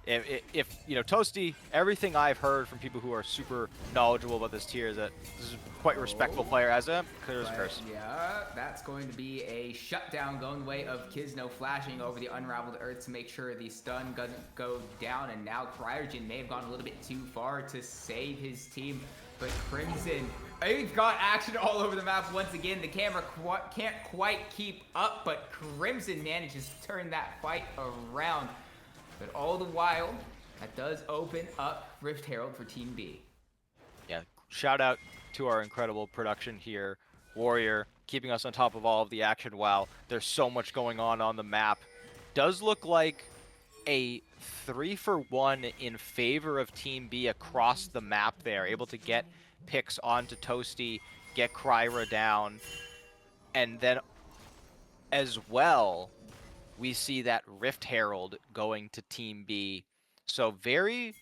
If you know, Toasty, everything I've heard from people who are super knowledgeable about this tier is that this is quite a respectful player, as a clear as a curse. Yeah, that's going to be a shutdown going the way of Kisno, flashing over the unraveled earth to make sure the stun doesn't go down, and now Cryogen may have gone a little bit too far to save his team, but Crimson, they've got action all over the map once again. The camera can't quite keep up, but Crimson manages to turn that fight around. But all the while, that does open up Rift Herald for Team B. Yeah, shout out to our incredible production here. Warrior, keeping us on top of all of the action while there's so much going on the map. Does look like a 3-for-1 in favor of Team B across the map there. Able to get picks onto Toasty, get Kryra down. And then as well, we see that Rift Herald going to Team B. So very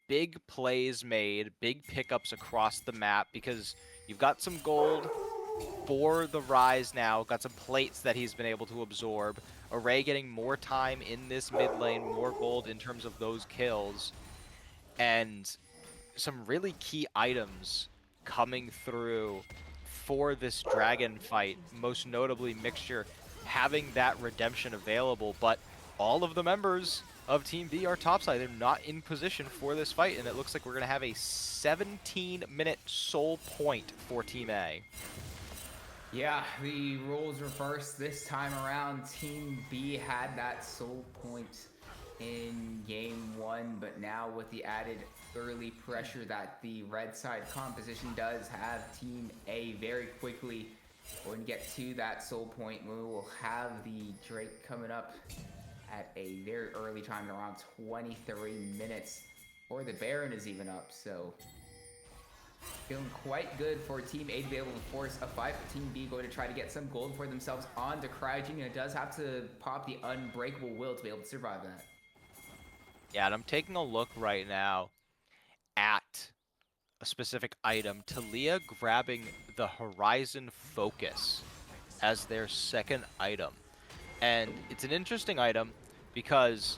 big plays made, big pickups across the map, because you've got some gold for the Rise now, got some plates that he's been able to absorb. Array getting more time in this mid lane, more gold in terms of those kills, and some really key items coming through for this dragon fight, most notably Mixture having that redemption available, but all of the members of Team B are topside. They're not in position for this fight, and it looks like we're going to have a 17-minute soul point for Team A. Yeah, the roles reversed this time around. Team B had that soul point in game 1, but now with the added early pressure that the red side composition does have, Team A very quickly going to get to that soul point. We will have the Drake coming up at a very early time, around 23 minutes, or the Baron is even up, so feeling quite good for Team A to be able to force a fight. But Team B going to try to get some gold for themselves onto Cryogene, and it does have to pop the unbreakable will to be able to survive that. Yeah, and I'm taking a look right now at a specific item. Talia grabbing the Horizon Focus as their second item. And it's an interesting item because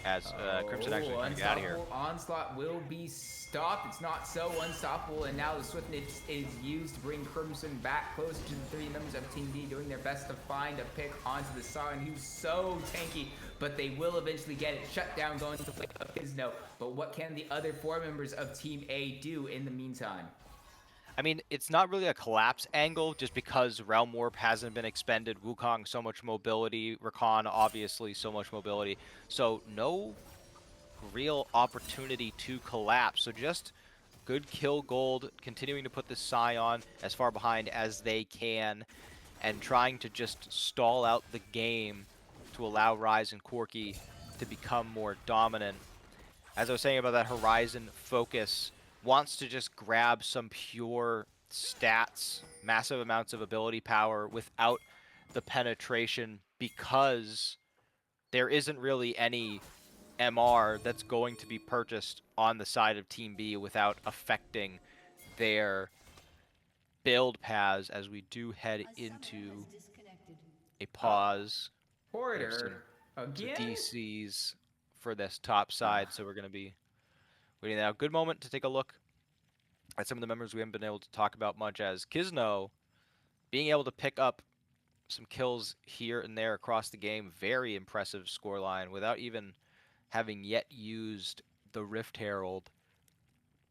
as Crimson actually trying to get out of here. Unstoppable onslaught will be stopped. It's not so unstoppable, and now the swiftness is used to bring Crimson back closer to the 3 members of Team B, doing their best to find a pick onto the Sion, who's so tanky, but they will eventually get it shut down going to the way of Kisno. But what can the other 4 members of Team A do in the meantime? I mean, it's not really a collapse angle just because Realm Warp hasn't been expended. Wukong, so much mobility. Rakan, obviously, so much mobility. So no real opportunity to collapse. So just good kill gold, continuing to put the Sion as far behind as they can, and trying to just stall out the game to allow Ryze and Corki to become more dominant. As I was saying about that Horizon Focus, wants to just grab some pure stats, massive amounts of ability power without the penetration, because there isn't really any MR that's going to be purchased on the side of Team B without affecting their build paths, as we do head into a pause. Porter, Some again? DCs for this top side, so we're going to be waiting now. Good moment to take a look at some of the members we haven't been able to talk about much, as Kisno being able to pick up some kills here and there across the game. Very impressive scoreline without even having yet used the Rift Herald.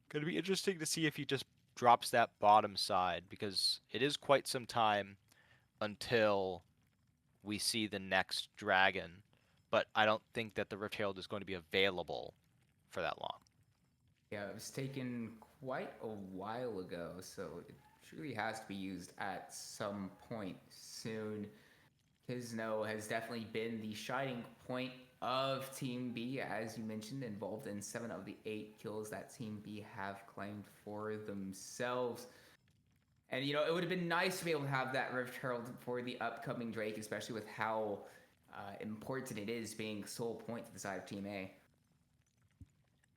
Going to be interesting to see if he just drops that bottom side, because it is quite some time until we see the next dragon. But I don't think that the Rift Herald is going to be available for that long. Yeah, it was taken quite a while ago, so it truly has to be used at some point soon. Kisno has definitely been the shining point of Team B, as you mentioned, involved in 7 of the 8 kills that Team B have claimed for themselves. And, you know, it would have been nice to be able to have that Rift Herald for the upcoming Drake, especially with how important it is being sole point to the side of Team A.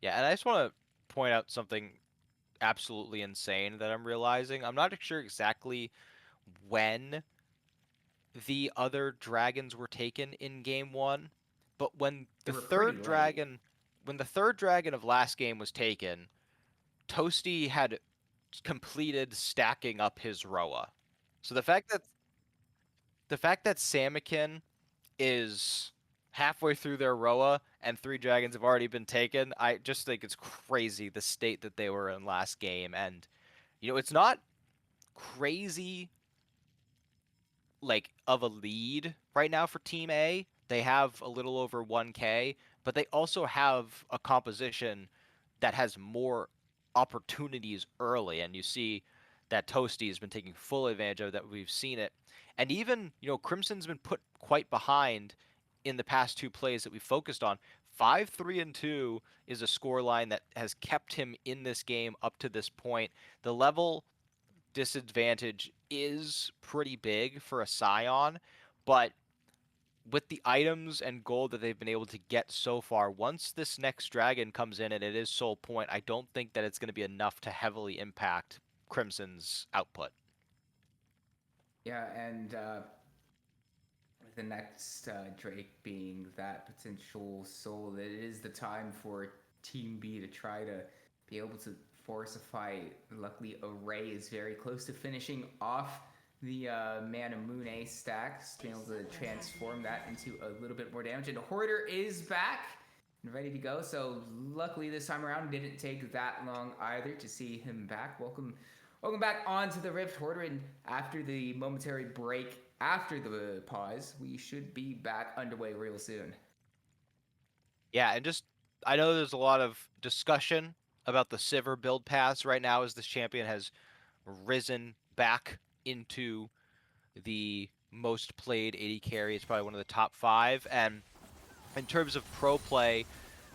Yeah, and I just want to point out something absolutely insane that I'm realizing. I'm not sure exactly when the other dragons were taken in game 1, but when the third dragon of last game was taken, Toasty had completed stacking up his Roa. So the fact that Samakin is halfway through their Roa and 3 dragons have already been taken, I just think it's crazy the state that they were in last game. And you know, it's not crazy like of a lead right now for Team A. They have a little over 1k, but they also have a composition that has more opportunities early, and you see that Toasty has been taking full advantage of that. We've seen it. And even, you know, Crimson's been put quite behind in the past 2 plays that we focused on. 5-3-2 is a scoreline that has kept him in this game up to this point. The level disadvantage is pretty big for a Scion, but with the items and gold that they've been able to get so far, once this next dragon comes in and it is soul point, I don't think that it's going to be enough to heavily impact Crimson's output. Yeah, and the next Drake being that potential soul, it is the time for Team B to try to be able to force a fight. Luckily, Array is very close to finishing off the Manamune stacks, being able to transform that into a little bit more damage. And Hoarder is back and ready to go. So luckily this time around, didn't take that long either to see him back. Welcome back onto the Rift, Hoarder. And after the momentary break, after the pause, we should be back underway real soon. Yeah, and just I know there's a lot of discussion about the Sivir build paths right now as this champion has risen back into the most played AD carry. It's probably one of the top 5. And in terms of pro play,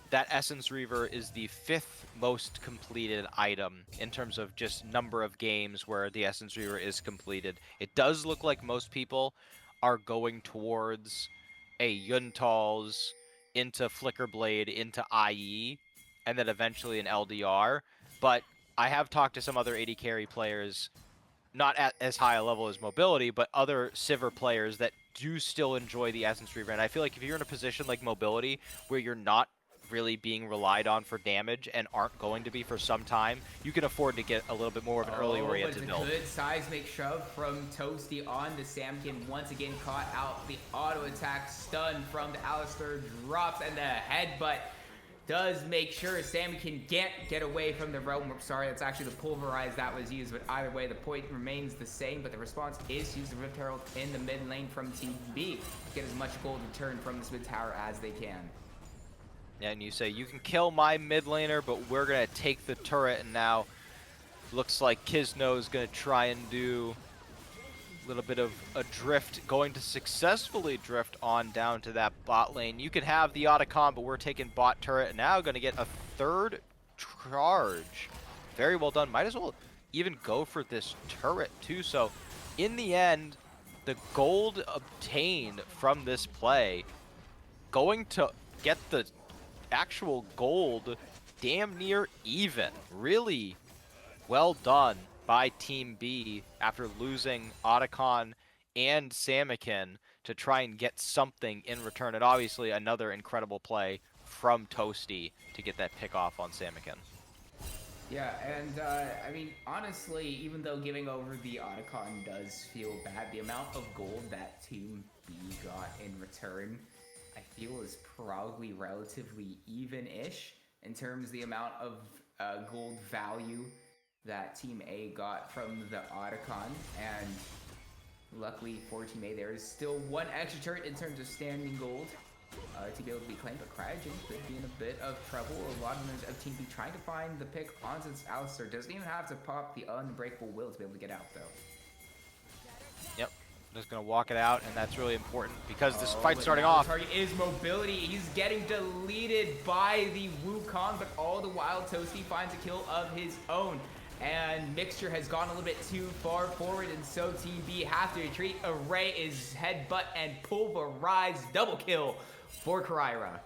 that Essence Reaver is the 5th most completed item in terms of just number of games where the Essence Reaver is completed. It does look like most people are going towards a Yuntal's into Flicker Blade into IE and then eventually an LDR. But I have talked to some other AD carry players, not at as high a level as Mobility, but other Sivir players that do still enjoy the Essence Reaver. And I feel like if you're in a position like Mobility where you're not really being relied on for damage and aren't going to be for some time, you can afford to get a little bit more of an early oriented build. Good seismic shove from Toasty on the Samkin. Once again caught out. The auto attack stun from the Alistar drops, and the headbutt does make sure Samkin can't get away from the Realm Warp. Sorry, that's actually the Pulverize that was used, but either way, the point remains the same, but the response is to use the Rift Herald in the mid lane from Team B. Get as much gold return from this mid tower as they can. Yeah, and you say, you can kill my mid laner, but we're going to take the turret, and now looks like Kisno is going to try and do a little bit of a drift, going to successfully drift on down to that bot lane. You can have the Otacon, but we're taking bot turret, and now going to get a 3rd charge. Very well done. Might as well even go for this turret, too. So, in the end, the gold obtained from this play, going to get the actual gold damn near even. Really well done by Team B after losing Otacon and Samikin to try and get something in return. And obviously another incredible play from Toasty to get that pick off on Samikin. Yeah, and I mean, honestly, even though giving over the Otacon does feel bad, the amount of gold that Team B got in return, I feel is probably relatively even-ish in terms of the amount of gold value that Team A got from the Otacon. And luckily for Team A, there is still 1 extra turret in terms of standing gold to be able to be claimed, but Cryogen could be in a bit of trouble. A lot of members of Team B trying to find the pick onto this Alistar. Doesn't even have to pop the Unbreakable Will to be able to get out, though. Yep. Just going to walk it out, and that's really important because this fight's starting off. The target is Mobility. He's getting deleted by the Wukong, but all the while, Toasty finds a kill of his own. And Mixture has gone a little bit too far forward, and so Team B have to retreat. Array is headbutt and Pulverize. Double kill for Kyra.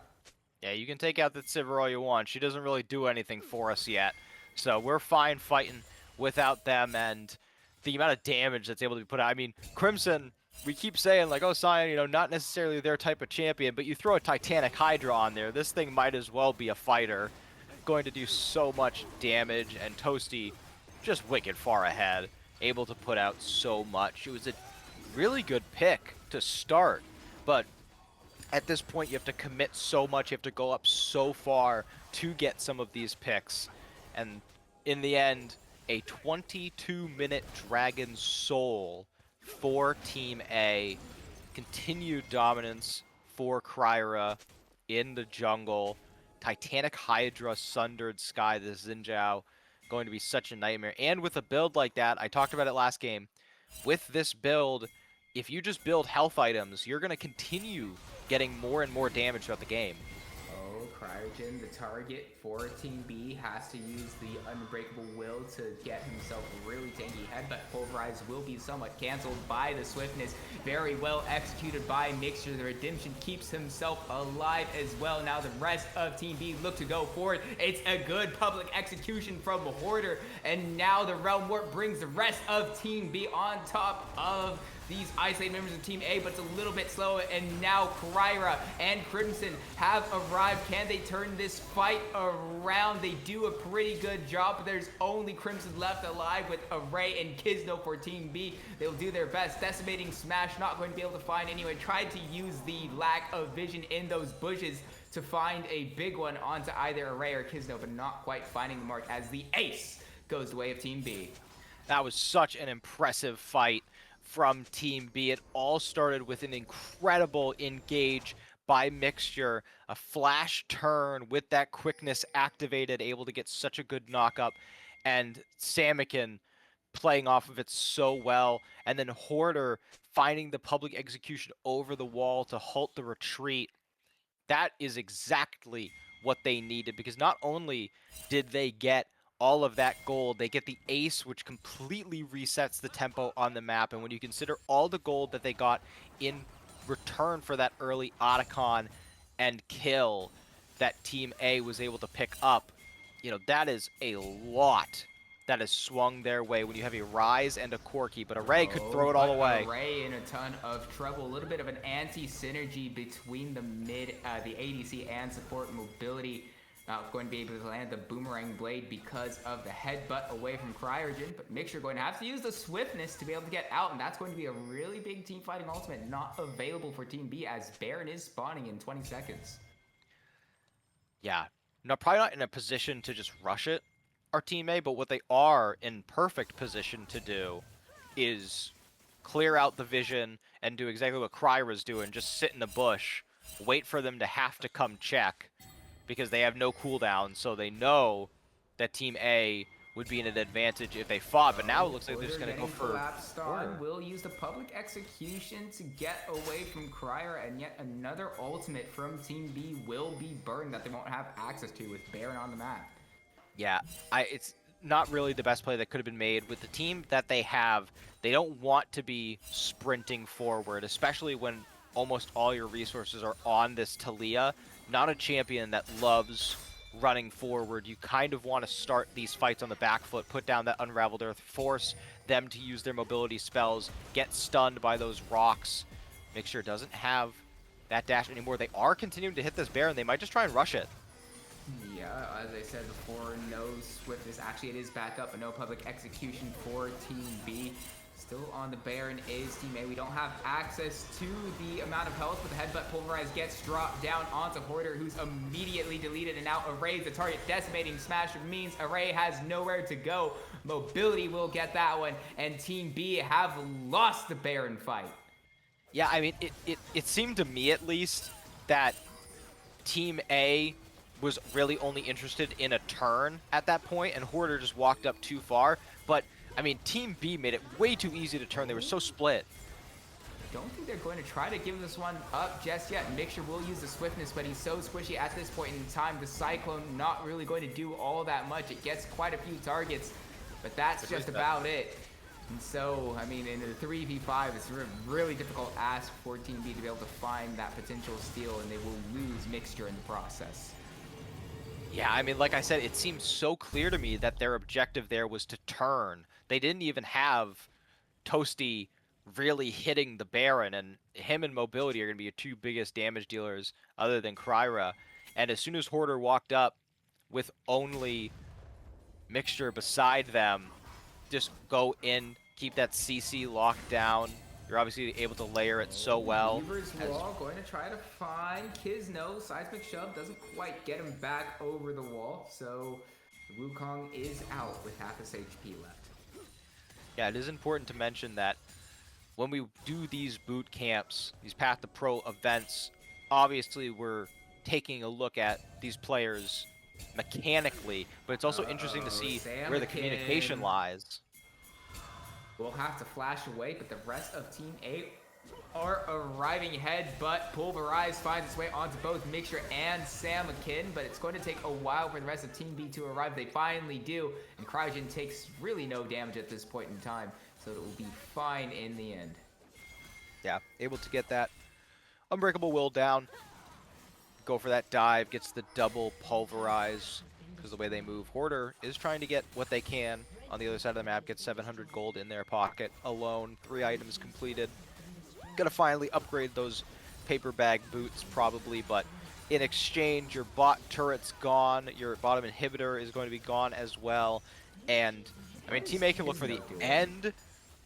Yeah, you can take out that Sivir all you want. She doesn't really do anything for us yet. So we're fine fighting without them, and the amount of damage that's able to be put out. I mean, Crimson, we keep saying, like, oh, Sion, you know, not necessarily their type of champion, but you throw a Titanic Hydra on there, this thing might as well be a fighter. Going to do so much damage, and Toasty just wicked far ahead, able to put out so much. It was a really good pick to start, but at this point you have to commit so much, you have to go up so far to get some of these picks, and in the end, a 22-minute Dragon Soul for Team A. Continued dominance for Kryra in the jungle. Titanic Hydra, Sundered Sky, the Xinjiao, going to be such a nightmare. And with a build like that, I talked about it last game, with this build, if you just build health items, you're going to continue getting more and more damage throughout the game. Oh, Cryogen, the target for Team B, has to use the Unbreakable Will to get himself a really tanky headbutt. Pulverize will be somewhat canceled by the Swiftness. Very well executed by Mixture. The Redemption keeps himself alive as well. Now the rest of Team B look to go forward. It's a good public execution from the Hoarder. And now the Realm Warp brings the rest of Team B on top of these isolated members of Team A, but it's a little bit slow. And now Kryra and Crimson have arrived. Can they turn this fight around? They do a pretty good job, but there's only Crimson left alive with Array and Kizno for Team B. They'll do their best. Decimating Smash, not going to be able to find anyone. Tried to use the lack of vision in those bushes to find a big one onto either Array or Kizno, but not quite finding the mark as the ace goes the way of Team B. That was such an impressive fight from Team B. It all started with an incredible engage by Mixture, a flash turn with that quickness activated, able to get such a good knock-up, and Samikin playing off of it so well, and then Hoarder finding the public execution over the wall to halt the retreat. That is exactly what they needed, because not only did they get all of that gold, they get the ace, which completely resets the tempo on the map. And when you consider all the gold that they got in return for that early Otacon and kill that Team A was able to pick up, you know, that is a lot that has swung their way when you have a Rise and a Corki, but Array could throw it all away. Array in a ton of trouble. A little bit of an anti-synergy between the mid, the ADC and support mobility. Not going to be able to land the Boomerang Blade because of the headbutt away from Cryogen, but Mixture going to have to use the swiftness to be able to get out, and that's going to be a really big team fighting ultimate not available for Team B as Baron is spawning in 20 seconds. Yeah, no, probably not in a position to just rush it, our Team A, but what they are in perfect position to do is clear out the vision and do exactly what Kryra's doing, just sit in the bush, wait for them to have to come check, because they have no cooldown, so they know that Team A would be in an advantage if they fought, but now it looks like they're just going to go for collapsed on. Will use the public execution to get away from Kryra, and yet another ultimate from Team B will be burned that they won't have access to with Baron on the map. Yeah, it's not really the best play that could have been made. With the team that they have, they don't want to be sprinting forward, especially when almost all your resources are on this Taliyah. Not a champion that loves running forward. You kind of want to start these fights on the back foot, put down that Unraveled Earth, force them to use their mobility spells, get stunned by those rocks. Mixture doesn't have that dash anymore. They are continuing to hit this Baron. They might just try and rush it. Yeah, as I said before, no swiftness. Actually, it is back up, but no public execution for Team B. Still on the Baron is Team A. We don't have access to the amount of health, but the headbutt pulverize gets dropped down onto Hoarder, who's immediately deleted, and now Array's the target. Decimating Smash means Array has nowhere to go. Mobility will get that one, and Team B have lost the Baron fight. Yeah, I mean, it seemed to me at least that Team A was really only interested in a turn at that point, and Hoarder just walked up too far. But, I mean, Team B made it way too easy to turn. They were so split. I don't think they're going to try to give this one up just yet. Mixture will use the swiftness, but he's so squishy at this point in time. The Cyclone not really going to do all that much. It gets quite a few targets, but that's just about it. And so, I mean, in the 3v5, it's a really difficult ask for Team B to be able to find that potential steal, and they will lose Mixture in the process. Yeah, I mean, like I said, it seems so clear to me that their objective there was to turn. They didn't even have Toasty really hitting the Baron, and him and Mobility are going to be your two biggest damage dealers other than Kryra. And as soon as Hoarder walked up with only Mixture beside them, just go in, keep that CC locked down. You're obviously able to layer it so well. Weaver's Wall going to try to find Kizno. Seismic Shove doesn't quite get him back over the wall, so Wukong is out with half his HP left. Yeah, it is important to mention that when we do these boot camps, these Path2Pro events, obviously we're taking a look at these players mechanically, but it's also interesting to see where the communication lies. We'll have to flash away, but the rest of Team A are arriving ahead, but Pulverize finds its way onto both Mixture and Samikin, but it's going to take a while for the rest of Team B to arrive. They finally do, and Cryogen takes really no damage at this point in time, so it will be fine in the end. Yeah, able to get that Unbreakable Will down, go for that dive, gets the double Pulverize, because the way they move. Hoarder is trying to get what they can on the other side of the map, get 700 gold in their pocket alone. 3 items completed. Gonna finally upgrade those paper bag boots probably, but in exchange, your bot turret's gone, your bottom inhibitor is going to be gone as well, and I mean, Team A can look for the end.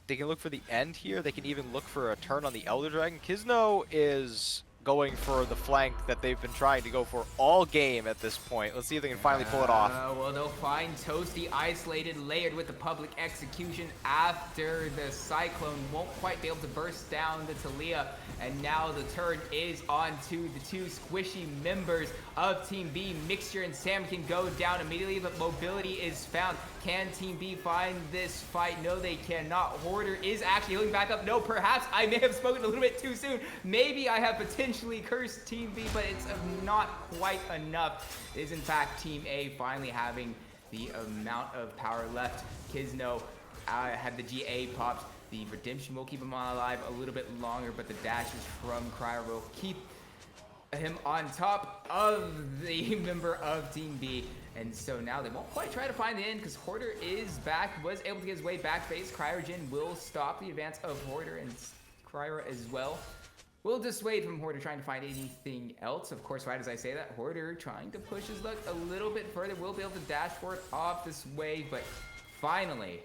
They can look for the end here. They can even look for a turn on the Elder Dragon. Kizno is going for the flank that they've been trying to go for all game at this point. Let's see if they can finally pull it off. Well, they'll find Toasty isolated, layered with the public execution after the Cyclone won't quite be able to burst down the Talia. And now the turn is on to the 2 squishy members of Team B. Mixture and Sam can go down immediately, but mobility is found. Can Team B find this fight? No, they cannot. Hoarder is actually healing back up. No, perhaps I may have spoken a little bit too soon. Maybe I have potentially cursed Team B, but it's not quite enough. It is in fact Team A finally having the amount of power left. Kizno had the GA popped. The Redemption will keep him alive a little bit longer, but the dashes from Cryer will keep him on top of the member of Team B. And so now they won't quite try to find the end because Hoarder is back, was able to get his way back base. Cryogen will stop the advance of Hoarder and Cryer as well. Will dissuade from Hoarder trying to find anything else. Of course, right as I say that, Hoarder trying to push his luck a little bit further. Will be able to dash for it off this wave, but finally,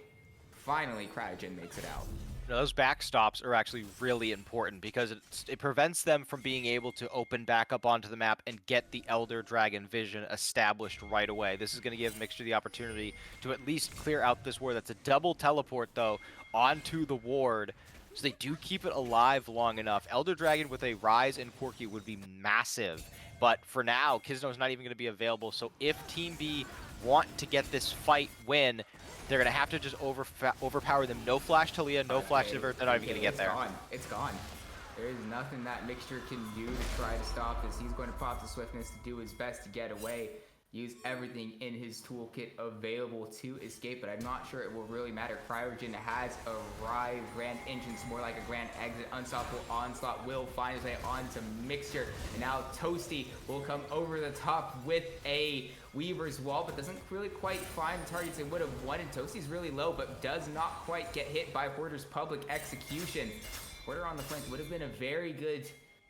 Cryogen makes it out. Those backstops are actually really important because it prevents them from being able to open back up onto the map and get the Elder Dragon vision established right away. This is going to give Mixture the opportunity to at least clear out this ward. That's a double teleport, though, onto the ward. So they do keep it alive long enough. Elder Dragon with a Rise and Corki would be massive. But for now, Kizno's not even going to be available. So if Team B want to get this fight win, they're going to have to just overpower them. No flash Talia, no flash divert. They're not even going to get there. It's gone. There is nothing that Mixture can do to try to stop this. He's going to pop the Swiftness to do his best to get away. Use everything in his toolkit available to escape, but I'm not sure it will really matter. Cryogen has arrived. Grand Entrance, more like a grand exit. Unstoppable Onslaught will find his way onto Mixture. And now Toasty will come over the top with a Weaver's Wall, but doesn't really quite find the targets they would have wanted. Toasty's really low, but does not quite get hit by Hoarder's public execution. Hoarder on the flank would have been a very good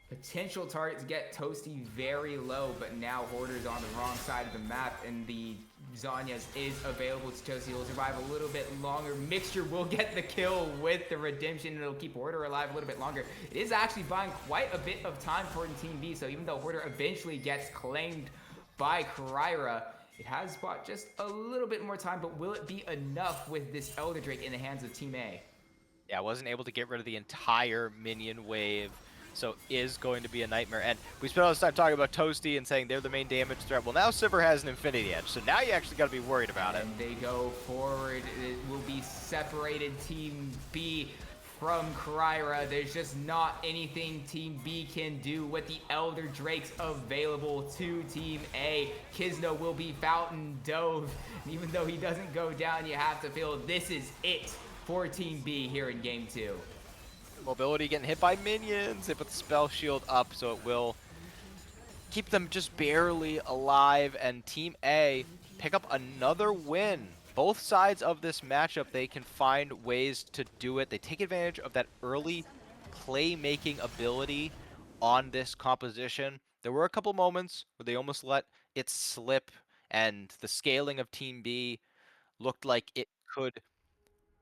potential target to get Toasty very low, but now Hoarder's on the wrong side of the map, and the Zanyas is available to Toasty. He'll survive a little bit longer. Mixture will get the kill with the Redemption, and it'll keep Hoarder alive a little bit longer. It is actually buying quite a bit of time for Team B, so even though Hoarder eventually gets claimed by Kyra, it has bought just a little bit more time, but will it be enough with this Elder Drake in the hands of Team A? Yeah, wasn't able to get rid of the entire minion wave. So is going to be a nightmare. And we spent all this time talking about Toasty and saying they're the main damage threat. Well, now Sivir has an Infinity Edge, so now you actually got to be worried about it. And they go forward. It will be separated Team B from Kyra. There's just not anything Team B can do with the Elder Drakes available to Team A. Kizno will be fountain dove. And even though he doesn't go down, you have to feel this is it for Team B here in Game 2. Mobility getting hit by minions. They put the spell shield up, so it will keep them just barely alive. And Team A pick up another win. Both sides of this matchup, they can find ways to do it. They take advantage of that early playmaking ability on this composition. There were a couple moments where they almost let it slip, and the scaling of Team B looked like it could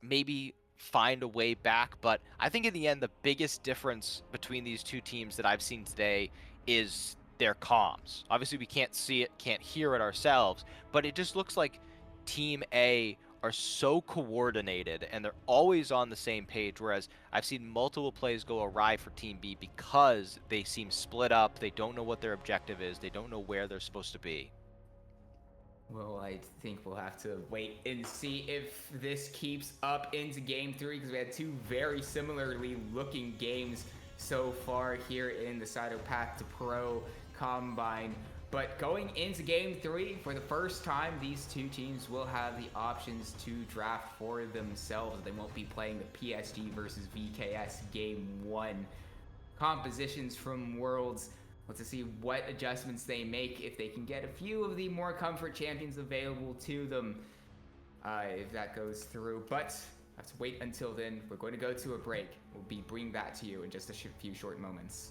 maybe find a way back, but I think in the end the biggest difference between these two teams that I've seen today is their comms. Obviously we can't see it, can't hear it ourselves, but it just looks like Team A are so coordinated and they're always on the same page, whereas I've seen multiple plays go awry for Team B because they seem split up, they don't know what their objective is, they don't know where they're supposed to be. Well, I think we'll have to wait and see if this keeps up into Game 3, because we had two very similarly looking games so far here in the Cyto Path2Pro Combine. But going into Game 3, for the first time, these two teams will have the options to draft for themselves. They won't be playing the PSG versus VKS Game 1 compositions from Worlds. We'll have to see what adjustments they make, if they can get a few of the more comfort champions available to them, if that goes through. But I have to wait until then. We're going to go to a break. We'll be bringing that to you in just a few short moments.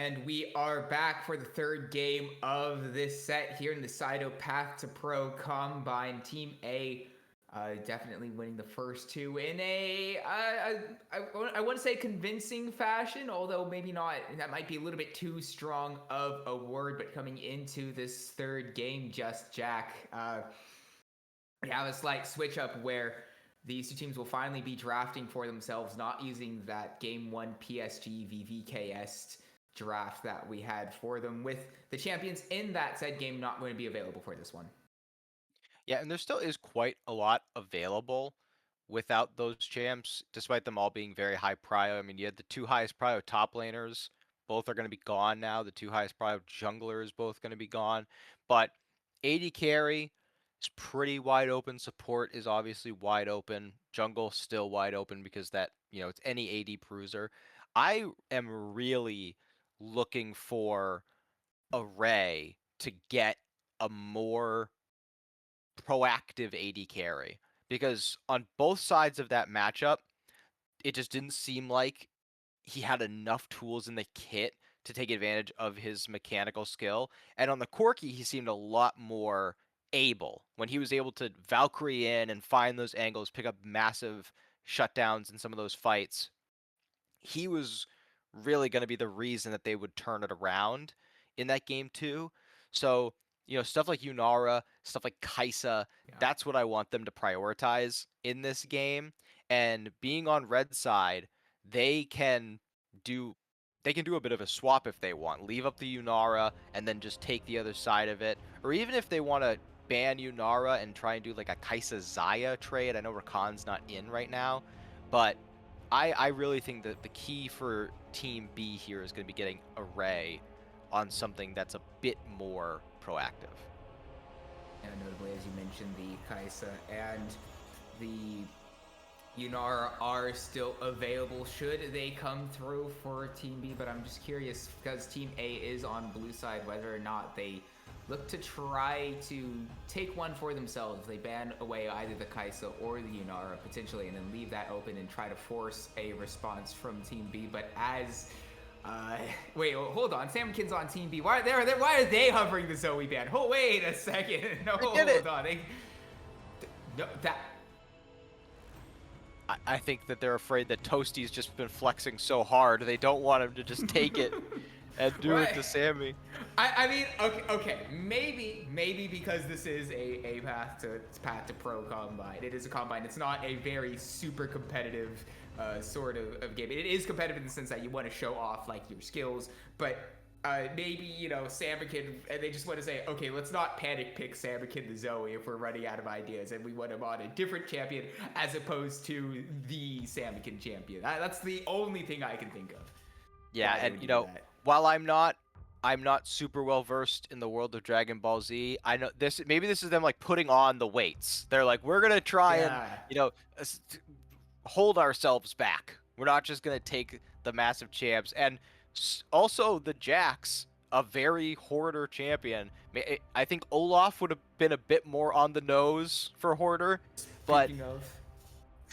And we are back for the third game of this set here in the Saito Path to Pro Combine. Team A definitely winning the first two in a, I want to say convincing fashion, although maybe not. That might be a little bit too strong of a word, but coming into this third game, Just Jack, we have a slight switch up where these two teams will finally be drafting for themselves, not using that Game 1 PSG VVKS draft that we had for them, with the champions in that said game not going to be available for this one. Yeah, and there still is quite a lot available without those champs, despite them all being very high prio. I mean, you had the two highest prio top laners, both are going to be gone now. The two highest prio junglers both going to be gone. But AD carry is pretty wide open. Support is obviously wide open. Jungle still wide open because that, it's any AD bruiser. I am really looking for a Ray to get a more proactive AD carry, because on both sides of that matchup, it just didn't seem like he had enough tools in the kit to take advantage of his mechanical skill. And on the Corki, he seemed a lot more able when he was able to Valkyrie in and find those angles, pick up massive shutdowns in some of those fights. He was really going to be the reason that they would turn it around in that game too. So, stuff like Yunara, stuff like Kaisa, that's what I want them to prioritize in this game. And being on red side, they can do a bit of a swap if they want. Leave up the Yunara and then just take the other side of it. Or even if they want to ban Yunara and try and do like a Kaisa Zaya trade. I know Rakan's not in right now, but I really think that the key for Team B here is going to be getting a Ray on something that's a bit more proactive. And notably, as you mentioned, the Kaisa and the Yunara are still available should they come through for Team B, but I'm just curious because Team A is on blue side whether or not they look to try to take one for themselves. If they ban away either the Kaisa or the Yunara potentially, and then leave that open and try to force a response from Team B. But as wait, hold on. Samkin's on Team B. Why are they hovering the Zoe ban? Oh, wait a second. No, hold on. I think that they're afraid that Toasty's just been flexing so hard. They don't want him to just take it and do it to Sammy. I mean, okay, maybe because this is a path to pro combine. It is a combine. It's not a very super competitive sort of game. It is competitive in the sense that you want to show off like your skills, but maybe Samakin, and they just want to say, okay, let's not panic pick Samakin the Zoe if we're running out of ideas, and we want him on a different champion as opposed to the Samakin champion. That's the only thing I can think of. Yeah, and while I'm not super well versed in the world of Dragon Ball Z, I know maybe this is them like putting on the weights. They're like, we're gonna try and hold ourselves back. We're not just gonna take the massive champs. And also the Jax, a very hoarder champion. I think Olaf would have been a bit more on the nose for hoarder. Speaking of.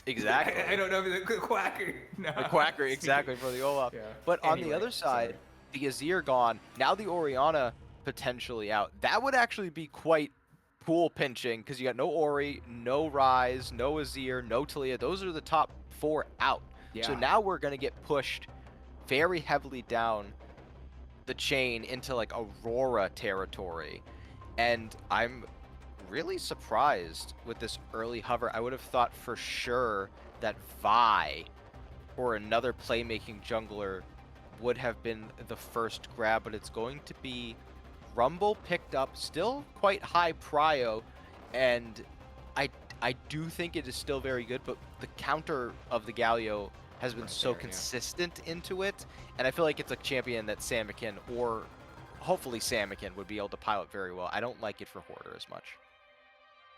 Exactly. I don't know the Quacker. No. The Quacker, exactly, for the Olaf. Yeah. But on the other side, the Azir gone. Now the Orianna potentially out. That would actually be quite pool pinching because you got no Ori, no Ryze, no Azir, no Talia. Those are the top 4 out. Yeah. So now we're going to get pushed very heavily down the chain into like Aurora territory. And I'm really surprised with this early hover. I would have thought for sure that Vi or another playmaking jungler would have been the first grab, but it's going to be Rumble picked up, still quite high prio, and I do think it is still very good, but the counter of the Galio has been so consistent into it, and I feel like it's a champion that Samakin, or hopefully Samakin, would be able to pilot very well. I don't like it for Hoarder as much.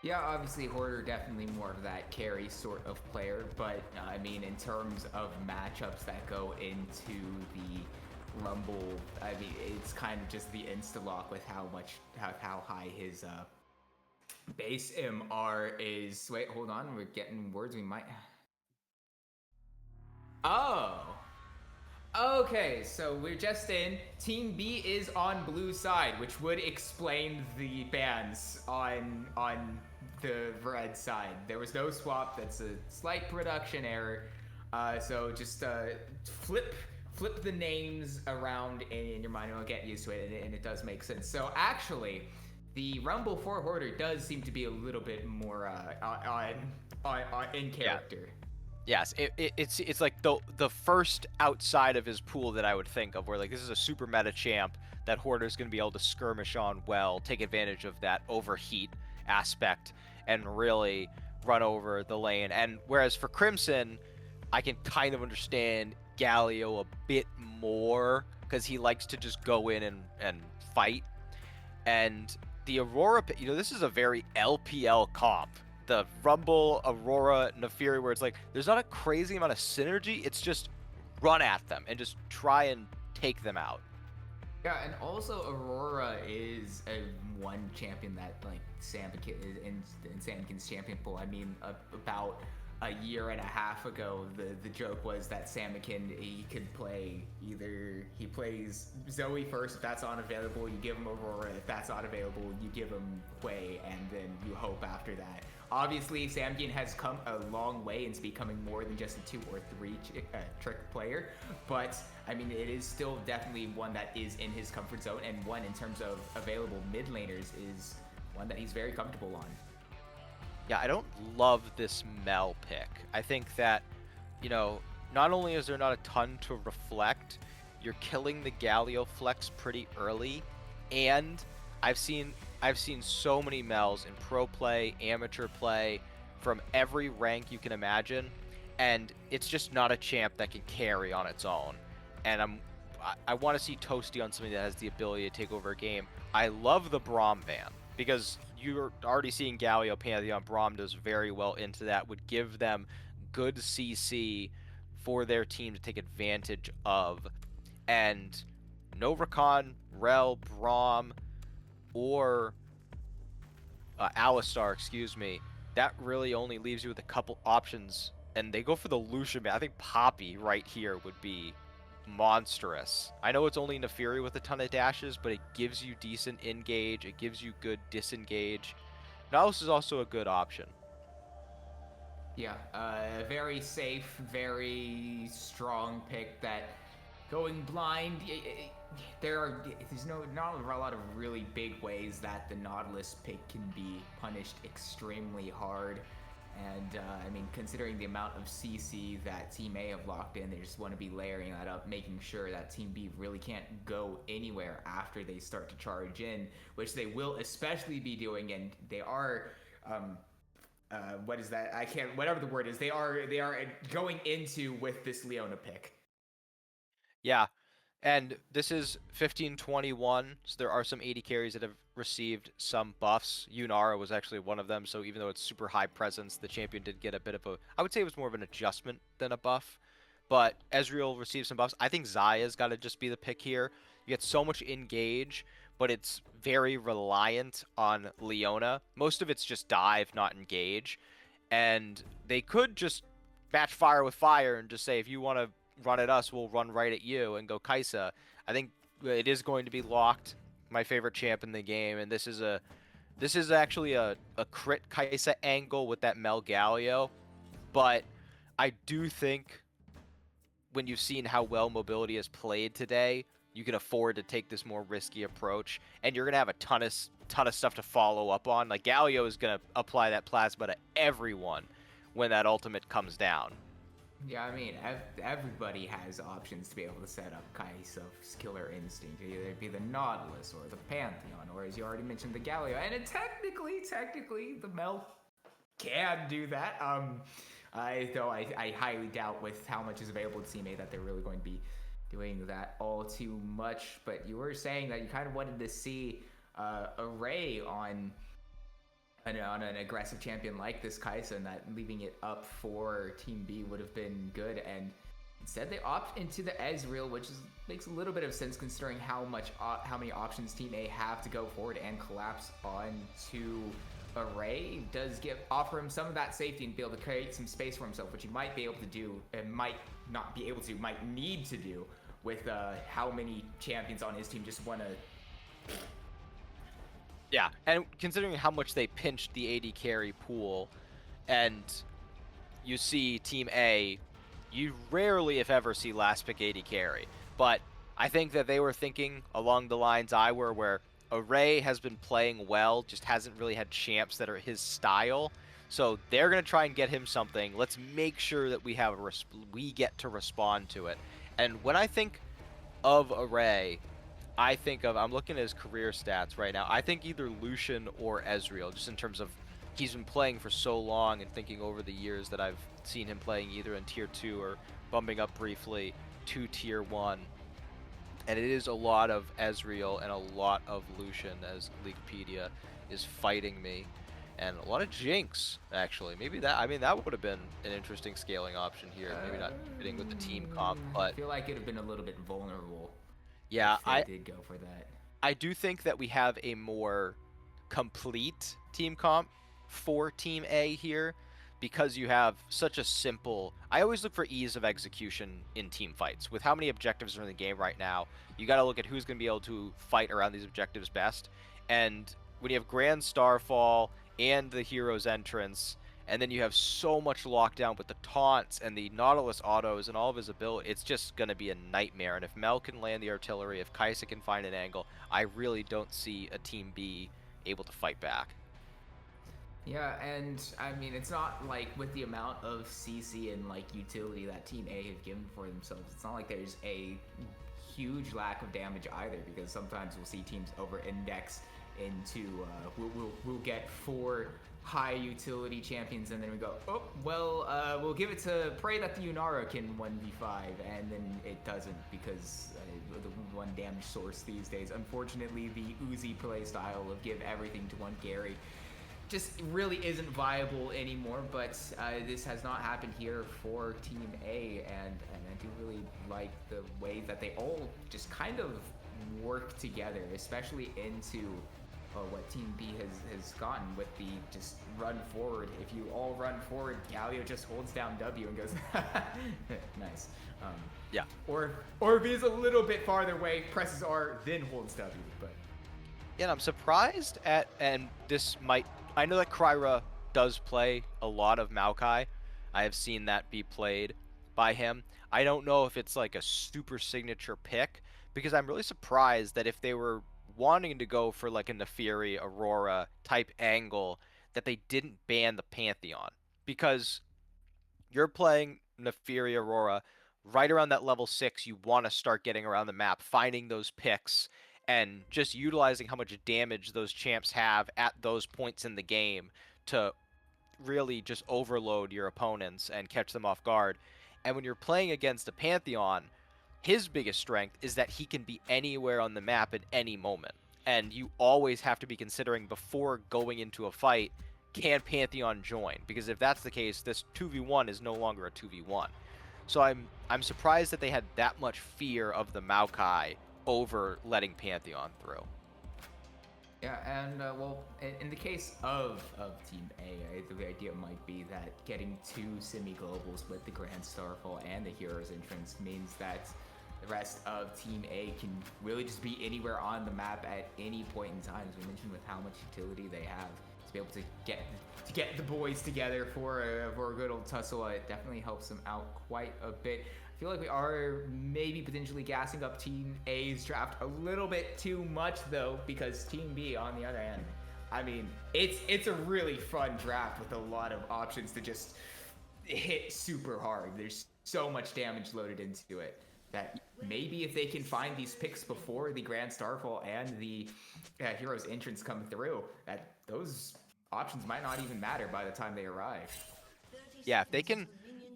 Yeah, obviously Hoarder definitely more of that carry sort of player, but I mean in terms of matchups that go into the Rumble, I mean it's kind of just the insta-lock with how high his base MR is. Wait, hold on, we're getting words we might. Oh, Okay, so we're just in. Team B is on blue side, which would explain the bans on the red side. There was no swap. That's a slight production error. So just flip the names around in your mind, and I'll get used to it, and it does make sense. So actually, the Rumble 4 Hoarder does seem to be a little bit more in character. Yes, it's like the first outside of his pool that I would think of, where like this is a super meta champ that Hoarder's going to be able to skirmish on well, take advantage of that overheat aspect, and really run over the lane. And whereas for Crimson, I can kind of understand Galio a bit more because he likes to just go in and fight. And the Aurora, this is a very LPL comp. The Rumble, Aurora, Nefiri, where it's like there's not a crazy amount of synergy. It's just run at them and just try and take them out. Yeah, and also Aurora is a one champion that like Samkin is in Samkin's champion pool. I mean, about a year and a half ago, the joke was that Samkin, he could play either he plays Zoe first if that's unavailable, you give him Aurora. If that's not available, you give him Hui, and then you hope after that. Obviously, Samkin has come a long way into becoming more than just a 2 or 3 trick player, but I mean, it is still definitely one that is in his comfort zone, and one in terms of available mid laners is one that he's very comfortable on. Yeah, I don't love this Mel pick. I think that, not only is there not a ton to reflect, you're killing the Galio flex pretty early, and I've seen so many Mels in pro play, amateur play, from every rank you can imagine, and it's just not a champ that can carry on its own. And I want to see Toasty on something that has the ability to take over a game. I love the Braum ban because you're already seeing Galio Pantheon. Braum does very well into that, would give them good CC for their team to take advantage of. And no Rakan, Rel, Braum, or Alistar, that really only leaves you with a couple options, and they go for the Lucian ban. I think Poppy right here would be monstrous. I know it's only Nefiri with a ton of dashes, but it gives you decent engage, it gives you good disengage. Nautilus is also a good option. Yeah, very safe, very strong pick that going blind, there's not a lot of really big ways that the Nautilus pick can be punished extremely hard. And I mean, considering the amount of CC that Team A have locked in, they just want to be layering that up, making sure that Team B really can't go anywhere after they start to charge in, which they will especially be doing. And they are, what is that? Whatever the word is, they are going into with this Leona pick. Yeah, and this is 1521, so there are some 80 carries that have received some buffs. Yunara was actually one of them, so even though it's super high presence, the champion did get a bit of a, I would say it was more of an adjustment than a buff. But Ezreal received some buffs. I think Zaya's got to just be the pick here. You get so much engage, but it's very reliant on Leona. Most of it's just dive, not engage. And they could just match fire with fire and just say, if you want to run at us, we'll run right at you and go Kai'Sa. I think it is going to be locked. My favorite champ in the game, and this is actually a crit Kai'Sa angle with that Mel Galio. But I do think when you've seen how well mobility has played today, you can afford to take this more risky approach, and you're gonna have a ton of stuff to follow up on. Like Galio is gonna apply that plasma to everyone when that ultimate comes down. Yeah, I mean, everybody has options to be able to set up Kai'Sa's killer instinct. Either it be the Nautilus or the Pantheon, or as you already mentioned, the Galio. And it technically, the Mel can do that. I highly doubt with how much is available to Team A that they're really going to be doing that all too much. But you were saying that you kind of wanted to see Array on an aggressive champion like this Kai'Sa, and that leaving it up for Team B would have been good. And instead they opt into the Ezreal, which makes a little bit of sense considering how many options Team A have to go forward and collapse onto Array. Does offer him some of that safety and be able to create some space for himself, which he might be able to do, and might not be able to, might need to do with how many champions on his team just want to. Yeah, and considering how much they pinched the AD carry pool, and you see Team A, you rarely, if ever, see last pick AD carry. But I think that they were thinking along the lines I were, where Array has been playing well, just hasn't really had champs that are his style. So they're gonna try and get him something. Let's make sure that we have we get to respond to it. And when I think of Array, I'm looking at his career stats right now. I think either Lucian or Ezreal, just in terms of he's been playing for so long, and thinking over the years that I've seen him playing either in tier 2 or bumping up briefly to tier 1. And it is a lot of Ezreal and a lot of Lucian, as Leaguepedia is fighting me. And a lot of Jinx, actually. Maybe that would have been an interesting scaling option here. Maybe not fitting with the team comp, I but feel like it'd have been a little bit vulnerable. yeah, if they did go for that. I do think that we have a more complete team comp for Team A here, because you have such a simple. I always look for ease of execution in team fights. With how many objectives are in the game right now, you got to look at who's going to be able to fight around these objectives best. And when you have Grand Starfall and the hero's entrance, and then you have so much lockdown with the taunts and the Nautilus autos and all of his ability, it's just going to be a nightmare. And if Mel can land the artillery, if Kaisa can find an angle, I really don't see a Team B able to fight back. Yeah, and I mean, it's not like with the amount of CC and like utility that Team A have given for themselves, it's not like there's a huge lack of damage either, because sometimes we'll see teams over-index into we'll get 4 high utility champions, and then we go, oh well, we'll give it to pray that the Yunara can 1v5, and then it doesn't, because the one damage source these days, unfortunately, the Uzi play style of give everything to one Gary just really isn't viable anymore. But this has not happened here for Team A, and I do really like the way that they all just kind of work together, especially into what Team B has gotten with the just run forward. If you all run forward, Galio just holds down W and goes, nice. Yeah. Or if he's a little bit farther away, presses R, then holds W. But yeah, I'm surprised at, and this might, I know that Kryra does play a lot of Maokai. I have seen that be played by him. I don't know if it's like a super signature pick, because I'm really surprised that if they were wanting to go for like a Neferi Aurora type angle, that they didn't ban the Pantheon, because you're playing Neferi Aurora right around that level 6. You want to start getting around the map, finding those picks, and just utilizing how much damage those champs have at those points in the game to really just overload your opponents and catch them off guard. And when you're playing against a Pantheon, his biggest strength is that he can be anywhere on the map at any moment. And you always have to be considering before going into a fight, can Pantheon join? Because if that's the case, this 2v1 is no longer a 2v1. So I'm surprised that they had that much fear of the Maokai over letting Pantheon through. yeah, and well, in the case of Team A, the idea might be that getting 2 semi-globals with the Grand Starfall and the Hero's Entrance means that the rest of Team A can really just be anywhere on the map at any point in time. As we mentioned, with how much utility they have, to be able to get the boys together for a good old tussle, it definitely helps them out quite a bit. I feel like we are maybe potentially gassing up Team A's draft a little bit too much, though, because Team B, on the other hand, I mean, it's a really fun draft with a lot of options to just hit super hard. There's so much damage loaded into it that maybe if they can find these picks before the Grand Starfall and the Hero's Entrance come through, that those options might not even matter by the time they arrive. Yeah, if they can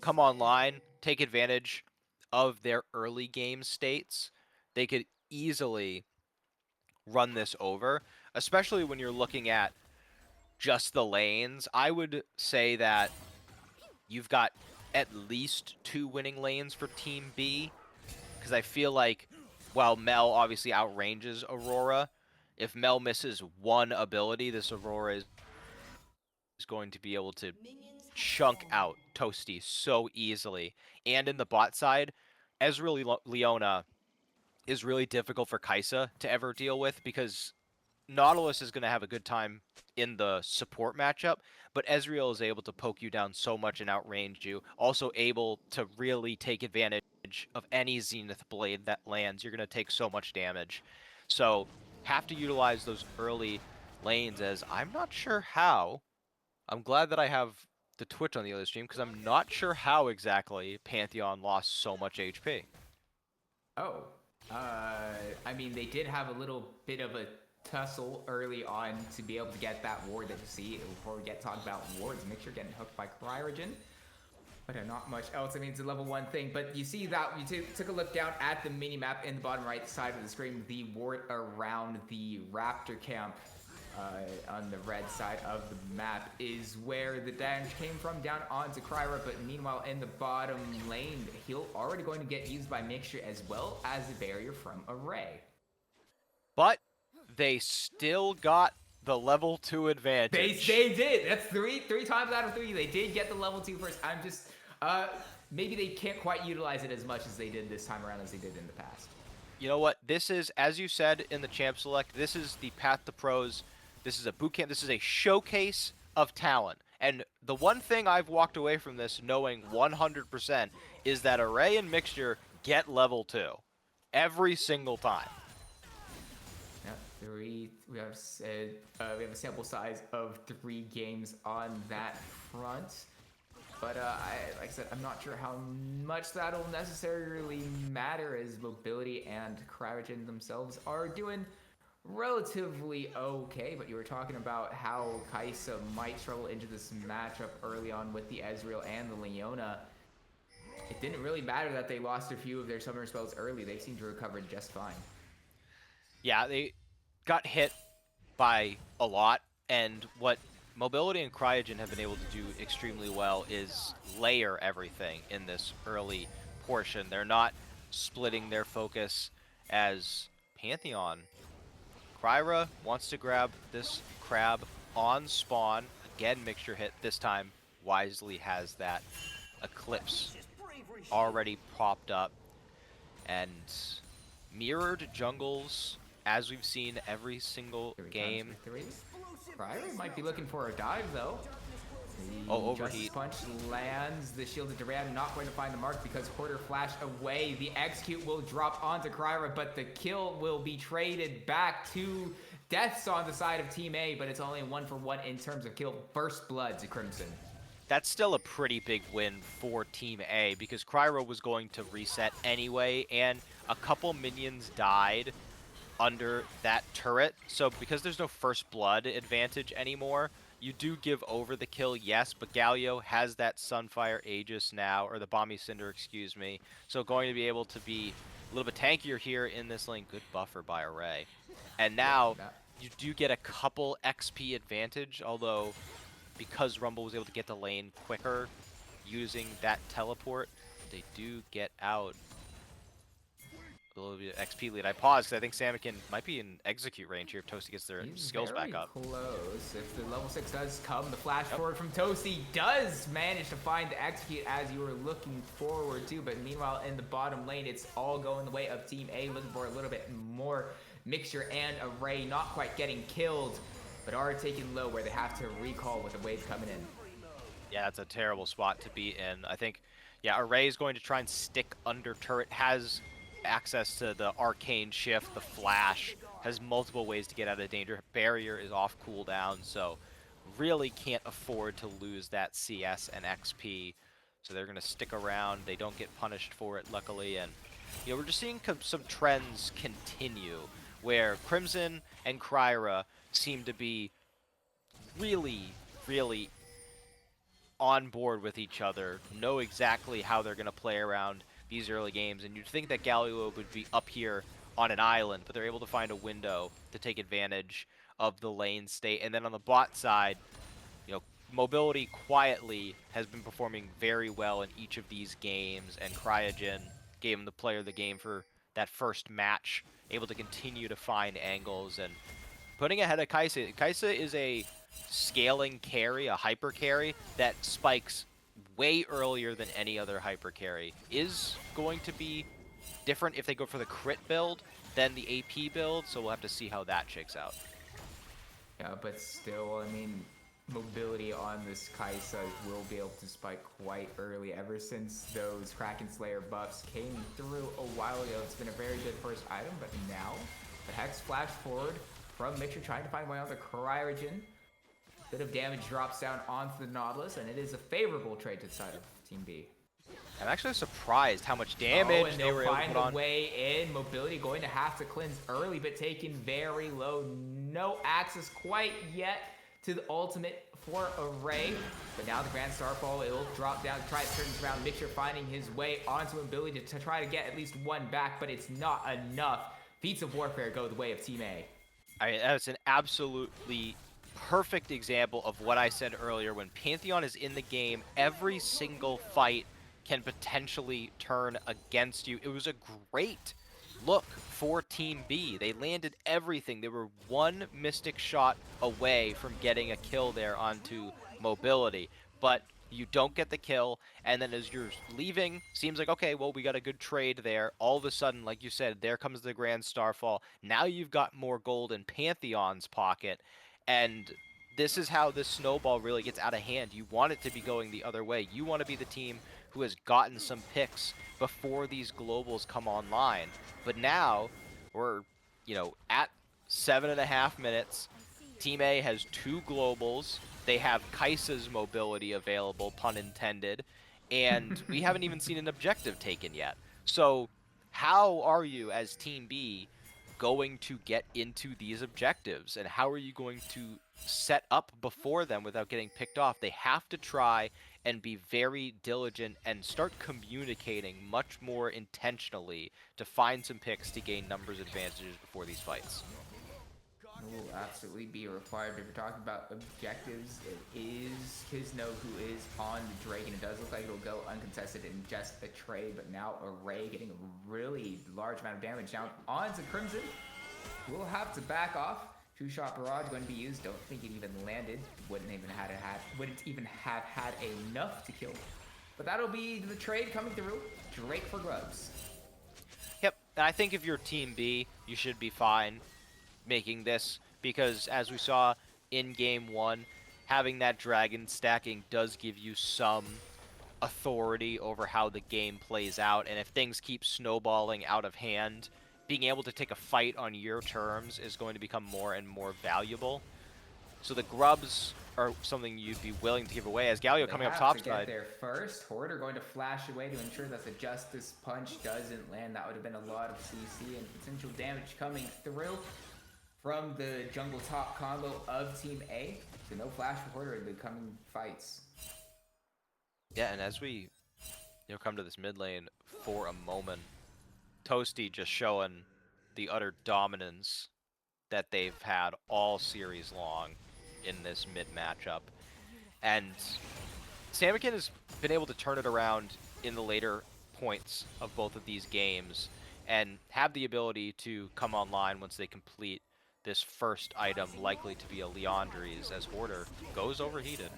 come online, take advantage of their early game states, they could easily run this over, especially when you're looking at just the lanes. I would say that you've got at least 2 winning lanes for Team B, because I feel like while Mel obviously outranges Aurora, if Mel misses one ability, this Aurora is going to be able to chunk out Toasty so easily. And in the bot side, Ezreal Leona is really difficult for Kaisa to ever deal with, because Nautilus is going to have a good time in the support matchup, but Ezreal is able to poke you down so much and outrange you. Also able to really take advantage of any Zenith Blade that lands. You're going to take so much damage. So have to utilize those early lanes, as I'm not sure how. I'm glad that I have the Twitch on the other stream, because I'm not sure how exactly Pantheon lost so much HP. Oh, I mean, they did have a little bit of a tussle early on to be able to get that ward that you see. Before we get talking about wards, make sure you're getting hooked by Cryogen. But not much else. I mean, it's a level 1 thing. But you see that, you took a look down at the mini-map in the bottom right side of the screen, the ward around the Raptor camp on the red side of the map is where the damage came from, down onto Kryra. But meanwhile, in the bottom lane, he'll already going to get used by Mixture as well as the barrier from Array. But they still got the level 2 advantage. They did. That's three times out of 3. They did get the level 2 first. I'm just maybe they can't quite utilize it as much as they did this time around as they did in the past. You know what? This is, as you said in the Champ Select, this is the Path2Pro's. This is a boot camp. This is a showcase of talent. And the one thing I've walked away from this knowing 100% is that Array and Mixture get level 2 every single time. Yeah, we have a sample size of 3 games on that front. But like I said, I'm not sure how much that'll necessarily matter, as Mobility and Cryogen themselves are doing relatively okay. But you were talking about how Kaisa might struggle into this matchup early on with the Ezreal and the Leona. It didn't really matter that they lost a few of their summoner spells early. They seemed to recover just fine. Yeah, they got hit by a lot, and what Mobility and Cryogen have been able to do extremely well is layer everything in this early portion. They're not splitting their focus as Pantheon. Kryra wants to grab this crab on spawn. Again, Mixture hit. This time, Wisely has that Eclipse already propped up. And mirrored jungles, as we've seen every single game. Kryra might be looking for a dive, though. The overheat. Justice Punch lands. The Shielded Duran not going to find the mark because Porter flashed away. The execute will drop onto Kryra, but the kill will be traded back to Deaths on the side of Team A, but it's only 1-for-1 in terms of kill. First blood to Crimson. That's still a pretty big win for Team A, because Kryra was going to reset anyway, and a couple minions died under that turret. So because there's no first blood advantage anymore, you do give over the kill, yes, but Galio has that Sunfire Aegis now, or the Bomby Cinder, excuse me. So going to be able to be a little bit tankier here in this lane. Good buffer by Array. And now you do get a couple XP advantage, although because Rumble was able to get the lane quicker using that teleport, they do get out a little bit of XP lead. I paused because I think Samikin might be in execute range here if Toasty gets their skills back up. Close. If the level 6 does come, the flash forward from Toasty does manage to find the execute as you were looking forward to. But meanwhile, in the bottom lane, it's all going the way of Team A, looking for a little bit more. Mixture and Array not quite getting killed, but are taken low where they have to recall with the wave coming in. Yeah, that's a terrible spot to be in. I think, yeah, Array is going to try and stick under turret, has access to the arcane shift, the flash, has multiple ways to get out of danger. Barrier is off cooldown, so really can't afford to lose that CS and XP. So they're going to stick around. They don't get punished for it, luckily. And you know, we're just seeing some trends continue where Crimson and Kryra seem to be really on board with each other, know exactly how they're going to play around these early games. And you'd think that Galio would be up here on an island, but they're able to find a window to take advantage of the lane state. And then on the bot side, you know, Mobility quietly has been performing very well in each of these games, and Cryogen gave him the player of the game for that first match, able to continue to find angles and putting ahead of Kaisa. Kaisa is a scaling carry, a hyper carry that spikes way earlier than any other hyper carry. Is going to be different if they go for the crit build than the AP build, so we'll have to see how that shakes out. Yeah, but still, I mean, mobility on this Kaisa will be able to spike quite early. Ever since those Kraken Slayer buffs came through a while ago, it's been a very good first item, but now the Hex flash forward from Mixer trying to find a way on the Cryogen. Bit of damage drops down onto the Nautilus, and it is a favorable trade to the side of Team B. I'm actually surprised how much damage and they were able to find put a on. way in. Mobility going to have to cleanse early, but taken very low. No access quite yet to the ultimate for Array. But now the Grand Starfall, it will drop down, try to turn this around. Mixer finding his way onto Mobility to try to get at least one back, but it's not enough. Feats of Warfare go the way of Team A. I mean, that's an absolutely perfect example of what I said earlier. When Pantheon is in the game, every single fight can potentially turn against you. It was a great look for Team B. They landed everything. They were one Mystic shot away from getting a kill there onto Mobility, but you don't get the kill, and then as you're leaving, seems like, okay, well, we got a good trade there. All of a sudden, like you said, there comes the Grand Starfall. Now you've got more gold in Pantheon's pocket, and this is how this snowball really gets out of hand. You want it to be going the other way. You want to be the team who has gotten some picks before these globals come online. But now we're, at 7.5 minutes. Team A has 2 globals. They have Kaisa's mobility available, pun intended, and we haven't even seen an objective taken yet. So how are you as Team B going to get into these objectives, and how are you going to set up before them without getting picked off? They have to try and be very diligent and start communicating much more intentionally to find some picks to gain numbers advantages before these fights. It will absolutely be required. If we're talking about objectives, it is Kizno who is on the Drake, and it does look like it'll go uncontested in just a trade, but now Array getting a really large amount of damage down onto Crimson. We'll have to back off. Two-shot barrage going to be used. Don't think it even landed. Wouldn't even have had enough to kill. But that'll be the trade coming through. Drake for grubs. Yep, and I think if you're Team B, you should be fine making this, because as we saw in Game 1, having that dragon stacking does give you some authority over how the game plays out, and if things keep snowballing out of hand, being able to take a fight on your terms is going to become more and more valuable. So the grubs are something you'd be willing to give away, as Galio coming up top side. There first. Hoarder going to flash away to ensure that the Justice Punch doesn't land. That would have been a lot of CC and potential damage coming through from the jungle top combo of Team A. So no flash for Hoarder in the coming fights. Yeah, and as we come to this mid lane for a moment, Toasty just showing the utter dominance that they've had all series long in this mid matchup. And Samikin has been able to turn it around in the later points of both of these games and have the ability to come online once they complete this first item, likely to be a Leandries, as Hoarder goes overheated.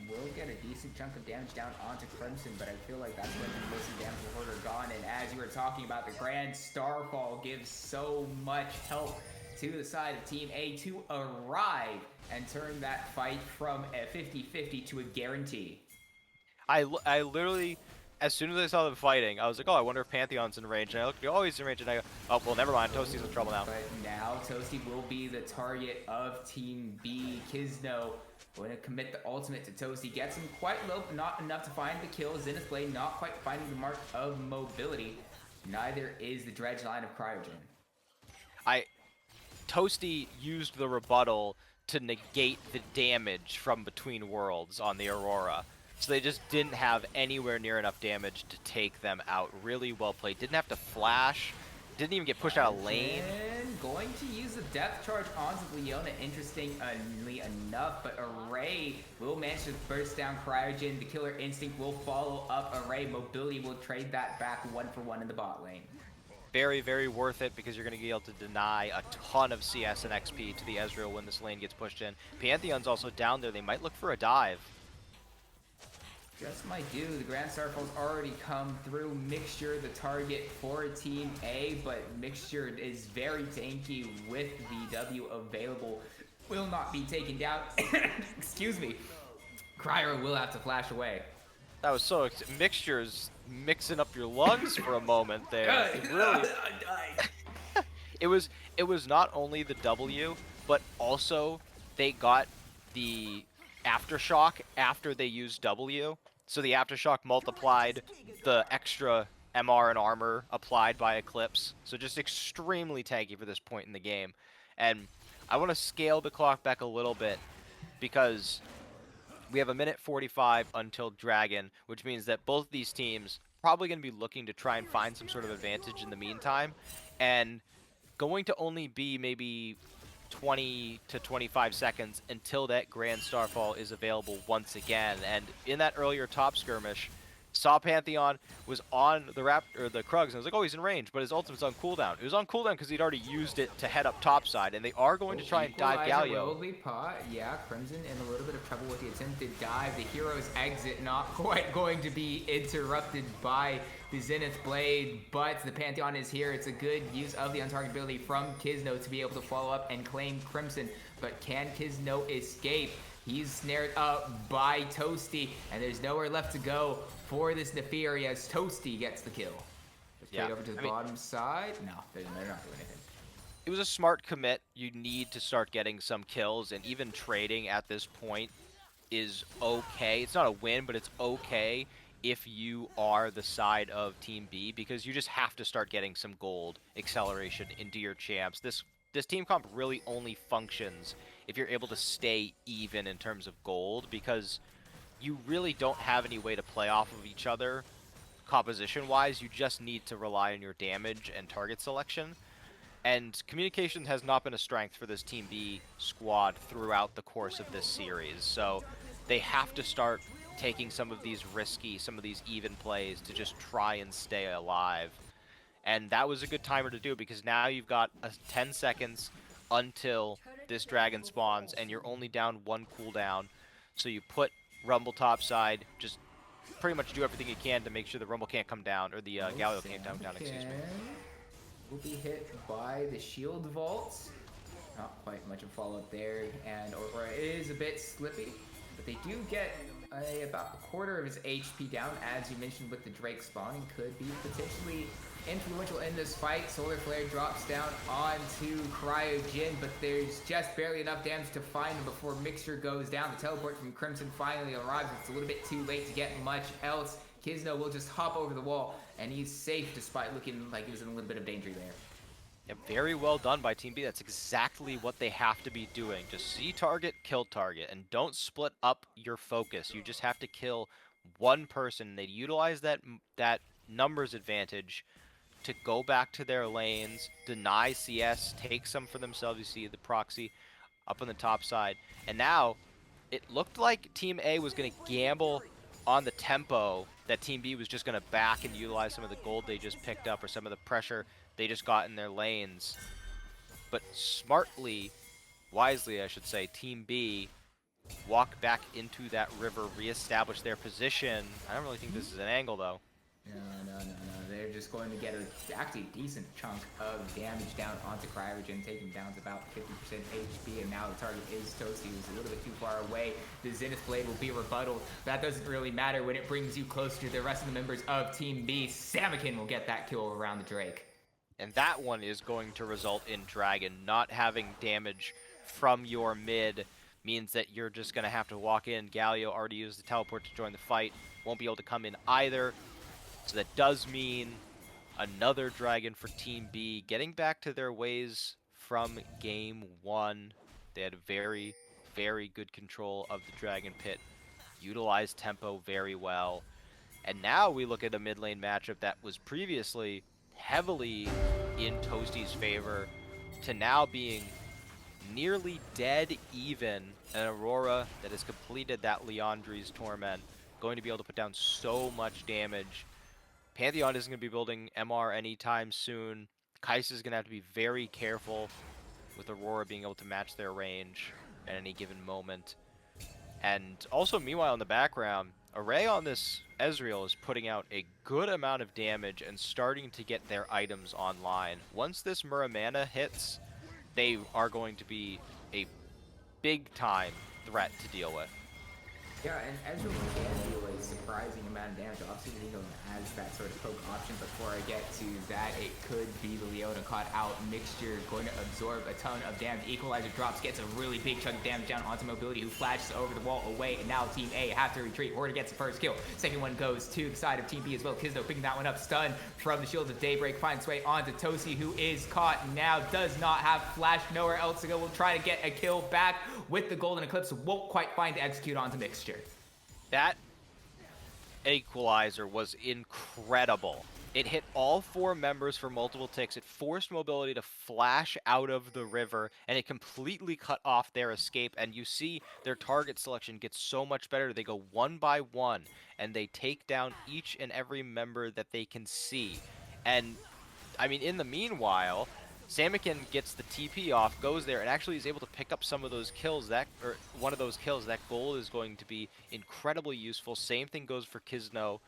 Will get a decent chunk of damage down onto Crimson, but I feel like that's when most of the damage for Hoarder gone. And as you were talking about, the Grand Starfall gives so much help to the side of Team A to arrive and turn that fight from a 50-50 to a guarantee. I literally, as soon as I saw them fighting, I was like, oh, I wonder if Pantheon's in range. And I looked, oh, he's in range, and I go, oh, well, never mind. Toasty's in trouble now. But now Toasty will be the target of Team B. Kizno going to commit the ultimate to Toasty. Gets him quite low, but not enough to find the kill. Zenith Blade not quite finding the mark of mobility. Neither is the Dredge line of Cryogen. Toasty used the rebuttal to negate the damage from Between Worlds on the Aurora. So they just didn't have anywhere near enough damage to take them out. Really well played. Didn't have to flash. Didn't even get pushed out of lane. And going to use the depth charge onto Leona, interestingly enough, but Array will manage to burst down Cryogen. The Killer Instinct will follow up Array. Mobility will trade that back 1-for-1 in the bot lane. Very, very worth it, because you're going to be able to deny a ton of CS and XP to the Ezreal when this lane gets pushed in. Pantheon's also down there. They might look for a dive. Just might do. The Grand Starfall's already come through. Mixture, the target for Team A, but Mixture is very tanky with the W available. Will not be taken down. Excuse me. Cryer will have to flash away. That was so Mixture's mixing up your lungs for a moment there. It really. it was not only the W, but also they got the aftershock after they used W. So the aftershock multiplied the extra MR and armor applied by Eclipse. So just extremely tanky for this point in the game. And I want to scale the clock back a little bit because we have a minute 45 until Dragon, which means that both these teams probably going to be looking to try and find some sort of advantage in the meantime. And going to only be maybe 20 to 25 seconds until that Grand Starfall is available once again. And in that earlier top skirmish, saw Pantheon was on the the Krugs, and I was like, oh, he's in range, but his ultimate's on cooldown. It was on cooldown because he'd already used it to head up topside, and they are going to try and dive Galio. Will be pot. Yeah, Crimson in a little bit of trouble with the attempted dive. The hero's exit not quite going to be interrupted by the Zenith Blade, but the Pantheon is here. It's a good use of the untargetability from Kizno to be able to follow up and claim Crimson, but can Kizno escape? He's snared up by Toasty, and there's nowhere left to go for this Neferi as Toasty gets the kill. Just played over to the bottom side. No, they're not doing anything. It was a smart commit. You need to start getting some kills, and even trading at this point is okay. It's not a win, but it's okay if you are the side of Team B, because you just have to start getting some gold acceleration into your champs. This team comp really only functions if you're able to stay even in terms of gold, because you really don't have any way to play off of each other composition-wise. You just need to rely on your damage and target selection. And communication has not been a strength for this Team B squad throughout the course of this series. So they have to start taking some of these risky, some of these even plays to just try and stay alive. And that was a good timer to do, because now you've got 10 seconds until this dragon spawns, and you're only down one cooldown. So you put Rumble topside, just pretty much do everything you can to make sure the Rumble can't come down, or the Galio can't come down, excuse me. Will be hit by the shield vault. Not quite much of follow-up there, and Aurora is a bit slippy, but they do get about a quarter of his HP down, as you mentioned, with the Drake spawning. Could be potentially influential in this fight. Solar Flare drops down onto Cryogen, but there's just barely enough damage to find him before Mixture goes down. The teleport from Crimson finally arrives. It's a little bit too late to get much else. Kizno will just hop over the wall, and he's safe despite looking like he was in a little bit of danger there. Yeah, very well done by Team B. That's exactly what they have to be doing. Just see target, kill target, and don't split up your focus. You just have to kill one person. They utilize that numbers advantage to go back to their lanes, deny CS, take some for themselves. You see the proxy up on the top side. And now, it looked like Team A was going to gamble on the tempo that Team B was just going to back and utilize some of the gold they just picked up, or some of the pressure they just got in their lanes. But smartly, wisely I should say, Team B walked back into that river, reestablish their position. I don't really think this is an angle though. No. They're just going to get a actually decent chunk of damage down onto Cryogen, taking him down to about 50% HP, and now the target is Toasty, who's a little bit too far away. The Zenith Blade will be rebutted. That doesn't really matter when it brings you closer to the rest of the members of Team B. Samakin will get that kill around the Drake. And that one is going to result in Dragon not having damage from your mid. Means that you're just going to have to walk in. Galio already used the teleport to join the fight. Won't be able to come in either. So that does mean another Dragon for Team B, getting back to their ways from Game 1. They had very, very good control of the Dragon Pit, utilized tempo very well. And now we look at a mid lane matchup that was previously heavily in Toasty's favor, to now being nearly dead even. An Aurora that has completed that Leandri's Torment, going to be able to put down so much damage. Pantheon isn't going to be building MR anytime soon. Kais is going to have to be very careful with Aurora being able to match their range at any given moment. And also, meanwhile, in the background, Array on this Ezreal is putting out a good amount of damage and starting to get their items online. Once this Muramana hits, they are going to be a big-time threat to deal with. Yeah, and Ezreal can deal a surprising amount of damage. Obviously, Leona has that sort of poke option. Before I get to that, it could be the Leona caught out. Mixture going to absorb a ton of damage. Equalizer drops, gets a really big chunk of damage down onto Mobility, who flashes over the wall away. And now Team A have to retreat. Horda gets the first kill. Second one goes to the side of Team B as well. Kizno picking that one up. Stun from the Shields of Daybreak. Finds way onto Tosi, who is caught now. Does not have flash, nowhere else to go. Will try to get a kill back with the Golden Eclipse. Won't quite find to execute onto Mixture. That equalizer was incredible. It hit all 4 members for multiple ticks. It forced Mobility to flash out of the river, and it completely cut off their escape. And you see their target selection gets so much better. They go one by one, and they take down each and every member that they can see. And, I mean, in the meanwhile, Samikin gets the TP off, goes there, and actually is able to pick up some of those kills. Or one of those kills. That gold is going to be incredibly useful. Same thing goes for Kizno.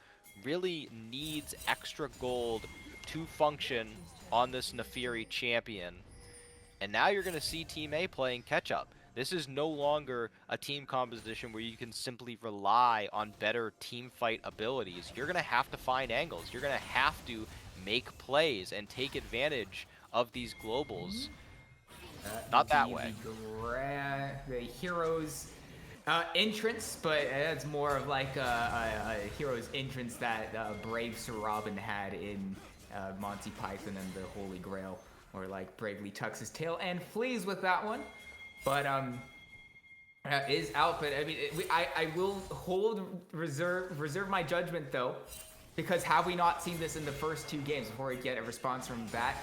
Really needs extra gold to function on this Nefiri champion. And now you're going to see Team A playing catch-up. This is no longer a team composition where you can simply rely on better team fight abilities. You're going to have to find angles. You're going to have to make plays and take advantage of these globals. Not that way. The heroes entrance, but it's more of like a hero's entrance that brave Sir Robin had in Monty Python and the Holy Grail, or like bravely tucks his tail and flees with that one. But is out. But I mean, I will reserve my judgment though, because have we not seen this in the first 2 games? Before we get a response from that,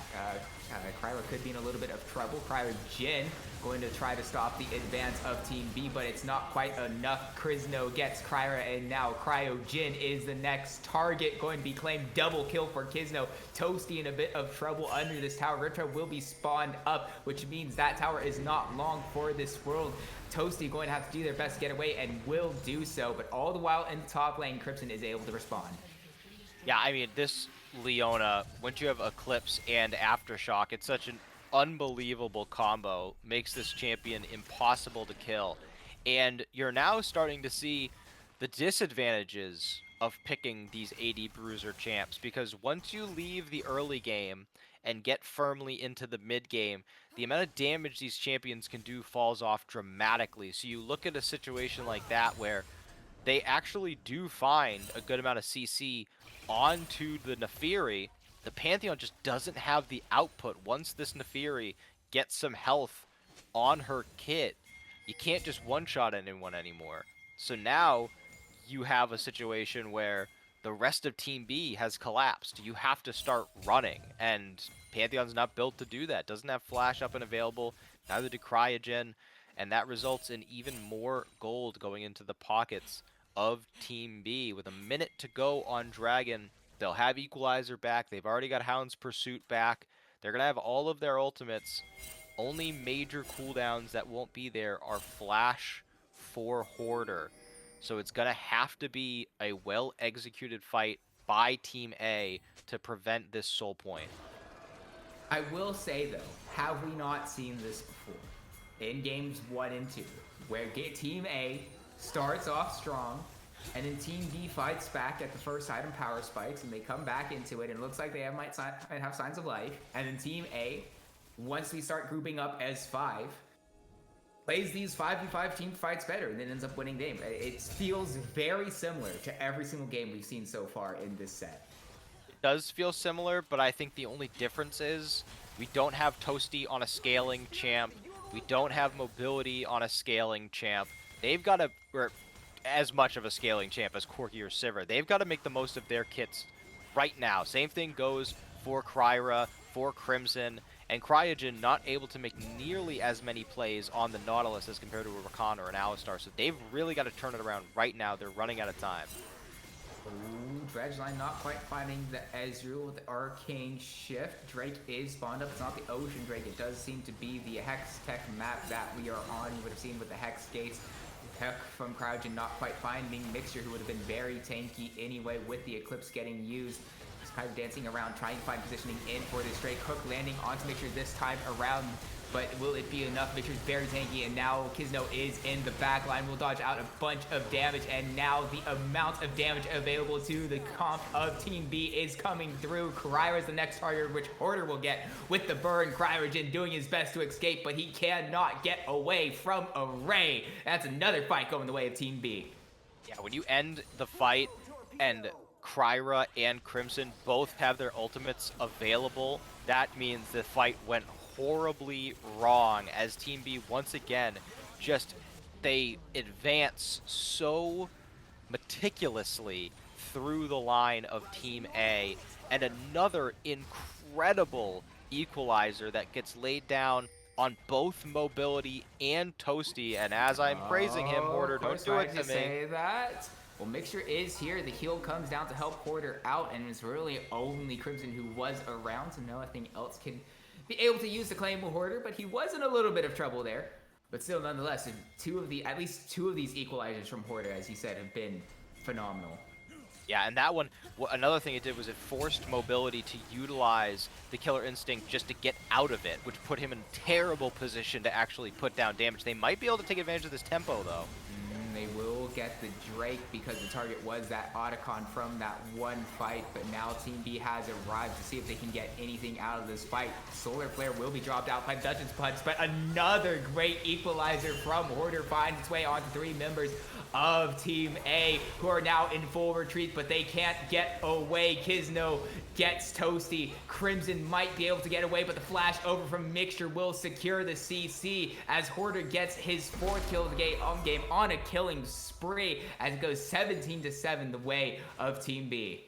Kryler could be in a little bit of trouble. Kryler Jin going to try to stop the advance of Team B, but it's not quite enough. Krizno gets Kryler, and now Cryo Jin is the next target, going to be claimed. Double kill for Kizno. Toasty in a bit of trouble under this tower. Retro will be spawned up, which means that tower is not long for this world. Toasty going to have to do their best to get away, and will do so, but all the while in the top lane, Crimson is able to respond. Yeah, I mean, this Leona, once you have Eclipse and Aftershock, it's such an unbelievable combo. Makes this champion impossible to kill. And you're now starting to see the disadvantages of picking these AD Bruiser champs, because once you leave the early game and get firmly into the mid game, the amount of damage these champions can do falls off dramatically. So you look at a situation like that where they actually do find a good amount of CC onto the Nefiri. The Pantheon just doesn't have the output. Once this Nefiri gets some health on her kit, you can't just one-shot anyone anymore. So now you have a situation where the rest of Team B has collapsed. You have to start running, and Pantheon's not built to do that. Doesn't have flash up and available, neither do Cryogen, and that results in even more gold going into the pockets of Team B. With a minute to go on Dragon, they'll have Equalizer back. They've already got Hound's Pursuit back. They're going to have all of their ultimates. Only major cooldowns that won't be there are Flash for Hoarder. So it's going to have to be a well-executed fight by Team A to prevent this soul point. I will say though, have we not seen this before? In games 1 and 2, where Team A starts off strong, and then Team B fights back at the first item power spikes, and they come back into it, and it looks like they might have signs of life. And then Team A, once we start grouping up as 5, plays these 5v5 team fights better, and then ends up winning game. It feels very similar to every single game we've seen so far in this set. It does feel similar, but I think the only difference is we don't have Toasty on a scaling champ. We don't have Mobility on a scaling champ. They've got to, or as much of a scaling champ as Corki or Sivir, they've got to make the most of their kits right now. Same thing goes for Kryra, for Crimson, and Cryogen not able to make nearly as many plays on the Nautilus as compared to a Rakan or an Alistar. So they've really got to turn it around right now. They're running out of time. Ooh, Dredgeline not quite finding the Ezreal with the Arcane Shift. Drake is spawned up. It's not the Ocean Drake. It does seem to be the Hex Tech map that we are on. You would have seen with the Hex Gates Heck from Cryogen not quite finding Mixture, who would have been very tanky anyway with the Eclipse getting used. Just kind of dancing around, trying to find positioning in for this Drake. Hook landing onto Mixture this time around, but will it be enough? Mixture's very tanky, and now Kizno is in the back line. Will dodge out a bunch of damage, and now the amount of damage available to the comp of Team B is coming through. Kryra is the next target, which Hoarder will get with the burn. Cryogen doing his best to escape, but he cannot get away from Array. That's another fight going the way of Team B. Yeah, when you end the fight and Kryra and Crimson both have their ultimates available, that means the fight went horribly wrong as Team B once again they advance so meticulously through the line of Team A, and another incredible equalizer that gets laid down on both Mobility and Toasty, and as I'm praising him, Hoarder, don't do it to me. Say that. Well, Mixture is here. The heal comes down to help Hoarder out, and it's really only Crimson who was around, so nothing else can be able to use the claim with Hoarder, but he was in a little bit of trouble there. But still, nonetheless, at least two of these equalizers from Hoarder, as he said, have been phenomenal. Yeah, and that one, another thing it did was it forced Mobility to utilize the Killer Instinct just to get out of it, which put him in a terrible position to actually put down damage. They might be able to take advantage of this tempo, though. They will get the Drake because the target was that Otacon from that one fight, but now Team B has arrived to see if they can get anything out of this fight. Solar Flare will be dropped out by Dungeon's Punch, but another great equalizer from Hoarder finds its way onto three members of Team A, who are now in full retreat, but they can't get away. Kizno gets Toasty. Crimson might be able to get away, but the flash over from Mixture will secure the CC as Hoarder gets his fourth kill of the game on a killing spree as it goes 17-7 the way of Team B.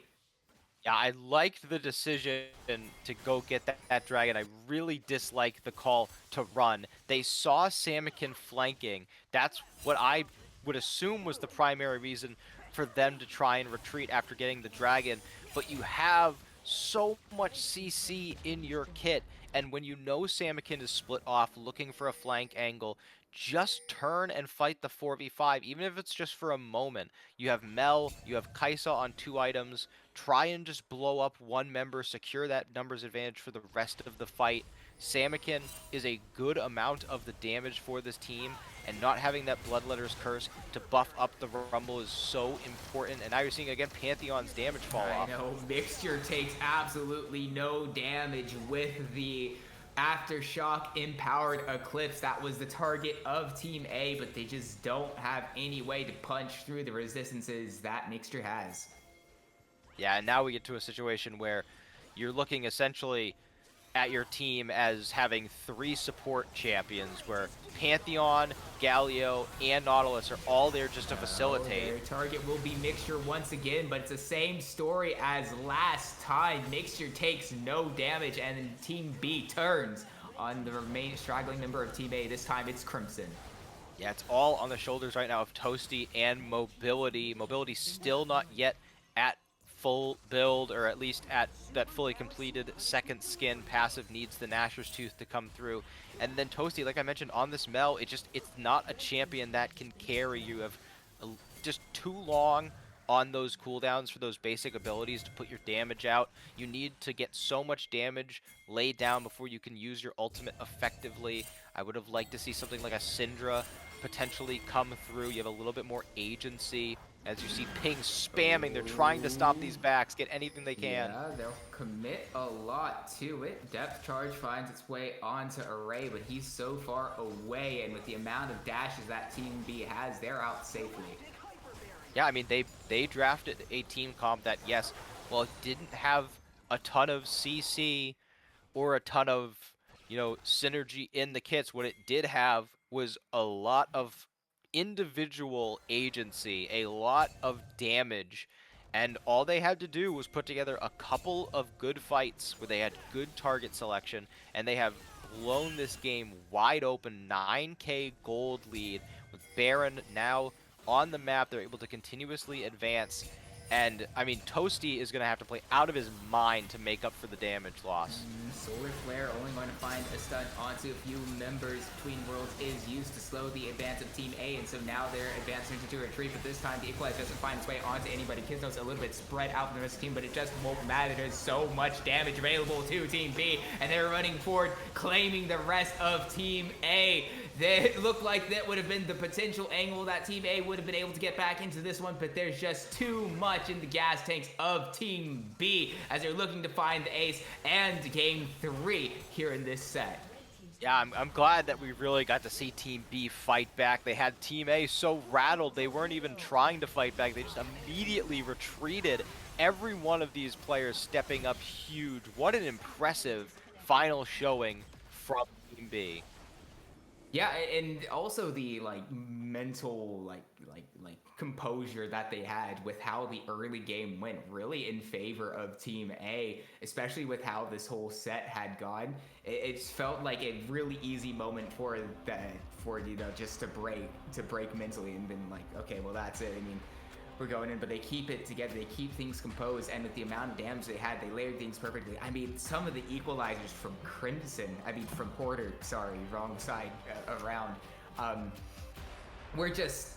Yeah, I liked the decision to go get that dragon. I really disliked the call to run. They saw Samikin flanking. That's what I would assume was the primary reason for them to try and retreat after getting the dragon. But you have so much CC in your kit, and when you know Samikin is split off looking for a flank angle, just turn and fight the 4v5, even if it's just for a moment. You have Mel, you have Kaisa on 2 items. Try and just blow up one member, secure that numbers advantage for the rest of the fight. Samikin is a good amount of the damage for this team, and not having that Bloodletter's Curse to buff up the Rumble is so important. And now you're seeing, again, Pantheon's damage fall off. I know, Mixture takes absolutely no damage with the Aftershock Empowered Eclipse. That was the target of Team A, but they just don't have any way to punch through the resistances that Mixture has. Yeah, and now we get to a situation where you're looking essentially at your team as having 3 support champions, where Pantheon, Galio, and Nautilus are all there just to facilitate. Their target will be Mixture once again, but it's the same story as last time. Mixture takes no damage, and then Team B turns on the remaining straggling member of Team A. This time it's Crimson. Yeah, it's all on the shoulders right now of Toasty and Mobility. Mobility still not yet at full build, or at least at that fully completed second skin. Passive needs the Gnasher's Tooth to come through. And then Toasty, like I mentioned, on this Mel, it's not a champion that can carry. You have just too long on those cooldowns for those basic abilities to put your damage out. You need to get so much damage laid down before you can use your ultimate effectively. I would have liked to see something like a Syndra potentially come through. You have a little bit more agency. As you see Ping spamming, they're trying to stop these backs, get anything they can. Yeah, they'll commit a lot to it. Depth Charge finds its way onto Array, but he's so far away, and with the amount of dashes that Team B has, they're out safely. Yeah, I mean, they drafted a team comp that, yes, well, it didn't have a ton of CC or a ton of, synergy in the kits. What it did have was a lot of individual agency, a lot of damage, and all they had to do was put together a couple of good fights where they had good target selection, and they have blown this game wide open. 9k gold lead with Baron now on the map. They're able to continuously advance, And I mean, Toasty is going to have to play out of his mind to make up for the damage loss. Solar Flare only going to find a stun onto a few members between worlds is used to slow the advance of Team A, and so now they're advancing into retreat, but this time the Equalize doesn't find its way onto anybody. Kizno's a little bit spread out from the rest of the team, but it just won't matter. There's so much damage available to Team B, and they're running forward, claiming the rest of Team A. It looked like that would have been the potential angle that Team A would have been able to get back into this one, but there's just too much in the gas tanks of Team B as they're looking to find the ace and game 3 here in this set. Yeah, I'm glad that we really got to see Team B fight back. They had Team A so rattled they weren't even trying to fight back. They just immediately retreated. Every one of these players stepping up huge. What an impressive final showing from Team B. Yeah, and also the mental composure that they had with how the early game went, really in favor of Team A, especially with how this whole set had gone. It felt like a really easy moment for just to break mentally and been like, okay, well that's it. I mean, we're going in, but they keep it together. They keep things composed, and with the amount of damage they had, they layered things perfectly. I mean, some of the equalizers from from Porter, sorry, wrong side around, were just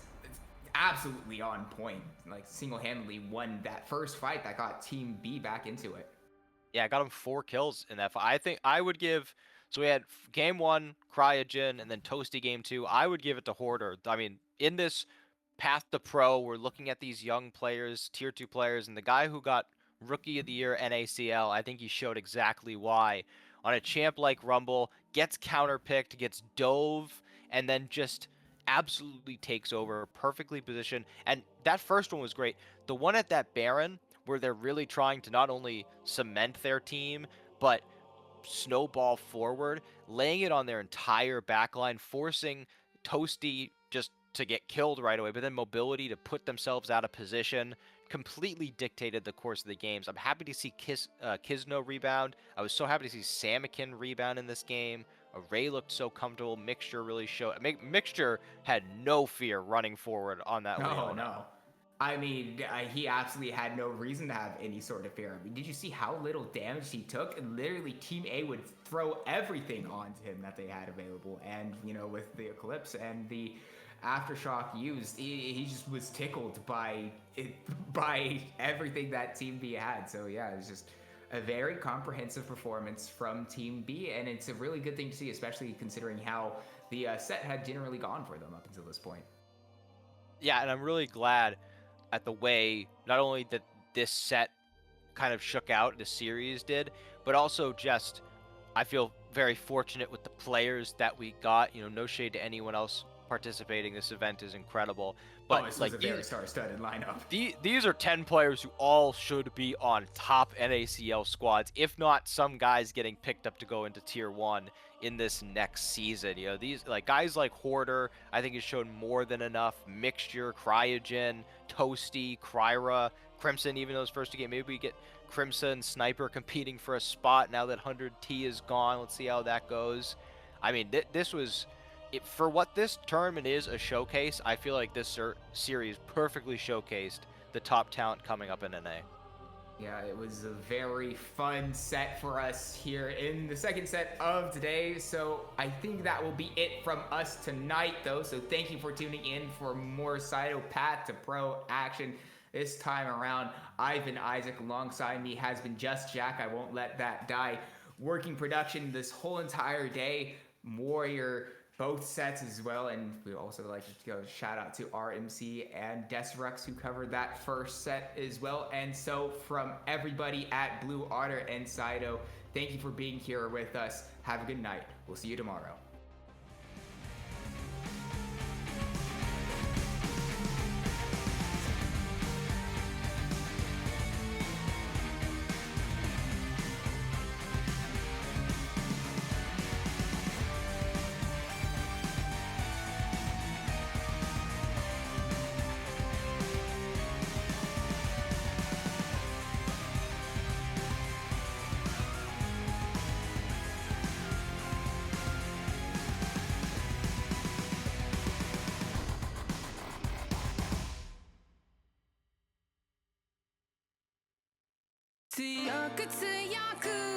absolutely on point. Like, single-handedly won that first fight that got Team B back into it. Yeah, I got him 4 kills in that fight. I think I would give, so we had game 1, Cryogen, and then Toasty game 2. I would give it to Hoarder. I mean, in this Path2Pro, we're looking at these young players, tier 2 players, and the guy who got Rookie of the Year NACL, I think he showed exactly why. On a champ like Rumble, gets counterpicked, gets dove, and then just absolutely takes over, perfectly positioned. And that first one was great. The one at that Baron, where they're really trying to not only cement their team, but snowball forward, laying it on their entire backline, forcing Toasty just to get killed right away, but then Mobility to put themselves out of position, completely dictated the course of the games. I'm happy to see Kizno rebound. I was so happy to see Samikin rebound in this game. Array looked so comfortable. Mixture really showed. Mixture had no fear running forward on that Leona. No. I mean, he absolutely had no reason to have any sort of fear. I mean, did you see how little damage he took? And literally, Team A would throw everything onto him that they had available. And, with the Eclipse and the Aftershock used, he just was tickled by everything that Team B had. So, yeah, it was just a very comprehensive performance from Team B. And it's a really good thing to see, especially considering how the set had generally gone for them up until this point. Yeah, and I'm really glad at the way not only that this set kind of shook out, the series did, but also just I feel very fortunate with the players that we got. No shade to anyone else participating. This event is incredible. But this was a very star-studded lineup. These are 10 players who all should be on top NACL squads, if not some guys getting picked up to go into Tier 1 in this next season. These guys like Hoarder, I think has shown more than enough. Mixture, Cryogen, Toasty, Kryra, Crimson, even those first 2 games. Maybe we get Crimson, Sniper competing for a spot now that 100T is gone. Let's see how that goes. I mean, this was... for what this tournament is, a showcase, I feel like this series perfectly showcased the top talent coming up in NA. Yeah, it was a very fun set for us here in the second set of today. So I think that will be it from us tonight, though. So thank you for tuning in for more Cyto Path2Pro action. This time around, Ivan Isaac alongside me has been Just Jack. I won't let that die. Working production this whole entire day. Warrior, both sets as well, and we also like to go shout out to RMC and Desrux who covered that first set as well. And so from everybody at Blue Otter and Cyto, thank you for being here with us. Have a good night. We'll see you tomorrow. 強く強く